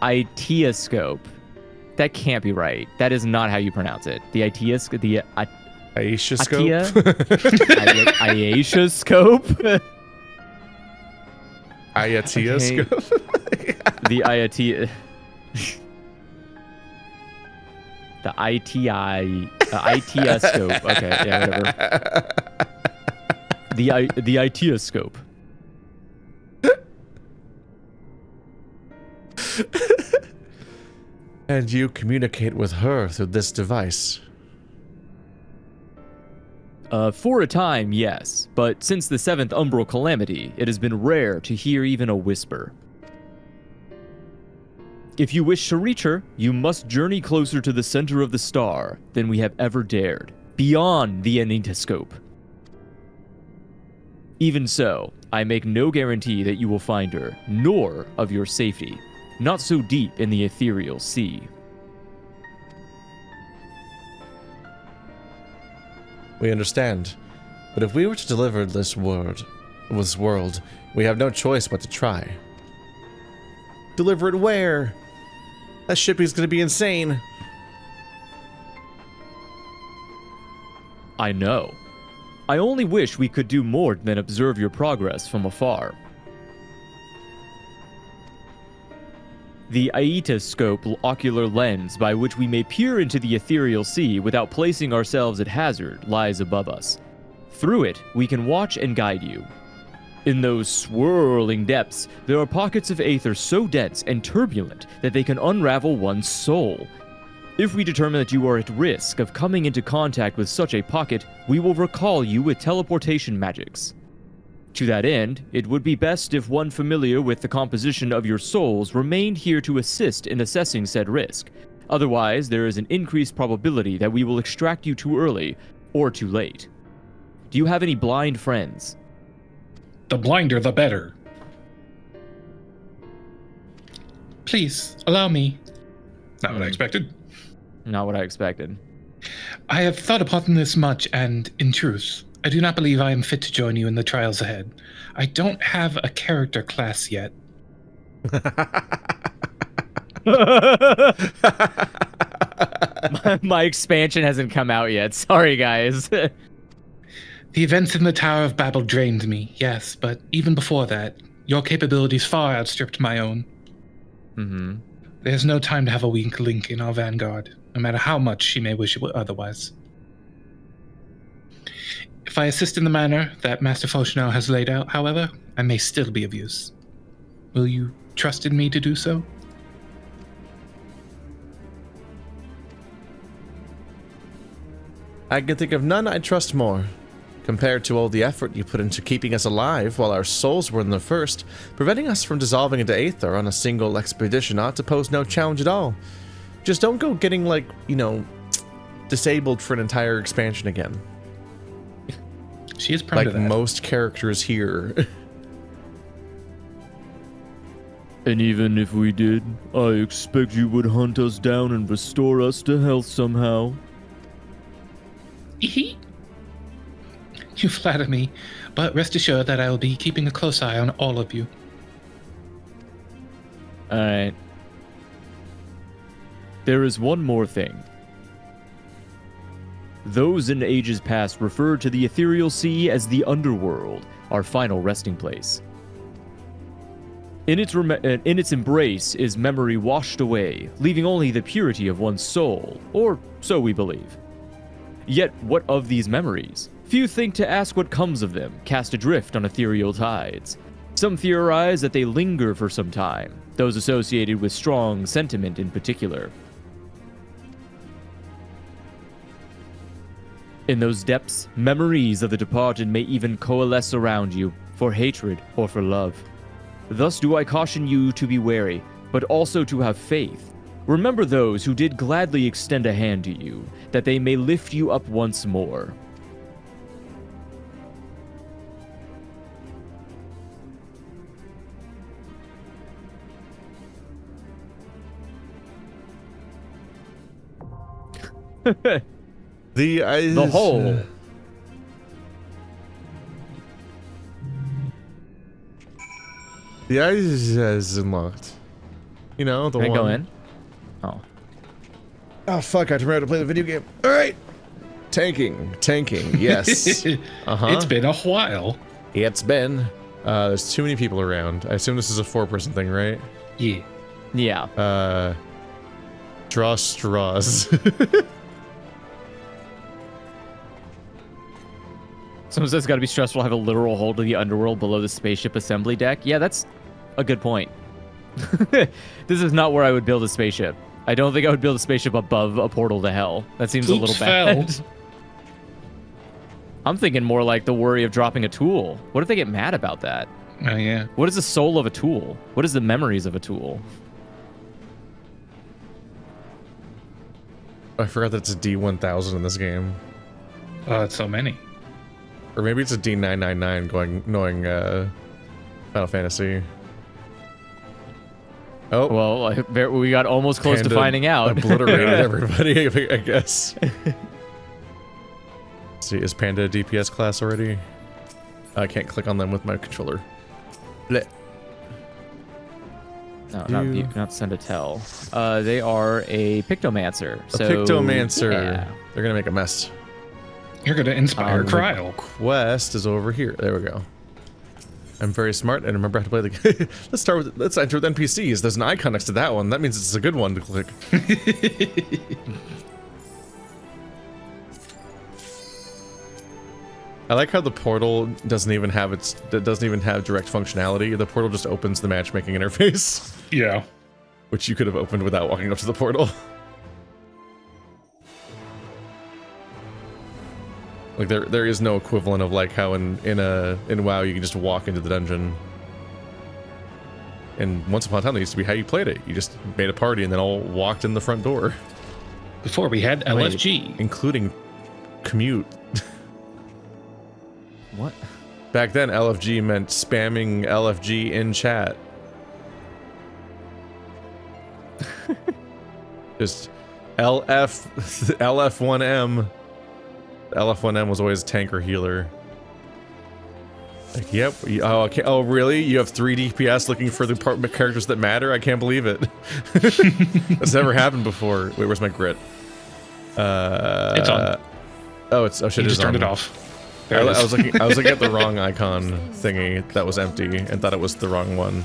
Speaker 3: Itioscope. That can't be right. That is not how you pronounce it. The Itioscope. The
Speaker 1: Aetioscope.
Speaker 3: Iatioscope.
Speaker 1: Iatioscope.
Speaker 3: The Iati. The Itioscope. Okay, yeah, whatever. The Itioscope.
Speaker 20: And you communicate with her through this device?
Speaker 3: For a time, yes. But since the Seventh Umbral Calamity, it has been rare to hear even a whisper. If you wish to reach her, you must journey closer to the center of the star than we have ever dared, beyond the Anitoscope. Even so, I make no guarantee that you will find her, nor of your safety. Not so deep in the ethereal sea.
Speaker 20: We understand. But if we were to deliver this world, we have no choice but to try. Deliver it where? That shipping's gonna be insane.
Speaker 3: I know. I only wish we could do more than observe your progress from afar. The Aetoscope ocular lens by which we may peer into the ethereal sea without placing ourselves at hazard lies above us. Through it, we can watch and guide you. In those swirling depths, there are pockets of aether so dense and turbulent that they can unravel one's soul. If we determine that you are at risk of coming into contact with such a pocket, we will recall you with teleportation magics. To that end, it would be best if one familiar with the composition of your souls remained here to assist in assessing said risk. Otherwise, there is an increased probability that we will extract you too early or too late. Do you have any blind friends?
Speaker 2: The blinder, the better. Please, allow me. Not what I expected.
Speaker 3: Not what I expected.
Speaker 2: I have thought upon this much, and in truth, I do not believe I am fit to join you in the trials ahead. I don't have a character class yet.
Speaker 3: My expansion hasn't come out yet. Sorry, guys.
Speaker 2: The events in the Tower of Babel drained me, yes, but even before that, your capabilities far outstripped my own.
Speaker 3: Mm-hmm.
Speaker 2: There's no time to have a weak link in our vanguard, no matter how much she may wish it were otherwise. If I assist in the manner that Master Fauchenal has laid out, however, I may still be of use. Will you trust in me to do so?
Speaker 20: I can think of none I trust more. Compared to all the effort you put into keeping us alive while our souls were in the first, preventing us from dissolving into aether on a single expedition ought to pose no challenge at all. Just don't go getting, like, you know, disabled for an entire expansion again.
Speaker 2: She is proud of that.
Speaker 20: Like most characters here.
Speaker 3: And even if we did, I expect you would hunt us down and restore us to health somehow.
Speaker 2: You flatter me, but rest assured that I will be keeping a close eye on all of you.
Speaker 3: Alright. There is one more thing. Those in ages past referred to the ethereal sea as the underworld, our final resting place. In its embrace is memory washed away, leaving only the purity of one's soul, or so we believe. Yet what of these memories? Few think to ask what comes of them, cast adrift on ethereal tides. Some theorize that they linger for some time, those associated with strong sentiment in particular. In those depths, memories of the departed may even coalesce around you, for hatred or for love. Thus do I caution you to be wary, but also to have faith. Remember those who did gladly extend a hand to you, that they may lift you up once more.
Speaker 1: The
Speaker 3: hole.
Speaker 1: The eyes is unlocked. You know, the
Speaker 3: Can
Speaker 1: one.
Speaker 3: I go in? Oh.
Speaker 1: Oh, fuck, I remember how to play the video game. Alright. Tanking, yes. Uh-huh.
Speaker 2: It's been a while.
Speaker 1: It's been. There's too many people around. I assume this is a 4-person thing, right?
Speaker 2: Yeah.
Speaker 3: Yeah.
Speaker 1: Draw straws.
Speaker 3: Someone says it's got to be stressful to have a literal hold of the underworld below the spaceship assembly deck. Yeah, that's a good point. This is not where I would build a spaceship. I don't think I would build a spaceship above a portal to hell. That seems a little bad. I'm thinking more like the worry of dropping a tool. What if they get mad about that?
Speaker 2: Oh, yeah.
Speaker 3: What is the soul of a tool? What is the memories of a tool?
Speaker 1: I forgot that it's a D1000 in this game.
Speaker 2: Oh, it's so many.
Speaker 1: Or maybe it's a D999 knowing Final Fantasy. Oh.
Speaker 3: Well, we got almost close to finding out.
Speaker 1: Obliterated everybody, I guess. See, is Panda a DPS class already? I can't click on them with my controller. Blech.
Speaker 3: No, not send a tell. They are a Pictomancer.
Speaker 1: Pictomancer.
Speaker 3: Yeah.
Speaker 1: They're gonna make a mess.
Speaker 2: You're gonna inspire Cryle.
Speaker 1: Quest is over here. There we go. I'm very smart and remember how to play the game. Let's enter with NPCs. There's an icon next to that one. That means it's a good one to click. I like how the portal doesn't even have direct functionality. The portal just opens the matchmaking interface.
Speaker 2: Yeah.
Speaker 1: Which you could have opened without walking up to the portal. Like there is no equivalent of like how in WoW you can just walk into the dungeon. And once upon a time that used to be how you played it. You just made a party and then all walked in the front door.
Speaker 2: Before we had LFG.
Speaker 1: Including commute.
Speaker 3: What?
Speaker 1: Back then LFG meant spamming LFG in chat. Just LF1M. LF1M was always tank or healer. Like, yep. Oh, okay. Oh, really? You have 3 DPS looking for the characters that matter? I can't believe it. That's never happened before. Wait, where's my grit?
Speaker 2: It's on.
Speaker 1: Oh, it's. Oh shit!
Speaker 2: You just turned it off. There it is.
Speaker 1: I was looking at the wrong icon thingy that was empty and thought it was the wrong one.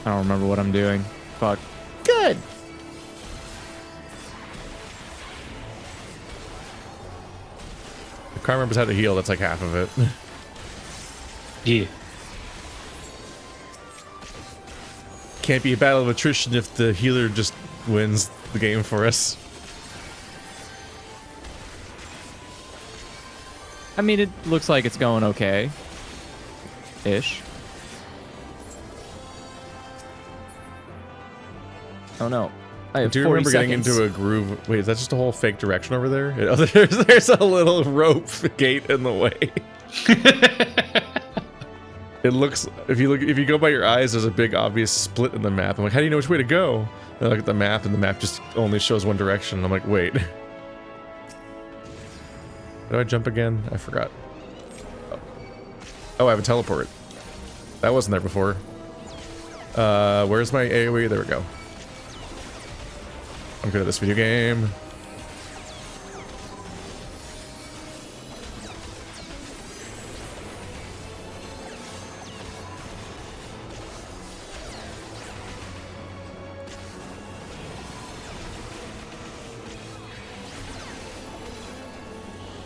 Speaker 3: I don't remember what I'm doing. Fuck.
Speaker 20: Good.
Speaker 1: If Car remembers how to heal, that's like half of it.
Speaker 2: Yeah.
Speaker 1: Can't be a battle of attrition if the healer just wins the game for us.
Speaker 3: I mean, it looks like it's going okay. Ish. Oh no. I have
Speaker 1: Do you
Speaker 3: 40
Speaker 1: remember
Speaker 3: seconds.
Speaker 1: getting into a groove? Wait, is that just a whole fake direction over there? Oh, there's a little rope gate in the way. It looks, if you go by your eyes, there's a big obvious split in the map. I'm like, how do you know which way to go? And I look at the map and the map just only shows one direction. I'm like, wait. Do I jump again? I forgot. Oh, I have a teleport. That wasn't there before. Where's my AoE? There we go. I'm good at this video game.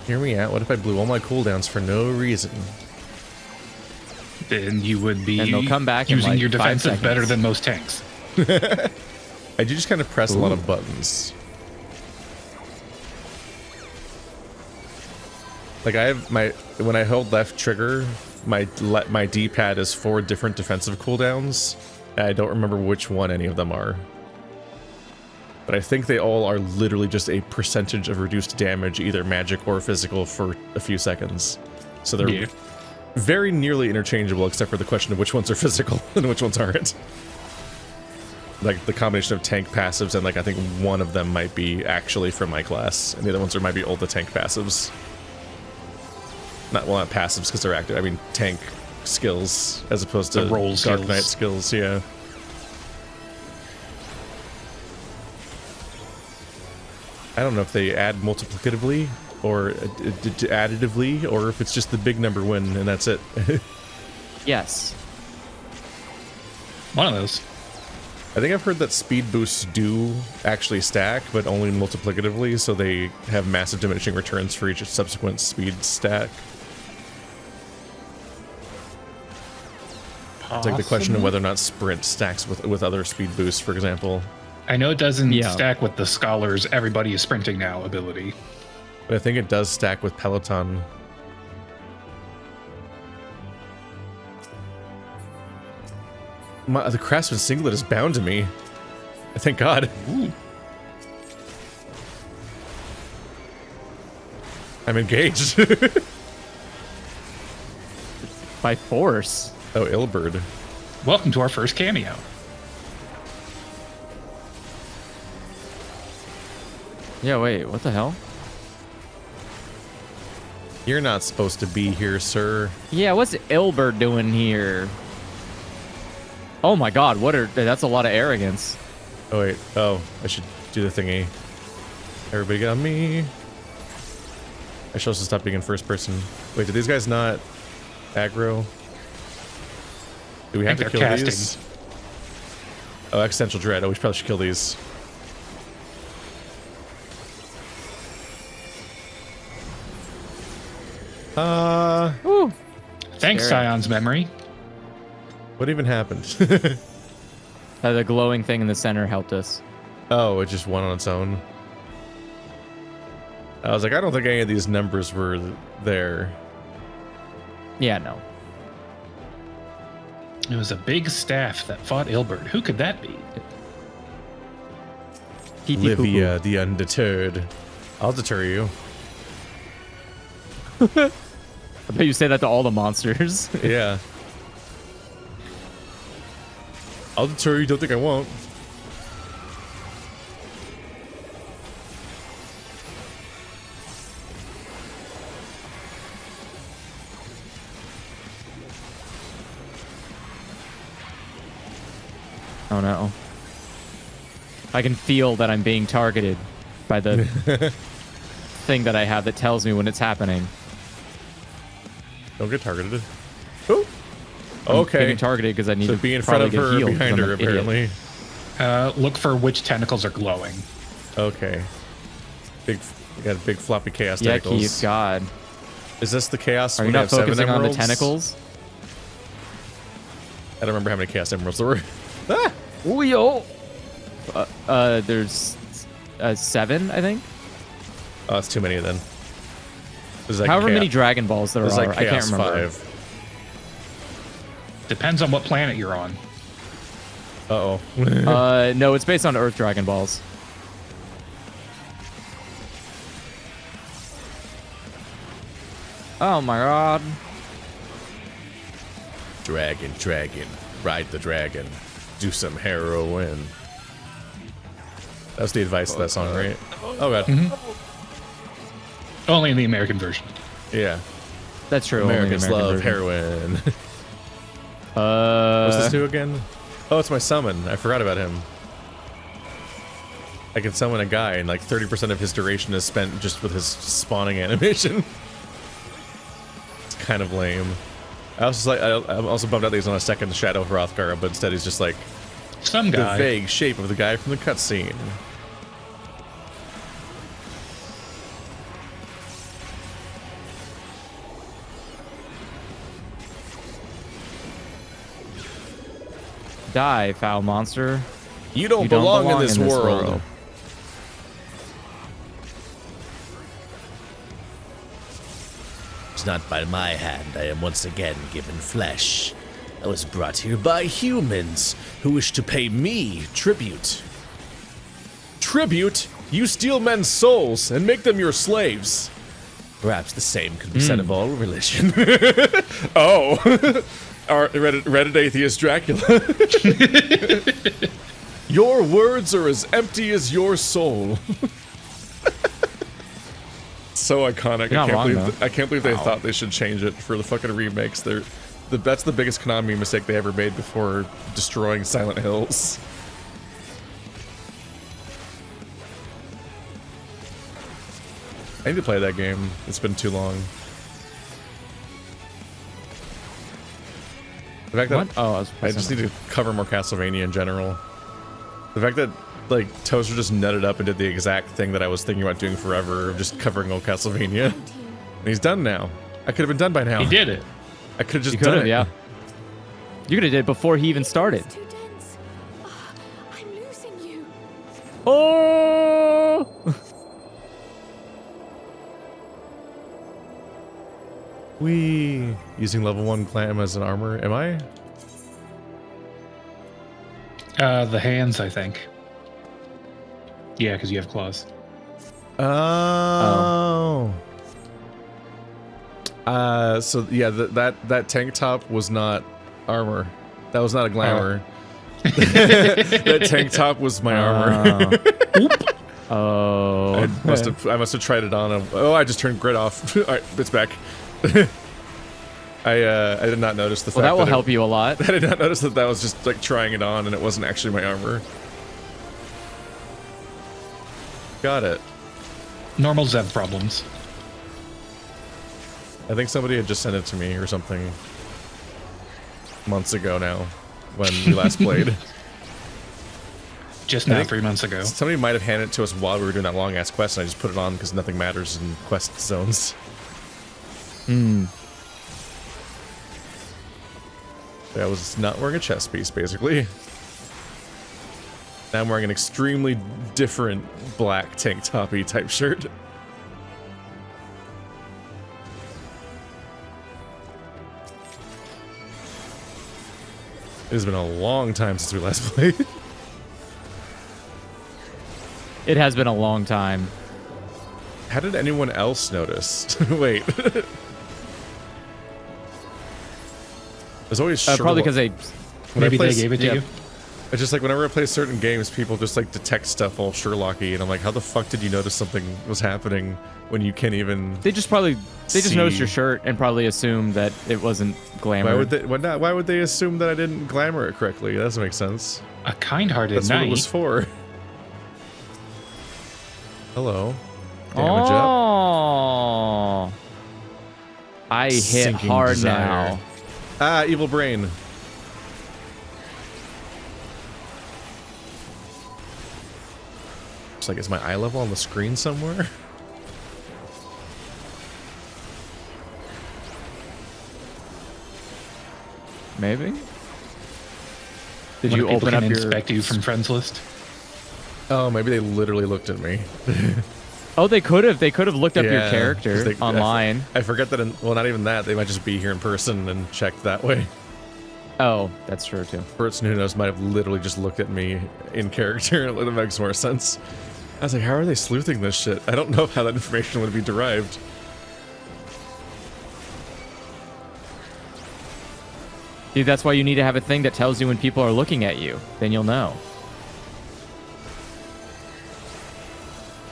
Speaker 1: Hear me out. What if I blew all my cooldowns for no reason?
Speaker 2: then you would be
Speaker 3: And they'll come back
Speaker 2: using
Speaker 3: in like
Speaker 2: your
Speaker 3: 5
Speaker 2: defensive
Speaker 3: seconds.
Speaker 2: better than most tanks.
Speaker 1: I do just kind of press a lot of buttons. Like I have when I hold left trigger, my D-pad is 4 different defensive cooldowns. And I don't remember which one any of them are. But I think they all are literally just a percentage of reduced damage, either magic or physical, for a few seconds. So they're very nearly interchangeable, except for the question of which ones are physical and which ones aren't. Like the combination of tank passives, and like I think one of them might be actually from my class, and the other ones might be all the tank passives. Not passives because they're active. I mean tank skills as opposed to
Speaker 2: roll
Speaker 1: Dark Knight skills. Yeah. I don't know if they add multiplicatively or additively, or if it's just the big number win and that's it.
Speaker 3: Yes.
Speaker 2: One of those.
Speaker 1: I think I've heard that speed boosts do actually stack, but only multiplicatively, so they have massive diminishing returns for each subsequent speed stack. It's like the question of whether or not sprint stacks with other speed boosts, for example.
Speaker 2: I know it doesn't stack with the Scholar's everybody is sprinting now ability.
Speaker 1: But I think it does stack with Peloton. The Craftsman singlet is bound to me. Thank God.
Speaker 2: Ooh.
Speaker 1: I'm engaged.
Speaker 3: By force.
Speaker 1: Oh, Ilberd.
Speaker 2: Welcome to our first cameo.
Speaker 3: Yeah, wait, what the hell?
Speaker 1: You're not supposed to be here, sir.
Speaker 3: Yeah, what's Ilberd doing here? Oh my god, that's a lot of arrogance.
Speaker 1: Oh wait, I should do the thingy. Everybody got me. I should also stop being in first person. Wait, did these guys not aggro? Do we have to kill these? Oh, Existential Dread. Oh, we probably should kill these.
Speaker 3: Ooh.
Speaker 2: Thanks,
Speaker 3: Scary.
Speaker 2: Scion's memory.
Speaker 1: What even happened?
Speaker 3: The glowing thing in the center helped us.
Speaker 1: Oh, it just won on its own. I was like, I don't think any of these numbers were there.
Speaker 3: Yeah, no.
Speaker 2: It was a big staff that fought Ilberd. Who could that be?
Speaker 1: Livia, the Undeterred. I'll deter you.
Speaker 3: I bet you say that to all the monsters.
Speaker 1: Yeah. I'll deter you, don't think I won't.
Speaker 3: Oh no. I can feel that I'm being targeted by the thing that I have that tells me when it's happening.
Speaker 1: Don't get targeted. Ooh.
Speaker 3: I'm
Speaker 1: Okay.
Speaker 3: getting targeted because I need
Speaker 1: So
Speaker 3: to
Speaker 1: be in front of
Speaker 3: probably
Speaker 1: her
Speaker 3: get
Speaker 1: or
Speaker 3: healed 'cause
Speaker 1: behind
Speaker 3: I'm
Speaker 1: her,
Speaker 3: an idiot.
Speaker 1: apparently.
Speaker 2: Look for which tentacles are glowing.
Speaker 1: Okay. You got a big floppy chaos
Speaker 3: Yeah,
Speaker 1: tentacles.
Speaker 3: Keith, God.
Speaker 1: Is this the chaos?
Speaker 3: Are you
Speaker 1: when they
Speaker 3: not
Speaker 1: have 7
Speaker 3: focusing on the
Speaker 1: emeralds?
Speaker 3: tentacles?
Speaker 1: I don't remember how many chaos emeralds there were. Ah!
Speaker 3: Ooh, yo. There's 7, I think.
Speaker 1: Oh, that's too many then. There's like
Speaker 3: However many Dragon Balls there
Speaker 1: There's
Speaker 3: are,
Speaker 1: like
Speaker 3: I can't
Speaker 1: chaos
Speaker 3: remember.
Speaker 1: 5.
Speaker 2: Depends on what planet you're on.
Speaker 1: Uh-oh.
Speaker 3: No, it's based on Earth Dragon Balls. Oh my god.
Speaker 1: Dragon, dragon, ride the dragon, do some heroin. That was the advice to that song, right? Oh god.
Speaker 2: Only in the American version.
Speaker 1: Yeah.
Speaker 3: That's true. only the
Speaker 1: Americans
Speaker 3: American
Speaker 1: love
Speaker 3: version.
Speaker 1: heroin. What's this do again? Oh, it's my summon. I forgot about him. I can summon a guy, and like 30% of his duration is spent just with his spawning animation. It's kind of lame. I was just like, I'm also bummed out that he's on a second Shadow of Hrothgar, but instead he's just like
Speaker 2: some guy.
Speaker 1: The vague shape of the guy from the cutscene.
Speaker 3: Die, foul monster.
Speaker 1: You don't belong in this world.
Speaker 20: It's not by my hand I am once again given flesh. I was brought here by humans who wish to pay me tribute.
Speaker 1: Tribute? You steal men's souls and make them your slaves.
Speaker 20: Perhaps the same could be said of all religion.
Speaker 1: Oh. Our Reddit atheist Dracula. Your words are as empty as your soul. So iconic. I can't believe they thought they should change it for the fucking remakes. That's the biggest Konami mistake they ever made before destroying Silent Hills. I need to play that game. It's been too long. The fact that I just need to cover more Castlevania in general. The fact that like Toaster just nutted up and did the exact thing that I was thinking about doing forever, of just covering old Castlevania. And he's done now. I could have been done by now.
Speaker 2: He did it.
Speaker 1: I could have just done it.
Speaker 3: Yeah. You could have did it before he even started.
Speaker 9: I'm losing you.
Speaker 3: Oh!
Speaker 1: We using level 1 clam as an armor. Am I?
Speaker 2: The hands, I think. Yeah, because you have claws.
Speaker 1: Oh. So yeah, that tank top was not armor. That was not a glamour. That tank top was my armor.
Speaker 3: Oh.
Speaker 1: I must have tried it on. I just turned grid off. All right, it's back. I did not notice the fact
Speaker 3: that will help you a lot.
Speaker 1: I did not notice that was just like trying it on and it wasn't actually my armor. Got it.
Speaker 2: Normal Zev problems.
Speaker 1: I think somebody had just sent it to me or something months ago now when we last played.
Speaker 2: Just now, 3 months ago.
Speaker 1: Somebody might have handed it to us while we were doing that long ass quest and I just put it on because nothing matters in quest zones. I was not wearing a chest piece, basically. Now I'm wearing an extremely different black tank toppy type shirt. It has been a long time since we last played.
Speaker 3: It has been a long time.
Speaker 1: How did anyone else notice? Wait. There's always
Speaker 3: probably because they
Speaker 2: gave it to you.
Speaker 1: It's just like whenever I play certain games, people just like detect stuff all Sherlocky, and I'm like, how the fuck did you notice something was happening when you can't even?
Speaker 3: They just noticed your shirt and probably assumed that it wasn't glamour.
Speaker 1: Why would they assume that I didn't glamour it correctly? That doesn't make sense.
Speaker 2: A kind-hearted
Speaker 1: That's
Speaker 2: knight.
Speaker 1: what it was for. Hello. Damage up.
Speaker 3: Oh. I hit
Speaker 1: Sinking
Speaker 3: hard
Speaker 1: desire.
Speaker 3: now.
Speaker 1: Ah, evil brain. It's like, is my eye level on the screen somewhere?
Speaker 3: Maybe. Did
Speaker 2: When
Speaker 3: you
Speaker 2: people
Speaker 3: open
Speaker 2: can
Speaker 3: up your
Speaker 2: inspect you from friends list?
Speaker 1: Oh, maybe they literally looked at me.
Speaker 3: Oh, they could have. They could have looked up your character online.
Speaker 1: I forget that. Well, not even that. They might just be here in person and checked that way.
Speaker 3: Oh, that's true too.
Speaker 1: Person who knows might have literally just looked at me in character. That makes more sense. I was like, how are they sleuthing this shit? I don't know how that information would be derived.
Speaker 3: Dude, that's why you need to have a thing that tells you when people are looking at you. Then you'll know.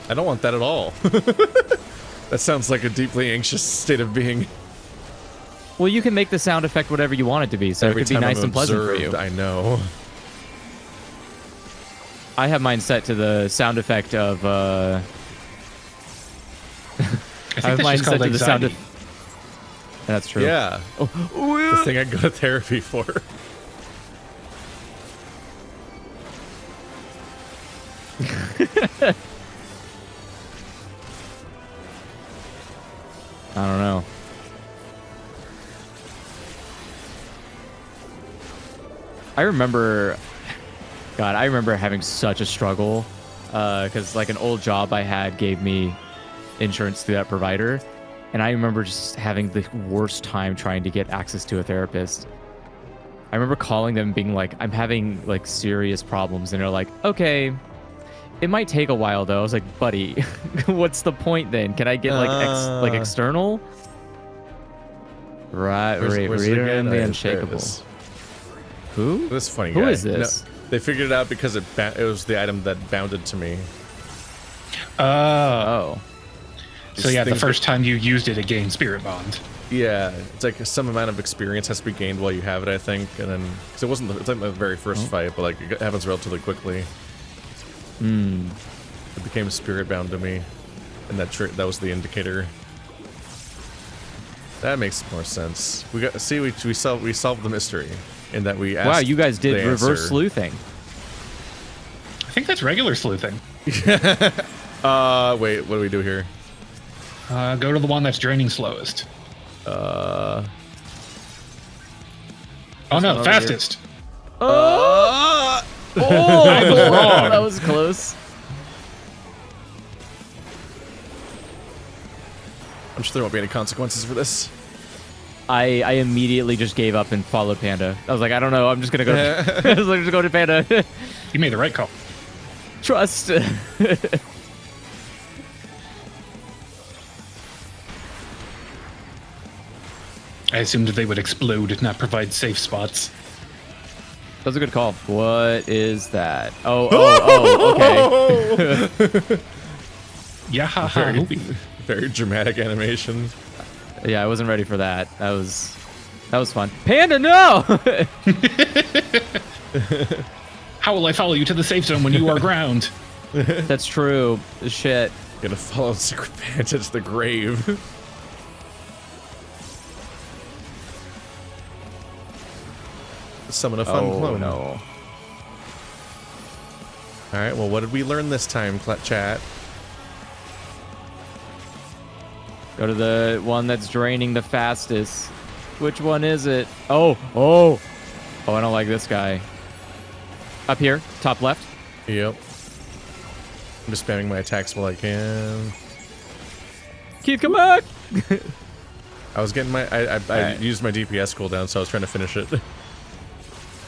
Speaker 1: I don't want that at all. That sounds like a deeply anxious state of being.
Speaker 3: Well, you can make the sound effect whatever you want it to be, so
Speaker 1: Every
Speaker 3: it could be
Speaker 1: time
Speaker 3: nice
Speaker 1: I'm
Speaker 3: and pleasant for
Speaker 1: observed,
Speaker 3: you.
Speaker 1: I know.
Speaker 3: I have mine set to the sound effect of. I have mine set to the sound of. That's true.
Speaker 1: Yeah. The thing I go to therapy for.
Speaker 3: I don't know. I remember having such a struggle because like an old job I had gave me insurance through that provider, and I remember just having the worst time trying to get access to a therapist. I remember calling them being like, I'm having like serious problems, and they're like, okay, it might take a while though. I was like, buddy, what's the point then? Can I get like external? Right, Reader and the Unshakable. Who?
Speaker 1: This funny
Speaker 3: Who
Speaker 1: guy.
Speaker 3: is this?
Speaker 1: No, they figured it out because it was the item that bounded to me.
Speaker 3: Oh.
Speaker 2: So yeah, the first time you used it, it gained Spirit Bond.
Speaker 1: Yeah, it's like some amount of experience has to be gained while you have it, I think, and then because it wasn't it's like my very first fight, but like it happens relatively quickly. It became spirit bound to me, and that was the indicator. That makes more sense. We solved the mystery in that we asked.
Speaker 3: Wow, you guys did
Speaker 1: the
Speaker 3: reverse
Speaker 1: answer.
Speaker 3: sleuthing.
Speaker 2: I think that's regular sleuthing.
Speaker 1: Wait, what do we do here?
Speaker 2: Go to the one that's draining slowest.
Speaker 1: Oh
Speaker 2: no, fastest.
Speaker 3: I was wrong. That was close.
Speaker 1: I'm sure there won't be any consequences for this.
Speaker 3: I immediately just gave up and followed Panda. I was like, I don't know. I'm just gonna go. I was like, just go to Panda.
Speaker 2: You made the right call.
Speaker 3: Trust.
Speaker 2: I assumed they would explode and not provide safe spots.
Speaker 3: That was a good call. What is that? Oh, okay.
Speaker 2: Yeah,
Speaker 1: very dramatic animation.
Speaker 3: Yeah, I wasn't ready for that. That was fun. Panda, no!
Speaker 2: How will I follow you to the safe zone when you are ground?
Speaker 3: That's true. Shit.
Speaker 1: Gonna follow Secret Panda to the grave. Summon a fun clone.
Speaker 3: No.
Speaker 1: Alright, well, what did we learn this time, chat?
Speaker 3: Go to the one that's draining the fastest. Which one is it? Oh, I don't like this guy. Up here, top left.
Speaker 1: Yep. I'm just spamming my attacks while I can.
Speaker 3: Keith, come back!
Speaker 1: I was getting my... I used my DPS cooldown, so I was trying to finish it.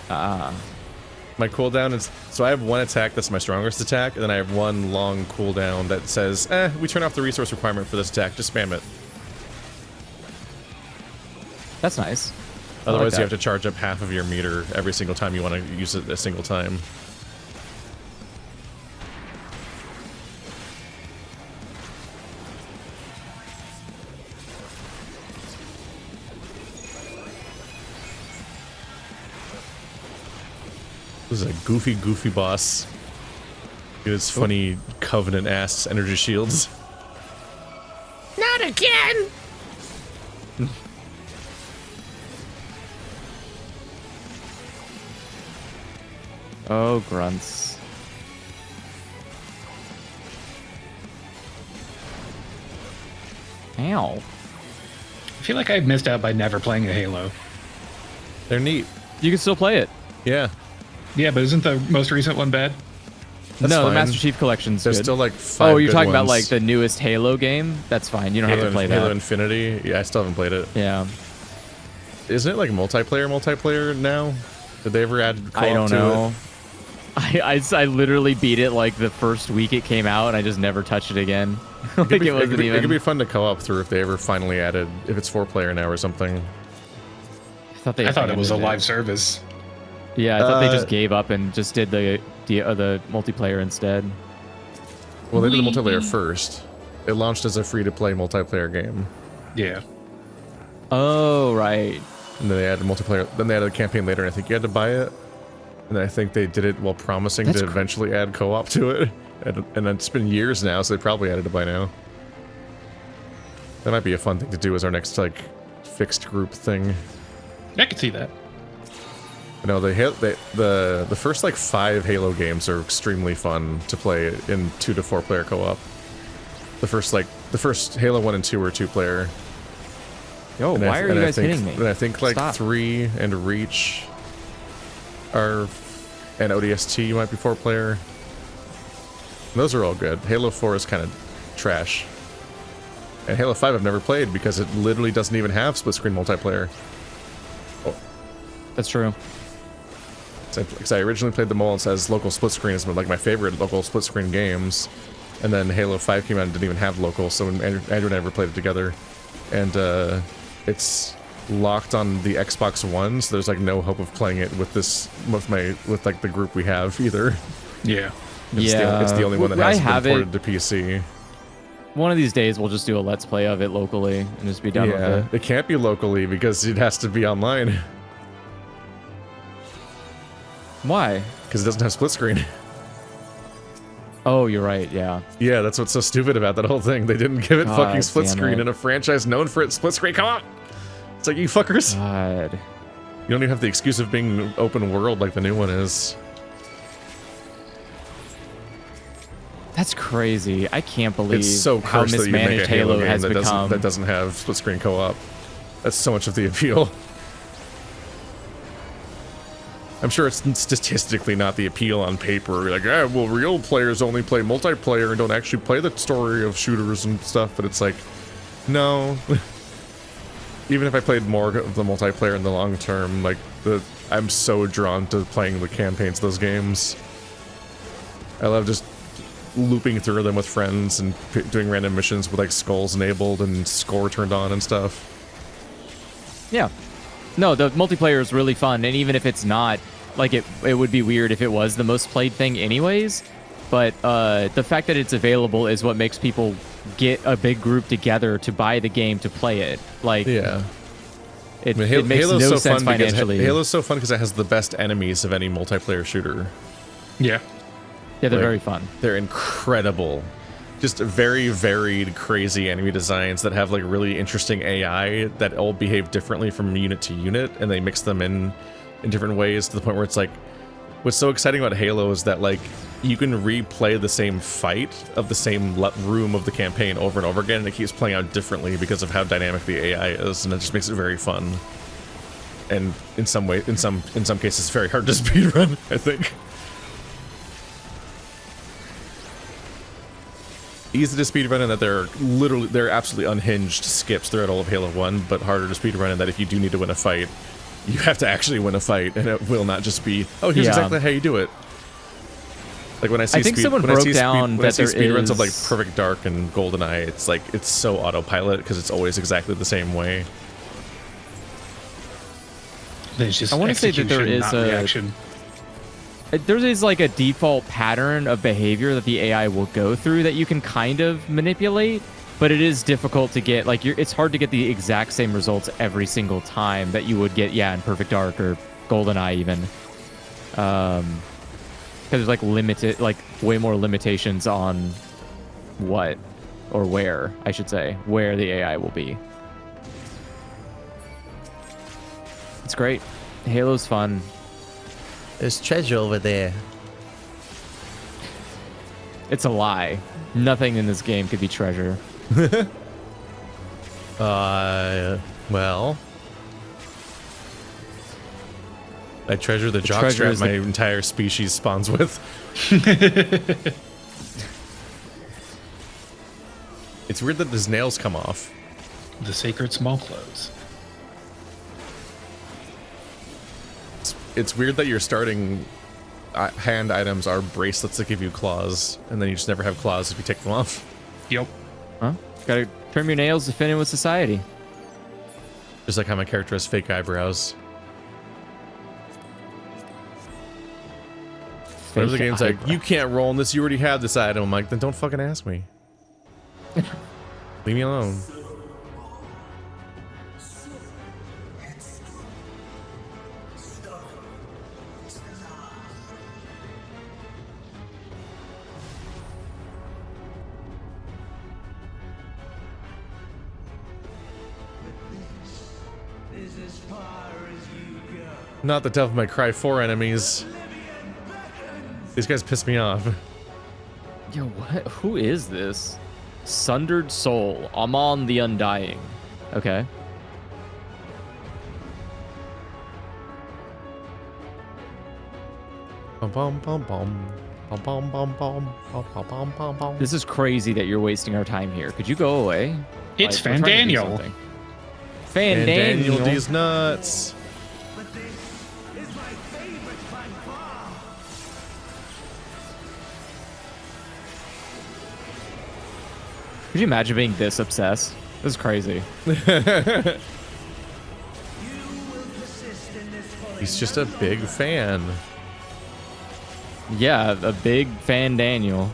Speaker 1: My cooldown is... So I have one attack that's my strongest attack, and then I have one long cooldown that says, we turn off the resource requirement for this attack, just spam it.
Speaker 3: That's nice.
Speaker 1: Otherwise, you have to charge up half of your meter every single time you want to use it a single time. This is a goofy boss. Get his funny Covenant-ass energy shields.
Speaker 15: Not again!
Speaker 3: Oh, grunts. Ow.
Speaker 2: I feel like I've missed out by never playing a Halo.
Speaker 1: They're neat.
Speaker 3: You can still play it.
Speaker 1: Yeah.
Speaker 2: Yeah, but isn't the most recent one bad?
Speaker 1: That's
Speaker 3: no,
Speaker 1: fine.
Speaker 3: the Master Chief Collection's
Speaker 1: There's
Speaker 3: good.
Speaker 1: still like 5
Speaker 3: Oh, you're
Speaker 1: good
Speaker 3: talking about
Speaker 1: ones.
Speaker 3: like the newest Halo game? That's fine. You don't have to play
Speaker 1: Halo
Speaker 3: that.
Speaker 1: Infinity. Yeah, I still haven't played it.
Speaker 3: Yeah.
Speaker 1: Isn't it like multiplayer now? Did they ever add co-op
Speaker 3: I don't
Speaker 1: to
Speaker 3: know.
Speaker 1: it?
Speaker 3: I literally beat it like the first week it came out, and I just never touched it again. Like it wasn't even.
Speaker 1: It could be fun to co-op through if they ever finally added, if it's 4-player now or something.
Speaker 3: I thought
Speaker 2: it was a live service.
Speaker 3: Yeah, I thought they just gave up and just did the multiplayer instead.
Speaker 1: Well, they did the multiplayer first. It launched as a free-to-play multiplayer game.
Speaker 2: Yeah.
Speaker 3: Oh, right.
Speaker 1: And then they added multiplayer. Then they added a campaign later, and I think you had to buy it. And I think they did it while promising to eventually add co-op to it. And it's been years now, so they probably added it by now. That might be a fun thing to do as our next, like, fixed group thing.
Speaker 2: I could see that.
Speaker 1: You know, the first, like, 5 Halo games are extremely fun to play in 2 to 4 player co-op. The first Halo 1 and 2 were 2-player.
Speaker 3: Yo, why are you guys hitting me?
Speaker 1: And I think, like,
Speaker 3: Stop.
Speaker 1: 3 and Reach and ODST might be 4-player. Those are all good. Halo 4 is kind of trash. And Halo 5 I've never played because it literally doesn't even have split-screen multiplayer. Oh.
Speaker 3: That's true.
Speaker 1: Because I originally played the MOLs as local split-screen as like my favorite local split-screen games. And then Halo 5 came out and didn't even have local, so Andrew and I never played it together. And it's locked on the Xbox One, so there's like no hope of playing it with like the group we have either.
Speaker 2: Yeah.
Speaker 1: It's the only one that has been ported to PC.
Speaker 3: One of these days we'll just do a let's play of it locally and just be done with it.
Speaker 1: It can't be locally because it has to be online.
Speaker 3: Why?
Speaker 1: Because it doesn't have split screen.
Speaker 3: Oh, you're right, yeah.
Speaker 1: Yeah, that's what's so stupid about that whole thing. They didn't give it fucking split screen in a franchise known for its split screen. Come on! It's like, you fuckers.
Speaker 3: God.
Speaker 1: You don't even have the excuse of being open world like the new one is.
Speaker 3: That's crazy. I can't believe
Speaker 1: it's so
Speaker 3: how
Speaker 1: cursed that you make a
Speaker 3: mismanaged
Speaker 1: Halo
Speaker 3: Halo
Speaker 1: game
Speaker 3: has
Speaker 1: that
Speaker 3: become.
Speaker 1: doesn't have split screen co-op. That's so much of the appeal. I'm sure it's statistically not the appeal on paper. Like, well, real players only play multiplayer and don't actually play the story of shooters and stuff. But it's like, no. Even if I played more of the multiplayer in the long term, like I'm so drawn to playing the campaigns of those games. I love just looping through them with friends and doing random missions with like skulls enabled and score turned on and stuff.
Speaker 3: Yeah. No, the multiplayer is really fun, and even if it's not, like, it would be weird if it was the most played thing anyways, but the fact that it's available is what makes people get a big group together to buy the game to play it. Like,
Speaker 1: yeah.
Speaker 3: It makes
Speaker 1: Halo's
Speaker 3: no
Speaker 1: so
Speaker 3: sense
Speaker 1: fun
Speaker 3: financially.
Speaker 1: Halo's so fun because it has the best enemies of any multiplayer shooter.
Speaker 2: Yeah.
Speaker 3: Yeah, they're very fun.
Speaker 1: They're incredible. Just very varied, crazy enemy designs that have like really interesting AI that all behave differently from unit to unit, and they mix them in different ways to the point where it's like, what's so exciting about Halo is that like you can replay the same fight of the same room of the campaign over and over again, and it keeps playing out differently because of how dynamic the AI is, and it just makes it very fun. And in some cases, very hard to speedrun, I think. Easy to speedrun in that they're absolutely unhinged skips throughout all of Halo 1, but harder to speedrun in that if you do need to win a fight, you have to actually win a fight, and it will not just be, oh, here's exactly how you do it. Like when I see speedruns of like Perfect Dark and GoldenEye, it's like it's so autopilot because it's always exactly the same way.
Speaker 2: It's just
Speaker 3: I want to say that there is a
Speaker 2: reaction.
Speaker 3: There is like a default pattern of behavior that the AI will go through that you can kind of manipulate, but it is difficult to get, like, it's hard to get the exact same results every single time that you would get, in Perfect Dark or GoldenEye even. Because there's like limited, like way more limitations on what, or where, I should say, where the AI will be. It's great. Halo's fun.
Speaker 20: There's treasure over there.
Speaker 3: It's a lie. Nothing in this game could be treasure.
Speaker 1: Well, I treasure the jockstrap my entire species spawns with. It's weird that his nails come off.
Speaker 2: The sacred small clothes.
Speaker 1: It's weird that your starting hand items are bracelets that give you claws, and then you just never have claws if you take them off.
Speaker 2: Yep.
Speaker 3: Huh? Gotta trim your nails to fit in with society.
Speaker 1: Just like how my character has fake eyebrows. What if the game's like, you can't roll in this, you already have this item. I'm like, then don't fucking ask me. Leave me alone. Not the Devil May Cry 4 enemies. These guys piss me off.
Speaker 3: Yo, what? Who is this? Sundered Soul. Amon the Undying. Okay.
Speaker 1: Bum, bum, bum, bum. Bum, bum, bum, bum. Bum, bum, bum, bum, bum.
Speaker 3: This is crazy that you're wasting our time here. Could you go away?
Speaker 2: It's
Speaker 3: we're trying to do
Speaker 2: Fandaniel.
Speaker 3: something.
Speaker 1: And Daniel
Speaker 3: Fandaniel.
Speaker 1: D's nuts.
Speaker 3: Could you imagine being this obsessed? This is crazy.
Speaker 1: He's just a big fan.
Speaker 3: Yeah, a big fan Daniel.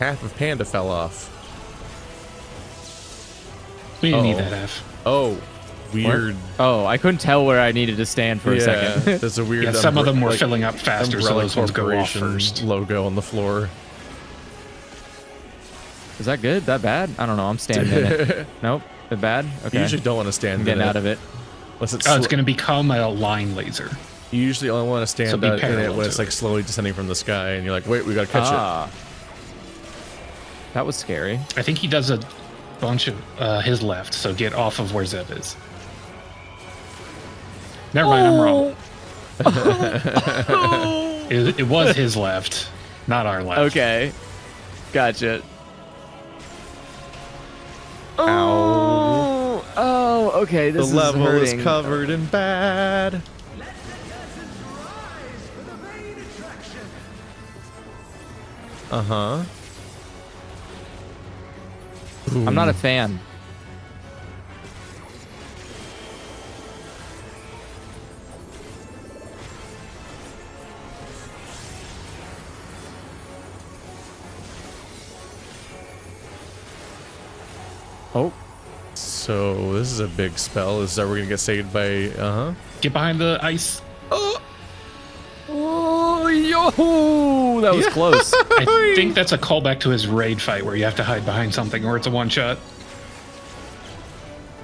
Speaker 1: Half of Panda fell off.
Speaker 2: We didn't need that F.
Speaker 1: Oh, weird.
Speaker 3: What? Oh, I couldn't tell where I needed to stand for a second.
Speaker 1: There's a weird.
Speaker 2: Yeah, some of them were
Speaker 1: like,
Speaker 2: filling up faster, so
Speaker 1: Umbrella
Speaker 2: those ones go off
Speaker 1: Corporation
Speaker 2: first.
Speaker 1: logo on the floor.
Speaker 3: Is that good? That bad? I don't know. I'm standing in it. Nope. That bad? Okay.
Speaker 1: You usually don't want to stand
Speaker 3: I'm getting
Speaker 1: in
Speaker 3: out of it.
Speaker 1: Unless it's
Speaker 2: it's going to become a line laser.
Speaker 1: You usually only want to stand
Speaker 2: So be
Speaker 1: in it
Speaker 2: parallel
Speaker 1: when it's
Speaker 2: to
Speaker 1: like slowly descending from the sky, and you're like, wait, we gotta catch it.
Speaker 3: That was scary.
Speaker 2: I think he does a bunch of his left, so get off of where Zeb is. Never mind, I'm wrong. It was his left, not our left.
Speaker 3: Okay. Gotcha.
Speaker 1: Ow.
Speaker 3: Oh, okay. This
Speaker 1: The level is
Speaker 3: hurting.
Speaker 1: covered in bad. Uh-huh.
Speaker 3: I'm not a fan. Oh.
Speaker 1: So this is a big spell. Is that we're gonna get saved by
Speaker 2: Get behind the ice.
Speaker 3: Oh, yo! That was close.
Speaker 2: I think that's a callback to his raid fight where you have to hide behind something or it's a one-shot.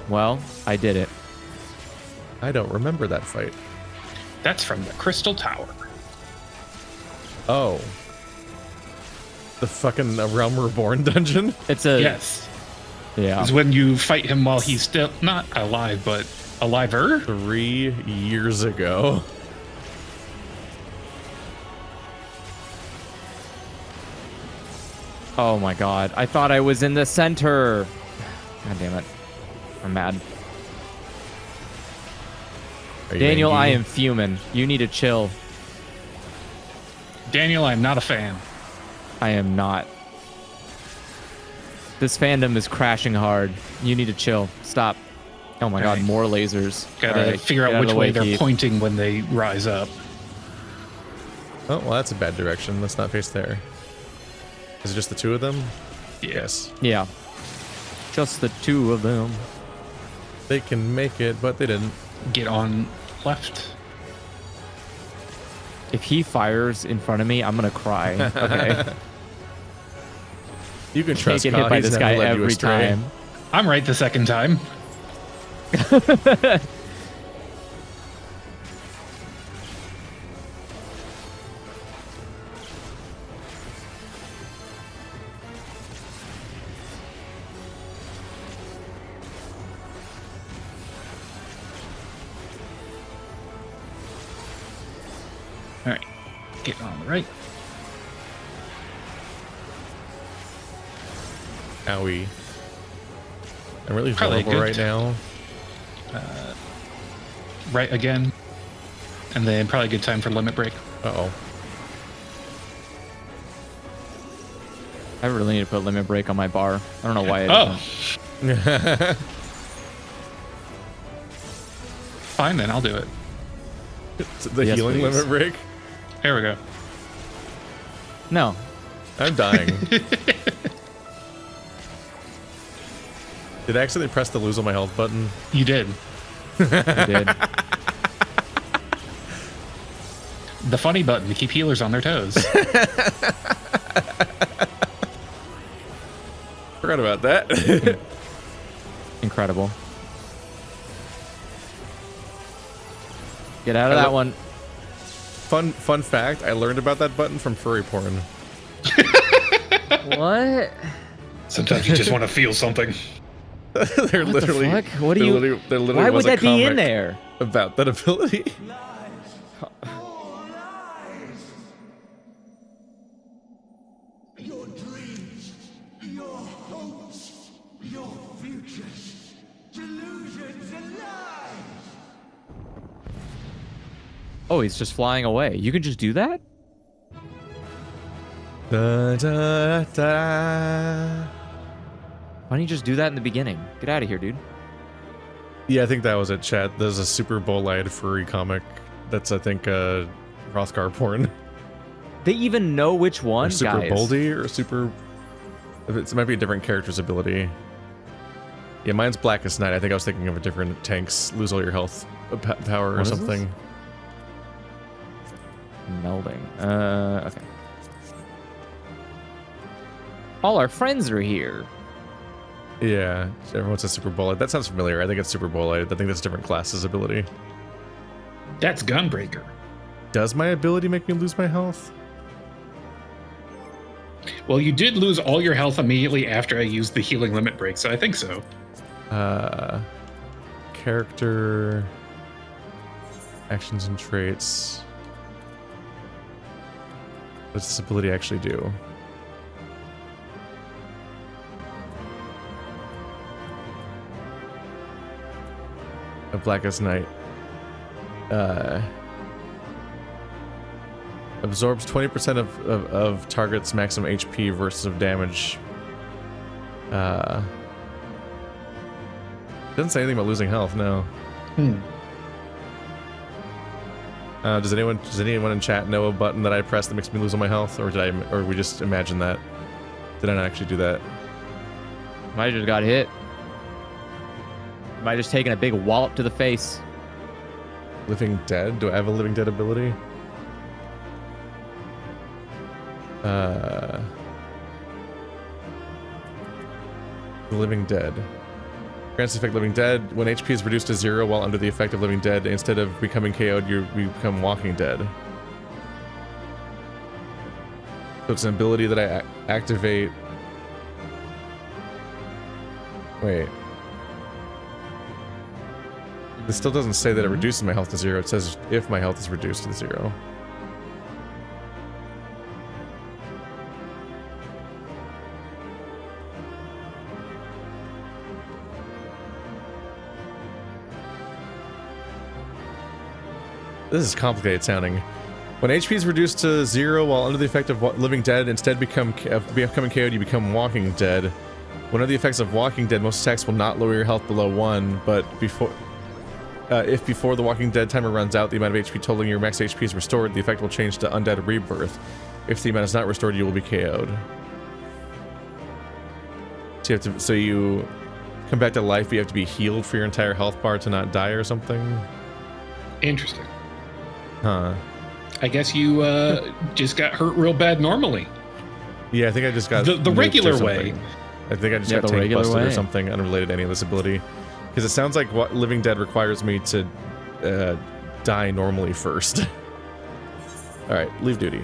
Speaker 3: Well, I did it.
Speaker 1: I don't remember that fight.
Speaker 2: That's from the Crystal Tower.
Speaker 1: Oh. The fucking Realm Reborn dungeon?
Speaker 3: It's a...
Speaker 2: Yes.
Speaker 3: Yeah.
Speaker 2: It's when you fight him while he's still not alive, but aliver?
Speaker 1: 3 years ago.
Speaker 3: Oh my god. I thought I was in the center. God damn it. I'm mad. Daniel,
Speaker 1: angry?
Speaker 3: I am fuming. You need to chill.
Speaker 2: Daniel, I'm not a fan.
Speaker 3: I am not. This fandom is crashing hard. You need to chill. Stop. Oh my god, more lasers.
Speaker 2: Gotta
Speaker 3: All right,
Speaker 2: figure
Speaker 3: get
Speaker 2: out
Speaker 3: of
Speaker 2: which
Speaker 3: the
Speaker 2: way they're
Speaker 3: Keith.
Speaker 2: pointing when they rise up.
Speaker 1: Oh, well, that's a bad direction. Let's not face there. Is it just the two of them? Yes.
Speaker 3: Yeah. Just the two of them.
Speaker 1: They can make it, but they didn't.
Speaker 2: Get on left.
Speaker 3: If he fires in front of me, I'm gonna cry. Okay.
Speaker 1: You can trust
Speaker 3: Can't get hit
Speaker 1: God.
Speaker 3: by
Speaker 1: He's
Speaker 3: this
Speaker 1: never
Speaker 3: guy
Speaker 1: led you
Speaker 3: every
Speaker 1: astray.
Speaker 3: time.
Speaker 2: I'm right the second time. All right, get on the right.
Speaker 1: Owie. I'm really
Speaker 2: Probably
Speaker 1: vulnerable
Speaker 2: good.
Speaker 1: right now.
Speaker 2: Right again. And then probably a good time for limit break.
Speaker 1: Uh-oh.
Speaker 3: I really need to put limit break on my bar. I don't know why.
Speaker 2: Fine then, I'll do it.
Speaker 1: The
Speaker 3: Yes,
Speaker 1: healing
Speaker 3: please.
Speaker 1: limit break?
Speaker 2: There we go.
Speaker 3: No.
Speaker 1: I'm dying. Did I accidentally press the lose on my health button?
Speaker 2: You did.
Speaker 3: You did.
Speaker 2: The funny button to keep healers on their toes.
Speaker 1: Forgot about that.
Speaker 3: Incredible. Get out of that one.
Speaker 1: Fun fact, I learned about that button from furry porn.
Speaker 3: What?
Speaker 2: Sometimes you just want to feel something.
Speaker 1: They're
Speaker 3: What
Speaker 1: literally.
Speaker 3: the fuck? What do
Speaker 1: there
Speaker 3: you?
Speaker 1: literally- there literally
Speaker 3: Why
Speaker 1: was
Speaker 3: would
Speaker 1: a
Speaker 3: that be in
Speaker 1: comic
Speaker 3: there?
Speaker 1: about that ability.
Speaker 4: False! Your future! Delusions and lies!
Speaker 3: Oh, he's just flying away. You can just do that?
Speaker 1: Da, da, da.
Speaker 3: Why don't you just do that in the beginning? Get out of here, dude.
Speaker 1: Yeah, I think that was it, chat. There's a super bow-eyed furry comic that's, I think, Hrothgar porn.
Speaker 3: They even know which one,
Speaker 1: Or super
Speaker 3: guys.
Speaker 1: boldy or super... It might be a different character's ability. Yeah, mine's Blackest Night. I think I was thinking of a different tanks lose all your health power or
Speaker 3: What is
Speaker 1: something.
Speaker 3: this? Melding. Okay. All our friends are here.
Speaker 1: Yeah, everyone says super bow-eyed. That sounds familiar. I think it's super bow-eyed. I think that's a different class's ability.
Speaker 2: That's Gunbreaker.
Speaker 1: Does my ability make me lose my health?
Speaker 2: Well, you did lose all your health immediately after I used the healing limit break, so I think so.
Speaker 1: Character... Actions and traits... What does this ability actually do? Of Blackest Night. Absorbs 20% of target's maximum HP versus of damage. Doesn't say anything about losing health, no. Does anyone in chat know a button that I press that makes me lose all my health, or or we just imagine that? Did I not actually do that?
Speaker 3: Might have just got hit. Might have just taken a big wallop to the face.
Speaker 1: Living Dead? Do I have a Living Dead ability? Living Dead. Grants effect Living Dead. When HP is reduced to 0 while under the effect of Living Dead, instead of becoming KO'd, you become Walking Dead. So it's an ability that I activate. Wait. This still doesn't say that it reduces my health to 0. It says if my health is reduced to 0. This is complicated sounding. When HP is reduced to 0 while under the effect of Living Dead, instead becoming KO'd, you become Walking Dead. When under the effects of Walking Dead, most attacks will not lower your health below 1, but if before the Walking Dead timer runs out, the amount of HP totaling your max HP is restored, the effect will change to Undead Rebirth. If the amount is not restored, you will be KO'd. So you come back to life, but you have to be healed for your entire health bar to not die or something?
Speaker 2: Interesting.
Speaker 1: Huh.
Speaker 2: I guess you just got hurt real bad normally.
Speaker 1: Yeah, I think I just got
Speaker 2: the regular way.
Speaker 1: I think I just got tank busted or something unrelated to any of this ability. Because it sounds like what Living Dead requires me to die normally first. Alright, leave duty.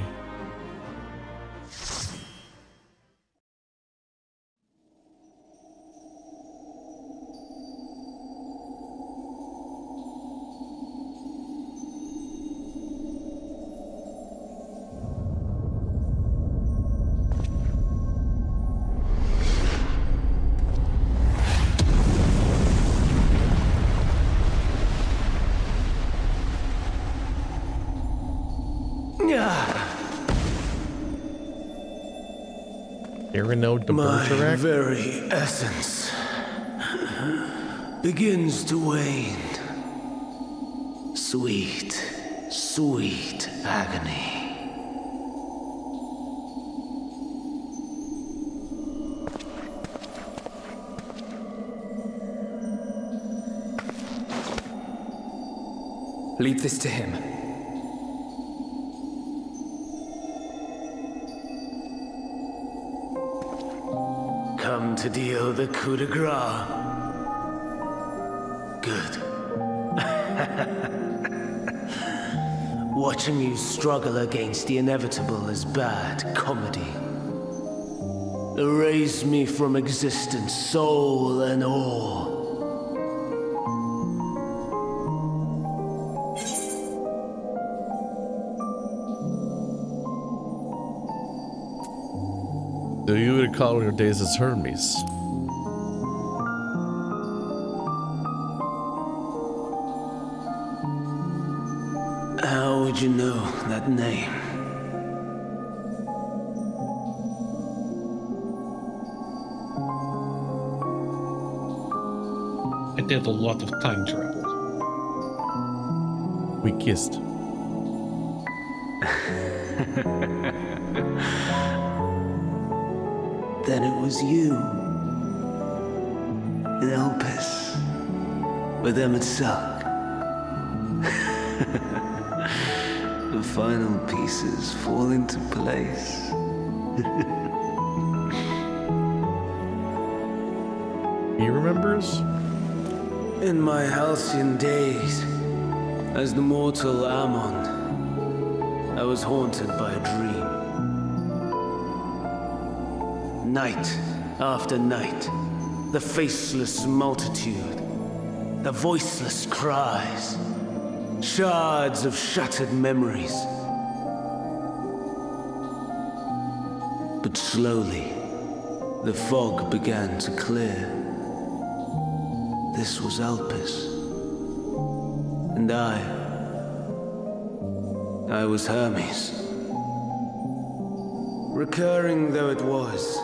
Speaker 4: My very essence begins to wane. Sweet, sweet agony.
Speaker 19: Leave this to him.
Speaker 4: Come to deal the coup de grace. Good. Watching you struggle against the inevitable is bad comedy. Erase me from existence, soul and all.
Speaker 20: Do you recall your days as Hermes?
Speaker 4: How would you know that name?
Speaker 2: I did a lot of time travel.
Speaker 20: We kissed.
Speaker 4: Then it was you. In Elpis. With Emmett Selk. The final pieces fall into place.
Speaker 20: He remembers?
Speaker 4: In my halcyon days, as the mortal Ammon, I was haunted by a dream. Night after night, the faceless multitude, the voiceless cries, shards of shattered memories. But slowly, the fog began to clear. This was Elpis. And I was Hermes. Recurring though it was,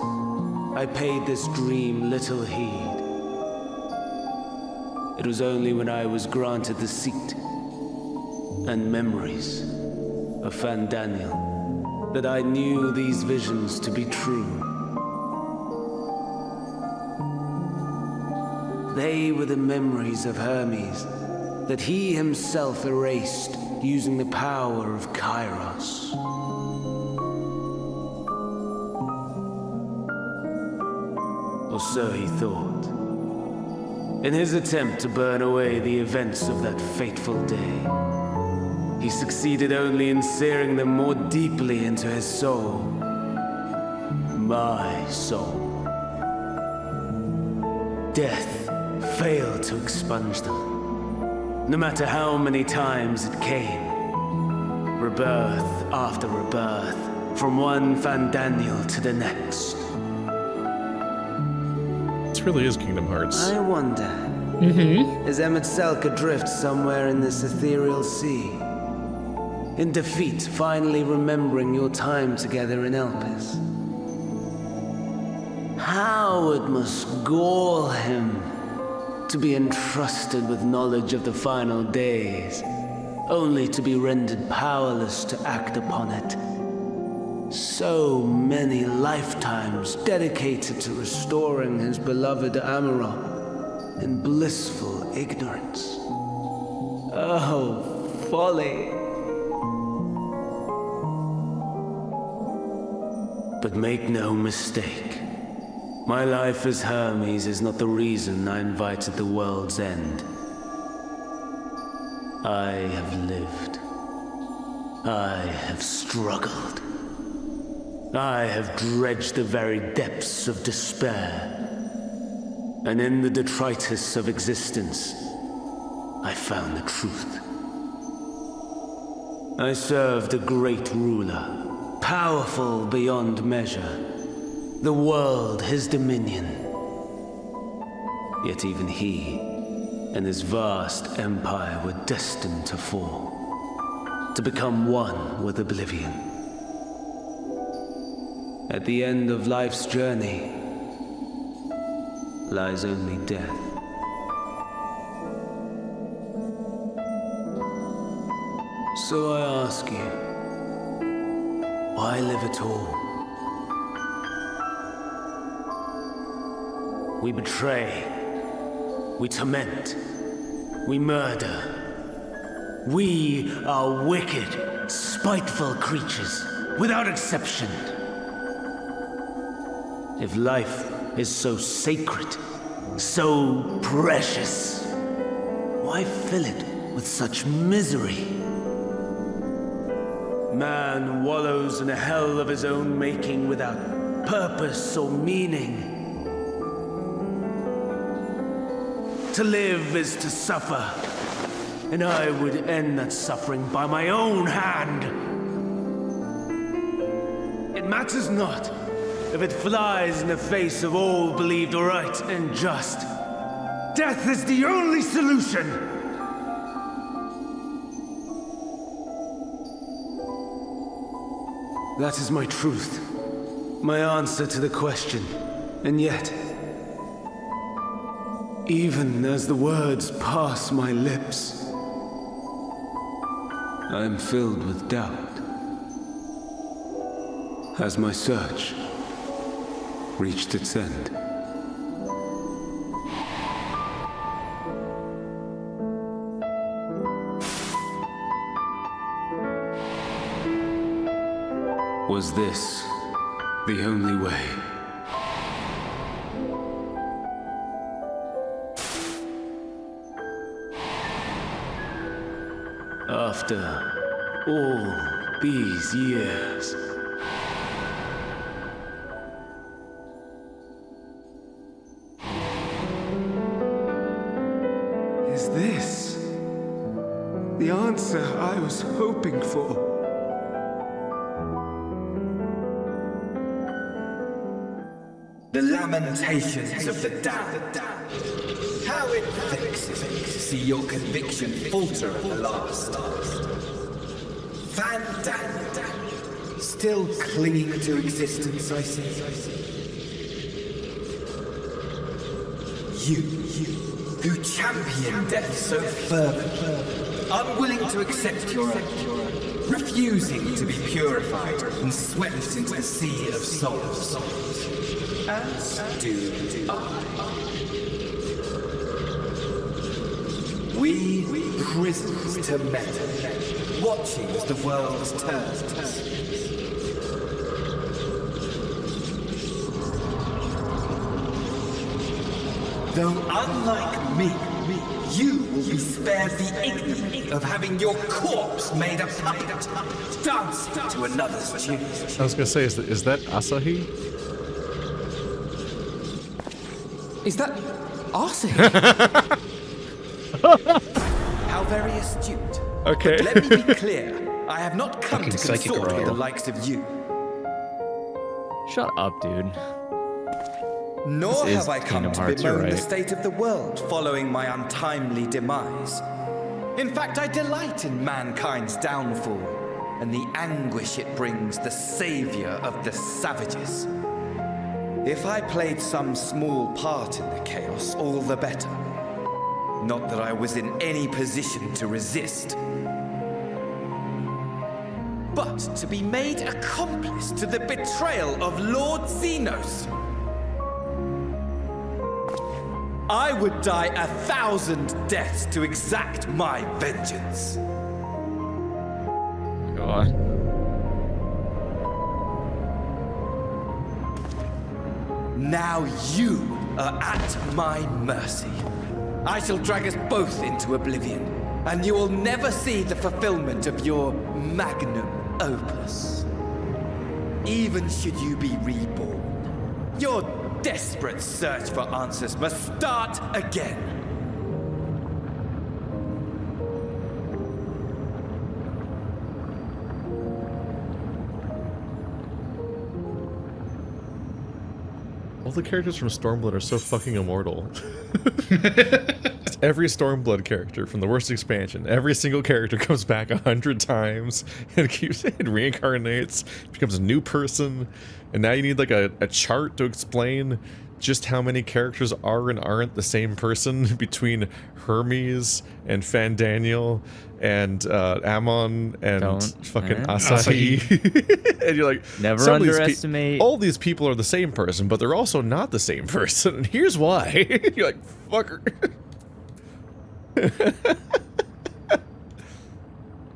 Speaker 4: I paid this dream little heed. It was only when I was granted the seat and memories of Fandaniel that I knew these visions to be true. They were the memories of Hermes that he himself erased using the power of Kairos. Or so he thought. In his attempt to burn away the events of that fateful day, he succeeded only in searing them more deeply into his soul. My soul. Death failed to expunge them, no matter how many times it came. Rebirth after rebirth, from one Fandaniel to the next.
Speaker 20: This really is Kingdom Hearts.
Speaker 4: I wonder, is Emmett Selk adrift somewhere in this ethereal sea? In defeat, finally remembering your time together in Elpis? How it must gall him to be entrusted with knowledge of the final days, only to be rendered powerless to act upon it. So many lifetimes dedicated to restoring his beloved Amarok in blissful ignorance. Oh, folly. But make no mistake. My life as Hermes is not the reason I invited the world's end. I have lived. I have struggled. I have dredged the very depths of despair. And in the detritus of existence, I found the truth. I served a great ruler, powerful beyond measure. The world his dominion. Yet even he and his vast empire were destined to fall, to become one with oblivion. At the end of life's journey lies only death. So I ask you, why live at all? We betray, we torment, we murder. We are wicked, spiteful creatures, without exception. If life is so sacred, so precious, why fill it with such misery? Man wallows in a hell of his own making without purpose or meaning. To live is to suffer, and I would end that suffering by my own hand. It matters not if it flies in the face of all believed right and just. Death is the only solution! That is my truth. My answer to the question. And yet, even as the words pass my lips, I am filled with doubt. Has my search reached its end? Was this the only way? After all these years, is this the answer I was hoping for?
Speaker 6: The lamentations of the damned. How it vexes me to see your conviction falter at the last. Fantastic. Still clinging to existence, I see. You, who champion death so fervently, unwilling to accept your own, refusing to be purified and swept into the sea of souls. As do I. We prisoners to men, watching as the world turns. Though unlike me, you will be spared the ignominy of having your corpse made a puppet, dancing to another's tune.
Speaker 1: I was gonna say, is that Asahi?
Speaker 19: Is that Asahi?
Speaker 6: How very astute.
Speaker 1: Okay.
Speaker 6: But let me be clear. I have not come
Speaker 3: Fucking
Speaker 6: to
Speaker 3: psychic
Speaker 6: consort with
Speaker 3: royal.
Speaker 6: the likes of you.
Speaker 3: Shut up, dude.
Speaker 6: Nor
Speaker 3: This is
Speaker 6: have I come
Speaker 3: Kingdom
Speaker 6: to
Speaker 3: Hearts, you're
Speaker 6: bemoan the
Speaker 3: right.
Speaker 6: state of the world following my untimely demise. In fact, I delight in mankind's downfall and the anguish it brings the savior of the savages. If I played some small part in the chaos, all the better. Not that I was in any position to resist. But to be made accomplice to the betrayal of Lord Xenos. I would die 1,000 deaths to exact my vengeance.
Speaker 3: Go on.
Speaker 6: Now you are at my mercy. I shall drag us both into oblivion, and you will never see the fulfillment of your magnum opus. Even should you be reborn, your desperate search for answers must start again.
Speaker 1: All the characters from Stormblood are so fucking immortal. Every Stormblood character from the worst expansion, every single character comes back 100 times and it reincarnates, becomes a new person, and now you need like a chart to explain just how many characters are and aren't the same person between Hermes and Fandaniel and Ammon and fucking Asahi. And you're like,
Speaker 3: Never
Speaker 1: some of these
Speaker 3: underestimate.
Speaker 1: all these people are the same person, but they're also not the same person. And here's why. You're like, fucker.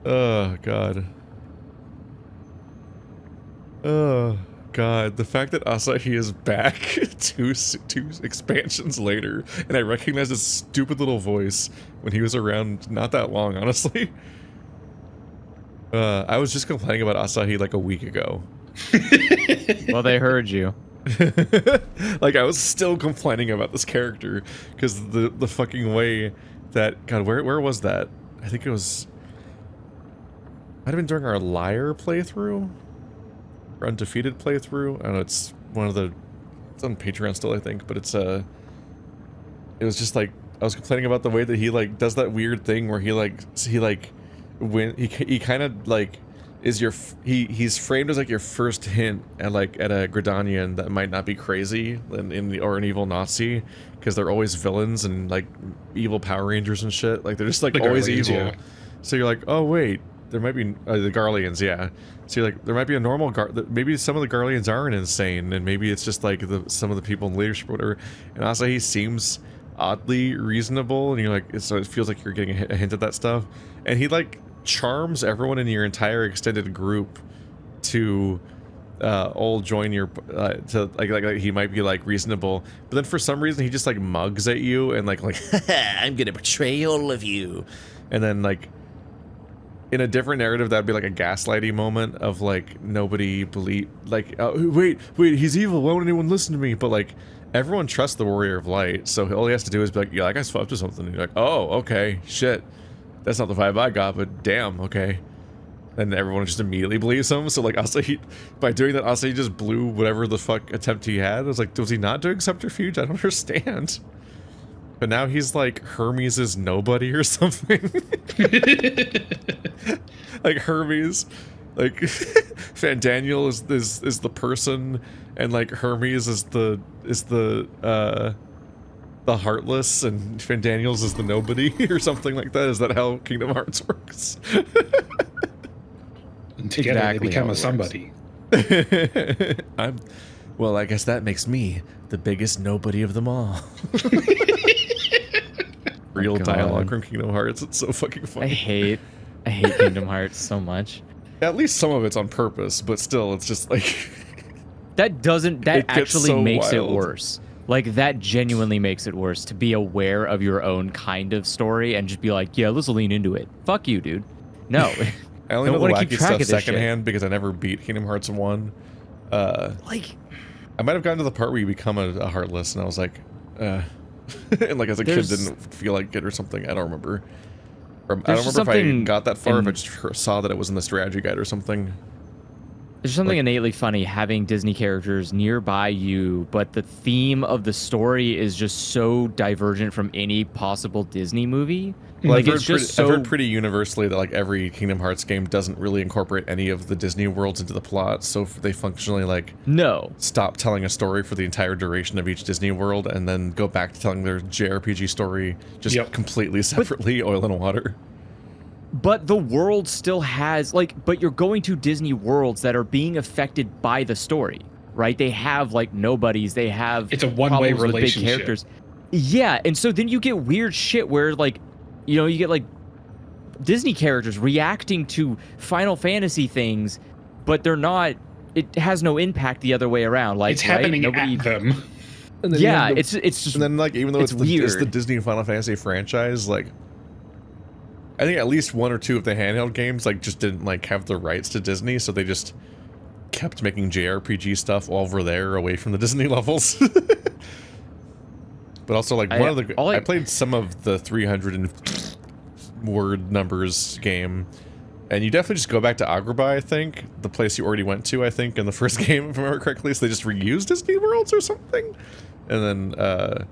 Speaker 1: Oh, God. Oh, God. The fact that Asahi is back two expansions later, and I recognize his stupid little voice when he was around not that long, honestly. I was just complaining about Asahi like a week ago.
Speaker 3: Well, they heard you.
Speaker 1: Like, I was still complaining about this character because the fucking way that, God, where was that? I think it was, might have been during our Liar playthrough or Undefeated playthrough. I don't know, it's it's on Patreon still, I think, but it was just like, I was complaining about the way that he like does that weird thing where he kind of like is he's framed as like your first hint at a Gridanian that might not be crazy or an evil Nazi, because they're always villains and like evil Power Rangers and shit. Like they're just like always evil. Yeah. So you're like, oh wait, there might be the Garleans, yeah. So you're like, there might be a normal maybe some of the Garleans aren't insane, and maybe it's just like some of the people in leadership or whatever. And also he seems oddly reasonable, and you're like, so it feels like you're getting a hint at that stuff. And he like charms everyone in your entire extended group to all join your to like he might be like reasonable, but then for some reason he just like mugs at you and like I'm gonna betray all of you. And then like in a different narrative that'd be like a gaslighty moment of like nobody believe like wait he's evil, why won't anyone listen to me? But like everyone trusts the Warrior of Light, so all he has to do is be like, yeah, that guy's up to something. And you're like, oh, okay, shit. That's not the vibe I got, but damn, okay. And everyone just immediately believes him. So like, also by doing that, also he just blew whatever the fuck attempt he had. I was like, was he not doing subterfuge? I don't understand. But now he's like Hermes' nobody or something. Like Hermes, like Fandaniel is the person, and like Hermes is the heartless, and Fandaniel's is the nobody or something like that. Is that how Kingdom Hearts works?
Speaker 2: And together they become a somebody.
Speaker 1: Well, I guess that makes me the biggest nobody of them all. Real dialogue from Kingdom Hearts. It's so fucking funny.
Speaker 3: I hate Kingdom Hearts so much.
Speaker 1: At least some of it's on purpose, but still, it's just like
Speaker 3: that actually makes it worse. Like, that genuinely makes it worse, to be aware of your own kind of story and just be like, yeah, let's lean into it. Fuck you, dude. No.
Speaker 1: I only know the wacky stuff secondhand because I never beat Kingdom Hearts 1. I might have gotten to the part where you become a Heartless, and I was like, and like as a kid didn't feel like it or something. I don't remember. I don't remember if I got that far, if I just saw that it was in the strategy guide or something.
Speaker 3: There's something innately funny having Disney characters nearby you, but the theme of the story is just so divergent from any possible Disney movie.
Speaker 1: Well, like, I've heard pretty universally that like every Kingdom Hearts game doesn't really incorporate any of the Disney worlds into the plot, so they functionally like stop telling a story for the entire duration of each Disney world, and then go back to telling their JRPG story just completely separately, oil and water.
Speaker 3: But the world still has, but you're going to Disney worlds that are being affected by the story, right? They have, nobodies. They have
Speaker 2: it's a one-way relationship.
Speaker 3: Big characters. Yeah, and so then you get weird shit where, you get, Disney characters reacting to Final Fantasy things, but they're not, it has no impact the other way around.
Speaker 2: It's happening at them.
Speaker 1: And then
Speaker 3: it's just...
Speaker 1: And then, even though it's the Disney Final Fantasy franchise, I think at least one or two of the handheld games just didn't have the rights to Disney, so they just kept making JRPG stuff over there away from the Disney levels. But also I played some of the 300 word numbers game, and you definitely just go back to Agrabah, I think, the place you already went to, I think, in the first game, if I remember correctly, so they just reused Disney worlds or something. And then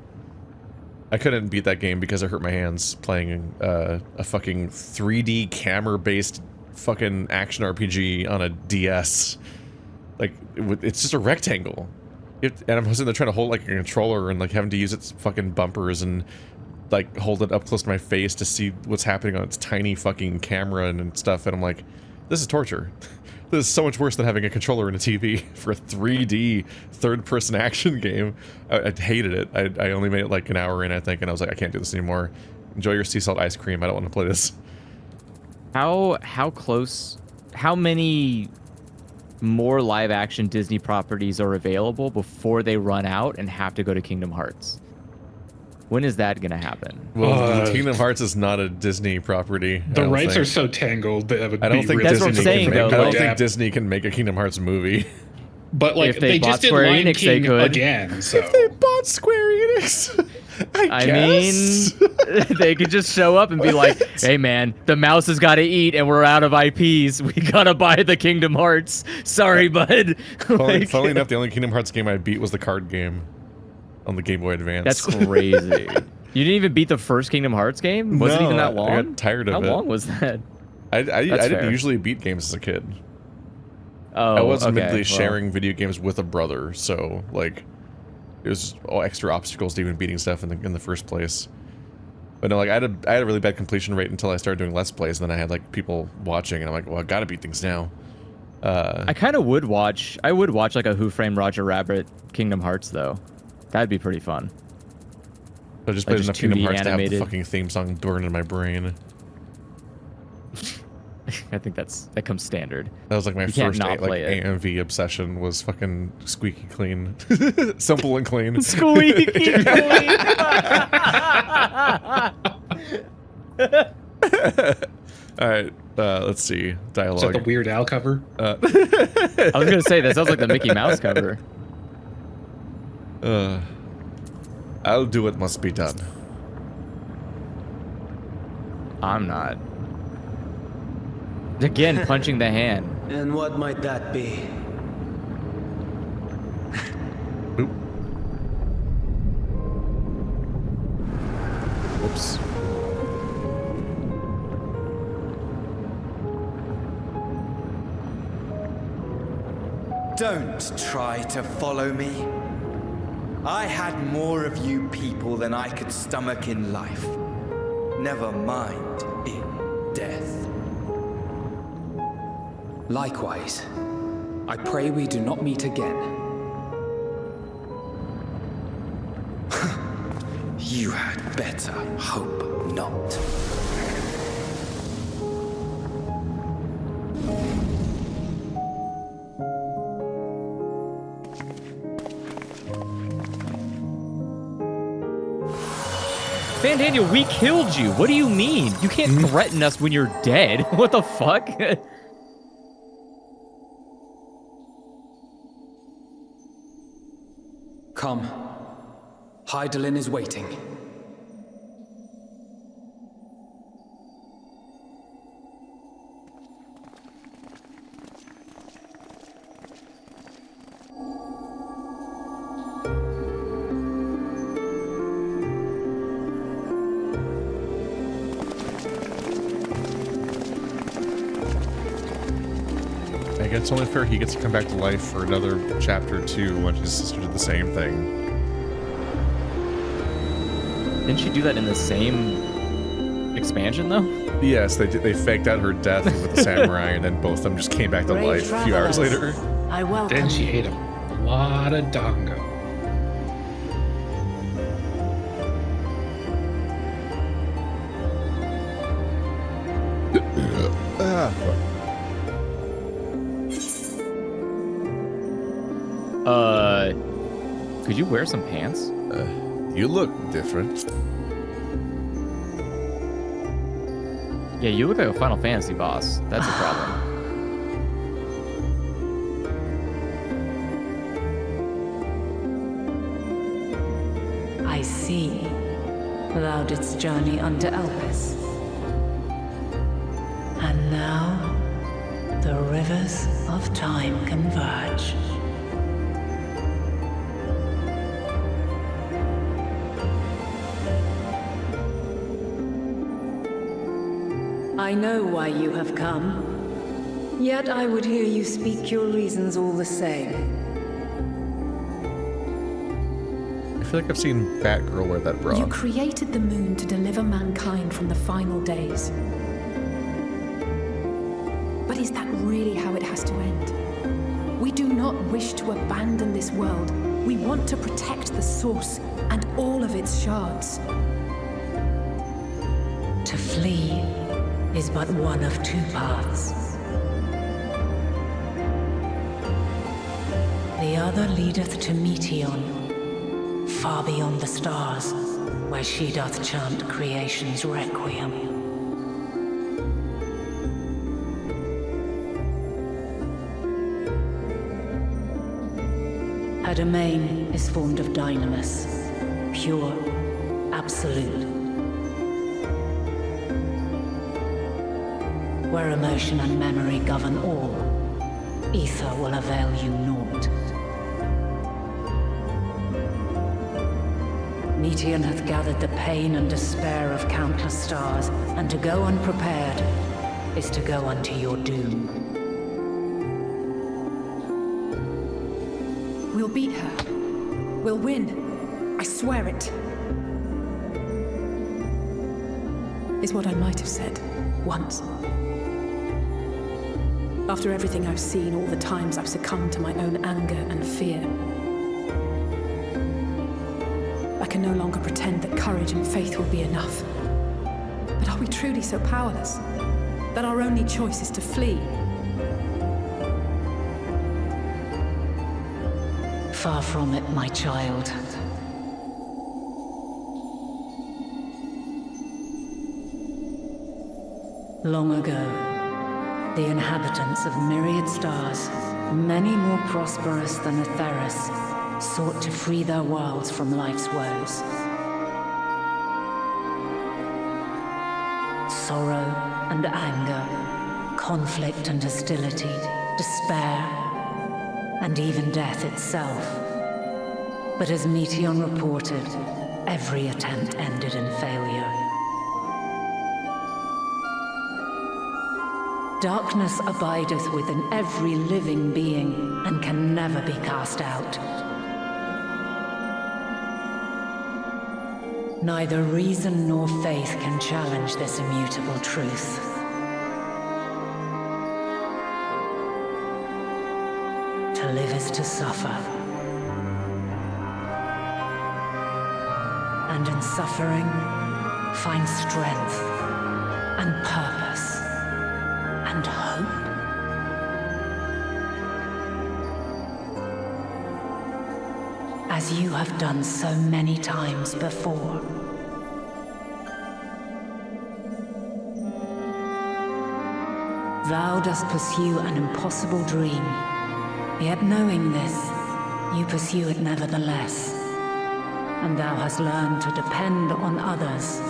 Speaker 1: I couldn't beat that game because I hurt my hands playing a fucking 3D camera-based fucking action RPG on a DS. It's just a rectangle. And I'm sitting there trying to hold a controller and having to use its fucking bumpers and hold it up close to my face to see what's happening on its tiny fucking camera and stuff. And I'm like, this is torture. This is so much worse than having a controller and a TV for a 3D third-person action game. I hated it. I only made it an hour in, I think, and I was like, I can't do this anymore. Enjoy your sea salt ice cream. I don't want to play this.
Speaker 3: How many more live-action Disney properties are available before they run out and have to go to Kingdom Hearts? When is that going to happen?
Speaker 1: Well, Kingdom Hearts is not a Disney property.
Speaker 2: The rights are so tangled that it would
Speaker 1: I don't think
Speaker 3: that's what I'm saying, though.
Speaker 1: I don't think Disney can make a Kingdom Hearts movie.
Speaker 2: But they just did Lion King again. So
Speaker 1: if they bought Square Enix,
Speaker 3: I mean, they could just show up and be like, hey man, the mouse has got to eat and we're out of IPs. We got to buy the Kingdom Hearts. Sorry, bud.
Speaker 1: Funnily enough, the only Kingdom Hearts game I beat was the card game on the Game Boy Advance.
Speaker 3: That's crazy. You didn't even beat the first Kingdom Hearts game? Was it even that long?
Speaker 1: I got tired of it.
Speaker 3: How long was that?
Speaker 1: I didn't usually beat games as a kid.
Speaker 3: Oh,
Speaker 1: I was admittedly sharing video games with a brother, so like it was all extra obstacles to even beating stuff in the first place. But no, like I had a really bad completion rate until I started doing Let's Plays, and then I had like people watching, and I'm like, well, I gotta beat things now.
Speaker 3: I kind of would watch. I would watch like a Who Framed Roger Rabbit Kingdom Hearts though. That'd be pretty fun.
Speaker 1: I just
Speaker 3: Like
Speaker 1: played enough Kingdom Hearts
Speaker 3: animated.
Speaker 1: to have the fucking theme song burn in my brain.
Speaker 3: I think that comes standard.
Speaker 1: That was like my
Speaker 3: You can't
Speaker 1: first
Speaker 3: not play it.
Speaker 1: AMV obsession was fucking squeaky clean. Simple and clean.
Speaker 3: Squeaky clean.
Speaker 1: Alright, let's see. Dialogue.
Speaker 2: Is that the Weird Al cover?
Speaker 3: I was gonna say, that sounds like the Mickey Mouse cover.
Speaker 1: I'll do what must be done.
Speaker 3: I'm not. Again, punching the hand.
Speaker 4: And what might that be?
Speaker 1: Oop. Whoops.
Speaker 6: Don't try to follow me. I had more of you people than I could stomach in life. Never mind in death.
Speaker 19: Likewise, I pray we do not meet again.
Speaker 18: You had better hope not.
Speaker 3: Van Daniel, we killed you. What do you mean? You can't threaten us when you're dead. What the fuck?
Speaker 19: Come. Hydaelyn is waiting.
Speaker 1: I guess it's only fair he gets to come back to life for another chapter 2 when his sister did the same thing.
Speaker 3: Didn't she do that in the same expansion, though?
Speaker 1: Yes, they faked out her death with the samurai, and then both of them just came back to life a few hours later.
Speaker 15: I welcome
Speaker 2: Then she ate a lot of dango.
Speaker 3: Could you wear some pants?
Speaker 1: You look different.
Speaker 3: Yeah, you look like a Final Fantasy boss. That's a problem.
Speaker 15: I see. Thou didst journey unto Elpis. And now, the rivers of time converge. I know why you have come, yet I would hear you speak your reasons all the same.
Speaker 1: I feel like I've seen Batgirl wear that bra.
Speaker 9: You created the moon to deliver mankind from the final days. But is that really how it has to end? We do not wish to abandon this world. We want to protect the source and all of its shards.
Speaker 15: To flee is but one of two paths. The other leadeth to Meteon, far beyond the stars, where she doth chant creation's requiem. Her domain is formed of dynamis, pure absolute. Where emotion and memory govern all, ether will avail you naught. Meteon hath gathered the pain and despair of countless stars, and to go unprepared is to go unto your doom.
Speaker 9: We'll beat her. We'll win. I swear it. Is what I might have said once. After everything I've seen, all the times I've succumbed to my own anger and fear. I can no longer pretend that courage and faith will be enough. But are we truly so powerless that our only choice is to flee?
Speaker 15: Far from it, my child. Long ago, the inhabitants of myriad stars, many more prosperous than Atheris, sought to free their worlds from life's woes. Sorrow and anger, conflict and hostility, despair, and even death itself. But as Meteon reported, every attempt ended in failure. Darkness abideth within every living being and can never be cast out. Neither reason nor faith can challenge this immutable truth. To live is to suffer. And in suffering, find strength and purpose and hope. As you have done so many times before. Thou dost pursue an impossible dream, yet knowing this, you pursue it nevertheless. And thou hast learned to depend on others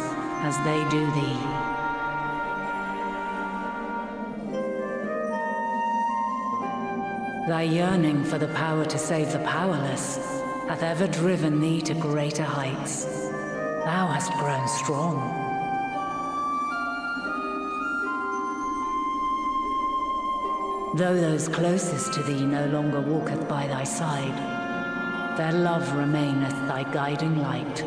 Speaker 15: as they do thee. Thy yearning for the power to save the powerless hath ever driven thee to greater heights. Thou hast grown strong. Though those closest to thee no longer walketh by thy side, their love remaineth thy guiding light.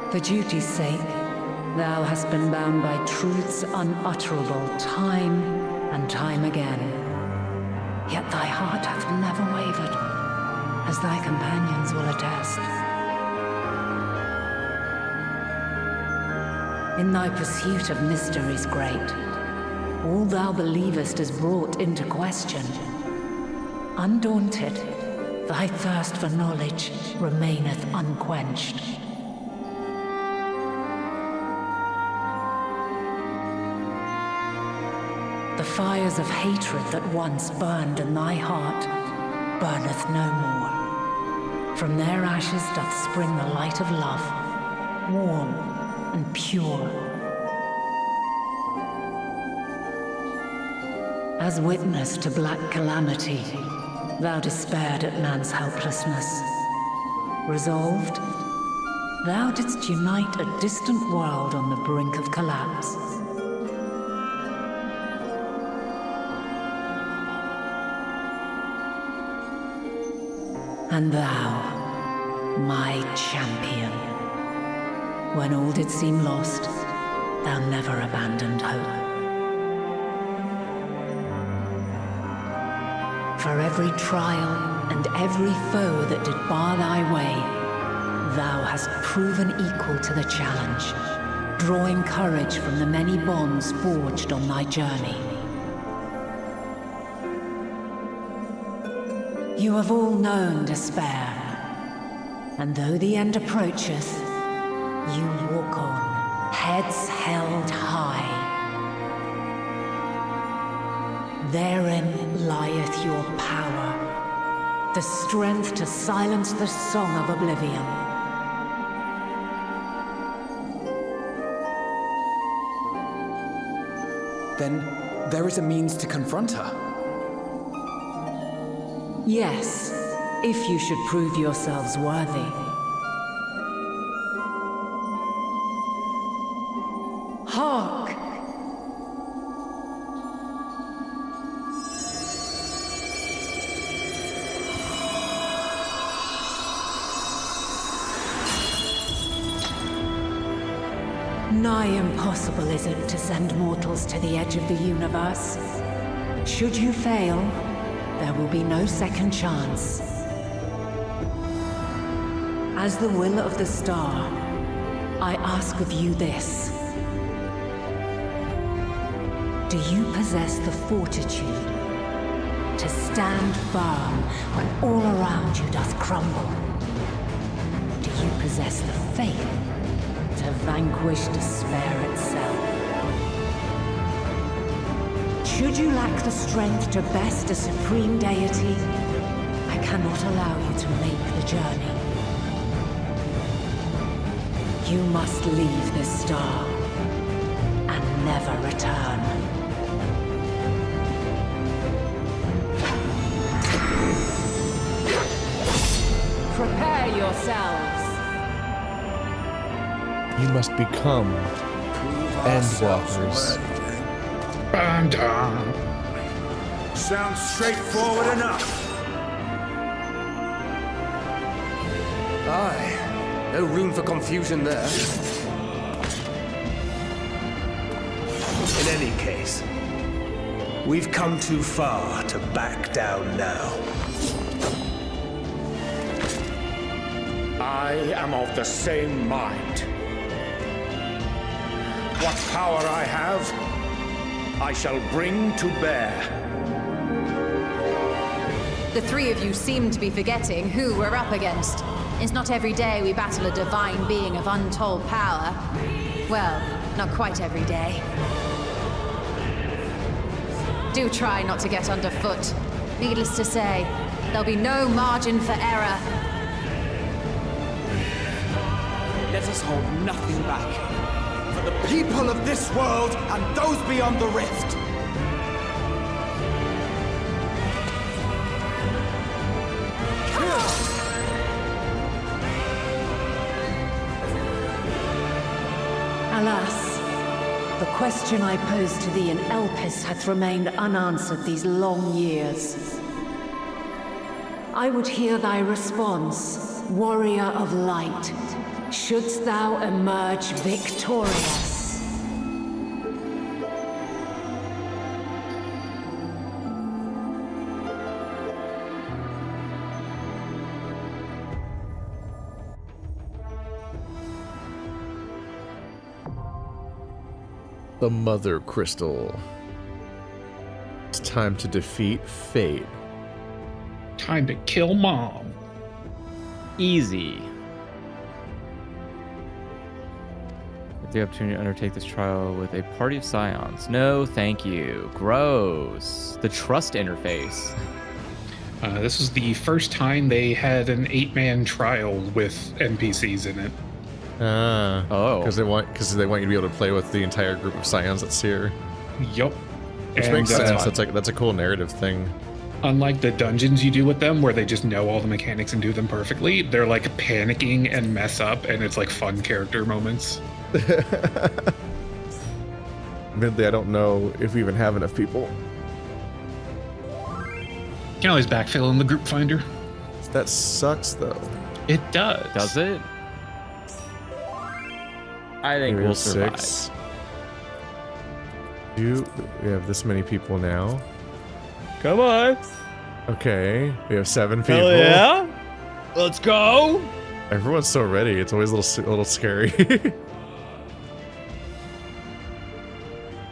Speaker 15: For duty's sake, thou hast been bound by truths unutterable time and time again. Yet thy heart hath never wavered, as thy companions will attest. In thy pursuit of mysteries great, all thou believest is brought into question. Undaunted, thy thirst for knowledge remaineth unquenched. The fires of hatred that once burned in thy heart burneth no more. From their ashes doth spring the light of love, warm and pure. As witness to black calamity, thou despaired at man's helplessness. Resolved, thou didst unite a distant world on the brink of collapse. And thou, my champion, when all did seem lost, thou never abandoned hope. For every trial and every foe that did bar thy way, thou hast proven equal to the challenge, drawing courage from the many bonds forged on thy journey. You have all known despair, and though the end approacheth, you walk on, heads held high. Therein lieth your power, The strength to silence the song of oblivion.
Speaker 19: Then there is a means to confront her.
Speaker 15: Yes, if you should prove yourselves worthy. Hark! Nigh impossible is it to send mortals to the edge of the universe. Should you fail, there will be no second chance. As the will of the star, I ask of you this. Do you possess the fortitude to stand firm when all around you doth crumble? Do you possess the faith to vanquish despair itself? Should you lack the strength to best a supreme deity, I cannot allow you to make the journey. You must leave this star and never return. Prepare yourselves.
Speaker 12: You must become endwalkers.
Speaker 14: Sounds straightforward enough.
Speaker 18: Aye. No room for confusion there.
Speaker 10: In any case, we've come too far to back down now.
Speaker 14: I am of the same mind. What power I have, I shall bring to bear.
Speaker 21: The three of you seem to be forgetting who we're up against. It's not every day we battle a divine being of untold power. Well, not quite every day. Do try not to get underfoot. Needless to say, there'll be no margin for error.
Speaker 22: Let us hold nothing back. For the people of this world and those beyond the rift.
Speaker 15: Alas, the question I posed to thee in Elpis hath remained unanswered these long years. I would hear thy response, warrior of light. Shouldst thou emerge victorious?
Speaker 12: The Mothercrystal. It's time to defeat fate.
Speaker 2: Time to kill Mom.
Speaker 3: Easy. The opportunity to undertake this trial with a party of scions. No, thank you. Gross. The trust interface.
Speaker 2: This was the first time they had an 8-man trial with NPCs in it.
Speaker 12: Because they want you to be able to play with the entire group of scions that's here.
Speaker 2: Yup.
Speaker 12: Which makes sense. That's a cool narrative thing.
Speaker 2: Unlike the dungeons you do with them, where they just know all the mechanics and do them perfectly, they're like panicking and mess up, and it's like fun character moments.
Speaker 12: Admittedly, I don't know if we even have enough people.
Speaker 2: You can always backfill in the group finder.
Speaker 12: That sucks, though.
Speaker 2: It does.
Speaker 3: Does it? I think we'll survive.
Speaker 12: 6. We have this many people now.
Speaker 8: Come on.
Speaker 12: Okay, we have 7 people.
Speaker 8: Hell yeah. Let's go.
Speaker 12: Everyone's so ready. It's always a little scary.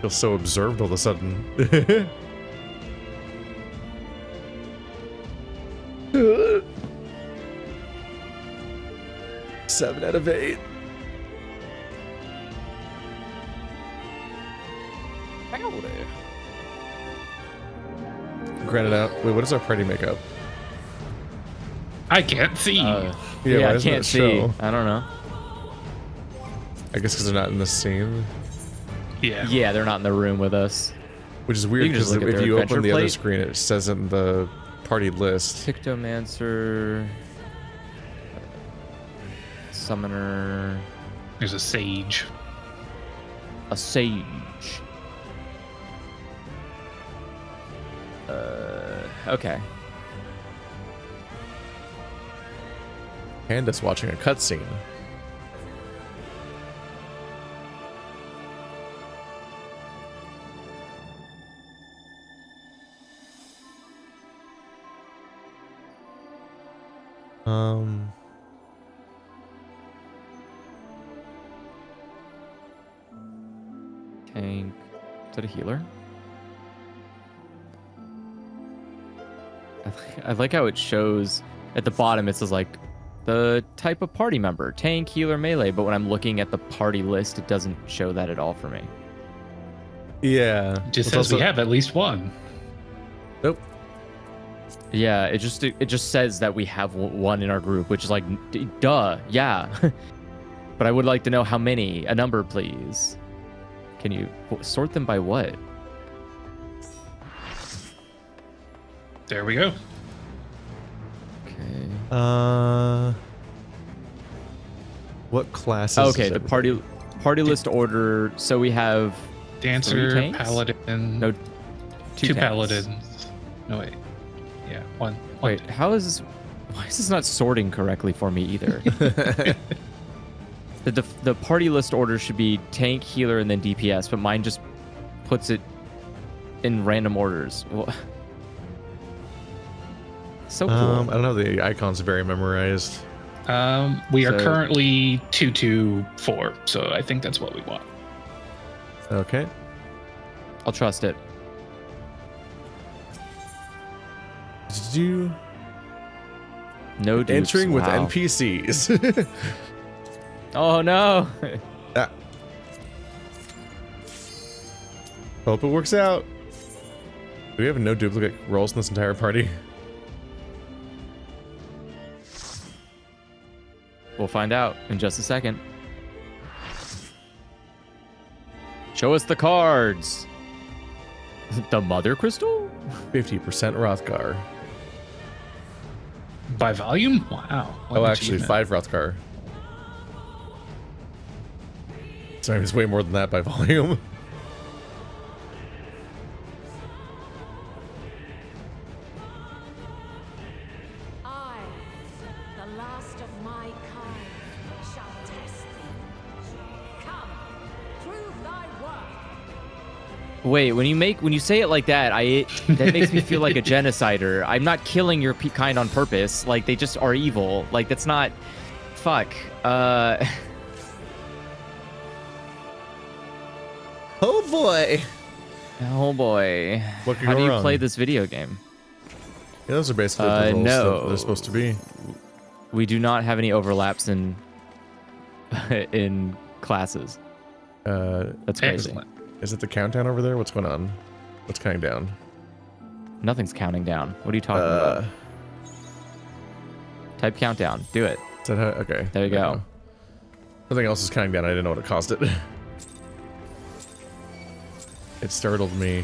Speaker 12: Feel so observed all of a sudden. 7 out of 8. Granted out. Wait, what is our party makeup?
Speaker 2: I can't see.
Speaker 3: Yeah,
Speaker 12: why
Speaker 3: I
Speaker 12: doesn't
Speaker 3: can't
Speaker 12: it
Speaker 3: see.
Speaker 12: show?
Speaker 3: I don't know.
Speaker 12: I guess because they're not in the scene.
Speaker 2: Yeah.
Speaker 3: Yeah, they're not in the room with us.
Speaker 12: Which is
Speaker 3: You
Speaker 12: weird
Speaker 3: can just
Speaker 12: because
Speaker 3: look at
Speaker 12: if
Speaker 3: their
Speaker 12: you open
Speaker 3: adventure
Speaker 12: the other
Speaker 3: plate.
Speaker 12: screen, it says in the party list.
Speaker 3: Pictomancer. Summoner.
Speaker 2: There's a sage.
Speaker 3: A sage. Okay.
Speaker 12: Candace watching a cutscene.
Speaker 3: Tank. Is that a healer? I like how it shows at the bottom. It says like the type of party member, tank, healer, melee. But when I'm looking at the party list, it doesn't show that at all for me.
Speaker 12: Yeah.
Speaker 2: Just says we have at least one.
Speaker 12: Nope.
Speaker 3: Yeah, it just says that we have one in our group, which is like, duh, yeah. But I would like to know how many. A number, please. Can you sort them by what?
Speaker 2: There we go.
Speaker 3: Okay.
Speaker 12: What classes?
Speaker 3: Okay, the party list order. So we have
Speaker 2: Dancer, paladin.
Speaker 3: No,
Speaker 2: two
Speaker 3: tanks.
Speaker 2: paladins. No wait. Yeah, one.
Speaker 3: Wait, how is this? Why is this not sorting correctly for me either? The party list order should be tank, healer, and then DPS, but mine just puts it in random orders. Well, so cool.
Speaker 12: I don't know. The icons are very memorized.
Speaker 2: We are currently 224, so I think that's what we want.
Speaker 12: Okay.
Speaker 3: I'll trust it.
Speaker 12: Did you?
Speaker 3: No dupes.
Speaker 12: Entering with
Speaker 3: Wow.
Speaker 12: NPCs.
Speaker 3: Oh no.
Speaker 12: Hope it works out. Do we have no duplicate roles in this entire party?
Speaker 3: We'll find out in just a second. Show us the cards. The Mothercrystal?
Speaker 12: 50% Rothgar.
Speaker 2: By volume? Wow.
Speaker 12: Oh, actually, 5 Rothgar. Sorry, it's way more than that by volume.
Speaker 15: I, the last of my kind, shall test thee. Come, prove thy worth.
Speaker 3: Wait, when you say it like that, that makes me feel like a genocider. I'm not killing your kind on purpose. Like they just are evil. Like that's not. Fuck.
Speaker 12: Oh boy.
Speaker 3: Oh boy.
Speaker 12: What could
Speaker 3: How
Speaker 12: go
Speaker 3: do you
Speaker 12: wrong?
Speaker 3: play this video game?
Speaker 12: Yeah, those are basically the roles
Speaker 3: no.
Speaker 12: that they're supposed to be.
Speaker 3: We do not have any overlaps in classes. That's crazy.
Speaker 2: Excellent.
Speaker 12: Is it the countdown over there? What's going on? What's counting down?
Speaker 3: Nothing's counting down. What are you talking about? Type countdown. Do it.
Speaker 12: Is that how, okay.
Speaker 3: There you go.
Speaker 12: Something else is counting down. I didn't know what it caused it. It startled me.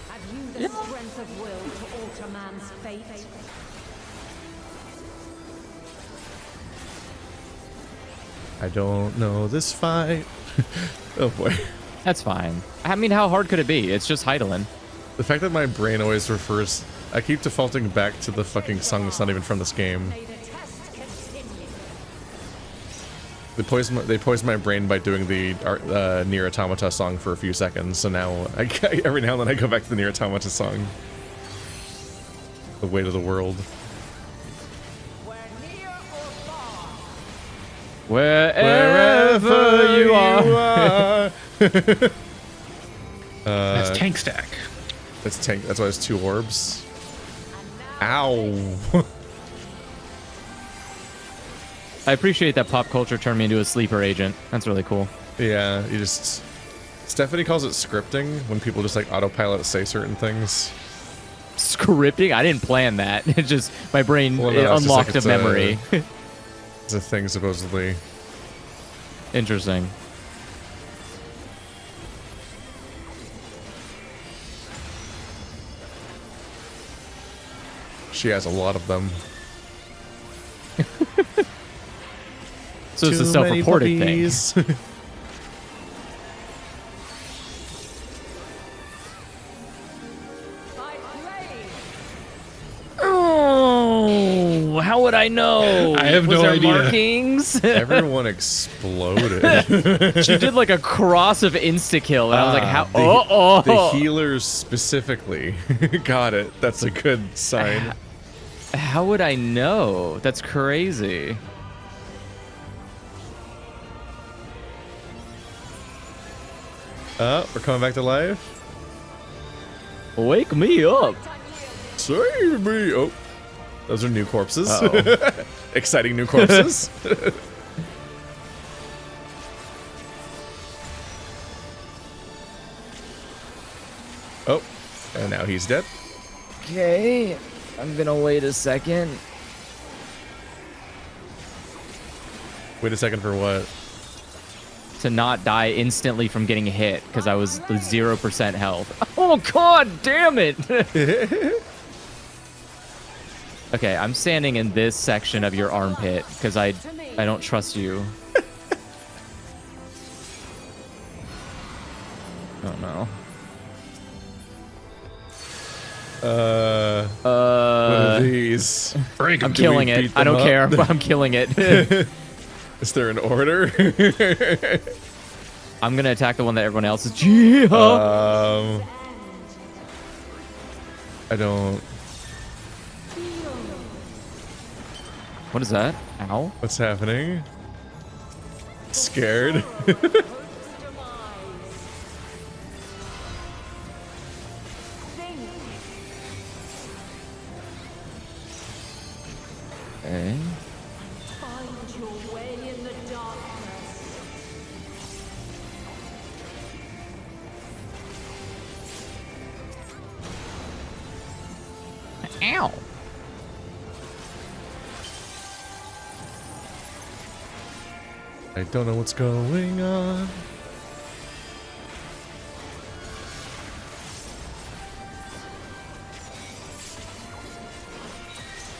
Speaker 15: Have you the strength of will to alter man's fate?
Speaker 12: I don't know this fight. Oh boy.
Speaker 3: That's fine. I mean, how hard could it be? It's just Heidelin.
Speaker 12: The fact that my brain always refers... I keep defaulting back to the fucking song that's not even from this game. They poisoned my brain by doing the Nier Automata song for a few seconds, so now every now and then I go back to the Nier Automata song. The weight of the world.
Speaker 3: Wherever you are.
Speaker 2: That's tank stack.
Speaker 12: That's tank. That's why it's 2 orbs. Ow.
Speaker 3: I appreciate that pop culture turned me into a sleeper agent. That's really cool.
Speaker 12: Yeah, you just... Stephanie calls it scripting, when people just like autopilot say certain things.
Speaker 3: Scripting? I didn't plan that. It just my brain
Speaker 12: Well,
Speaker 3: it
Speaker 12: no, it's just like
Speaker 3: unlocked
Speaker 12: it's
Speaker 3: a memory.
Speaker 12: It's a thing supposedly.
Speaker 3: Interesting.
Speaker 12: She has a lot of them.
Speaker 3: So it's a self-reported thing. Oh, how would I know?
Speaker 2: I have
Speaker 3: Was
Speaker 2: no
Speaker 3: there
Speaker 2: idea.
Speaker 3: Markings?
Speaker 12: Everyone exploded.
Speaker 3: She did like a cross of insta-kill, and I was like, how?
Speaker 12: The healers specifically. Got it. That's a good sign.
Speaker 3: How would I know? That's crazy.
Speaker 12: We're coming back to life.
Speaker 3: Wake me up.
Speaker 12: Save me. Oh, those are new corpses.
Speaker 3: Uh-oh.
Speaker 12: Exciting new corpses. Oh, and now he's dead.
Speaker 3: Okay, I'm gonna wait a second.
Speaker 12: Wait a second for what?
Speaker 3: To not die instantly from getting hit because I was 0% health. Oh god damn it! Okay, I'm standing in this section of your armpit because I don't trust you. Oh no.
Speaker 12: What are these?
Speaker 3: I'm killing it. I don't care, but I'm killing it.
Speaker 12: Is there an order?
Speaker 3: I'm gonna attack the one that everyone else is.
Speaker 12: I don't.
Speaker 3: What is that? Ow.
Speaker 12: What's happening? Scared?
Speaker 3: Okay. Ow.
Speaker 12: I don't know what's going on.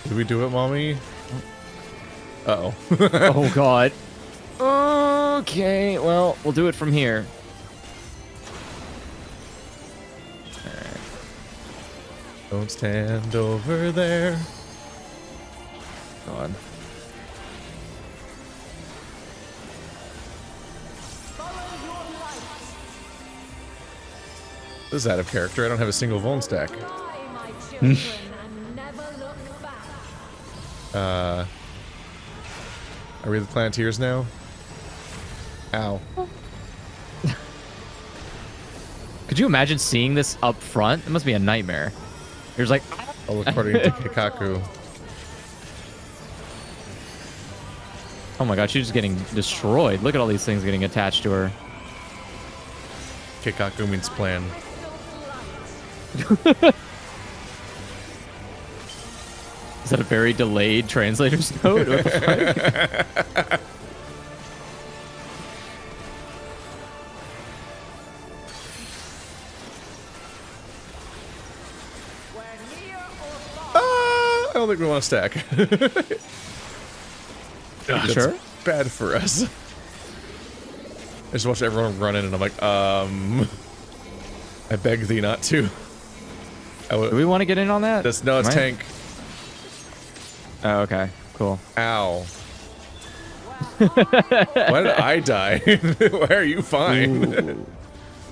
Speaker 12: Did we do it, mommy? Uh-oh.
Speaker 3: Oh god. Okay, well, we'll do it from here.
Speaker 12: Don't stand over there.
Speaker 3: God.
Speaker 12: This is out of character. I don't have a single Vuln stack. Are we the Planeteers now? Ow.
Speaker 3: Could you imagine seeing this up front? It must be a nightmare. You're just like...
Speaker 12: Oh, according to Kikaku.
Speaker 3: Oh my god, she's just getting destroyed. Look at all these things getting attached to her.
Speaker 12: Kikaku means plan.
Speaker 3: Is that a very delayed translator's note? What the fuck?
Speaker 12: I don't think we want to stack. That's
Speaker 3: sure?
Speaker 12: bad for us. I just watched everyone run in and I'm like, I beg thee not to.
Speaker 3: Do we want to get in on that?
Speaker 12: No, it's tank.
Speaker 3: Oh, okay. Cool.
Speaker 12: Ow. Why did I die? Why are you fine?
Speaker 3: Ooh.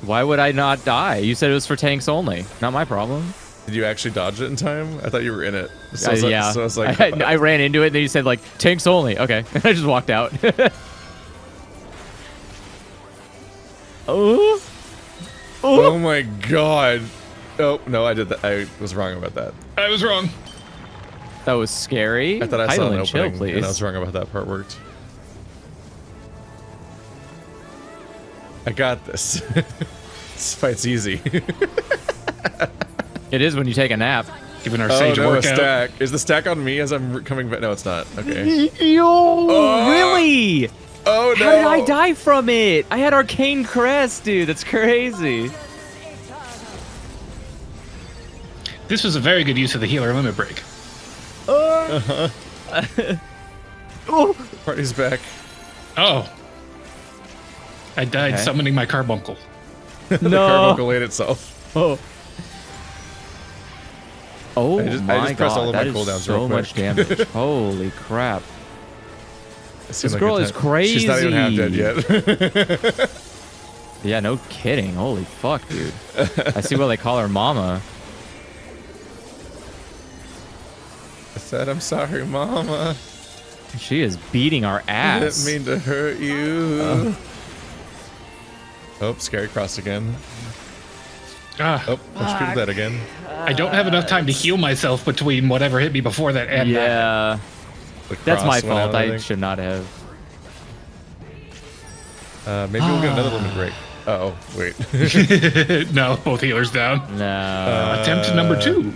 Speaker 3: Why would I not die? You said it was for tanks only. Not my problem.
Speaker 12: Did you actually dodge it in time? I thought you were in it. So
Speaker 3: Yeah.
Speaker 12: So I was like,
Speaker 3: I ran into it and then you said like, tanks only. Okay. I just walked out.
Speaker 12: Oh my god. Oh, no, I did that. I was wrong about that.
Speaker 2: I was wrong.
Speaker 3: That was scary.
Speaker 12: I thought I saw an
Speaker 3: Hydaelyn, chill,
Speaker 12: opening,
Speaker 3: please.
Speaker 12: and I was wrong about that part worked. I got this. This fight's easy.
Speaker 3: It is when you take a nap.
Speaker 2: Giving our sage a workout.
Speaker 1: A stack. Is the stack on me as I'm coming back? No, it's not. Okay.
Speaker 3: Yo, really?
Speaker 1: Oh no!
Speaker 3: How did I die from it? I had arcane crest, dude. That's crazy.
Speaker 2: This was a very good use of the healer limit break.
Speaker 1: Oh. Party's back.
Speaker 2: Oh. I died summoning my carbuncle.
Speaker 1: The carbuncle ate itself.
Speaker 3: Oh. Oh
Speaker 1: I just pressed all of
Speaker 3: god,
Speaker 1: my
Speaker 3: that
Speaker 1: cooldowns
Speaker 3: is so
Speaker 1: real quick.
Speaker 3: much damage. Holy crap.
Speaker 1: This
Speaker 3: This girl is crazy.
Speaker 1: She's not even half dead yet.
Speaker 3: Yeah, no kidding. Holy fuck, dude. I see why they call her mama.
Speaker 1: I said, I'm sorry, mama.
Speaker 3: She is beating our ass.
Speaker 1: I didn't mean to hurt you. Oh, scary cross again. Oh, bunch of people dead again.
Speaker 2: I don't have enough time to heal myself between whatever hit me before that and
Speaker 3: Yeah. That's my fault.
Speaker 1: out,
Speaker 3: I should not have.
Speaker 1: Maybe we'll get another limit break. Uh-oh, wait.
Speaker 2: No, both healers down.
Speaker 3: No.
Speaker 2: Attempt number 2.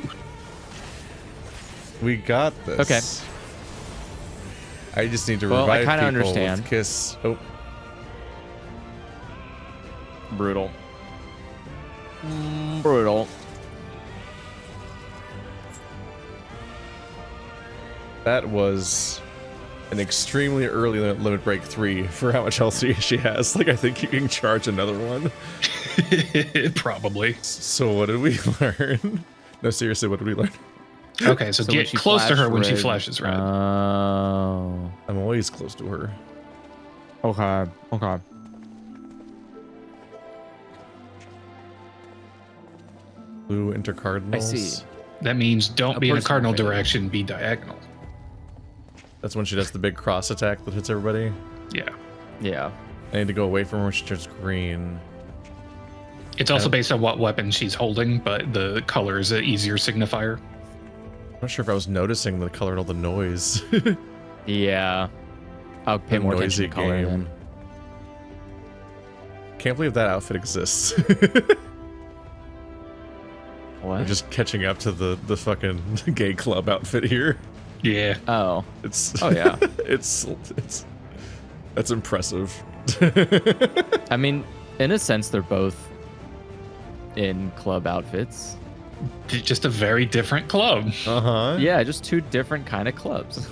Speaker 1: We got this.
Speaker 3: Okay.
Speaker 1: I just need to
Speaker 3: Well, I
Speaker 1: revive
Speaker 3: kinda
Speaker 1: people
Speaker 3: understand.
Speaker 1: with kiss. Oh.
Speaker 3: Brutal. Brutal.
Speaker 1: That was an extremely early limit break 3 for how much health she has. Like, I think you can charge another one.
Speaker 2: Probably.
Speaker 1: So what did we learn? No, seriously, what did we learn?
Speaker 2: Okay, so get close to her when she flashes red.
Speaker 3: Oh.
Speaker 1: I'm always close to her.
Speaker 3: Okay. Okay.
Speaker 1: Blue intercardinals.
Speaker 3: I see.
Speaker 2: That means don't be in a cardinal direction, be diagonal.
Speaker 1: That's when she does the big cross attack that hits everybody.
Speaker 2: Yeah.
Speaker 3: Yeah.
Speaker 1: I need to go away from her when she turns green.
Speaker 2: It's also based on what weapon she's holding, but the color is an easier signifier.
Speaker 1: I'm not sure if I was noticing the color and all the noise.
Speaker 3: Yeah. I'll pay more attention to color then.
Speaker 1: Can't believe that outfit exists.
Speaker 3: What?
Speaker 1: I'm just catching up to the fucking gay club outfit here.
Speaker 2: Yeah.
Speaker 3: Oh.
Speaker 1: It's.
Speaker 3: Oh yeah.
Speaker 1: it's. That's impressive.
Speaker 3: I mean, in a sense, they're both in club outfits.
Speaker 2: Just a very different club.
Speaker 1: Uh-huh.
Speaker 3: Yeah, just two different kind of clubs.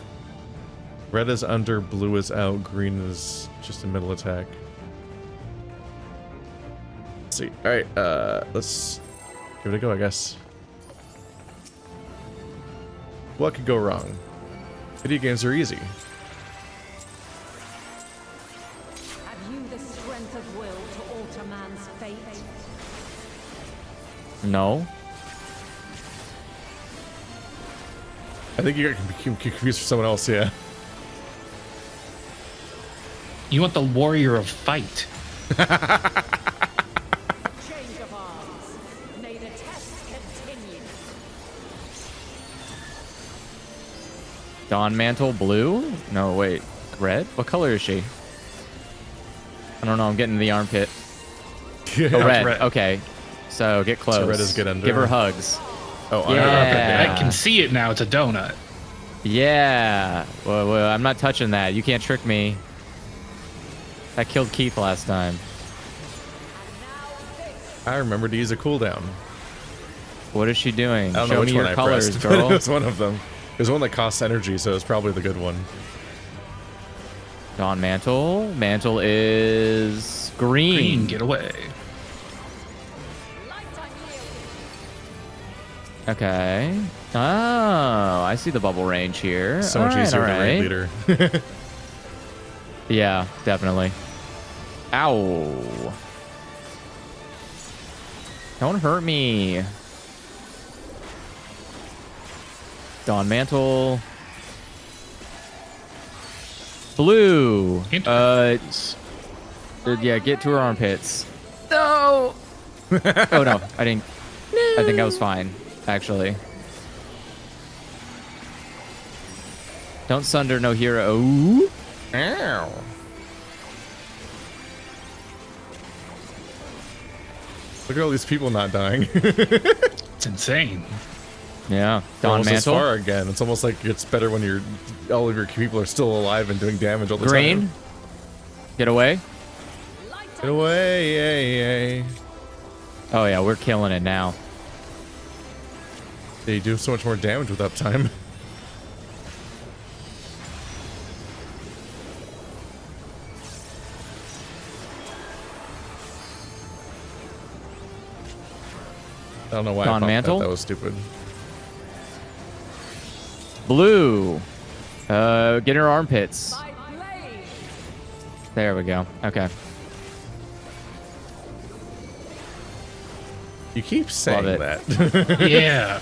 Speaker 1: Red is under, blue is out, green is just a middle attack. Let's see. All right, let's give it a go, I guess. What could go wrong? Video games are easy.
Speaker 15: Have you the strength of will to alter man's fate?
Speaker 3: No.
Speaker 1: I think you got confused for someone else, yeah.
Speaker 2: You want the warrior of fight.
Speaker 15: Change of arms. May the test continue.
Speaker 3: Dawn Mantle blue? No, wait. Red? What color is she? I don't know. I'm getting the armpit.
Speaker 1: Yeah.
Speaker 3: Oh, red. Okay. So get close.
Speaker 1: So red is get under.
Speaker 3: Give her hugs.
Speaker 1: Oh, under armpit.
Speaker 2: I can see it now. It's a donut.
Speaker 3: Yeah. Well, I'm not touching that. You can't trick me. That killed Keith last time.
Speaker 1: I remember to use a cooldown.
Speaker 3: What is she doing?
Speaker 1: I don't know
Speaker 3: Show
Speaker 1: which
Speaker 3: me
Speaker 1: one
Speaker 3: your
Speaker 1: I
Speaker 3: colors,
Speaker 1: pressed.
Speaker 3: girl.
Speaker 1: It was one of them. It was one that costs energy, so it's probably the good one.
Speaker 3: Dawn Mantle. Mantle is green.
Speaker 2: Green, get away.
Speaker 3: Okay. Oh, I see the bubble range here.
Speaker 1: So much easier to raid leader.
Speaker 3: Yeah, definitely. Ow. Don't hurt me. Dawn Mantle. Blue. Yeah, get to her armpits. No. Oh no, I didn't. I think I was fine, actually. Don't sunder no hero. Ooh.
Speaker 1: Ow. Look at all these people not dying.
Speaker 2: It's That's insane.
Speaker 3: Yeah, Don
Speaker 12: almost as
Speaker 3: Mantle.
Speaker 12: far again. It's almost like it's better when all of your people are still alive and doing damage all the
Speaker 3: Green.
Speaker 12: time.
Speaker 3: Get away.
Speaker 12: Get away, yay.
Speaker 3: Oh yeah, we're killing it now.
Speaker 12: They do so much more damage with uptime. I don't know why
Speaker 3: Don
Speaker 12: I
Speaker 3: Mantle?
Speaker 12: that was stupid.
Speaker 3: Blue. Get her armpits. There we go. Okay.
Speaker 12: You keep saying
Speaker 3: Love
Speaker 12: that.
Speaker 2: Yeah.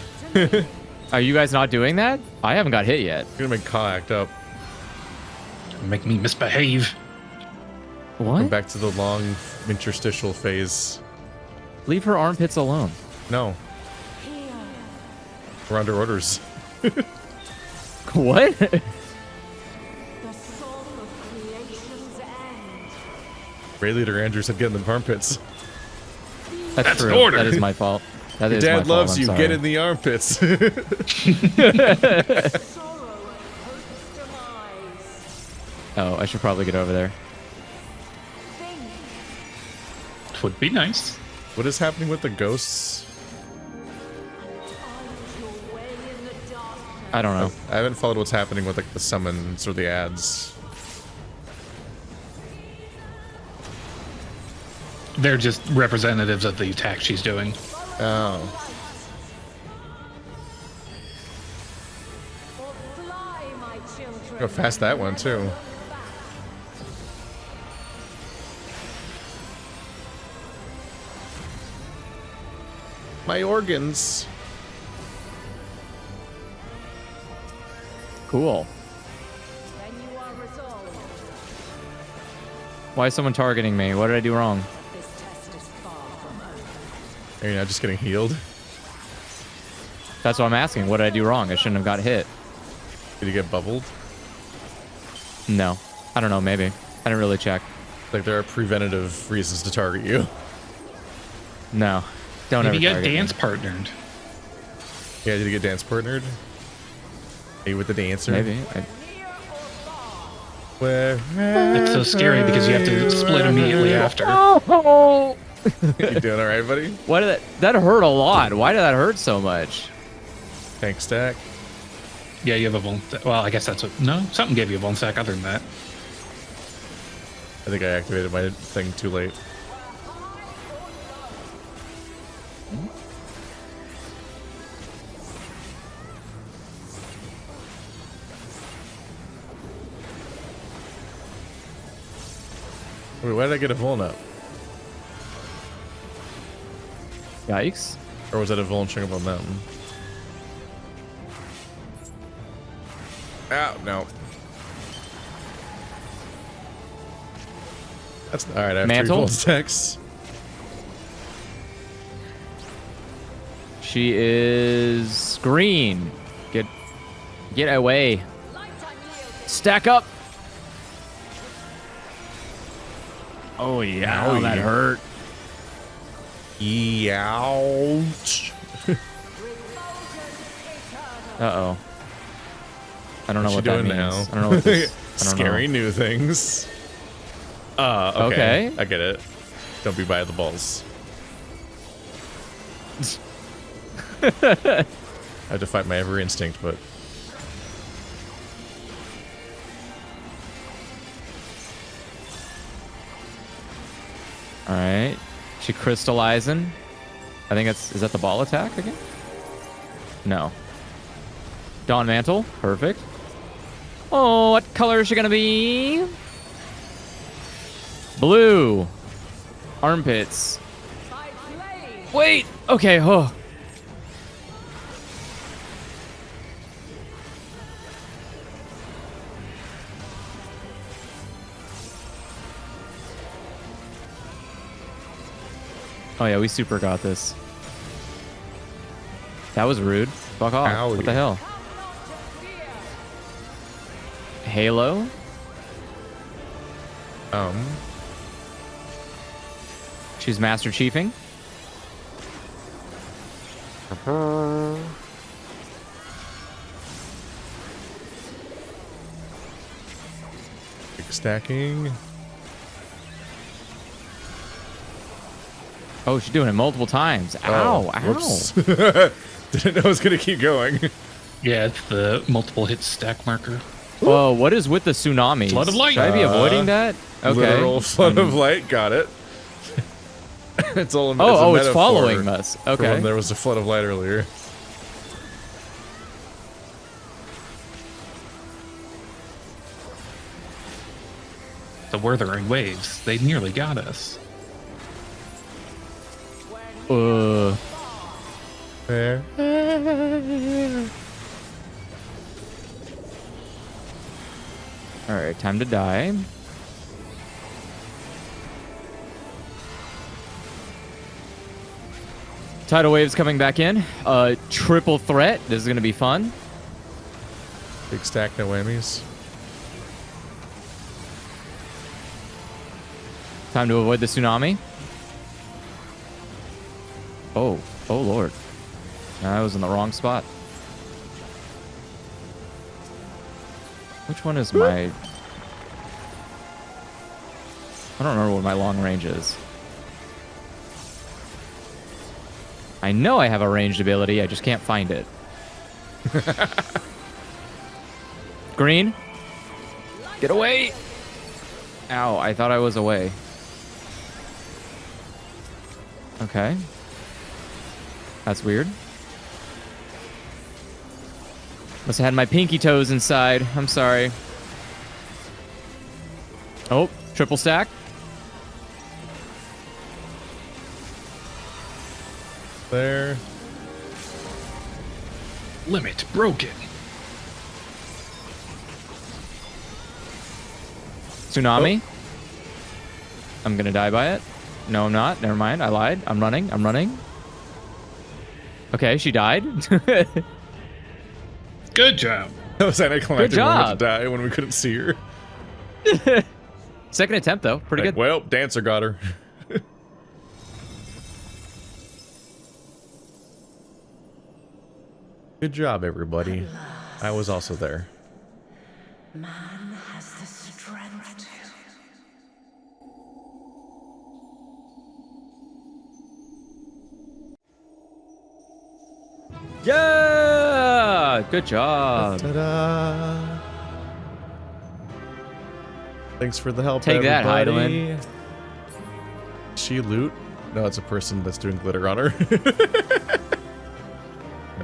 Speaker 3: Are you guys not doing that? I haven't got hit yet.
Speaker 12: You're gonna make Ka act up.
Speaker 2: Make me misbehave.
Speaker 3: What?
Speaker 12: Come back to the long interstitial phase.
Speaker 3: Leave her armpits alone.
Speaker 12: No. We're under orders.
Speaker 3: What?
Speaker 12: Ray Leader Andrew said get in the armpits.
Speaker 3: That's true.
Speaker 2: an order.
Speaker 3: That is my fault. That
Speaker 12: Your
Speaker 3: is my
Speaker 12: dad
Speaker 3: fault.
Speaker 12: loves
Speaker 3: I'm
Speaker 12: you.
Speaker 3: sorry.
Speaker 12: Get in the armpits.
Speaker 3: Oh, I should probably get over there.
Speaker 2: Would be nice.
Speaker 12: What is happening with the ghosts?
Speaker 3: I don't know.
Speaker 12: I haven't followed what's happening with like the summons or the ads.
Speaker 2: They're just representatives of the attack she's doing.
Speaker 12: Oh. Go fast that one too. My organs.
Speaker 3: Cool. Why is someone targeting me? What did I do wrong?
Speaker 12: Are you not just getting healed?
Speaker 3: That's what I'm asking. What did I do wrong? I shouldn't have got hit.
Speaker 12: Did you get bubbled?
Speaker 3: No. I don't know. Maybe. I didn't really check.
Speaker 12: Like there are preventative reasons to target you.
Speaker 3: No. Don't
Speaker 2: Maybe
Speaker 3: ever
Speaker 2: you got
Speaker 3: target me.
Speaker 2: dance partnered.
Speaker 12: Yeah, did you get dance partnered? Are you with the dancer?
Speaker 3: Maybe.
Speaker 12: Where?
Speaker 2: It's so scary because you have to split immediately after.
Speaker 3: Oh!
Speaker 12: You doing all right, buddy?
Speaker 3: Why did that hurt a lot? Why did that hurt so much?
Speaker 12: Tank stack.
Speaker 2: Yeah, you have a vuln. Well, I guess that's what. No, something gave you a vuln stack other than that.
Speaker 12: I think I activated my thing too late. Wait, why did I get a vuln up?
Speaker 3: Yikes.
Speaker 12: Or was that a vuln showing up on mountain? Ow, no. That's all right. I have
Speaker 3: Mantle?
Speaker 12: 3 vuln stacks.
Speaker 3: She is green. Get away. Stack up. Oh yeah,
Speaker 12: Owie.
Speaker 3: that hurt.
Speaker 12: Ouch.
Speaker 3: Uh-oh. I don't know
Speaker 12: What's
Speaker 3: what
Speaker 12: she
Speaker 3: that
Speaker 12: doing
Speaker 3: means.
Speaker 12: now?
Speaker 3: I don't know what this. I don't
Speaker 12: Scary
Speaker 3: know.
Speaker 12: new things. Okay. I get it. Don't be by the balls. I have to fight my every instinct, but
Speaker 3: All right. She crystallizing. I think is that the ball attack again? No. Dawn Mantle. Perfect. Oh, what color is she gonna be? Blue. Armpits. Wait. Okay. Oh. Oh yeah, we super got this. That was rude. Fuck off.
Speaker 12: Owie.
Speaker 3: What the hell? Halo? She's Master Chiefing.
Speaker 12: Big stacking.
Speaker 3: Oh, she's doing it multiple times. Ow, ow.
Speaker 12: Whoops. Didn't know I was gonna keep going.
Speaker 2: Yeah, it's the multiple hit stack marker.
Speaker 3: Oh, what is with the tsunamis?
Speaker 2: Flood of light.
Speaker 3: Should I be avoiding that? Okay.
Speaker 12: Literal flood of light. Got it. It's all.
Speaker 3: It's following us. Okay.
Speaker 12: When there was a flood of light earlier.
Speaker 2: The Wuthering Waves. They nearly got us.
Speaker 12: There.
Speaker 3: All right, time to die. Tidal waves coming back in. Triple threat. This is gonna be fun.
Speaker 12: Big stack, no whammies.
Speaker 3: Time to avoid the tsunami. Oh lord. I was in the wrong spot. Which one is my... I don't remember what my long range is. I know I have a ranged ability, I just can't find it. Green? Get away! Ow, I thought I was away. Okay. That's weird. Must have had my pinky toes inside. I'm sorry. Oh, triple stack.
Speaker 12: There.
Speaker 2: Limit broken.
Speaker 3: Tsunami. I'm gonna die by it. No, I'm not. Never mind. I lied. I'm running. I'm running. Okay, she died.
Speaker 2: Good job.
Speaker 12: That was anticlimactic.
Speaker 3: Good job.
Speaker 12: We went to die when we couldn't see her.
Speaker 3: Second attempt, though. Pretty good.
Speaker 12: Well, Dancer got her. Good job, everybody. I was also there.
Speaker 15: Man has the strength to.
Speaker 3: Yeah! Good job.
Speaker 12: Ta-da! Thanks for the help,
Speaker 3: Take that,
Speaker 12: everybody.
Speaker 3: Heidelin.
Speaker 12: She loot? No, it's a person that's doing glitter on her.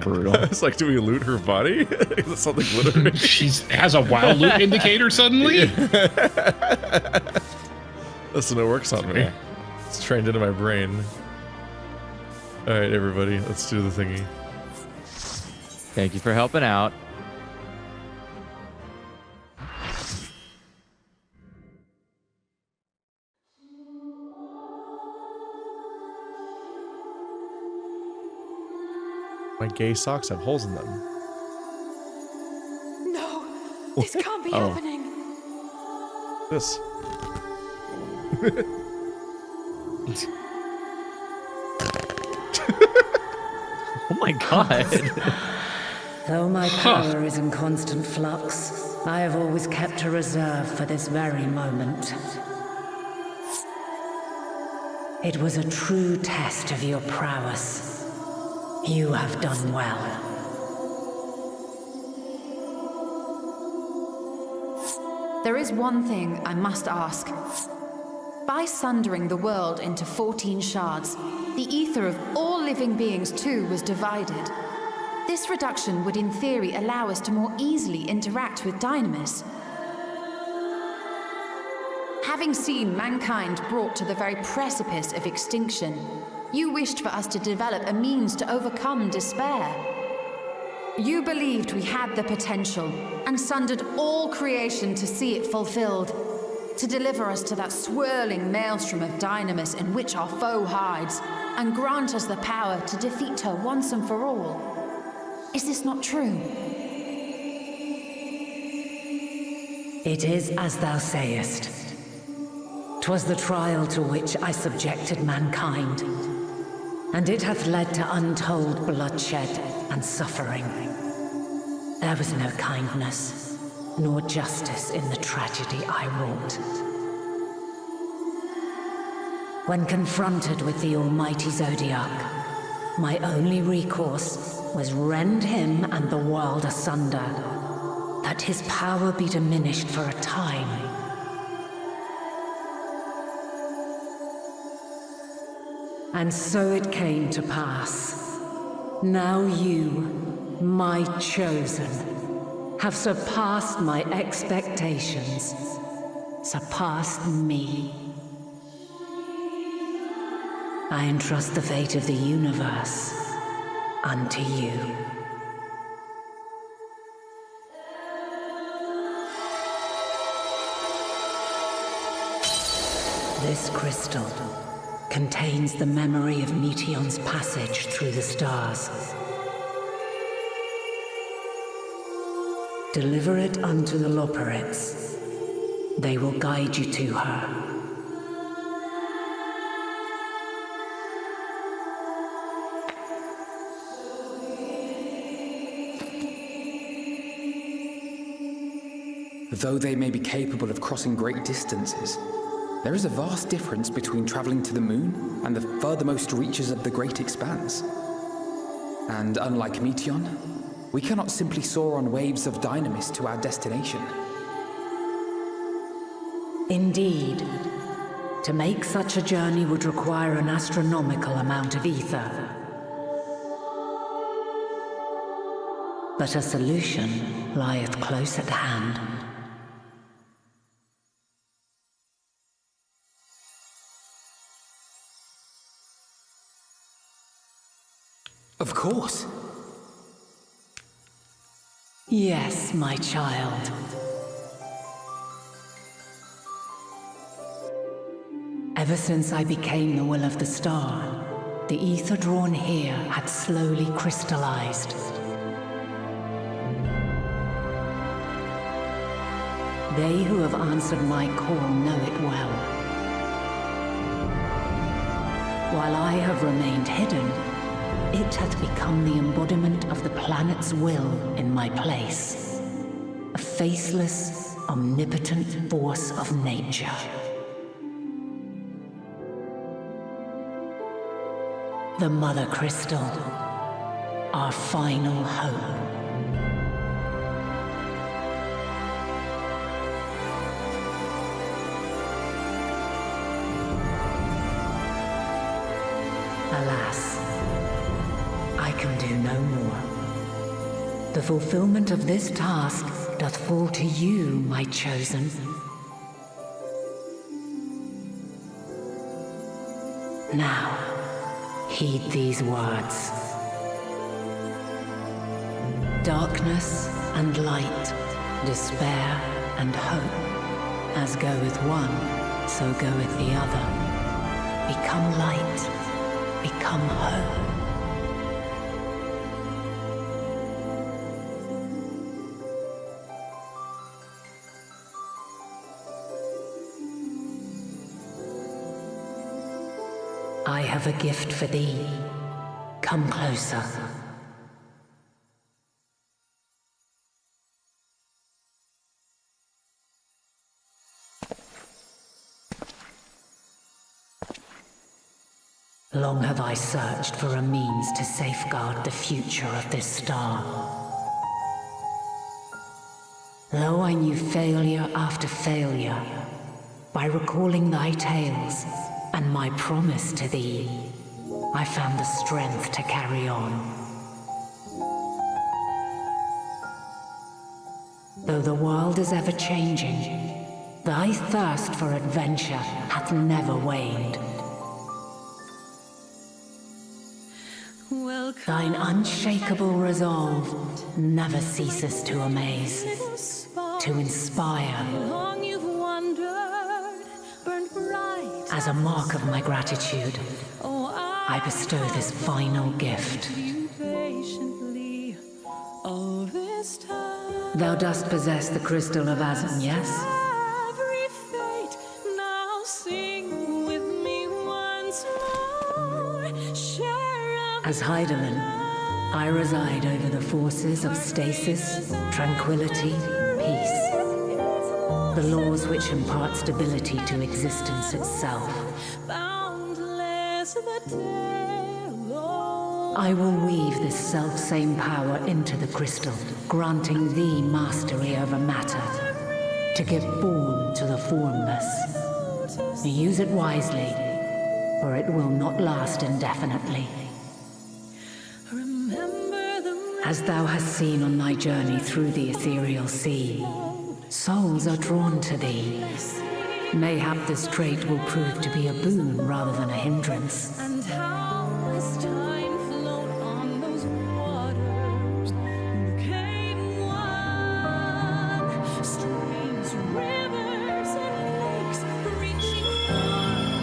Speaker 3: Brutal.
Speaker 12: I was like, do we loot her body? That's something glittering.
Speaker 2: She has a wild loot indicator suddenly?
Speaker 12: Listen, it works on me. It's trained into my brain. Alright, everybody, let's do the thingy.
Speaker 3: Thank you for helping out.
Speaker 12: My gay socks have holes in them.
Speaker 9: No, this can't be happening.
Speaker 12: This.
Speaker 3: Oh my god.
Speaker 15: Though my power is in constant flux, I have always kept a reserve for this very moment. It was a true test of your prowess. You have done well.
Speaker 21: There is one thing I must ask. By sundering the world into 14 shards, the ether of all living beings too was divided. This reduction would in theory allow us to more easily interact with Dynamis. Having seen mankind brought to the very precipice of extinction, you wished for us to develop a means to overcome despair. You believed we had the potential and sundered all creation to see it fulfilled, to deliver us to that swirling maelstrom of Dynamis in which our foe hides, and grant us the power to defeat her once and for all. Is this not true?
Speaker 15: It is as thou sayest. 'Twas the trial to which I subjected mankind. and it hath led to untold bloodshed and suffering. There was no kindness, nor justice in the tragedy I wrought. When confronted with the almighty Zodiac, my only recourse was rend him and the world asunder, that his power be diminished for a time. And so it came to pass. Now you, my chosen, have surpassed my expectations, surpassed me. I entrust the fate of the universe unto you. This crystal contains the memory of Meteion's passage through the stars. Deliver it unto the Loporrits. They will guide you to her.
Speaker 19: Though they may be capable of crossing great distances, there is a vast difference between traveling to the moon and the furthermost reaches of the great expanse. And unlike Meteion, we cannot simply soar on waves of dynamis to our destination.
Speaker 15: Indeed. To make such a journey would require an astronomical amount of ether. But a solution lieth close at hand.
Speaker 19: Of course.
Speaker 15: Yes, my child. Ever since I became the will of the star, the ether drawn here had slowly crystallized. They who have answered my call know it well. While I have remained hidden, it hath become the embodiment of the planet's will in my place. A faceless, omnipotent force of nature. The Mothercrystal, our final hope. Alas, I can do no more. The fulfillment of this task doth fall to you, my chosen. Now, heed these words. Darkness and light, despair and hope. As goeth one, so goeth the other. Become light, become hope. I have a gift for thee. Come closer. Long have I searched for a means to safeguard the future of this star. Though I knew failure after failure, by recalling thy tales and my promise to thee, I found the strength to carry on. Though the world is ever changing, thy thirst for adventure hath never waned. Thine unshakable resolve never ceases to amaze, to inspire. As a mark of my gratitude, I bestow this final gift. Thou dost possess the crystal of Azan, yes?
Speaker 7: Now sing with me once more. Share
Speaker 15: As Heidelin, I reside over the forces of stasis, tranquility, peace. The laws which impart stability to existence itself. I will weave this self-same power into the crystal, granting thee mastery over matter, to give form to the formless. Use it wisely, or it will not last indefinitely. As thou hast seen on thy journey through the ethereal sea, souls are drawn to thee. Mayhap this trait will prove to be a boon rather than a hindrance.
Speaker 7: And how has time flowed on those waters? Became one. Streams, rivers, and lakes reaching for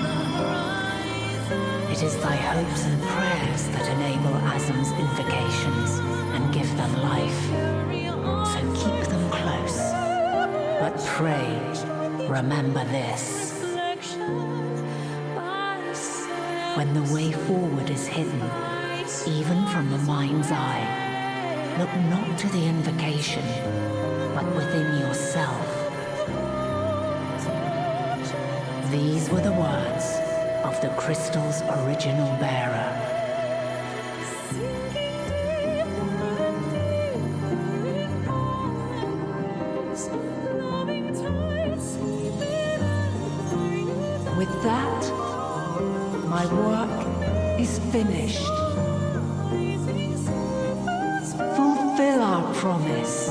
Speaker 7: the horizon.
Speaker 15: It is thy hopes and prayers that enable Azam's invocations and give them life. So keep them close. But pray, remember this. When the way forward is hidden, even from the mind's eye, look not to the invocation, but within yourself. These were the words of the crystal's original bearer. With that, my work is finished. Fulfill our promise.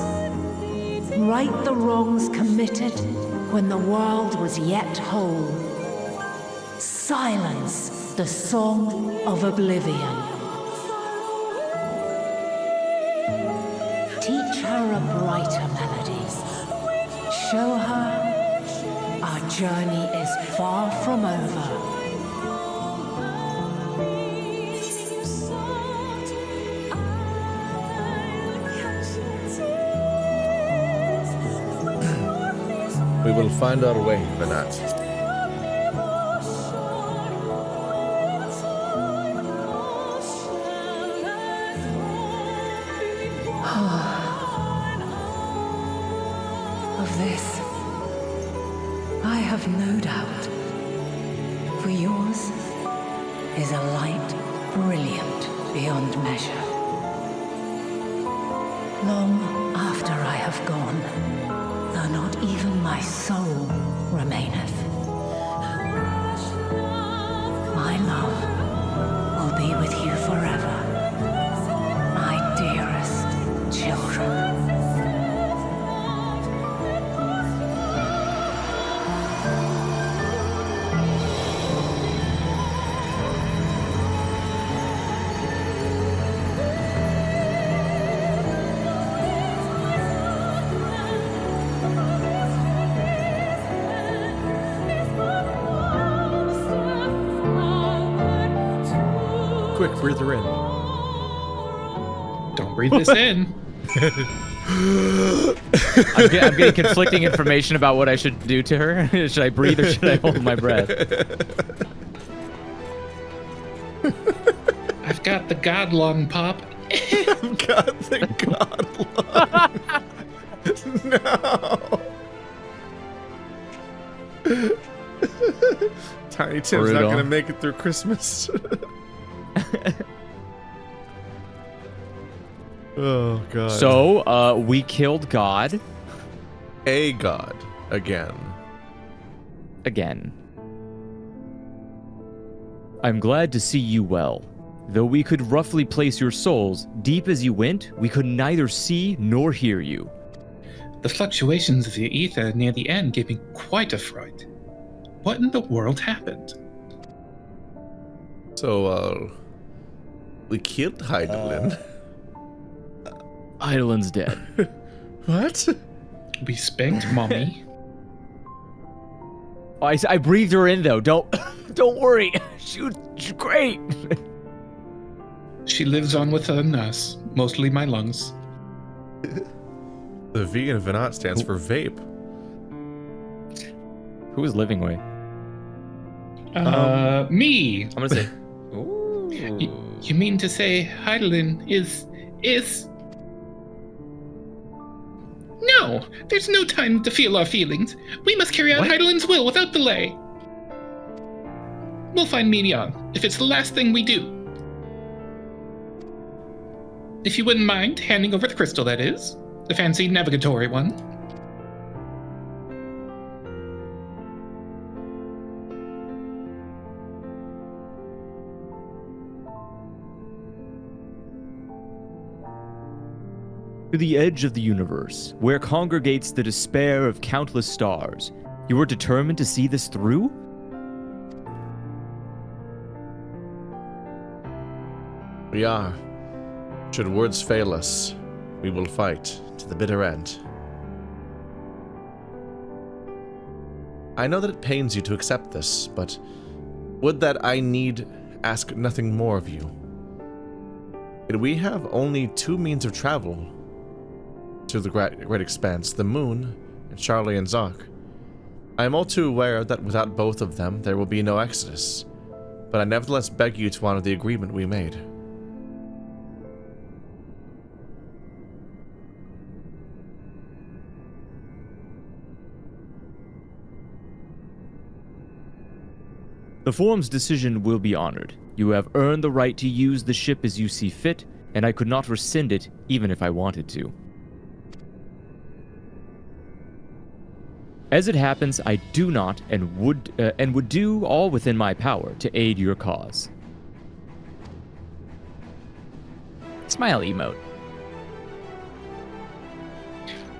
Speaker 15: Right the wrongs committed when the world was yet whole. Silence the song of oblivion. Teach her a brighter melody. Show her our journey is far from over.
Speaker 12: We will find our way, Venat.
Speaker 15: Of this, I have no doubt. For yours is a light brilliant beyond measure. Long after I have gone, though not even my soul remaineth, my love will be with you forever, my dearest children.
Speaker 12: Quick, breathe her in.
Speaker 2: Don't breathe this in.
Speaker 3: I'm getting conflicting information about what I should do to her. Should I breathe or should I hold my breath?
Speaker 2: I've got the god lung, Pop.
Speaker 12: I've got the god lung. No. Tiny Tim's
Speaker 3: Brutal.
Speaker 12: not going to make it through Christmas. Oh, God.
Speaker 3: So, we killed God.
Speaker 12: A god. Again.
Speaker 3: I'm glad to see you well. Though we could roughly place your souls, deep as you went, we could neither see nor hear you.
Speaker 2: The fluctuations of the ether near the end gave me quite a fright. What in the world happened?
Speaker 12: So, we killed Heidelin.
Speaker 3: Heidelin's dead.
Speaker 12: What?
Speaker 2: We spanked Mommy.
Speaker 3: Oh, I breathed her in though. Don't worry. She's great.
Speaker 2: She lives on within us, mostly my lungs.
Speaker 12: The V in Venat stands for vape.
Speaker 3: Who is living way?
Speaker 2: Me.
Speaker 3: I'm gonna say.
Speaker 2: You mean to say Heidelin is... No! There's no time to feel our feelings. We must carry out Heidelin's will without delay. We'll find Mignon, if it's the last thing we do. If you wouldn't mind handing over the crystal, that is. The fancy navigatory one.
Speaker 3: To the edge of the universe, where congregates the despair of countless stars, you are determined to see this through?
Speaker 12: We are. Should words fail us, we will fight to the bitter end. I know that it pains you to accept this, but would that I need ask nothing more of you. Yet we have only two means of travel to the great expanse, the moon and Charlie and Zoc. I am all too aware that without both of them, there will be no exodus, but I nevertheless beg you to honor the agreement we made.
Speaker 3: The Forum's decision will be honored. You have earned the right to use the ship as you see fit, and I could not rescind it even if I wanted to. As it happens, I do not and would do all within my power to aid your cause.
Speaker 8: Smile emote.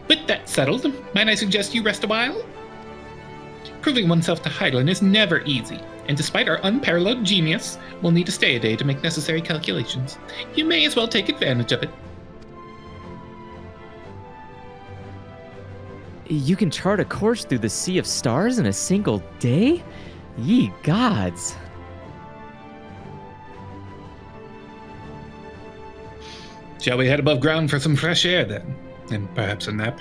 Speaker 2: With that settled, might I suggest you rest a while? Proving oneself to Heidelin is never easy, and despite our unparalleled genius, we'll need to stay a day to make necessary calculations. You may as well take advantage of it.
Speaker 8: You can chart a course through the sea of stars in a single day? Ye gods.
Speaker 2: Shall we head above ground for some fresh air then? And perhaps a nap?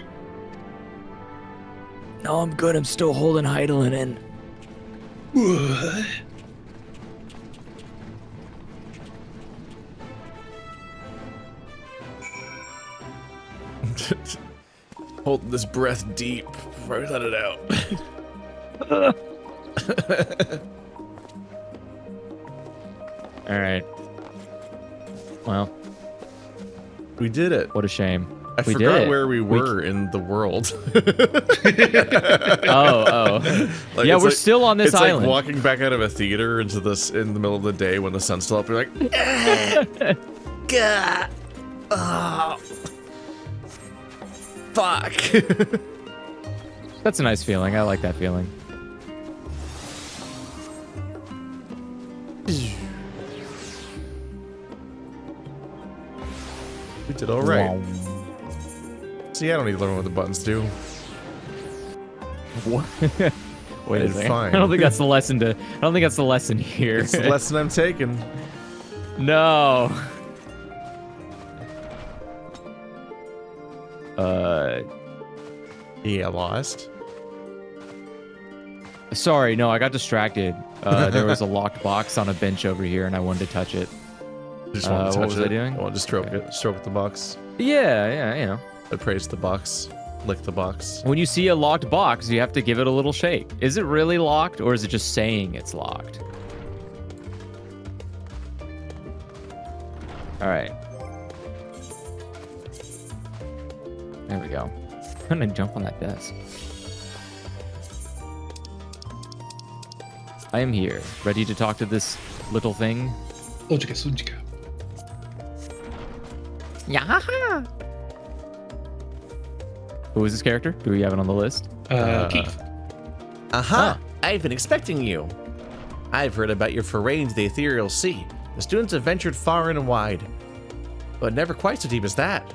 Speaker 8: No, I'm good. I'm still holding Heidelin in.
Speaker 12: Hold this breath deep before I let it out.
Speaker 3: Alright. Well.
Speaker 12: We did it.
Speaker 3: What a shame.
Speaker 12: I
Speaker 3: We
Speaker 12: forgot
Speaker 3: did it.
Speaker 12: where we were in the world.
Speaker 3: Oh. Yeah, we're still on this island.
Speaker 12: It's like walking back out of a theater into this in the middle of the day when the sun's still up. You're like,
Speaker 20: God. Oh. Fuck.
Speaker 3: That's a nice feeling. I like that feeling.
Speaker 12: We did all right. See, I don't need to learn what the buttons do.
Speaker 3: What? Wait a
Speaker 12: It's
Speaker 3: second.
Speaker 12: fine.
Speaker 3: I don't think that's the lesson to. I don't think that's the lesson here.
Speaker 12: It's the lesson I'm taking.
Speaker 3: No.
Speaker 12: Yeah, lost.
Speaker 3: Sorry, no, I got distracted. There was a locked box on a bench over here, and I wanted to touch it.
Speaker 12: Just want to touch
Speaker 3: what was
Speaker 12: it.
Speaker 3: I doing?
Speaker 12: I want to stroke it. Stroke the box.
Speaker 3: Yeah, you know.
Speaker 12: I praise the box. Lick the box.
Speaker 3: When you see a locked box, you have to give it a little shake. Is it really locked, or is it just saying it's locked? All right. There we go. I'm gonna jump on that desk. I am here, ready to talk to this little thing.
Speaker 2: Ojika Sunjika.
Speaker 8: Yahaha!
Speaker 3: Who is this character? Do we have it on the list?
Speaker 2: Keith.
Speaker 20: Aha! I've been expecting you. I've heard about your foray into the ethereal sea. The students have ventured far and wide, but never quite so deep as that.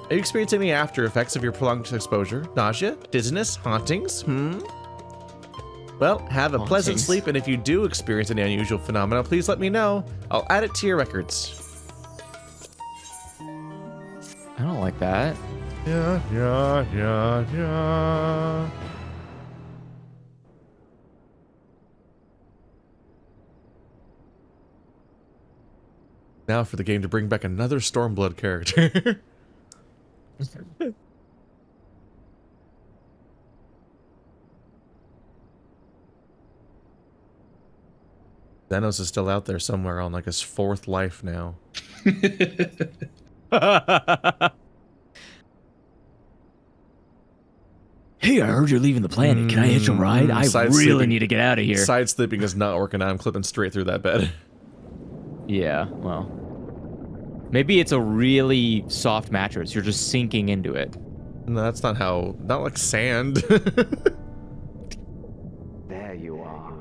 Speaker 12: Are you experiencing any after effects of your prolonged exposure? Nausea? Dizziness? Hauntings? Well, have a pleasant
Speaker 3: Hauntings.
Speaker 12: sleep, and if you do experience any unusual phenomena, please let me know. I'll add it to your records.
Speaker 3: I don't like that.
Speaker 12: Yeah.
Speaker 1: now for the game to bring back another Stormblood character. Thanos is still out there somewhere on like his 4th life now.
Speaker 8: Hey, I heard you're leaving the planet. Can I hitch a ride? I really need to get out of here.
Speaker 1: Side sleeping is not working out. I'm clipping straight through that bed.
Speaker 3: Yeah, well. Maybe it's a really soft mattress. You're just sinking into it.
Speaker 1: No, that's not how... Not like sand.
Speaker 16: There you are.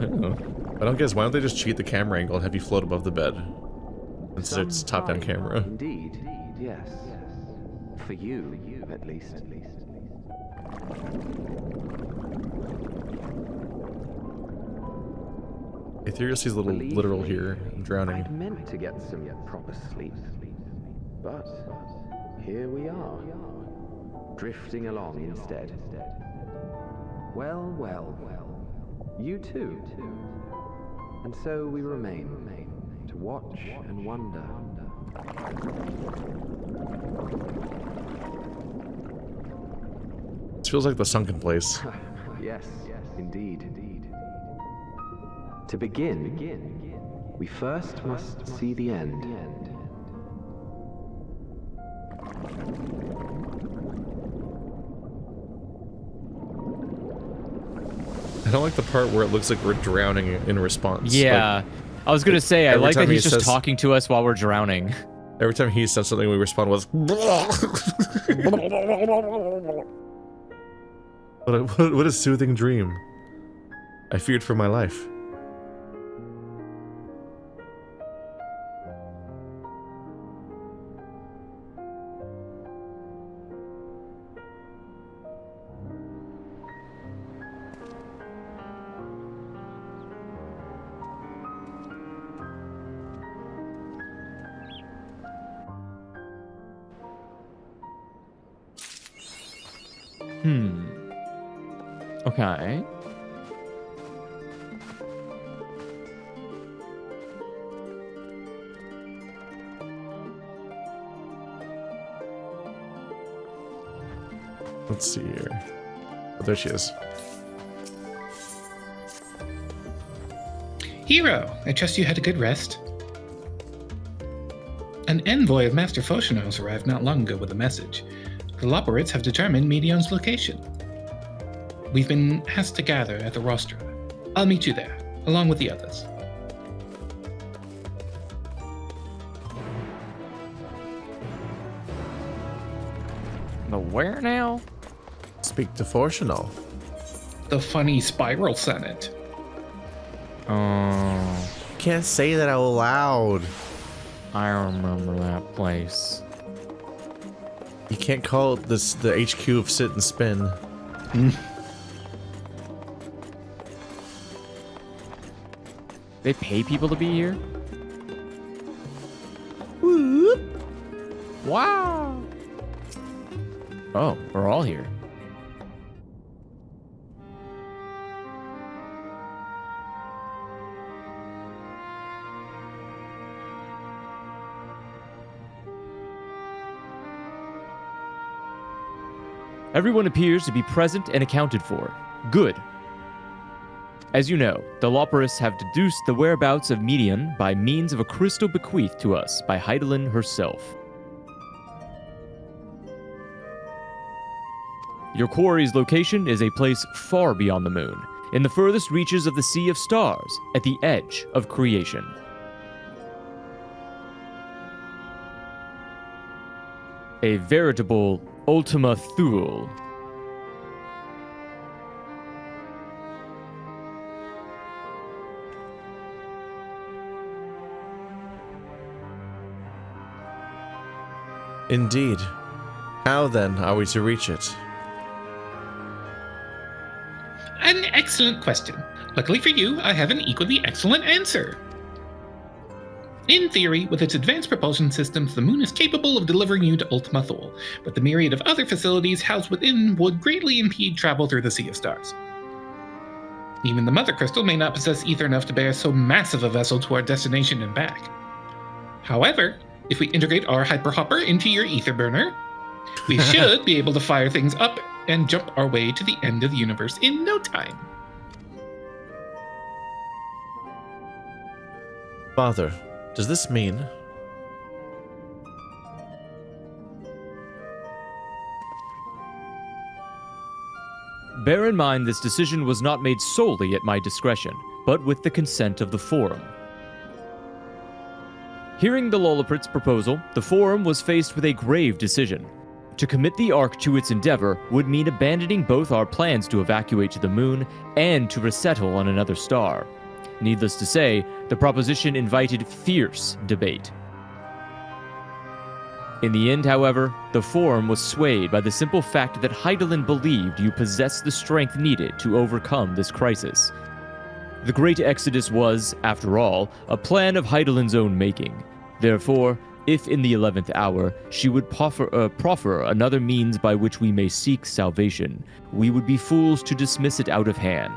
Speaker 1: Oh. I don't guess, why don't they just cheat the camera angle and have you float above the bed? Since it's top-down camera.
Speaker 16: Indeed, yes. For you, at least.
Speaker 1: Ethereal sees a little literal here. I'm drowning.
Speaker 16: I'd meant to get some proper sleep, but here we are, drifting along instead. Well, you too. And so we remain to watch and wonder.
Speaker 1: This feels like the sunken place.
Speaker 16: Yes, indeed. To begin, we first must see the end.
Speaker 1: I don't like the part where it looks like we're drowning in response.
Speaker 3: Yeah,
Speaker 1: like,
Speaker 3: I was gonna say, I like that he's just
Speaker 1: says,
Speaker 3: talking to us while we're drowning.
Speaker 1: Every time he says something, we respond with... What a soothing dream. I feared for my life.
Speaker 3: Okay.
Speaker 1: Let's see here. Oh, there she is.
Speaker 2: Hero, I trust you had a good rest. An envoy of Master Phoshenos arrived not long ago with a message. The Loperites have determined Medion's location. We've been asked to gather at the rostra. I'll meet you there, along with the others.
Speaker 3: The where now?
Speaker 1: Speak to Phoshenos.
Speaker 2: The funny Spiral Senate.
Speaker 3: Oh.
Speaker 1: Can't say that out loud.
Speaker 3: I remember that place.
Speaker 1: You can't call it this the HQ of Sit and Spin.
Speaker 3: They pay people to be here?
Speaker 1: Whoop.
Speaker 3: Wow. Oh, we're all here. Everyone appears to be present and accounted for. Good. As you know, the Loperists have deduced the whereabouts of Medion by means of a crystal bequeathed to us by Hydaelyn herself. Your quarry's location is a place far beyond the moon, in the furthest reaches of the Sea of Stars, at the edge of creation. A veritable Ultima Thule.
Speaker 1: Indeed. How then are we to reach it?
Speaker 2: An excellent question. Luckily for you, I have an equally excellent answer. In theory, with its advanced propulsion systems, the moon is capable of delivering you to Ultima Thule, but the myriad of other facilities housed within would greatly impede travel through the Sea of Stars. Even the Mothercrystal may not possess ether enough to bear so massive a vessel to our destination and back. However, if we integrate our hyperhopper into your ether burner, we should be able to fire things up and jump our way to the end of the universe in no time.
Speaker 20: Father, does this mean...
Speaker 3: Bear in mind this decision was not made solely at my discretion, but with the consent of the Forum. Hearing the Lolliprit's proposal, the Forum was faced with a grave decision. To commit the Ark to its endeavor would mean abandoning both our plans to evacuate to the moon and to resettle on another star. Needless to say, the proposition invited fierce debate. In the end, however, the Forum was swayed by the simple fact that Hydaelyn believed you possessed the strength needed to overcome this crisis. The Great Exodus was, after all, a plan of Hydaelyn's own making. Therefore, if in the 11th hour she would proffer another means by which we may seek salvation, we would be fools to dismiss it out of hand.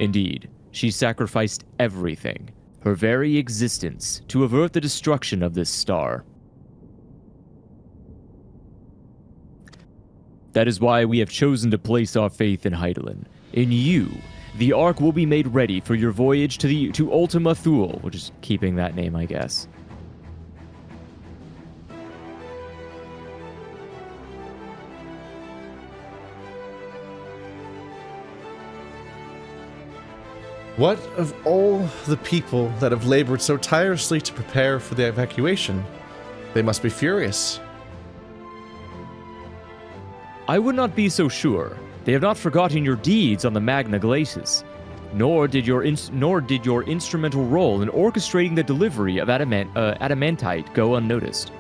Speaker 3: Indeed, she sacrificed everything, her very existence, to avert the destruction of this star. That is why we have chosen to place our faith in Hydaelyn. In you, the Ark will be made ready for your voyage to Ultima Thule, which is keeping that name, I guess.
Speaker 12: What of all the people that have labored so tirelessly to prepare for the evacuation? They must be furious.
Speaker 3: I would not be so sure. They have not forgotten your deeds on the Magna Glacis, nor did your instrumental role in orchestrating the delivery of adamantite go unnoticed.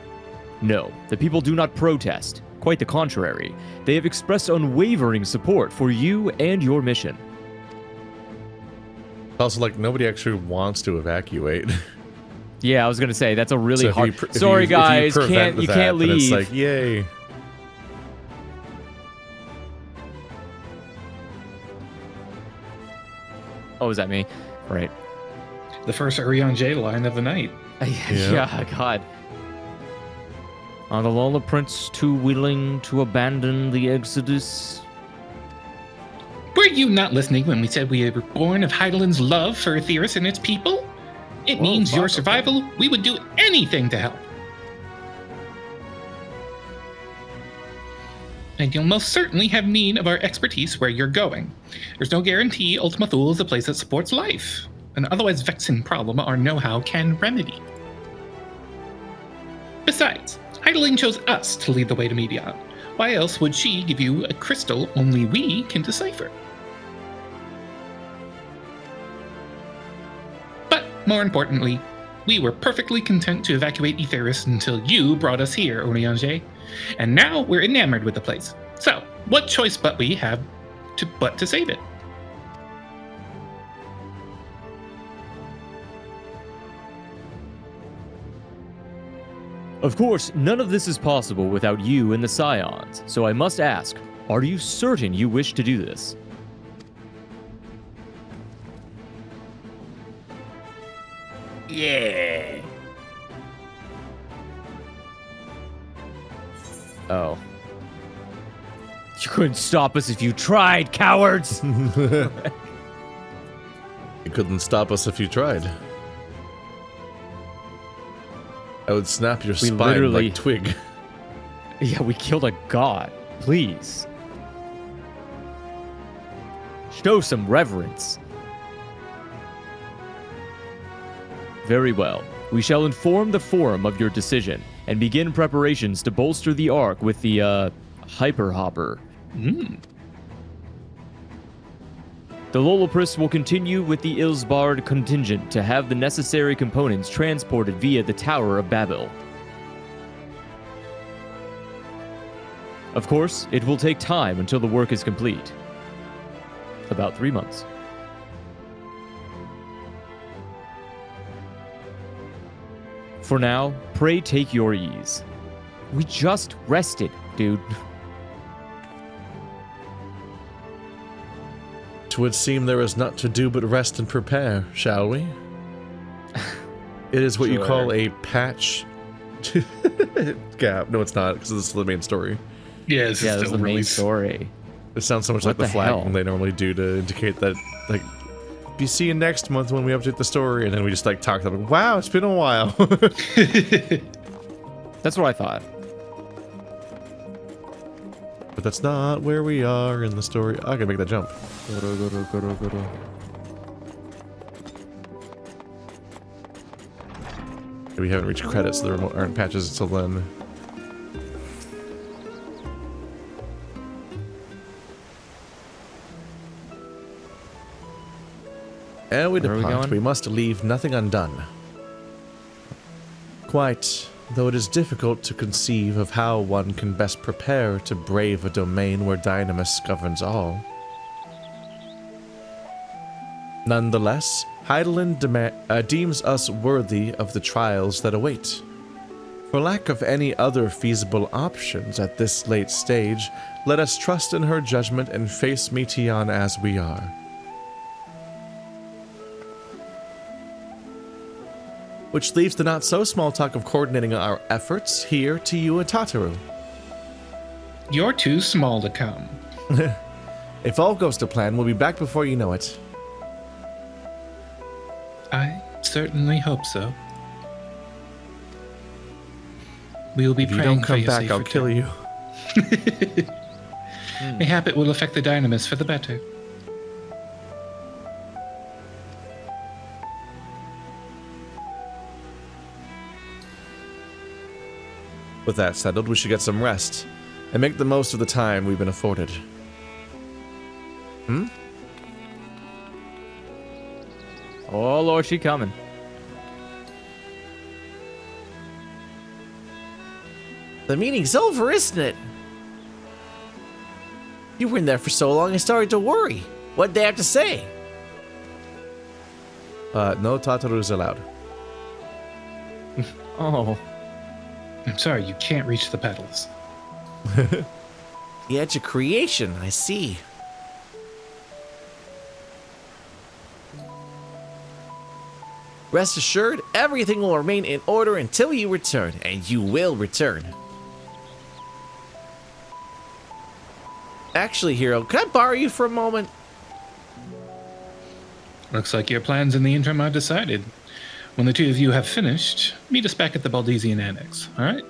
Speaker 3: No, the people do not protest. Quite the contrary. They have expressed unwavering support for you and your mission.
Speaker 12: Also, like, nobody actually wants to evacuate.
Speaker 3: Yeah, I was gonna say that's a really
Speaker 12: So
Speaker 3: hard.
Speaker 12: if
Speaker 3: Sorry, guys,
Speaker 12: you
Speaker 3: can't
Speaker 12: then
Speaker 3: leave.
Speaker 12: It's like, yay.
Speaker 3: Oh, is that me? Right.
Speaker 2: The first Eorzea line of the night.
Speaker 3: Yeah, God. Are the Lolliprints too willing to abandon the Exodus?
Speaker 2: Were you not listening when we said we were born of Hydaelyn's love for Etheirys and its people? It means your survival. We would do anything to help. And you'll most certainly have need of our expertise where you're going. There's no guarantee Ultima Thule is a place that supports life. An otherwise vexing problem our know-how can remedy. Besides, Hydaelyn chose us to lead the way to Medion. Why else would she give you a crystal only we can decipher? But more importantly, we were perfectly content to evacuate Etheirys until you brought us here, Eorzea. And now we're enamored with the place. So, what choice but we have to save it?
Speaker 3: Of course, none of this is possible without you and the Scions, so I must ask, are you certain you wish to do this?
Speaker 8: Yeah.
Speaker 3: Oh. You couldn't stop us if you tried, cowards!
Speaker 12: You couldn't stop us if you tried. I would snap your spine
Speaker 3: literally-
Speaker 12: like twig.
Speaker 3: Yeah, we killed a god. Please. Show some reverence. Very well. We shall inform the Forum of your decision and begin preparations to bolster the Ark with the, Hyperhopper. The Lollipris will continue with the Ilsbard contingent to have the necessary components transported via the Tower of Babel. Of course, it will take time until the work is complete. About 3 months. For now, pray take your ease. We just rested, dude.
Speaker 12: It would seem there is naught to do but rest and prepare, shall we? It is what you call a patch gap. No, it's not, because this is the main story.
Speaker 2: Yeah, this is
Speaker 3: the main story.
Speaker 12: It sounds so much like the flagging they normally do to indicate that, like, be see you next month when we update the story, and then we just like talk about, wow, it's been a while.
Speaker 3: That's what I thought.
Speaker 12: But that's not where we are in the story. I can make that jump. We haven't reached credits, so there aren't patches until then. Ere we depart, we must leave nothing undone. Quite, though it is difficult to conceive of how one can best prepare to brave a domain where Dynamis governs all. Nonetheless, Hydaelyn deems us worthy of the trials that await. For lack of any other feasible options at this late stage, let us trust in her judgment and face Meteion as we are. Which leaves the not-so-small talk of coordinating our efforts here to you and Tataru.
Speaker 2: You're too small to come.
Speaker 12: If all goes to plan, we'll be back before you know it.
Speaker 2: I certainly hope so. We will be praying
Speaker 12: If you don't
Speaker 2: for
Speaker 12: come
Speaker 2: your
Speaker 12: back,
Speaker 2: safe
Speaker 12: I'll kill you.
Speaker 2: Mayhap it will affect the Dynamis for the better.
Speaker 12: With that settled, we should get some rest and make the most of the time we've been afforded. Hmm?
Speaker 3: Oh, Lord, she coming.
Speaker 20: The meeting's over, isn't it? You were in there for so long, I started to worry. What'd they have to say?
Speaker 12: No Tataru's allowed.
Speaker 3: Oh.
Speaker 2: I'm sorry, you can't reach the pedals.
Speaker 20: The edge of creation, I see. Rest assured, everything will remain in order until you return, and you will return. Actually, Hero, can I borrow you for a moment?
Speaker 2: Looks like your plans in the interim are decided. When the two of you have finished, meet us back at the Baldesian Annex, alright?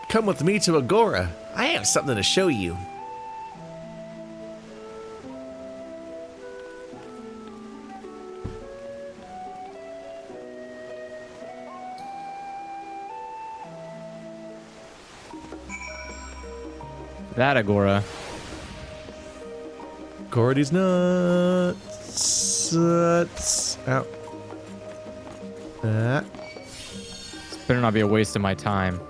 Speaker 20: Come with me to Agora. I have something to show you.
Speaker 3: That Agora.
Speaker 12: Gordy's nuts. Ow.
Speaker 3: This better not be a waste of my time.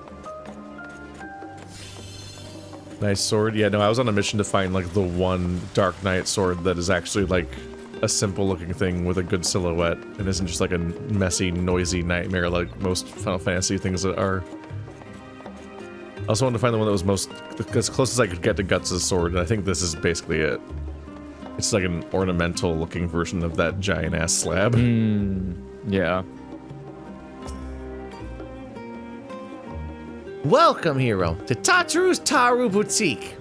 Speaker 12: Nice sword. Yeah, no, I was on a mission to find like the one Dark Knight sword that is actually like a simple looking thing with a good silhouette and isn't just like a messy, noisy nightmare like most Final Fantasy things that are. I also wanted to find the one that was most as close as I could get to Guts' sword, and I think this is basically it. It's like an ornamental looking version of that giant ass slab.
Speaker 3: Yeah.
Speaker 20: Welcome, Hero, to Tataru's Taru Boutique.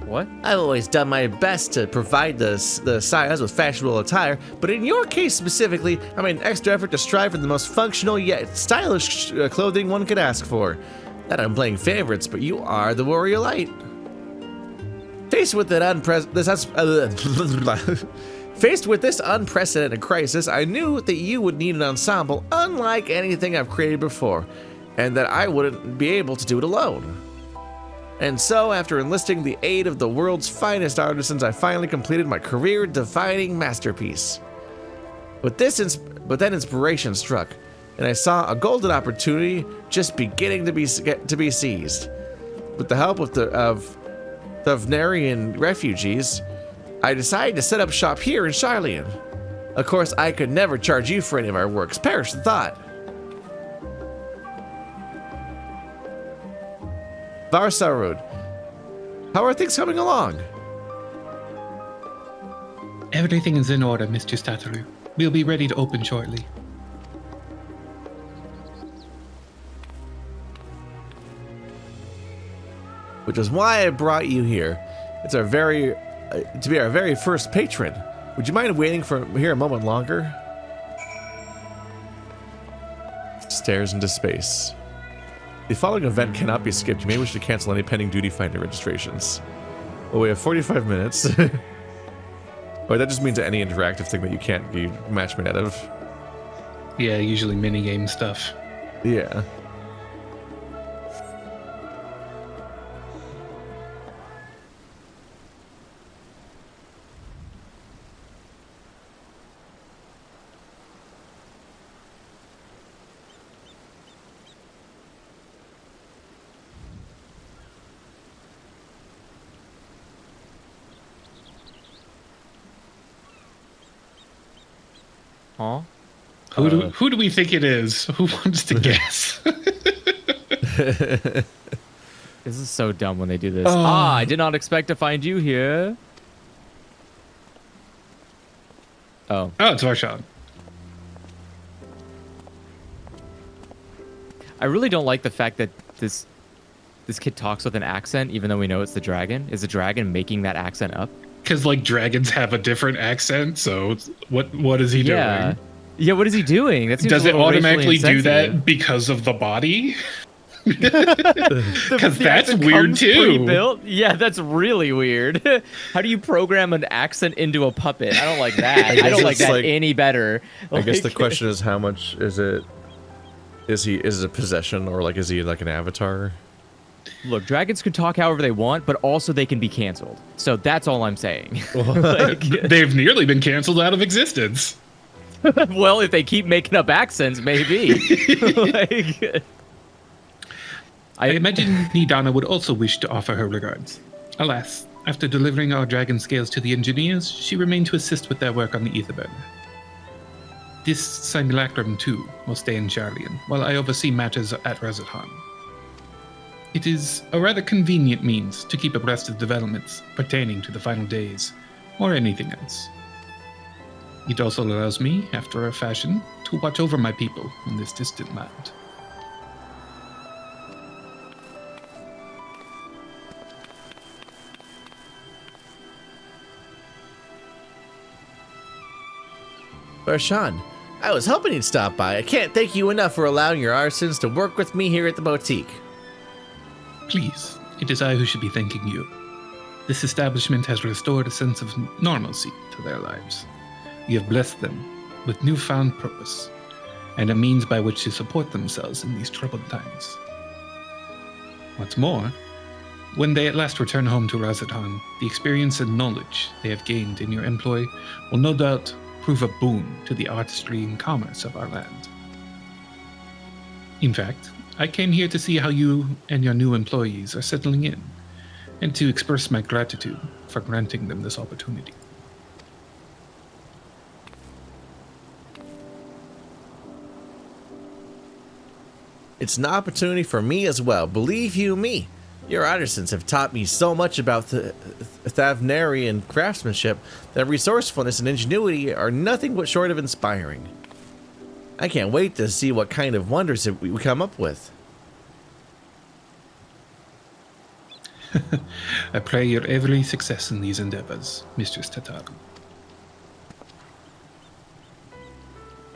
Speaker 3: What?
Speaker 20: I've always done my best to provide the Sayas with fashionable attire, but in your case specifically, I made an extra effort to strive for the most functional yet stylish clothing one could ask for. Not I'm playing favorites, but you are the warrior light. Faced with this unprecedented crisis, I knew that you would need an ensemble unlike anything I've created before, and that I wouldn't be able to do it alone. And so, after enlisting the aid of the world's finest artisans, I finally completed my career-defining masterpiece. But then inspiration struck, and I saw a golden opportunity just beginning to be seized. With the help of the Venerian refugees, I decided to set up shop here in Sharlayan. Of course, I could never charge you for any of our works. Perish the thought. Varsarud, how are things coming along?
Speaker 2: Everything is in order, Mr. Stataru. We'll be ready to open shortly.
Speaker 20: Which is why I brought you here. It's our to be our very first patron. Would you mind waiting for here a moment longer? Stares into space. The following event cannot be skipped. You may wish to cancel any pending duty finder registrations. Well, we have 45 minutes. But that just means any interactive thing that you can't be match made out of.
Speaker 2: Yeah, usually minigame stuff.
Speaker 20: Yeah.
Speaker 3: Huh?
Speaker 2: Who do we think it is? Who wants to guess?
Speaker 3: This is so dumb when they do this. I did not expect to find you here. Oh,
Speaker 2: it's Varshan.
Speaker 3: I really don't like the fact that this kid talks with an accent, even though we know it's the dragon. Is the dragon making that accent up?
Speaker 2: Because like dragons have a different accent, so what is he doing?
Speaker 3: Yeah, what is he doing? That seems
Speaker 2: Does
Speaker 3: a
Speaker 2: it
Speaker 3: little
Speaker 2: automatically
Speaker 3: racially
Speaker 2: do that
Speaker 3: insensitive.
Speaker 2: because of the body? Because
Speaker 3: The
Speaker 2: that's
Speaker 3: accent
Speaker 2: weird
Speaker 3: comes
Speaker 2: too.
Speaker 3: pre-built? Yeah, that's really weird. How do you program an accent into a puppet? I don't like that. I don't like that any better.
Speaker 12: I guess the question is, how much is it? Is it a possession, or like is he like an avatar?
Speaker 3: Look, dragons can talk however they want, but also they can be canceled. So that's all I'm saying.
Speaker 2: They've nearly been canceled out of existence.
Speaker 3: Well, if they keep making up accents, maybe.
Speaker 2: I imagine Nidana would also wish to offer her regards. Alas, after delivering our dragon scales to the engineers, she remained to assist with their work on the Etherburner. This simulacrum, too, will stay in Garlean, while I oversee matters at Rezathan. It is a rather convenient means to keep abreast of developments pertaining to the final days, or anything else. It also allows me, after a fashion, to watch over my people in this distant land.
Speaker 20: Varshan, I was hoping you'd stop by. I can't thank you enough for allowing your artisans to work with me here at the boutique.
Speaker 2: Please, it is I who should be thanking you. This establishment has restored a sense of normalcy to their lives. You have blessed them with newfound purpose, and a means by which to support themselves in these troubled times. What's more, when they at last return home to Rezathan, the experience and knowledge they have gained in your employ will no doubt prove a boon to the artistry and commerce of our land. In fact, I came here to see how you and your new employees are settling in, and to express my gratitude for granting them this opportunity.
Speaker 20: It's an opportunity for me as well, believe you me. Your artisans have taught me so much about the Thavnarian craftsmanship that resourcefulness and ingenuity are nothing but short of inspiring. I can't wait to see what kind of wonders we come up with.
Speaker 2: I pray your every success in these endeavors, Mistress Tataru.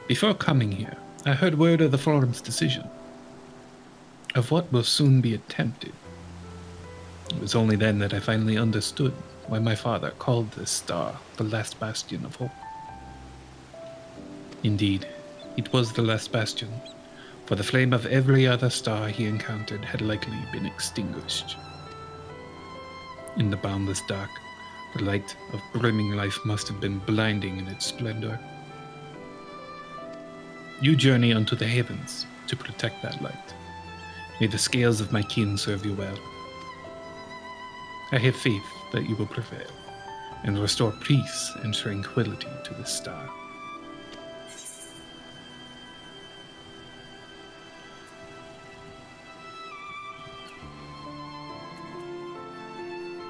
Speaker 2: Before coming here, I heard word of the forum's decision, of what will soon be attempted. It was only then that I finally understood why my father called this star the last bastion of hope. Indeed, it was the last bastion, for the flame of every other star he encountered had likely been extinguished. In the boundless dark, the light of brimming life must have been blinding in its splendor. You journey unto the heavens to protect that light. May the scales of my kin serve you well. I have faith that you will prevail and restore peace and tranquility to this star.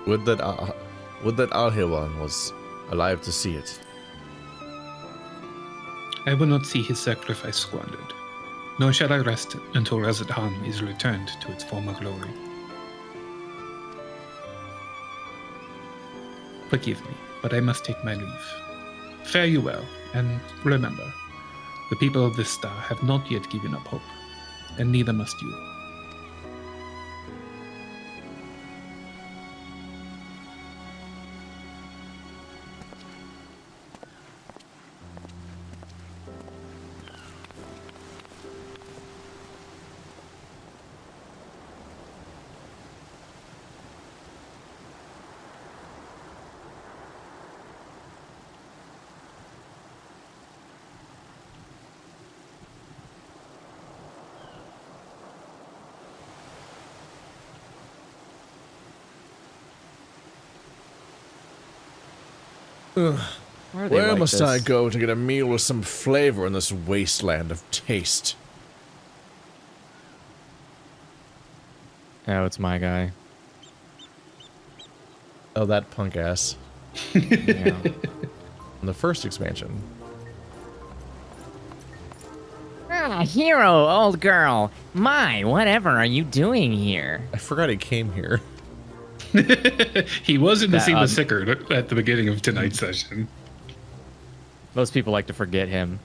Speaker 20: Would that Alhewan was alive to see it.
Speaker 2: I will not see his sacrifice squandered, nor shall I rest until Rezidhan is returned to its former glory. Forgive me, but I must take my leave. Fare you well, and remember, the people of this star have not yet given up hope, and neither must you.
Speaker 12: Where must I go to get a meal with some flavor in this wasteland of taste?
Speaker 3: Oh, it's my guy.
Speaker 12: Oh, that punk ass.
Speaker 3: Yeah.
Speaker 12: In the first expansion.
Speaker 8: Ah, hero, old girl. My, whatever are you doing here?
Speaker 12: I forgot he came here.
Speaker 2: He was in the scene with Sickard at the beginning of tonight's session.
Speaker 3: Most people like to forget him.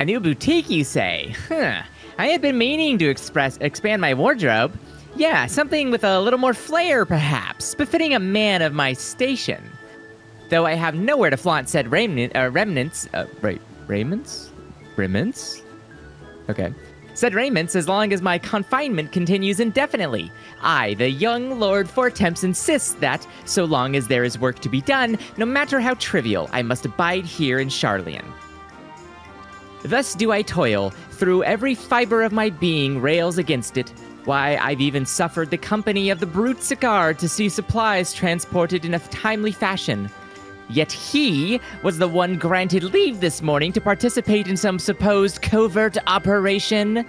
Speaker 8: A new boutique, you say? Huh. I have been meaning to expand my wardrobe. Yeah, something with a little more flair, perhaps, befitting a man of my station. Though I have nowhere to flaunt said remnants. Okay. Said raiments as long as my confinement continues indefinitely. I, the young Lord Fortemps, insists that, so long as there is work to be done, no matter how trivial, I must abide here in Charlean. Thus do I toil, through every fiber of my being rails against it. Why, I've even suffered the company of the brute Sicard to see supplies transported in a timely fashion. Yet he was the one granted leave this morning to participate in some supposed covert operation.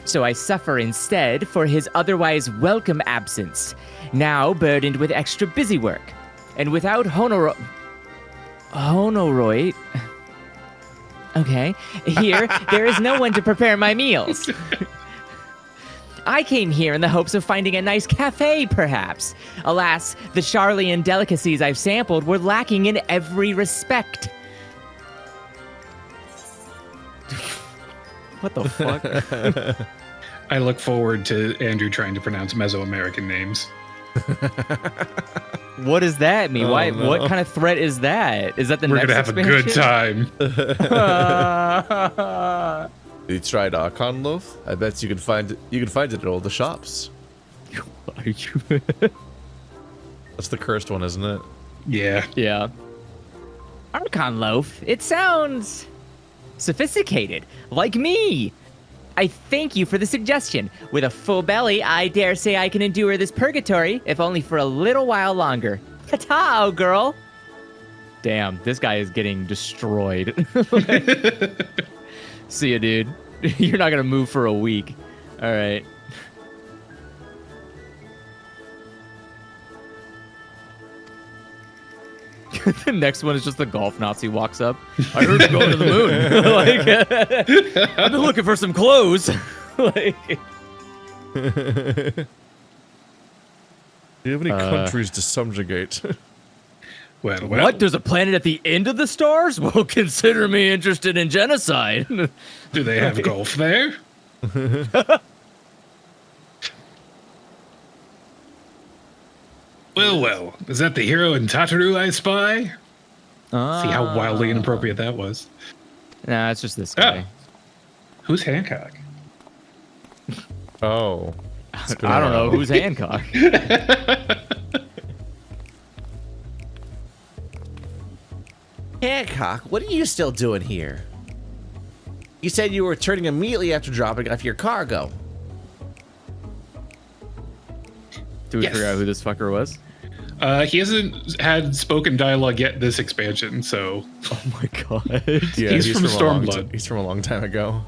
Speaker 8: So I suffer instead for his otherwise welcome absence, now burdened with extra busy work, and without honoroid. Okay, here, there is no one to prepare my meals. I came here in the hopes of finding a nice cafe, perhaps. Alas, the Charlean delicacies I've sampled were lacking in every respect.
Speaker 3: What the fuck?
Speaker 2: I look forward to Andrew trying to pronounce Mesoamerican names.
Speaker 3: What does that mean?
Speaker 12: Oh,
Speaker 3: Why?
Speaker 12: no.
Speaker 3: What kind of threat is that? Is that the
Speaker 2: We're
Speaker 3: next
Speaker 2: gonna have
Speaker 3: expansion?
Speaker 2: a good time.
Speaker 12: You tried Archon loaf? I bet you can find it at all the shops.
Speaker 3: Are you?
Speaker 12: That's the cursed one, isn't it?
Speaker 2: Yeah.
Speaker 3: Yeah.
Speaker 8: Archon loaf. It sounds sophisticated, like me. I thank you for the suggestion. With a full belly, I dare say I can endure this purgatory, if only for a little while longer. Ta-ta, oh girl.
Speaker 3: Damn, this guy is getting destroyed. See ya, dude. You're not gonna move for a week. All right. The next one is just the golf Nazi walks up. I heard you're going to the moon. Like, I've been looking for some clothes. Like,
Speaker 12: Do you have any countries to subjugate?
Speaker 2: Well,
Speaker 3: what? There's a planet at the end of the stars? Well, consider me interested in genocide.
Speaker 2: Do they have golf there? Well, is that the hero in Tataru I spy? See how wildly inappropriate that was.
Speaker 3: Nah, it's just this guy.
Speaker 2: Who's Hancock?
Speaker 12: Oh.
Speaker 3: I don't know. Who's Hancock?
Speaker 20: Hancock, what are you still doing here? You said you were returning immediately after dropping off your cargo.
Speaker 3: Do we figure out who this fucker was?
Speaker 2: He hasn't had spoken dialogue yet this expansion, so...
Speaker 3: Oh my god.
Speaker 12: Yeah,
Speaker 2: he's from Stormblood.
Speaker 12: He's from a long time ago.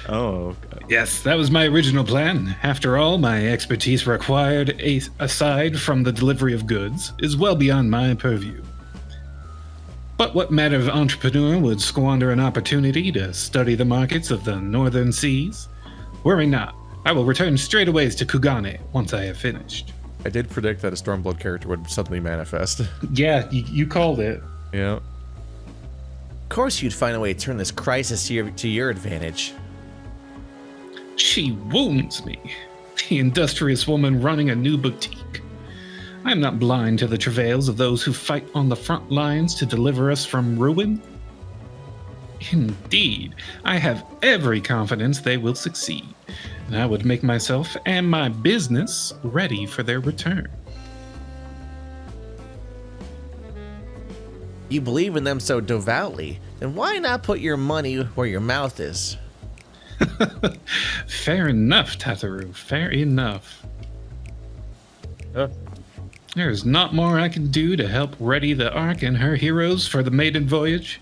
Speaker 3: Oh.
Speaker 2: Yes, that was my original plan. After all, my expertise required, aside from the delivery of goods, is well beyond my purview. But what manner of entrepreneur would squander an opportunity to study the markets of the northern seas? Worry not. I will return straightaways to Kugane once I have finished.
Speaker 12: I did predict that a Stormblood character would suddenly manifest.
Speaker 2: Yeah, you called it.
Speaker 12: Yeah.
Speaker 20: Of course you'd find a way to turn this crisis to your advantage.
Speaker 2: She wounds me. The industrious woman running a new boutique. I am not blind to the travails of those who fight on the front lines to deliver us from ruin. Indeed, I have every confidence they will succeed, and I would make myself and my business ready for their return.
Speaker 20: You believe in them so devoutly, then why not put your money where your mouth is?
Speaker 2: Fair enough, Tataru, fair enough. There is not more I can do to help ready the Ark and her heroes for the maiden voyage,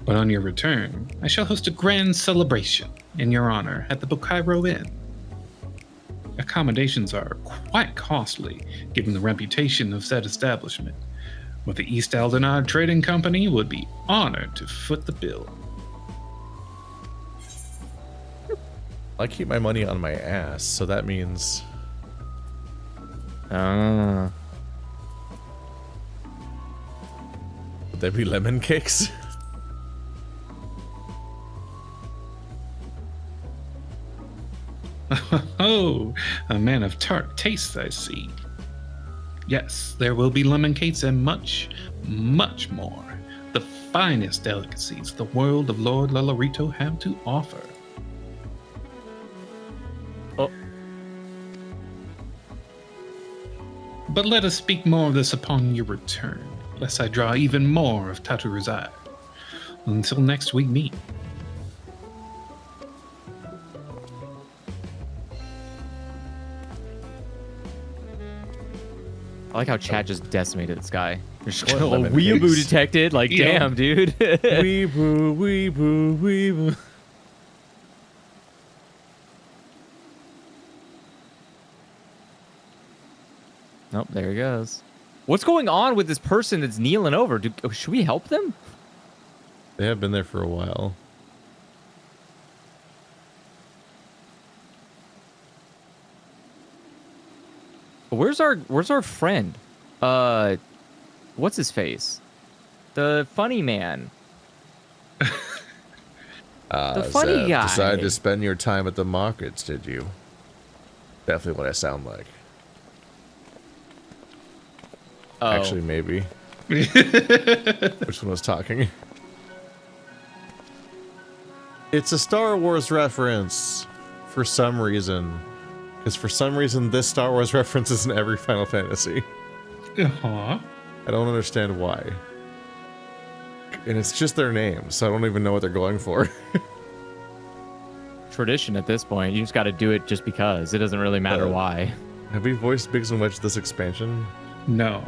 Speaker 2: but on your return, I shall host a grand celebration in your honor at the Bokairo Inn. Accommodations are quite costly, given the reputation of said establishment, but the East Aldenard Trading Company would be honored to foot the bill.
Speaker 12: I keep my money on my ass, so that means... Would there be lemon cakes?
Speaker 2: Oh, a man of tart tastes, I see. Yes, there will be lemon cakes and much, much more. The finest delicacies the world of Lord Lalarito have to offer.
Speaker 3: Oh.
Speaker 2: But let us speak more of this upon your return, lest I draw even more of Tataru's ire. Until next we meet.
Speaker 3: I like how chat just decimated this guy. There's
Speaker 12: What
Speaker 3: a
Speaker 12: lemon
Speaker 3: weeaboo
Speaker 12: cakes?
Speaker 3: detected. Like,
Speaker 2: Yeah.
Speaker 3: damn, dude.
Speaker 12: Weeboo, weeboo, weeboo.
Speaker 3: Nope, there he goes. What's going on with this person that's kneeling over? Should we help them?
Speaker 12: They have been there for a while.
Speaker 3: Where's our friend? What's his face? The funny man. The funny guy.
Speaker 12: Decided to spend your time at the markets, did you? Definitely what I sound like.
Speaker 3: Oh.
Speaker 12: Actually, maybe. Which one was talking? It's a Star Wars reference for some reason. Because for some reason, this Star Wars reference is in every Final Fantasy.
Speaker 2: Uh-huh.
Speaker 12: I don't understand why. And it's just their names, so I don't even know what they're going for.
Speaker 3: Tradition at this point. You just got to do it just because. It doesn't really matter why.
Speaker 12: Have we voiced Biggs and Wedge this expansion?
Speaker 2: No.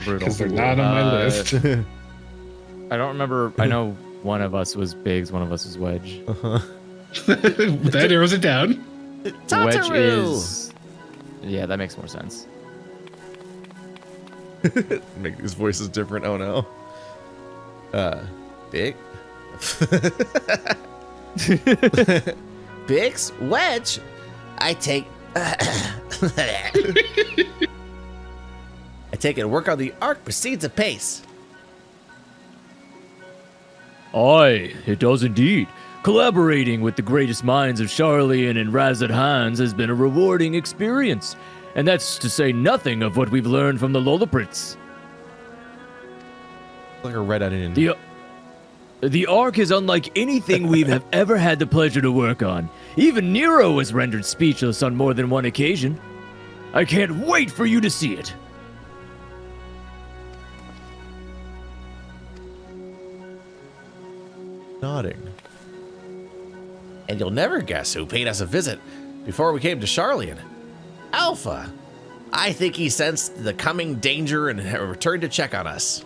Speaker 3: Brutal.
Speaker 2: Because they're not on my list.
Speaker 3: I don't remember. I know one of us was Biggs, one of us was Wedge.
Speaker 12: Uh-huh.
Speaker 2: That narrows it down.
Speaker 3: Wedge is... Yeah, that makes more sense.
Speaker 12: Make these voices different. Oh no.
Speaker 20: Big? Biggs? Wedge? I take... I take it work on the Ark proceeds apace.
Speaker 3: Aye, it does indeed. Collaborating with the greatest minds of Charlian and Razad Hans has been a rewarding experience. And that's to say nothing of what we've learned from the Lolliprits.
Speaker 12: Like a red onion.
Speaker 3: The Ark is unlike anything we've have ever had the pleasure to work on. Even Nero was rendered speechless on more than one occasion. I can't wait for you to see it.
Speaker 12: Nodding.
Speaker 20: And you'll never guess who paid us a visit before we came to Charlian. Alpha. I think he sensed the coming danger and returned to check on us.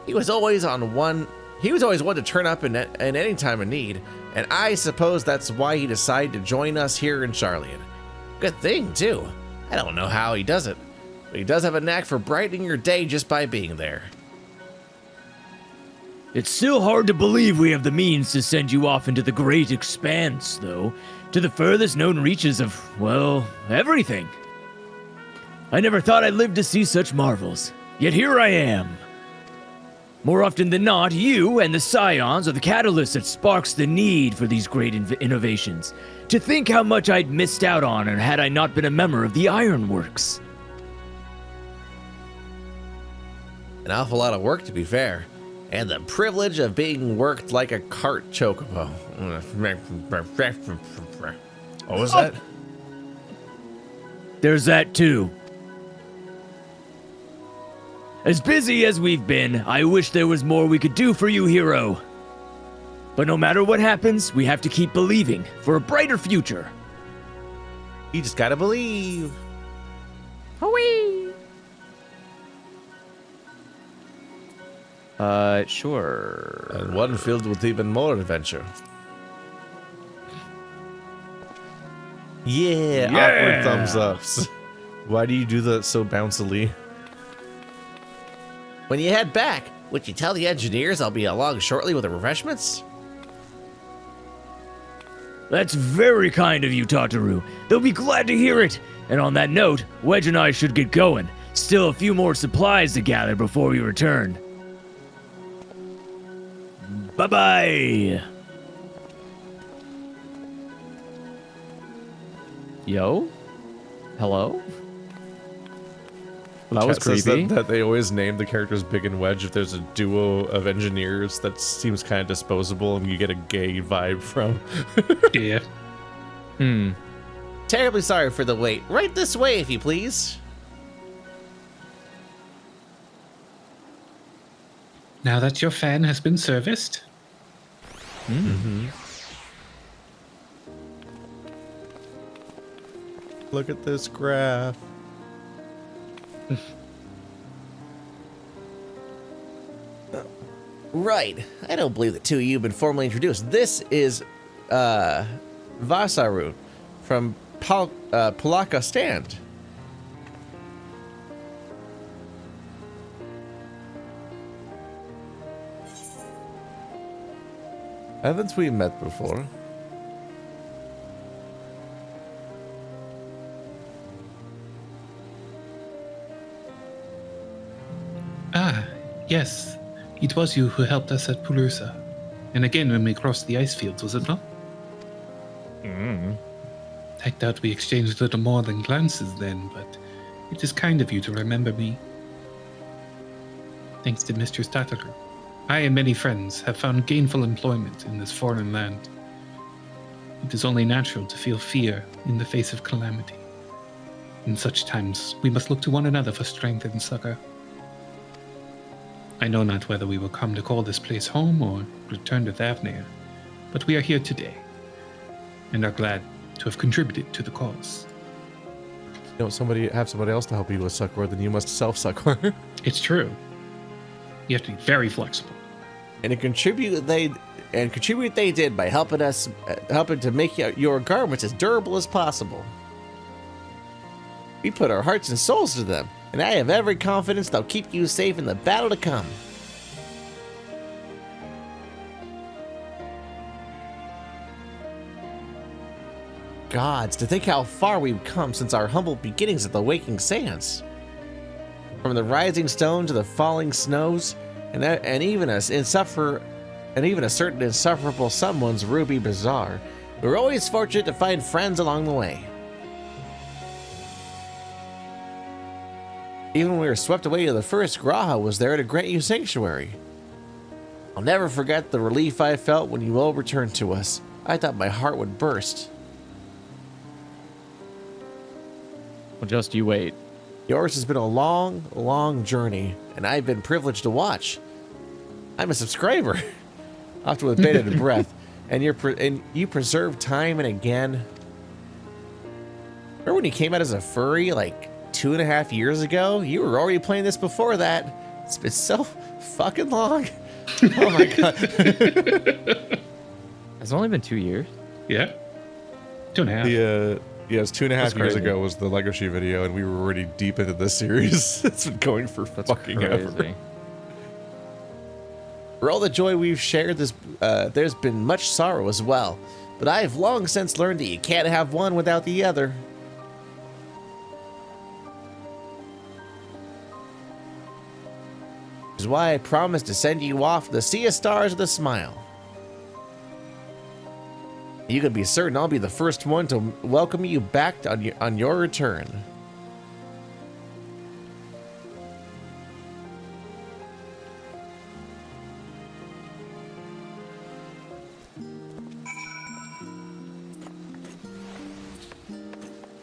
Speaker 20: He was always one to turn up in any time of need, And I suppose that's why he decided to join us here in Charlean. Good thing, too. I don't know how he does it, but he does have a knack for brightening your day just by being there.
Speaker 8: It's still hard to believe we have the means to send you off into the great expanse, though, to the furthest known reaches of, well, everything. I never thought I'd live to see such marvels, yet here I am. More often than not, you and the Scions are the catalyst that sparks the need for these great innovations. To think how much I'd missed out on had I not been a member of the Ironworks.
Speaker 20: An awful lot of work, to be fair. And the privilege of being worked like a cart chocobo. What was that?
Speaker 8: There's that too. As busy as we've been, I wish there was more we could do for you, hero. But no matter what happens, we have to keep believing for a brighter future.
Speaker 20: You just gotta believe.
Speaker 8: Hooey!
Speaker 3: Sure.
Speaker 20: And one filled with even more adventure. Yeah, awkward thumbs ups. Why do you do that so bouncily? When you head back, would you tell the engineers I'll be along shortly with the refreshments?
Speaker 8: That's very kind of you, Tataru. They'll be glad to hear it. And on that note, Wedge and I should get going. Still a few more supplies to gather before we return. Bye-bye.
Speaker 3: Yo? Hello? That was
Speaker 1: Chat says
Speaker 3: creepy.
Speaker 1: that they always name the characters Big and Wedge if there's a duo of engineers that seems kind of disposable and you get a gay vibe from.
Speaker 2: Yeah.
Speaker 20: Terribly sorry for the wait. Right this way, if you please.
Speaker 2: Now that your fan has been serviced.
Speaker 1: Look at this graph.
Speaker 20: Right. I don't believe the two of you have been formally introduced. This is Vasaru from Palaka Stand.
Speaker 1: Haven't we met before?
Speaker 2: Ah, yes. It was you who helped us at Pulusa. And again when we crossed the ice fields, was it not? I doubt we exchanged little more than glances then, but it is kind of you to remember me. Thanks to Mistress Tataru, I and many friends have found gainful employment in this foreign land. It is only natural to feel fear in the face of calamity. In such times, we must look to one another for strength and succor. I know not whether we will come to call this place home or return to Thavnir, but we are here today, and are glad to have contributed to the cause.
Speaker 1: You don't have somebody else to help you with succor, then you must self-succor.
Speaker 2: It's true. You have to be very flexible.
Speaker 20: And contribute they did by helping to make your garments as durable as possible. We put our hearts and souls to them, and I have every confidence they'll keep you safe in the battle to come. Gods, to think how far we've come since our humble beginnings at the Waking Sands. From the rising stone to the falling snows, and even a certain insufferable someone's ruby bazaar, we were always fortunate to find friends along the way. Even when we were swept away to the first, Graha was there to grant you sanctuary. I'll never forget the relief I felt when you all returned to us. I thought my heart would burst.
Speaker 3: Well, just you wait.
Speaker 20: Yours has been a long, long journey, and I've been privileged to watch. I'm a subscriber, often with bated breath, and you preserve time and again. Remember when you came out as a furry like 2.5 years ago? You were already playing this before that. It's been so fucking long. Oh my god.
Speaker 3: It's only been 2 years.
Speaker 2: Yeah. 2.5.
Speaker 12: Yeah, it was 2.5
Speaker 3: That's
Speaker 12: years
Speaker 3: crazy.
Speaker 12: ago was the Legacy video, and we were already deep into this series. It's been going for fucking ever.
Speaker 3: Crazy.
Speaker 20: For all the joy we've shared, there's been much sorrow as well. But I have long since learned that you can't have one without the other. Which is why I promised to send you off to the Sea of Stars with a smile. You can be certain I'll be the first one to welcome you back on your return.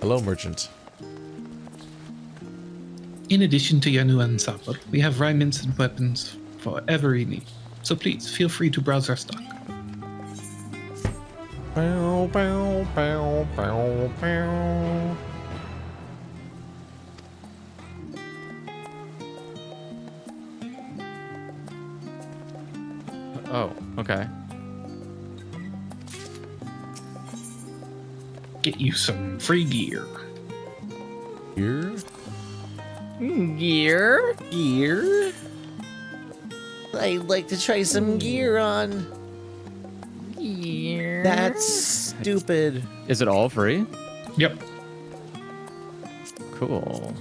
Speaker 12: Hello, merchant.
Speaker 2: In addition to Yanu and Sapper, we have raiments and weapons for every need. So please feel free to browse our stock.
Speaker 12: Bow, bow, bow, bow, bow.
Speaker 3: Oh, okay.
Speaker 2: Get you some free gear.
Speaker 12: Gear?
Speaker 20: Gear? Gear? I'd like to try some gear on.
Speaker 8: Gear.
Speaker 20: That's stupid.
Speaker 3: Is it all free?
Speaker 2: Yep.
Speaker 3: Cool.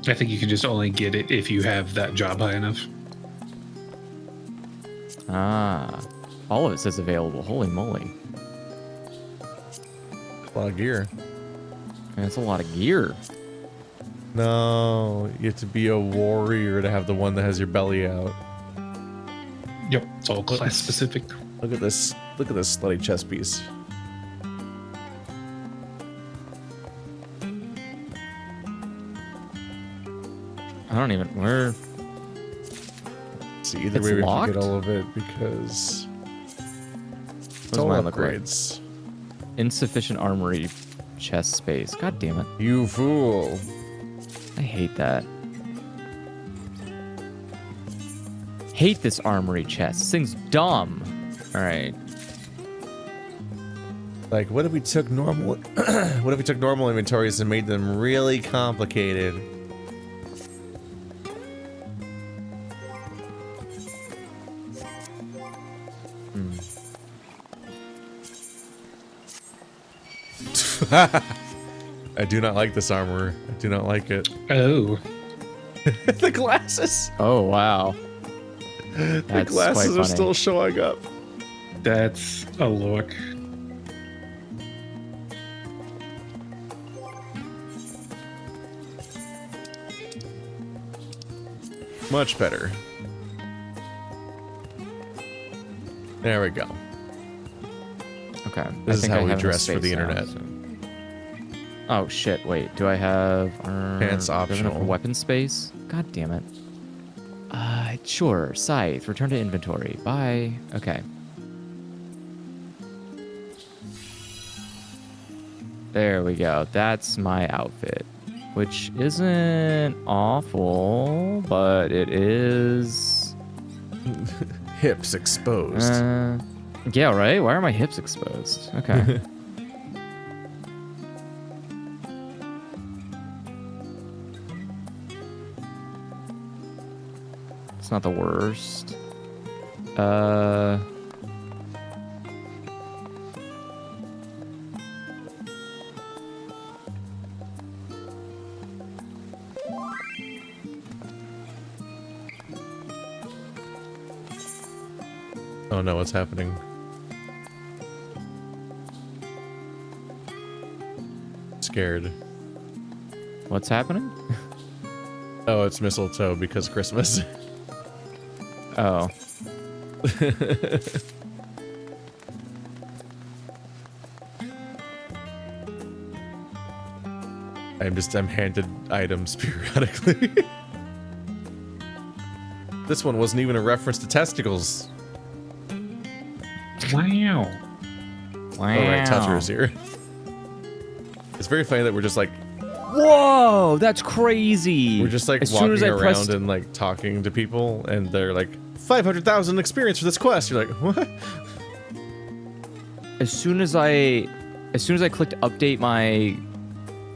Speaker 2: I think you can just only get it if you have that job high enough.
Speaker 3: Ah, all of it says available. Holy moly.
Speaker 12: A lot of gear.
Speaker 3: That's a lot of gear.
Speaker 12: No, you have to be a warrior to have the one that has your belly out.
Speaker 2: Yep, it's all class specific.
Speaker 12: Look at this. Look at this slutty chest piece.
Speaker 3: I don't even where.
Speaker 12: See, either
Speaker 3: It's
Speaker 12: way we
Speaker 3: locked?
Speaker 12: can get all of it because it's
Speaker 3: What
Speaker 12: all
Speaker 3: does mine look like?
Speaker 12: upgrades.
Speaker 3: Insufficient armory chest space. God damn it.
Speaker 12: You fool.
Speaker 3: I hate that. Hate this armory chest. This thing's dumb. All right.
Speaker 12: Like, what if we took normal? What if we took normal inventories and made them really complicated? I do not like this armor. I do not like it.
Speaker 2: Oh.
Speaker 12: The glasses.
Speaker 3: Oh wow.
Speaker 12: The
Speaker 3: That's
Speaker 12: glasses
Speaker 3: quite
Speaker 12: are
Speaker 3: funny.
Speaker 12: still showing up.
Speaker 2: That's a look.
Speaker 12: Much better. There we go.
Speaker 3: Okay.
Speaker 12: This is
Speaker 3: think
Speaker 12: how
Speaker 3: I
Speaker 12: we
Speaker 3: have enough
Speaker 12: dress for the
Speaker 3: space now,
Speaker 12: internet.
Speaker 3: so- Oh shit! Wait, do I have
Speaker 12: Pants
Speaker 3: do I have enough
Speaker 12: optional.
Speaker 3: weapon space? God damn it. Sure. Scythe. Return to inventory. Bye. Okay. There we go. That's my outfit, which isn't awful, but it is.
Speaker 12: Hips exposed.
Speaker 3: Yeah, right? Why are my hips exposed? Okay. It's not the worst.
Speaker 12: Oh no, what's happening? Scared.
Speaker 3: What's happening?
Speaker 12: Oh, it's mistletoe because Christmas.
Speaker 3: Oh.
Speaker 12: I'm handed items periodically. This one wasn't even a reference to testicles.
Speaker 2: Wow.
Speaker 12: Oh, right, Toucher is here. It's very funny that we're just like,
Speaker 3: Whoa, that's crazy.
Speaker 12: we're just like
Speaker 3: As soon as
Speaker 12: walking
Speaker 3: I
Speaker 12: around
Speaker 3: pressed-
Speaker 12: and like talking to people, and they're like, 500,000 experience for this quest. You're like, what?
Speaker 3: As soon as I clicked update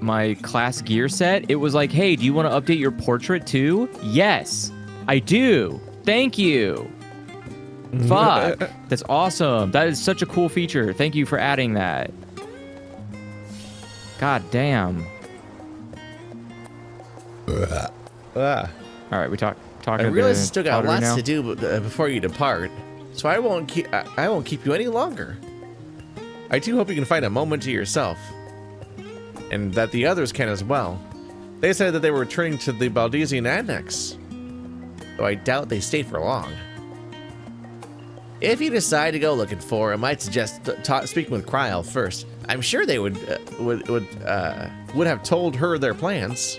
Speaker 3: my class gear set, it was like, hey, do you want to update your portrait too? Yes, I do. Thank you. Fuck. That's awesome. That is such a cool feature. Thank you for adding that. God damn. All right, we talk.
Speaker 20: I realize you still got lots to do before you depart, so I won't keep you any longer. I do hope you can find a moment to yourself, and that the others can as well. They said that they were returning to the Baldesian Annex, though I doubt they stayed for long. If you decide to go looking for, I might suggest speaking with Kryl first. I'm sure they would have told her their plans.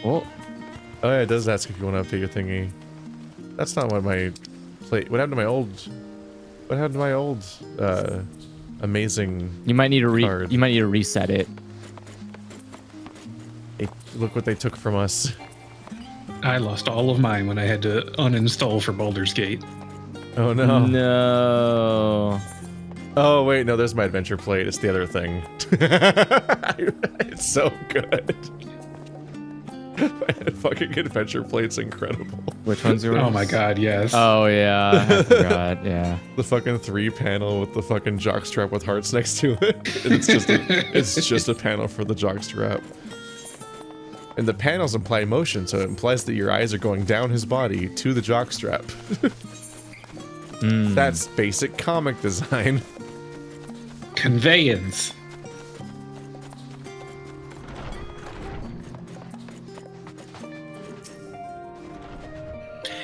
Speaker 12: Oh yeah, it does ask if you want to update your thingy. That's not what my plate. What happened to my old? What happened to my old amazing?
Speaker 3: You might need to reset it.
Speaker 12: Hey, look what they took from us.
Speaker 2: I lost all of mine when I had to uninstall for Baldur's Gate.
Speaker 12: Oh no.
Speaker 3: No.
Speaker 12: Oh wait, no, there's my adventure plate. It's the other thing. It's so good. My fucking adventure plate's incredible.
Speaker 3: Which one's yours?
Speaker 2: Oh my god, yes.
Speaker 3: Oh yeah, I forgot. Yeah.
Speaker 12: The fucking 3 panel with the fucking jockstrap with hearts next to it. And it's just a panel for the jockstrap. And the panels imply motion, so it implies that your eyes are going down his body to the jockstrap. That's basic comic design.
Speaker 2: Conveyance.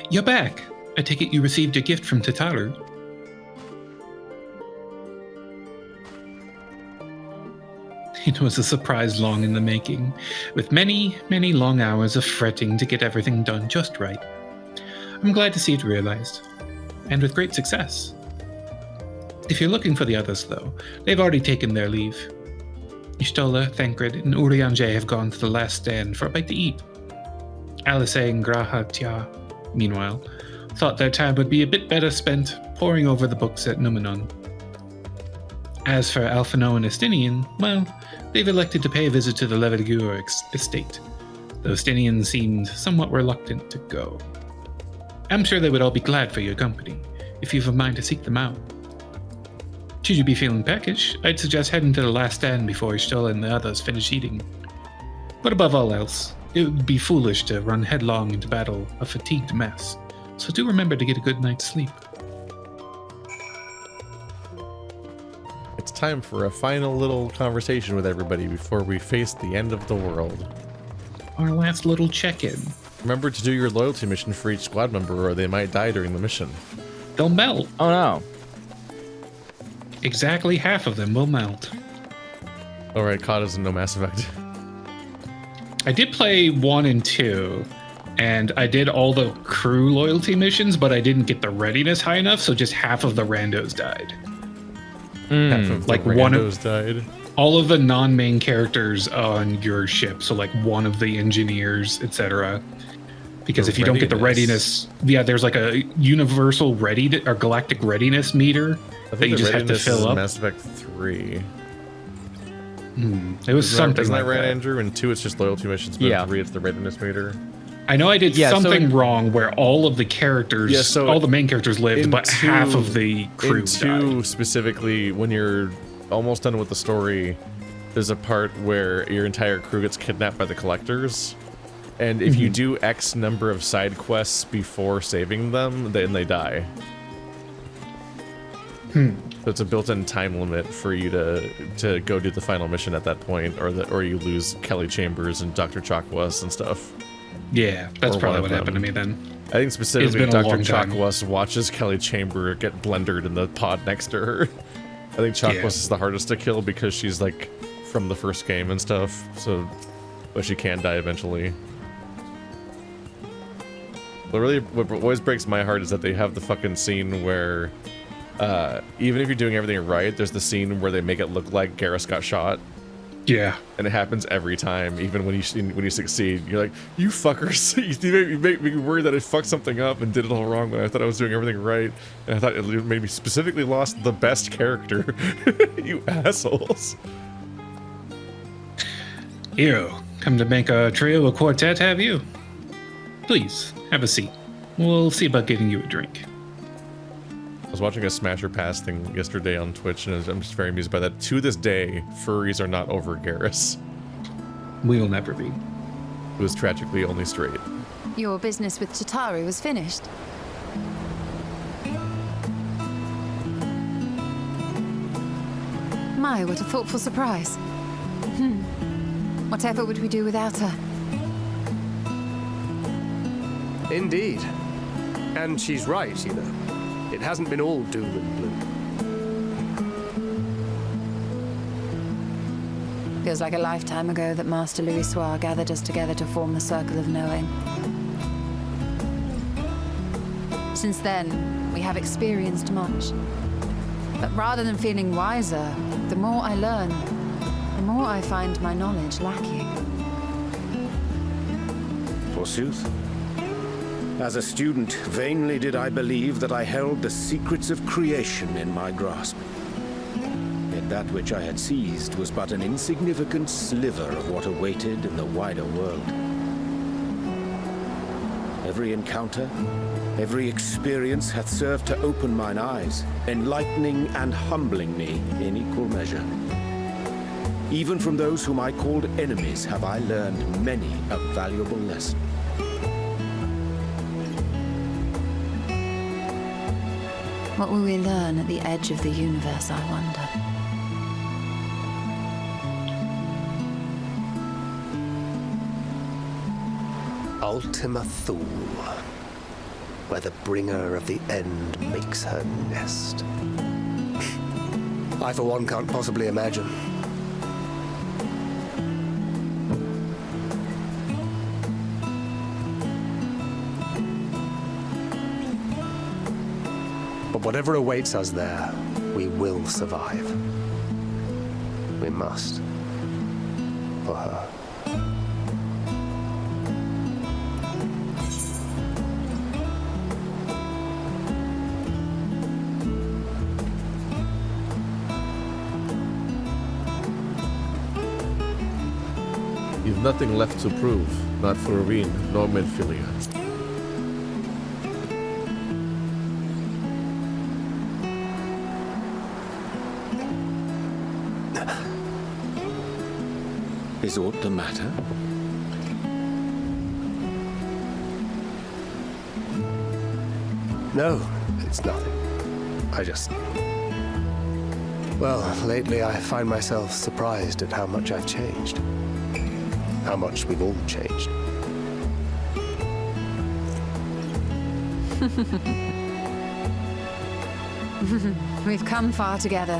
Speaker 2: You're back. I take it you received a gift from Tataru. It was a surprise long in the making, with many, many long hours of fretting to get everything done just right. I'm glad to see it realized, and with great success. If you're looking for the others, though, they've already taken their leave. Y'shtola, Thancred, and Urianger have gone to the last stand for a bite to eat. Alice and Grahatia, meanwhile, thought their time would be a bit better spent poring over the books at Numenon. As for Alphino and Estinian, well, they've elected to pay a visit to the Levigur estate, though Estinian seemed somewhat reluctant to go. I'm sure they would all be glad for your company, if you've a mind to seek them out. Should you be feeling peckish, I'd suggest heading to the last stand before Y'shtola and the others finish eating. But above all else, it would be foolish to run headlong into battle a fatigued mess, so do remember to get a good night's sleep.
Speaker 12: It's time for a final little conversation with everybody before we face the end of the world.
Speaker 2: Our last little check-in.
Speaker 12: Remember to do your loyalty mission for each squad member or they might die during the mission.
Speaker 2: They'll melt.
Speaker 3: Oh no.
Speaker 2: Exactly half of them will melt.
Speaker 12: Alright, COD doesn't know Mass Effect.
Speaker 2: I did play 1 and 2, and I did all the crew loyalty missions, but I didn't get the readiness high enough, so just half of the randos died.
Speaker 12: Half of the randos died.
Speaker 2: All of the non-main characters on your ship, so like one of the engineers, etc. Because if you don't get the readiness, yeah, there's like a universal ready or galactic readiness meter that you just have to fill up.
Speaker 12: Mass Effect 3.
Speaker 2: It was something
Speaker 12: isn't
Speaker 2: like
Speaker 12: that right,
Speaker 2: that.
Speaker 12: Andrew? And 2, it's just loyalty missions, but
Speaker 2: Yeah.
Speaker 12: 3, it's the readiness meter.
Speaker 2: I know I did something wrong where all of the characters, all the main characters lived, but half of the crew
Speaker 12: in 2 specifically, when you're almost done with the story, there's a part where your entire crew gets kidnapped by the collectors. And if you do X number of side quests before saving them, then they die. So it's a built-in time limit for you to go do the final mission at that point, or you lose Kelly Chambers and Dr. Chakwas and stuff.
Speaker 2: Yeah, that's probably what happened to me then.
Speaker 12: I think specifically
Speaker 2: It's been a
Speaker 12: Dr.
Speaker 2: long time.
Speaker 12: Chakwas watches Kelly Chamber get blendered in the pod next to her. I think Chakwas is the hardest to kill because she's like from the first game and stuff, but she can die eventually. But really, what always breaks my heart is that they have the fucking scene where even if you're doing everything right, there's the scene where they make it look like Garrus got shot.
Speaker 2: Yeah.
Speaker 12: And it happens every time, even when you succeed. You're like, you fuckers, you make me worried that I fucked something up and did it all wrong when I thought I was doing everything right. And I thought it made me specifically lost the best character. You assholes.
Speaker 2: Hero, come to make a trio a quartet, have you? Please, have a seat. We'll see about getting you a drink.
Speaker 12: I was watching a Smasher Pass thing yesterday on Twitch, and I'm just very amused by that. To this day, furries are not over Garrus.
Speaker 2: We'll never be.
Speaker 12: Who is tragically only straight.
Speaker 21: Your business with Chitauri was finished. My, what a thoughtful surprise. Whatever would we do without her?
Speaker 10: Indeed. And she's right, you know. It hasn't been all doom and gloom.
Speaker 21: Feels like a lifetime ago that Master Louis Soir gathered us together to form the Circle of Knowing. Since then, we have experienced much. But rather than feeling wiser, the more I learn, the more I find my knowledge lacking.
Speaker 13: Forsooth. As a student, vainly did I believe that I held the secrets of creation in my grasp. Yet that which I had seized was but an insignificant sliver of what awaited in the wider world. Every encounter, every experience hath served to open mine eyes, enlightening and humbling me in equal measure. Even from those whom I called enemies have I learned many a valuable lesson.
Speaker 21: What will we learn at the edge of the universe, I wonder?
Speaker 10: Ultima Thule, where the bringer of the end makes her nest. I, for one, can't possibly imagine. But whatever awaits us there, we will survive. We must. For her.
Speaker 20: You've nothing left to prove, not for Ravine, nor Medphilia.
Speaker 13: Is aught the matter?
Speaker 10: No, it's nothing. I just... Well, lately I find myself surprised at how much I've changed. How much we've all changed.
Speaker 21: We've come far together,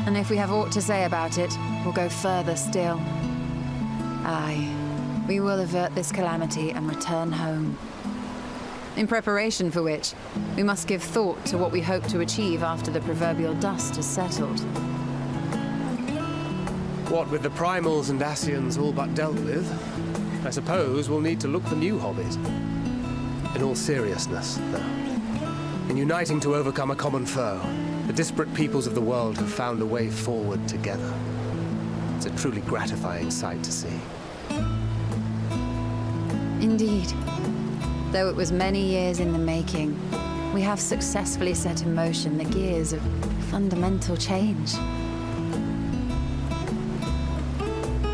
Speaker 21: and if we have aught to say about it, we'll go further still. Aye, we will avert this calamity and return home. In preparation for which, we must give thought to what we hope to achieve after the proverbial dust has settled.
Speaker 10: What with the primals and Ascians all but dealt with, I suppose we'll need to look for new hobbies. In all seriousness, though, in uniting to overcome a common foe, the disparate peoples of the world have found a way forward together. It's a truly gratifying sight to see.
Speaker 21: Indeed. Though it was many years in the making, we have successfully set in motion the gears of fundamental change.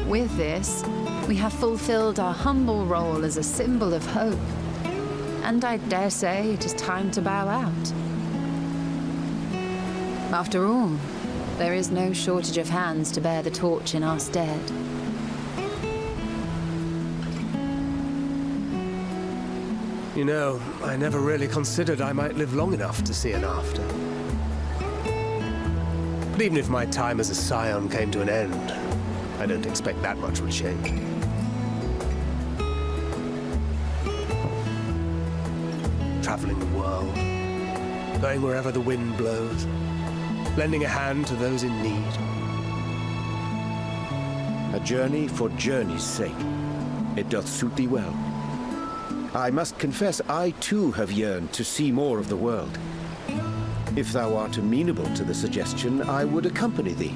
Speaker 21: With this, we have fulfilled our humble role as a symbol of hope. And I dare say it is time to bow out. After all, there is no shortage of hands to bear the torch in our stead.
Speaker 10: You know, I never really considered I might live long enough to see an after. But even if my time as a scion came to an end, I don't expect that much would change. Traveling the world, going wherever the wind blows, lending a hand to those in need.
Speaker 5: A journey for journey's sake. It doth suit thee well. I must confess I too have yearned to see more of the world. If thou art amenable to the suggestion, I would accompany thee.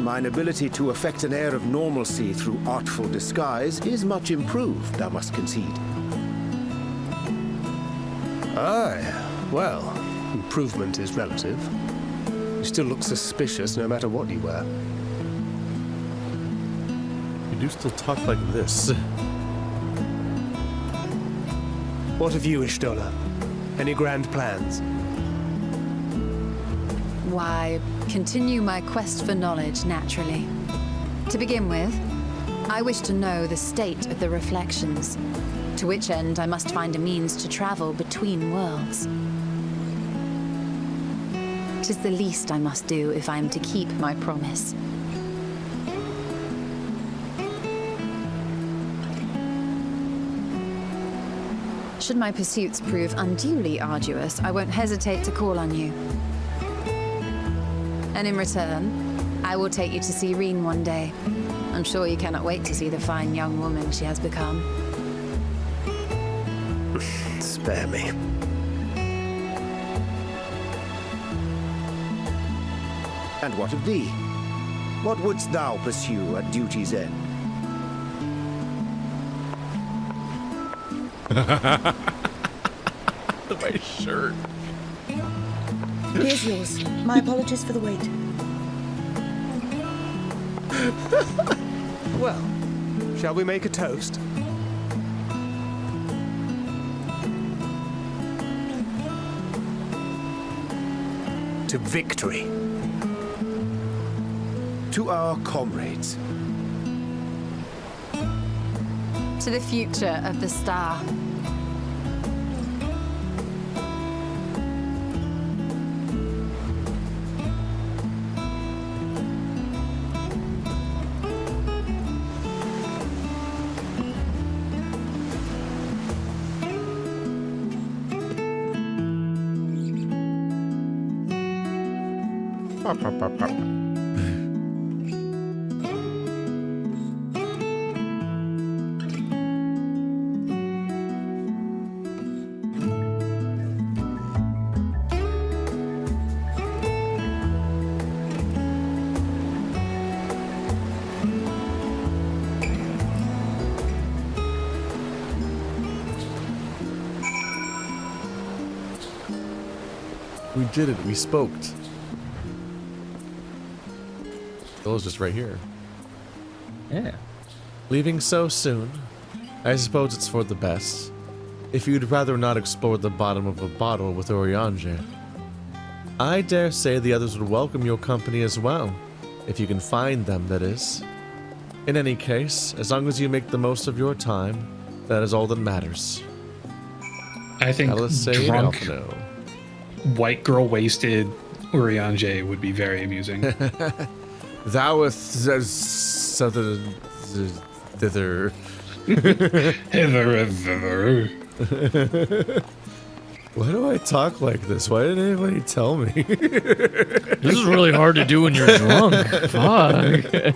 Speaker 5: Mine ability to affect an air of normalcy through artful disguise is much improved, thou must concede.
Speaker 10: Aye, well, improvement is relative. You still look suspicious no matter what you wear.
Speaker 12: You do still talk like this.
Speaker 10: What of you, Ishtola? Any grand plans?
Speaker 21: Why, continue my quest for knowledge, naturally. To begin with, I wish to know the state of the reflections, to which end I must find a means to travel between worlds. 'Tis the least I must do if I am to keep my promise. Should my pursuits prove unduly arduous, I won't hesitate to call on you. And in return, I will take you to see Reen one day. I'm sure you cannot wait to see the fine young woman she has become.
Speaker 10: Spare me.
Speaker 5: And what of thee? What wouldst thou pursue at duty's end?
Speaker 12: My shirt.
Speaker 17: Here's yours. My apologies for the wait.
Speaker 10: Well, shall we make a toast? To victory.
Speaker 5: To our comrades.
Speaker 21: To the future of the star.
Speaker 12: We did it. We spoke. Bill's just right here.
Speaker 3: Yeah.
Speaker 12: Leaving so soon? I suppose it's for the best. If you'd rather not explore the bottom of a bottle with Eorzea. I dare say the others would welcome your company as well. If you can find them, that is. In any case, as long as you make the most of your time, that is all that matters.
Speaker 2: I think drunk,
Speaker 12: Alphino.
Speaker 2: white girl wasted Eorzea would be very amusing.
Speaker 12: Thou thither.
Speaker 2: Hither.
Speaker 12: Why do I talk like this? Why didn't anybody tell me?
Speaker 8: This is really hard to do when you're drunk. Fuck.